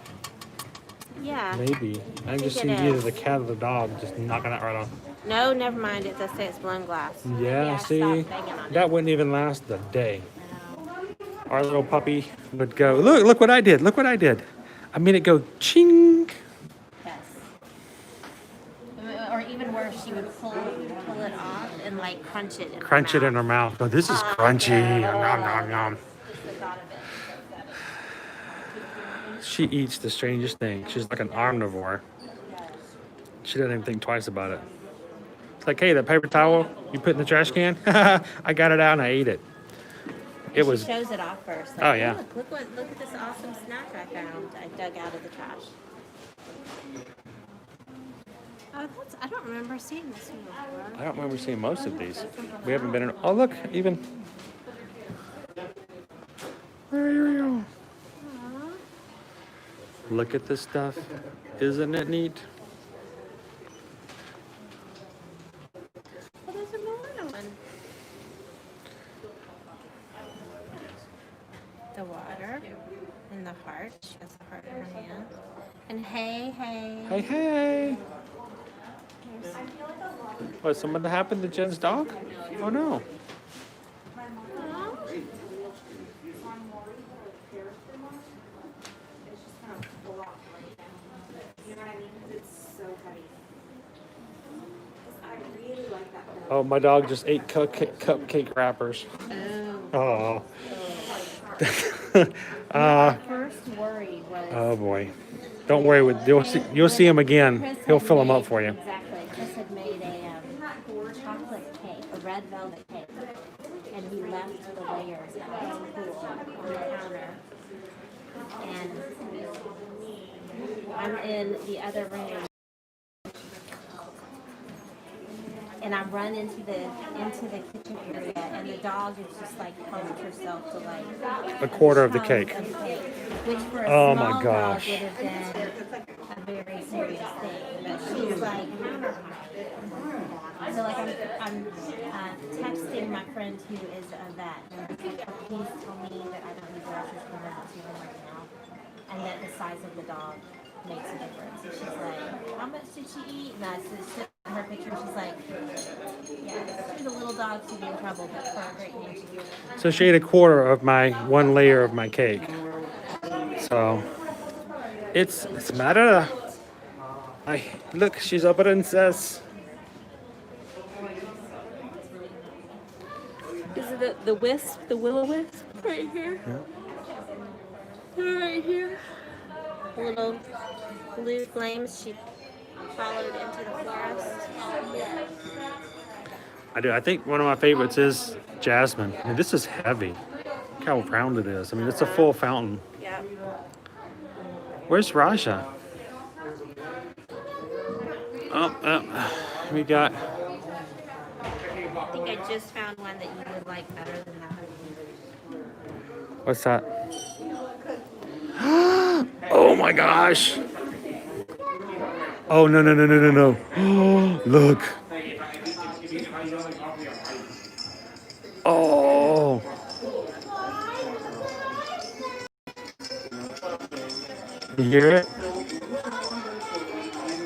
Yeah.
Maybe. I
think
just
it
see either
is.
the cat or the dog just knocking that right off.
No, never mind. It does say it's blown glass.
Yeah, see?
Stop banging on
That wouldn't even last the day. Our little puppy would go, look what I did. Look what I did. I made it go ching.
Yes. Or even worse, she would pull it off and like crunch it.
Crunch it in her mouth. Oh, this is crunchy. Nom, nom, nom.
Just the thought of it.
She eats the strangest thing. She's like an omnivore. She doesn't even think twice about it. It's like, hey, that paper towel you put in the trash can, I got it out and I ate it. It was.
She shows it off first. Like,
Oh, yeah.
Look at this awesome snack I found. I dug out of the trash. Oh, I don't remember seeing this one before.
I don't remember seeing most of these. We haven't been in. Oh, look, even. There you go. Look at this stuff. Isn't it neat?
Oh, there's a Moana one. The water and the heart. She has the heart in her hand. And hey.
Hey, hey. What, something happened to Jen's dog? Oh no. Oh, my dog just ate cupcake wrappers. Oh.
First worry was.
Oh boy. Don't worry. You'll see him again.
Chris
He'll
had
fill them up
made-
for you.
Exactly. Chris had made a chocolate cake, a red velvet cake, and he left the layers out on the counter. And I'm in the other room, and I run into the kitchen area, and the dog is just like helped herself to like
A quarter of the
chunk
cake.
which for a
Oh,
small
my gosh.
dog would have been a very serious thing. But she's like, so like I'm texting my friend who is a vet, and he's like, please tell me that I don't need groceries for her to him right now, and that the size of the dog makes a difference. So she's like, how much did she eat? And I said, her picture, she's like, yeah, she's a little dog, she'd be in trouble, but for a great name, she'd be
So she ate a quarter of my one layer of my cake. So it's a matter of. Look, she's a princess.
Is it the wisp, the will-o-wisp right here?
Yeah.
Right here. Little blue flames she followed into the forest.
I do. I think one of my favorites is jasmine. I mean, this is heavy. Look how round it is. I mean, it's a full fountain.
Yeah.
Where's Raja? Oh, we got.
I think I just found one that you would like better than that.
What's that? Oh my gosh. Oh, no. Look. Oh. You hear it?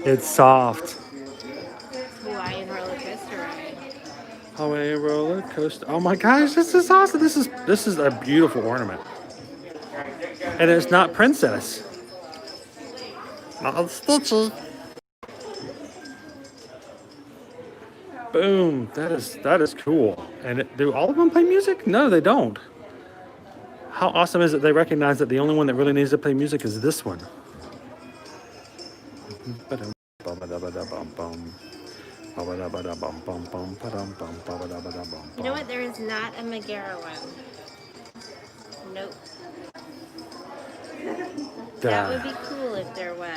It's soft.
Hawaiian roller coaster ride.
Hawaiian roller coaster. Oh my gosh, this is awesome. This is a beautiful ornament. And it's not princess. Not Stitchy. Boom. That is cool. And do all of them play music? No, they don't. How awesome is it they recognize that the only one that really needs to play music is this one?
You know what? There is not a Megara one. Nope. That would be cool if there was.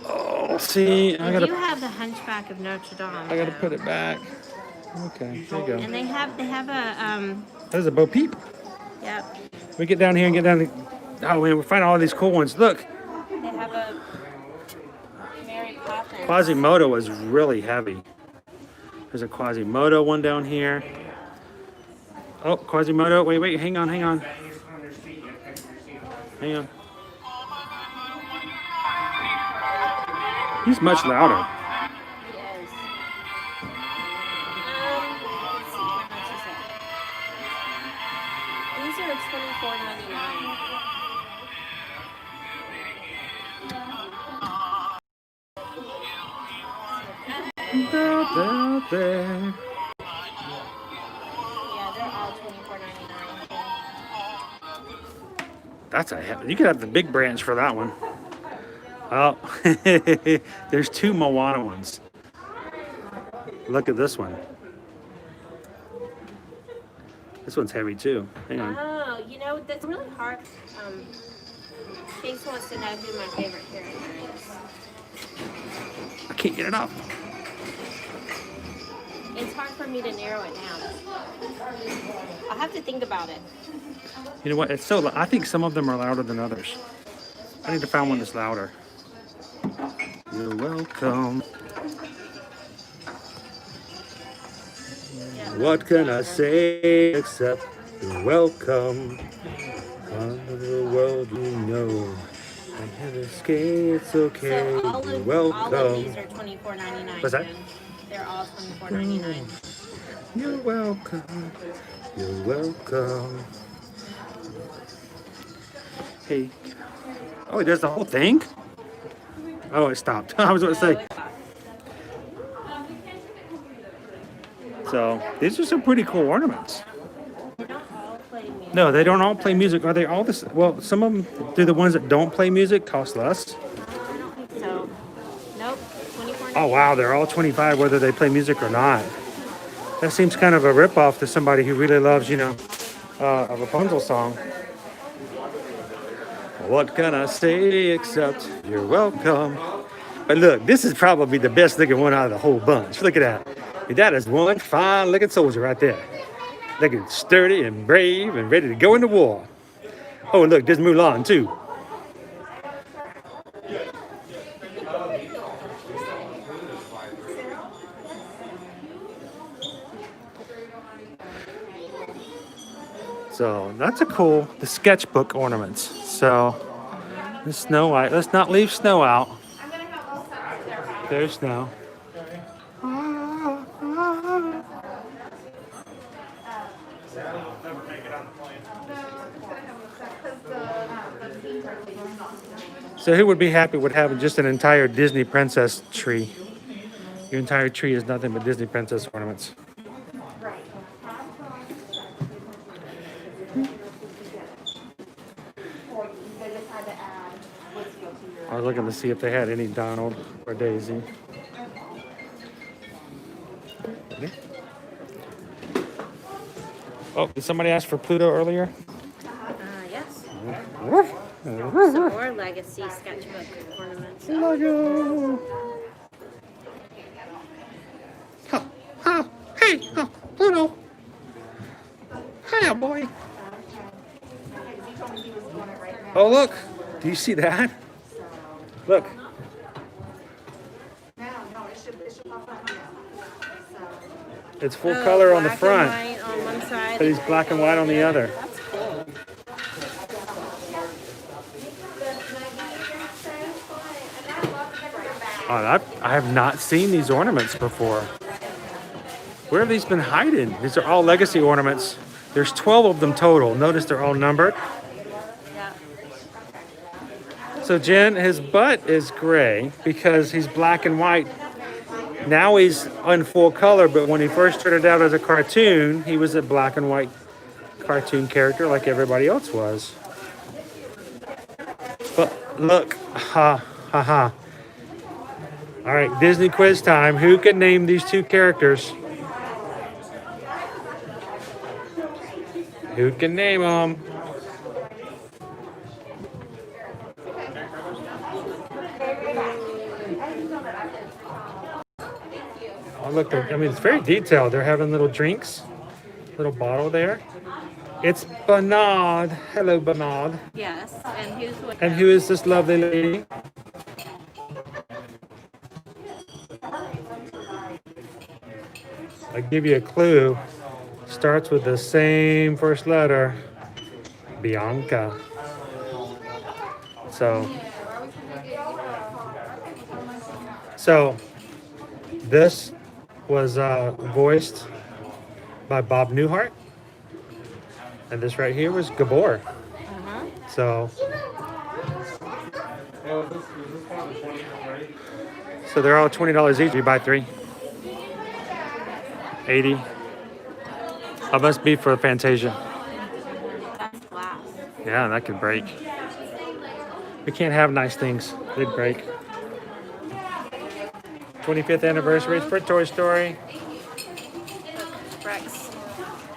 Oh, see, I
They do
gotta
have the Hunchback of Notre Dame.
I gotta
though.
put it back. Okay, there you go.
And they have a
There's a Bo Peep.
yep.
We get down here and get down to, oh man, we find all these cool ones. Look,
They have a Mary Poppins.
Quasimodo is really heavy. There's a Quasimodo one down here. Oh, Quasimodo, wait, hang on. Hang on. He's much louder.
Yes. Let's see, how much is that? These are $24.99.
Out there.
Yeah, they're all $24.99.
That's you could have the big branch for that one. Oh, there's two Moana ones. Look at this one. This one's heavy too. Hang on.
Oh, you know, that's really hard. James wants to know who my favorite character is.
I can't get it up.
It's hard for me to narrow it down. I'll have to think about it.
You know what? It's so. I think some of them are louder than others. I need to find one that's louder. You're welcome. What can I say except you're welcome? Come to the world you know. I have escaped, it's okay.
So all
You're
of
welcome.
these are $24.99.
What's that?
They're all $24.99.
You're welcome. You're welcome. Hey. Oh, it does the whole thing? Oh, it stopped. I was about to say. So, these are some pretty cool ornaments.
They don't all play music.
No, they don't all play music. Are they all this? Well, some of them, do the ones that don't play music cost less?
I don't think so. Nope. $24.99.
Oh, wow, they're all 25 whether they play music or not. That seems kind of a ripoff to somebody who really loves, you know, a Rapunzel song. What can I say except you're welcome? But look, this is probably the best looking one out of the whole bunch. Look at that. That is one fine looking soldier right there. Looking sturdy and brave and ready to go into war. Oh, look, there's Mulan too. So that's a cool, the sketchbook ornaments. So the Snow White, let's not leave snow out. There's snow. So who would be happy with having just an entire Disney princess tree? Your entire tree is nothing but Disney princess ornaments. I was looking to see if they had any Donald or Daisy. Oh, did somebody ask for Pluto earlier?
Yes. Some more legacy sketchbook ornaments.
Lego. Hey, Pluto. Hiya, boy. Oh, look. Do you see that? Look. It's full color on the front,
Black and white on one side.
but he's black and white on the other.
That's cool.
Oh, I have not seen these ornaments before. Where have these been hiding? These are all legacy ornaments. There's 12 of them total. Notice they're all numbered.
Yeah.
So Jen, his butt is gray because he's black and white. Now he's in full color, but when he first started out as a cartoon, he was a black and white cartoon character like everybody else was. But look, ha, ha, ha. All right, Disney quiz time. Who can name these two characters? Who can name them? Oh, look, I mean, it's very detailed. They're having little drinks, little bottle there. It's Bernard. Hello, Bernard.
Yes. And who's with
And who is this lovely lady? I give you a clue. Starts with the same first letter, Bianca. So this was voiced by Bob Newhart, and this right here was Gabor. So they're all $20 each. You buy three. 80. I must be for Fantasia.
That's glass.
Yeah, that could break. We can't have nice things. They'd break. 25th anniversary for Toy Story.
Rex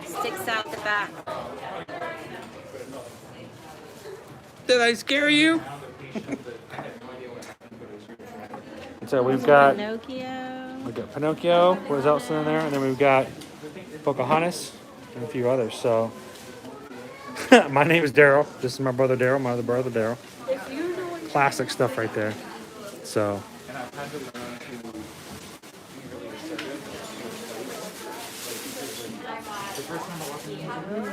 sticks out the back.
Did I scare you? So we've got Pinocchio. What else in there? And then we've got Pocahontas and a few others. So my name is Daryl. This is my brother Daryl. My other brother Daryl.
If you're doing
classic stuff right there. So.
And I've had to learn to be really assertive. The first time I walked in, I was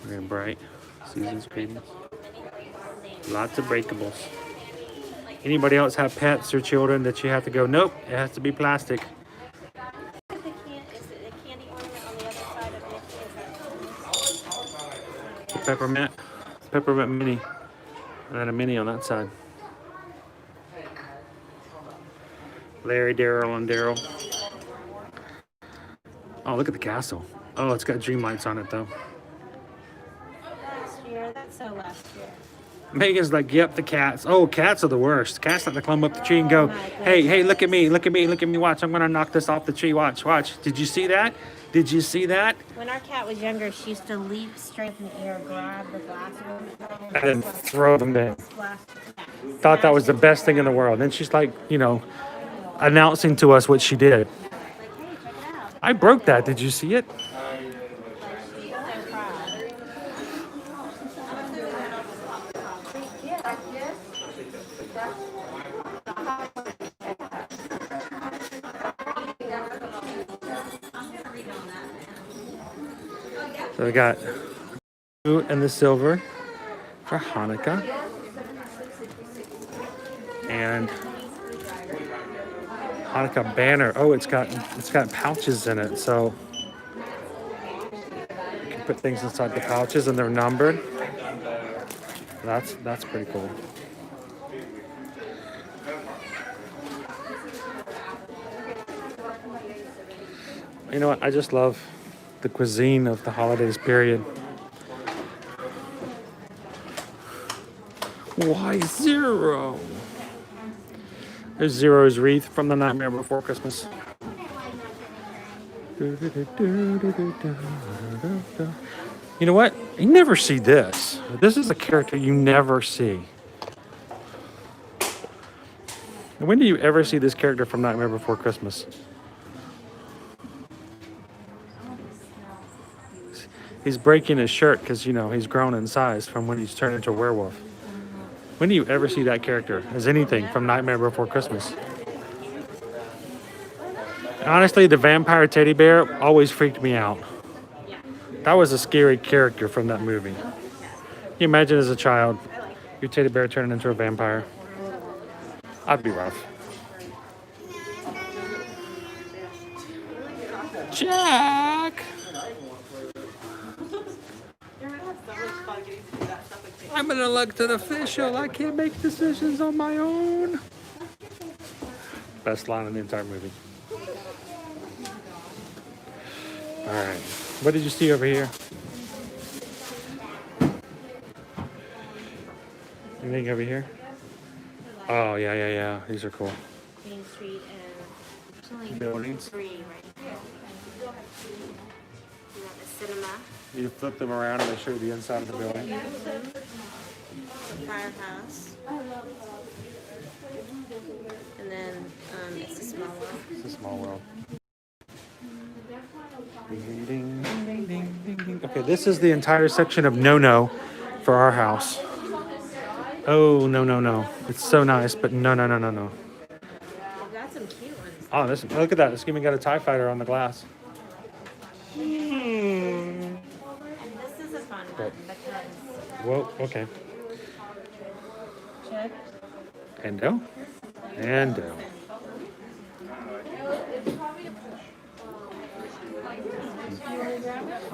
Very bright. Susan's creams. Lots of breakables. Anybody else have pets or children that you have to go, nope, it has to be plastic? Peppermint. Peppermint mini. And then a mini on that side. Larry, Daryl, and Daryl. Oh, look at the castle. Oh, it's got dream lights on it, though.
Last year, that's so last year.
Megan's like, yep, the cats. Oh, cats are the worst. Cats like to climb up the tree and go, hey, look at me, look at me, look at me, watch. I'm going to knock this off the tree. Watch. Did you see that? Did you see that?
When our cat was younger, she used to leap straight in the air, grab the glass,
And then throw them in. Thought that was the best thing in the world. Then she's like, announcing to us what she did. I broke that. Did you see it? So we got blue and the silver for Hanukkah. And Hanukkah banner. Oh, it's got pouches in it, so you can put things inside the pouches and they're numbered. That's pretty cool. You know what? I just love the cuisine of the holidays period. Why Zero? There's Zero's wreath from The Nightmare Before Christmas. You know what? You never see this. This is a character you never see. When do you ever see this character from Nightmare Before Christmas? He's breaking his shirt because, he's grown in size from when he's turned into a werewolf. When do you ever see that character as anything from Nightmare Before Christmas? Honestly, the vampire teddy bear always freaked me out. That was a scary character from that movie. Can you imagine as a child, your teddy bear turning into a vampire? I'd be rough. Jack! I'm an elected official. I can't make decisions on my own. Best line in the entire movie. All right. What did you see over here? Anything over here? Oh, yeah. These are cool.
Main Street and
Buildings.
three right here. You got the cinema.
You flip them around and they show you the inside of the building.
Firehouse. And then it's a small world.
It's a small world. Ding, ding, ding, ding, ding. Okay, this is the entire section of no for our house. Oh, no. It's so nice, but no.
We've got some cute ones.
Oh, look at that. It's even got a TIE fighter on the glass.
And this is a fun one because...
Whoa, okay.
Check.
Endo.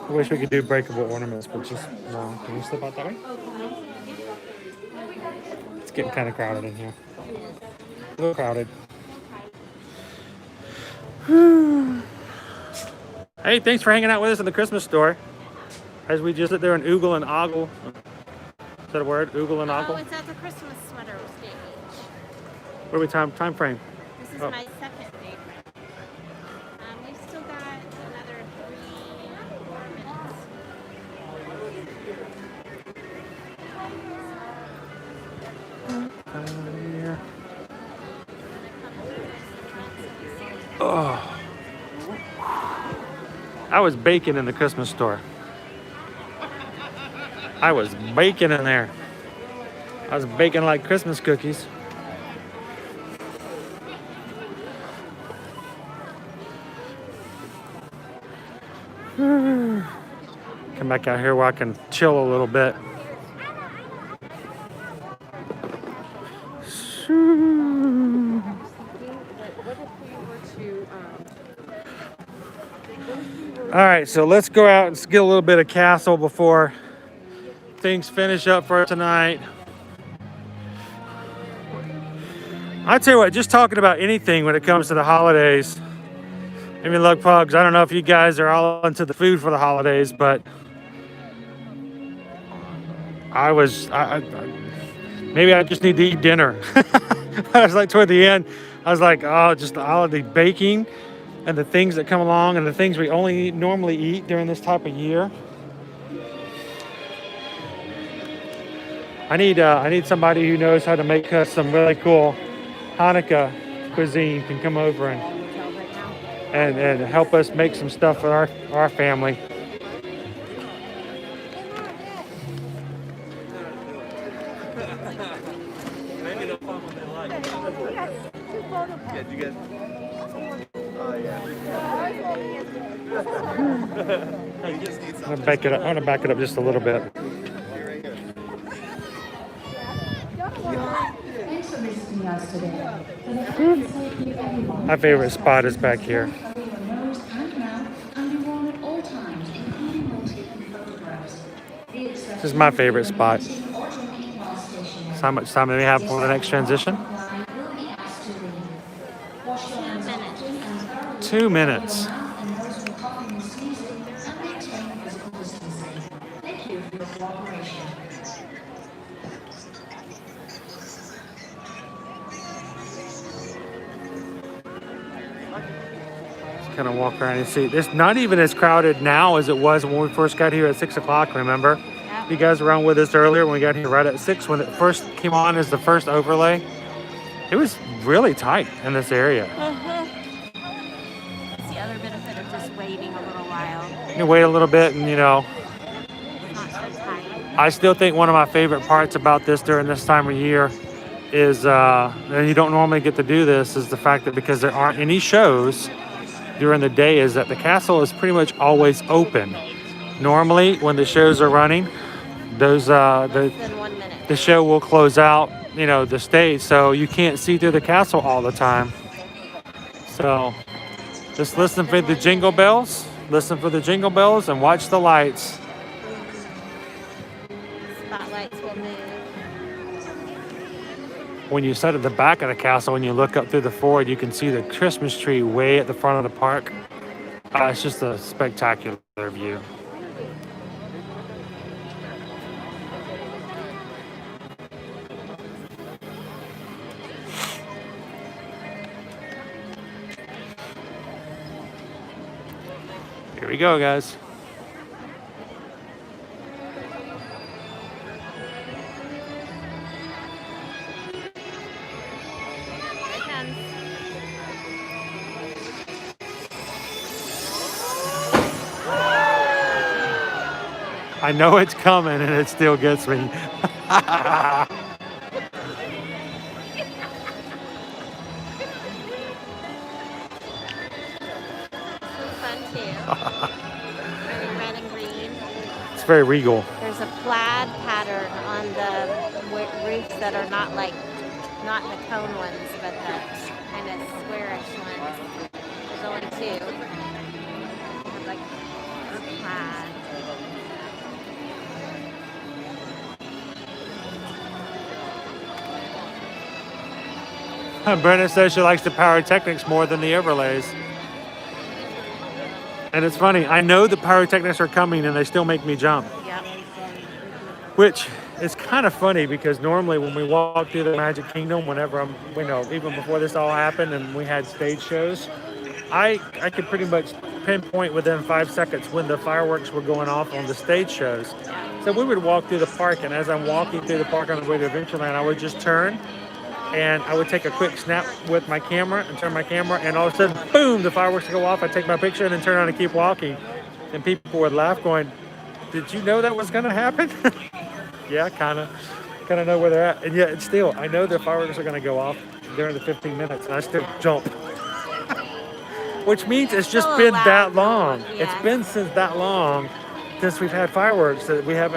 I wish we could do breakable ornaments, but just no. Can you slip out that way? It's getting kind of crowded in here. A little crowded. Hey, thanks for hanging out with us in the Christmas store. As we just sit there and oogle and ogle. Is that a word? Oogle and ogle?
Oh, it's at the Christmas sweater stage.
What are we time frame?
This is my second favorite. We've still got another 3-4 minutes.
Oh. I was baking in the Christmas store. I was baking in there. I was baking like Christmas cookies. Come back out here where I can chill a little bit. All right, so let's go out and get a little bit of castle before things finish up for tonight. I tell you what, just talking about anything when it comes to the holidays. I mean, look, Pugs, I don't know if you guys are all into the food for the holidays, but maybe I just need to eat dinner. I was like, toward the end, I was like, oh, just the holiday baking and the things that come along and the things we only normally eat during this type of year. I need somebody who knows how to make us some really cool Hanukkah cuisine can come over and help us make some stuff for our family.
Maybe they'll find what they like. Yeah, did you guys? Oh, yeah.
I'm gonna back it up. I'm gonna back it up just a little bit. My favorite spot is back here. This is my favorite spot. So how much time do we have for the next transition? 2 minutes. Kind of walk around and see. It's not even as crowded now as it was when we first got here at 6 o'clock, remember?
Yeah.
You guys were on with us earlier when we got here right at 6 when it first came on as the first overlay. It was really tight in this area.
It's the other benefit of just waiting a little while.
You wait a little bit and,
It's not so tight.
I still think one of my favorite parts about this during this time of year is, and you don't normally get to do this, is the fact that because there aren't any shows during the day, is that the castle is pretty much always open. Normally, when the shows are running, those
Less than 1 minute.
the show will close out, the stage, so you can't see through the castle all the time. So just listen for the jingle bells, and watch the lights.
Spotlights will move.
When you sit at the back of the castle and you look up through the forward, you can see the Christmas tree way at the front of the park. It's just a spectacular view. Here we go, guys.
Here it comes.
I know it's coming and it still gets me.
Fun too. Very red and green.
It's very regal.
There's a plaid pattern on the roofs that are not the cone ones, but the kind of squarish ones. There's only two. Have like plaid.
Brenda says she likes the pyrotechnics more than the overlays. And it's funny, I know the pyrotechnics are coming and they still make me jump.
Yep.
Which is kind of funny because normally when we walk through the Magic Kingdom, whenever even before this all happened and we had stage shows, I could pretty much pinpoint within 5 seconds when the fireworks were going off on the stage shows. So we would walk through the park, and as I'm walking through the park on the way to Adventureland, I would just turn and I would take a quick snap with my camera and turn my camera, and all of a sudden, boom, the fireworks would go off. I'd take my picture and then turn around and keep walking. And people would laugh going, did you know that was gonna happen? Yeah, kind of know where they're at. And yet still, I know the fireworks are gonna go off during the 15 minutes and I still jump. Which means it's just been that long.
Yeah.
It's been since that long since we've had fireworks that we have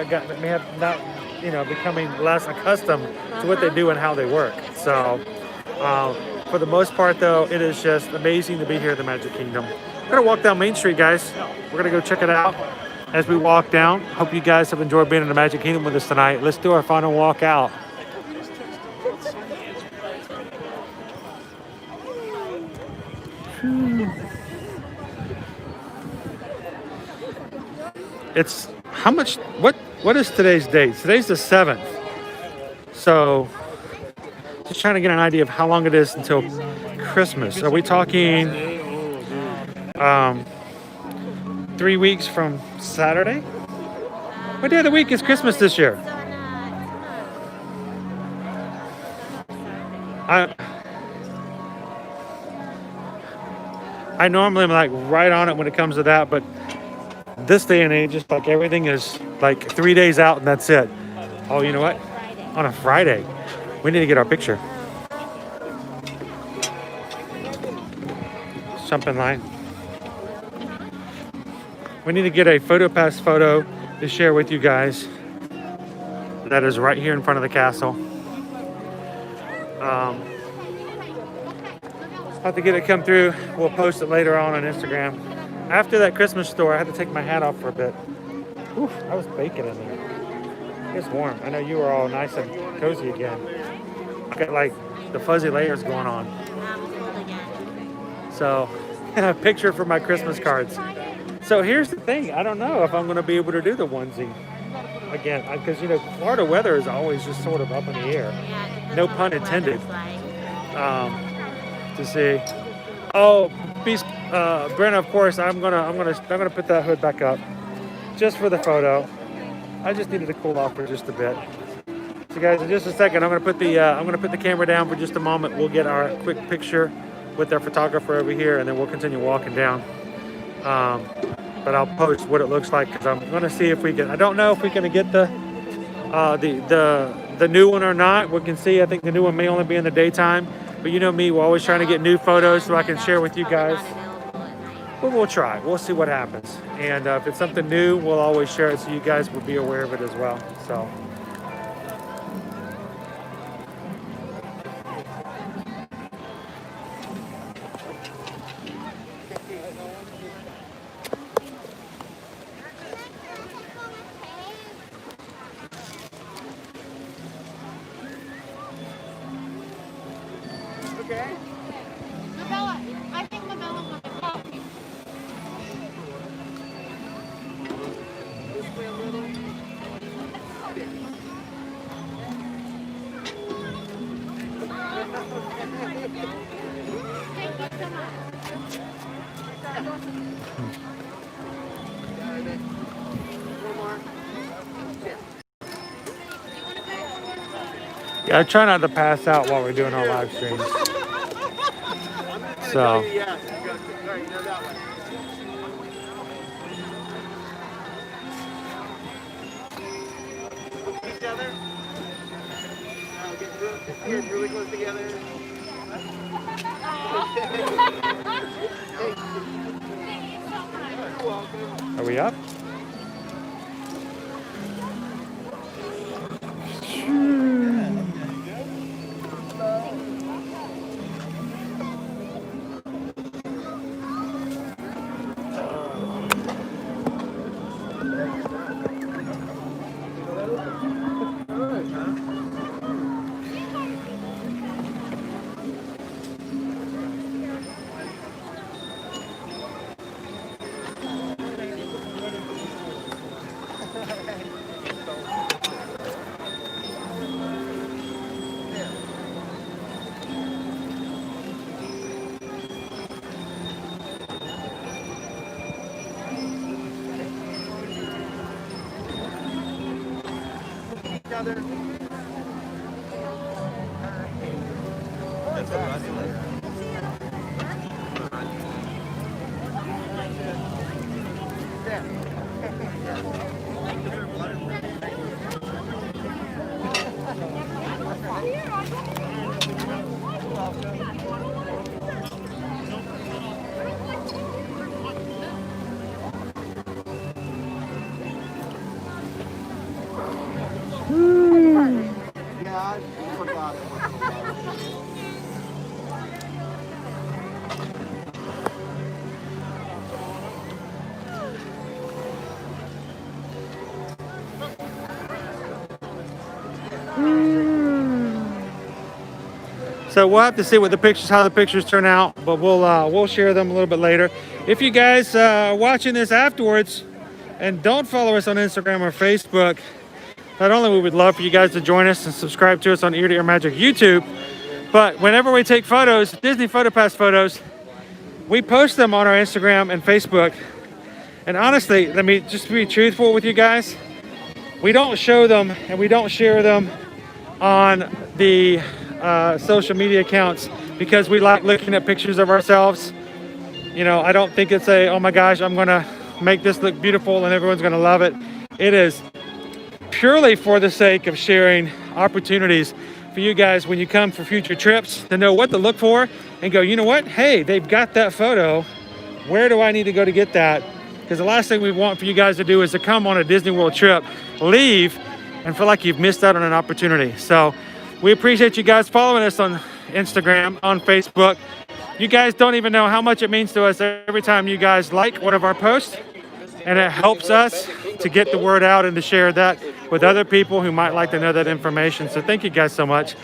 not, becoming less accustomed to what they do and how they work. So for the most part though, it is just amazing to be here at the Magic Kingdom. We're gonna walk down Main Street, guys. We're gonna go check it out as we walk down. Hope you guys have enjoyed being in the Magic Kingdom with us tonight. Let's do our final walk out. It's how much, what is today's date? Today's the 7th. So just trying to get an idea of how long it is until Christmas. Are we talking 3 weeks from Saturday? What day of the week is Christmas this year? I normally am like right on it when it comes to that, but this day and age, just like everything is like 3 days out and that's it. Oh, you know what? On a Friday. We need to get our picture. Jump in line. We need to get a PhotoPass photo to share with you guys. That is right here in front of the castle. Have to get it come through. We'll post it later on Instagram. After that Christmas store, I had to take my hat off for a bit. Oof, I was baking in there. It's warm. I know you were all nice and cozy again. I got like the fuzzy layers going on. So, a picture for my Christmas cards. So here's the thing. I don't know if I'm going to be able to do the onesie again. Because, Florida weather is always just sort of up in the air. No pun intended. To see. Oh, Brenna, of course, I'm gonna put that hood back up just for the photo. I just needed to cool off for just a bit. So, guys, in just a second, I'm gonna put the camera down for just a moment. We'll get our quick picture with our photographer over here, and then we'll continue walking down. But I'll post what it looks like because I'm gonna see if we can. I don't know if we're gonna get the new one or not. We can see. I think the new one may only be in the daytime. But you know me, we're always trying to get new photos so I can share with you guys. But we'll try. We'll see what happens. And if it's something new, we'll always share it so you guys will be aware of it as well. So.
Okay. Mabella, I think Mabella wants a coffee. This way a little. Thank you so much.
Yeah, I try not to pass out while we're doing our live streams. So.
Each other. Get really close together. You're welcome.
Are we up?
Other.
Yeah, I forgot it.
So we'll have to see what the pictures, how the pictures turn out, but we'll share them a little bit later. If you guys are watching this afterwards and don't follow us on Instagram or Facebook, not only would we love for you guys to join us and subscribe to us on Ear to Ear Magic YouTube, but whenever we take photos, Disney PhotoPass photos, we post them on our Instagram and Facebook. And honestly, let me just be truthful with you guys. We don't show them and we don't share them on the social media accounts because we like looking at pictures of ourselves. You know, I don't think it's a, oh my gosh, I'm gonna make this look beautiful and everyone's gonna love it. It is purely for the sake of sharing opportunities for you guys when you come for future trips to know what to look for and go, you know what? Hey, they've got that photo. Where do I need to go to get that? Because the last thing we want for you guys to do is to come on a Disney World trip, leave, and feel like you've missed out on an opportunity. So we appreciate you guys following us on Instagram, on Facebook. You guys don't even know how much it means to us every time you guys like one of our posts. And it helps us to get the word out and to share that with other people who might like to know that information. So thank you guys so much.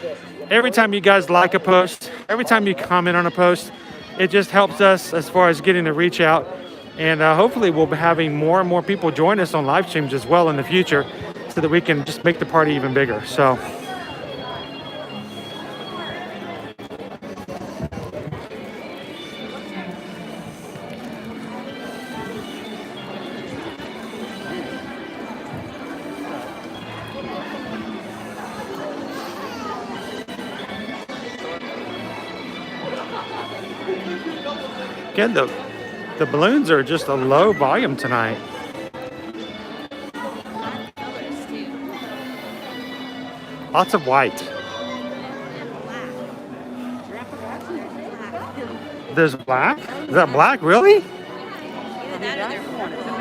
Every time you guys like a post, every time you comment on a post, it just helps us as far as getting the reach out. And hopefully we'll be having more and more people join us on live streams as well in the future so that we can just make the party even bigger. So. Again, the balloons are just a low volume tonight. Lots of white. There's black? Is that black, really?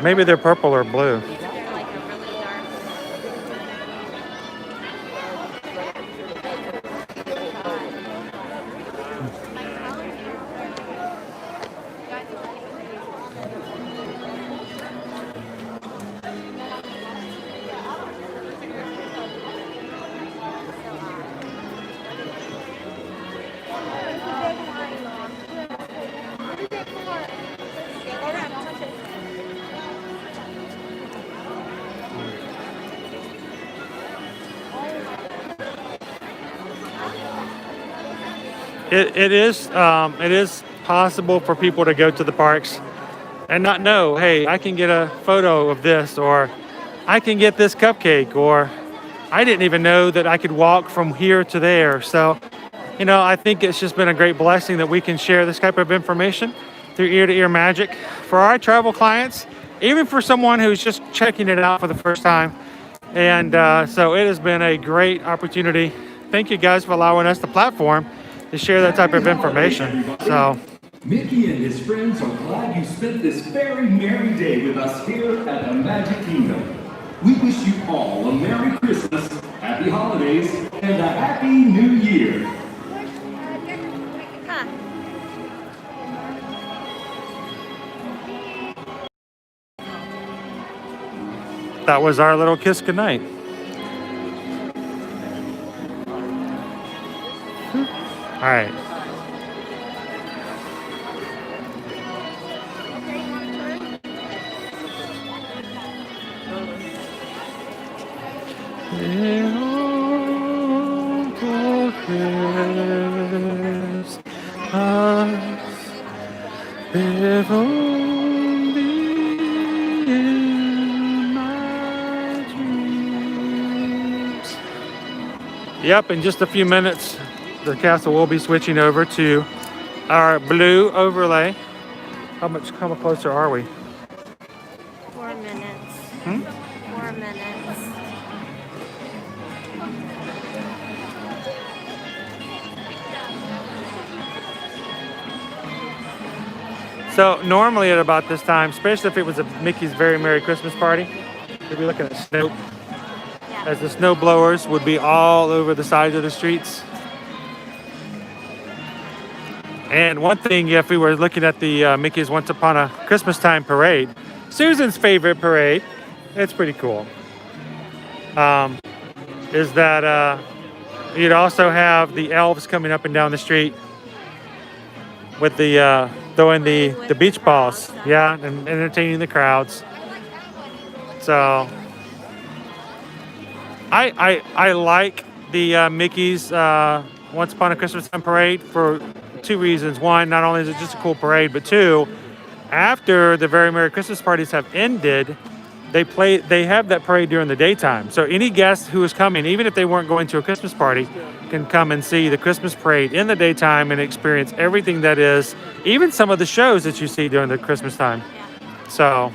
Maybe they're purple or blue. It is possible for people to go to the parks and not know, hey, I can get a photo of this, or I can get this cupcake, or I didn't even know that I could walk from here to there. So, you know, I think it's just been a great blessing that we can share this type of information through Ear to Ear Magic for our travel clients, even for someone who's just checking it out for the first time. And so it has been a great opportunity. Thank you guys for allowing us the platform to share that type of information. So
Mickey and his friends are glad you spent this very merry day with us here at the Magic Kingdom. We wish you all a Merry Christmas, Happy Holidays, and a Happy New Year.
that was our little kiss goodnight. All right. If only in my dreams. Yep, in just a few minutes, the castle will be switching over to our blue overlay. How much closer are we?
4 minutes. 4 minutes.
So normally at about this time, especially if it was a Mickey's Very Merry Christmas Party, we'd be looking at snow, as the snow blowers would be all over the sides of the streets. And one thing, if we were looking at the Mickey's Once Upon a Christmas Time parade, Susan's favorite parade, it's pretty cool, is that you'd also have the elves coming up and down the street with the throwing the beach balls, yeah, and entertaining the crowds. So I like the Mickey's Once Upon a Christmas Time parade for 2 reasons. One, not only is it just a cool parade, but 2, after the Very Merry Christmas parties have ended, they have that parade during the daytime. So any guest who is coming, even if they weren't going to a Christmas party, can come and see the Christmas parade in the daytime and experience everything that is, even some of the shows that you see during the Christmas time. So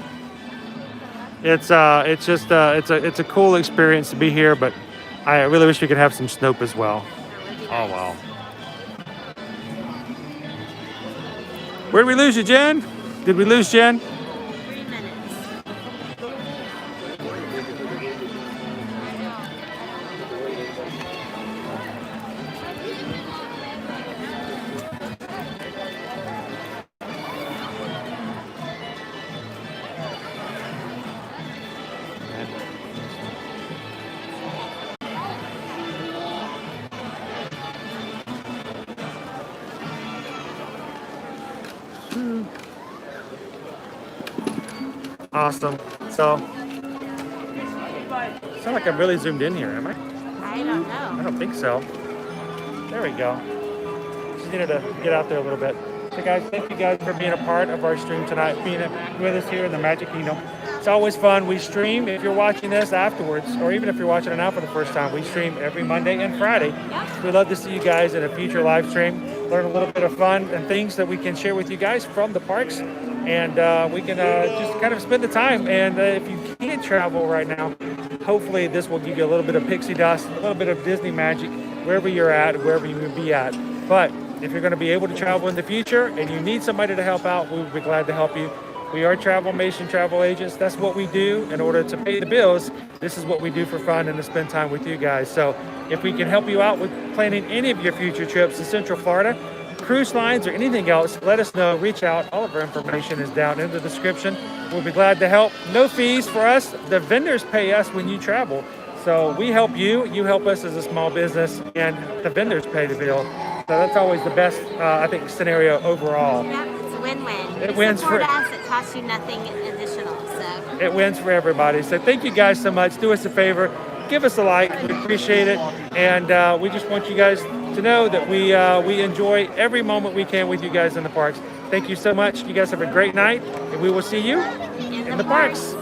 it's a cool experience to be here, but I really wish we could have some Snope as well. Oh wow. Where did we lose you, Jen? Did we lose Jen?
3 minutes.
Awesome. So, sound like I'm really zoomed in here, am I?
I don't know.
I don't think so. There we go. Just needed to get out there a little bit. So guys, thank you guys for being a part of our stream tonight, being with us here in the Magic Kingdom. It's always fun. We stream, if you're watching this afterwards, or even if you're watching it now for the first time, we stream every Monday and Friday. We'd love to see you guys in a future live stream, learn a little bit of fun and things that we can share with you guys from the parks. And we can just kind of spend the time. And if you can't travel right now, hopefully this will give you a little bit of pixie dust, a little bit of Disney magic, wherever you're at, wherever you may be at. But if you're going to be able to travel in the future and you need somebody to help out, we would be glad to help you. We are Travelmation travel agents. That's what we do in order to pay the bills. This is what we do for fun and to spend time with you guys. So if we can help you out with planning any of your future trips to Central Florida, cruise lines, or anything else, let us know. Reach out. All of our information is down in the description. We'll be glad to help. No fees for us. The vendors pay us when you travel. So we help you. You help us as a small business, and the vendors pay the bill. So that's always the best, I think, scenario overall.
Yeah, it's a win-win.
It wins for
us. It costs you nothing additional. So
it wins for everybody. So thank you guys so much. Do us a favor. Give us a like. We appreciate it. And we just want you guys to know that we enjoy every moment we can with you guys in the parks. Thank you so much. You guys have a great night, and we will see you in the parks.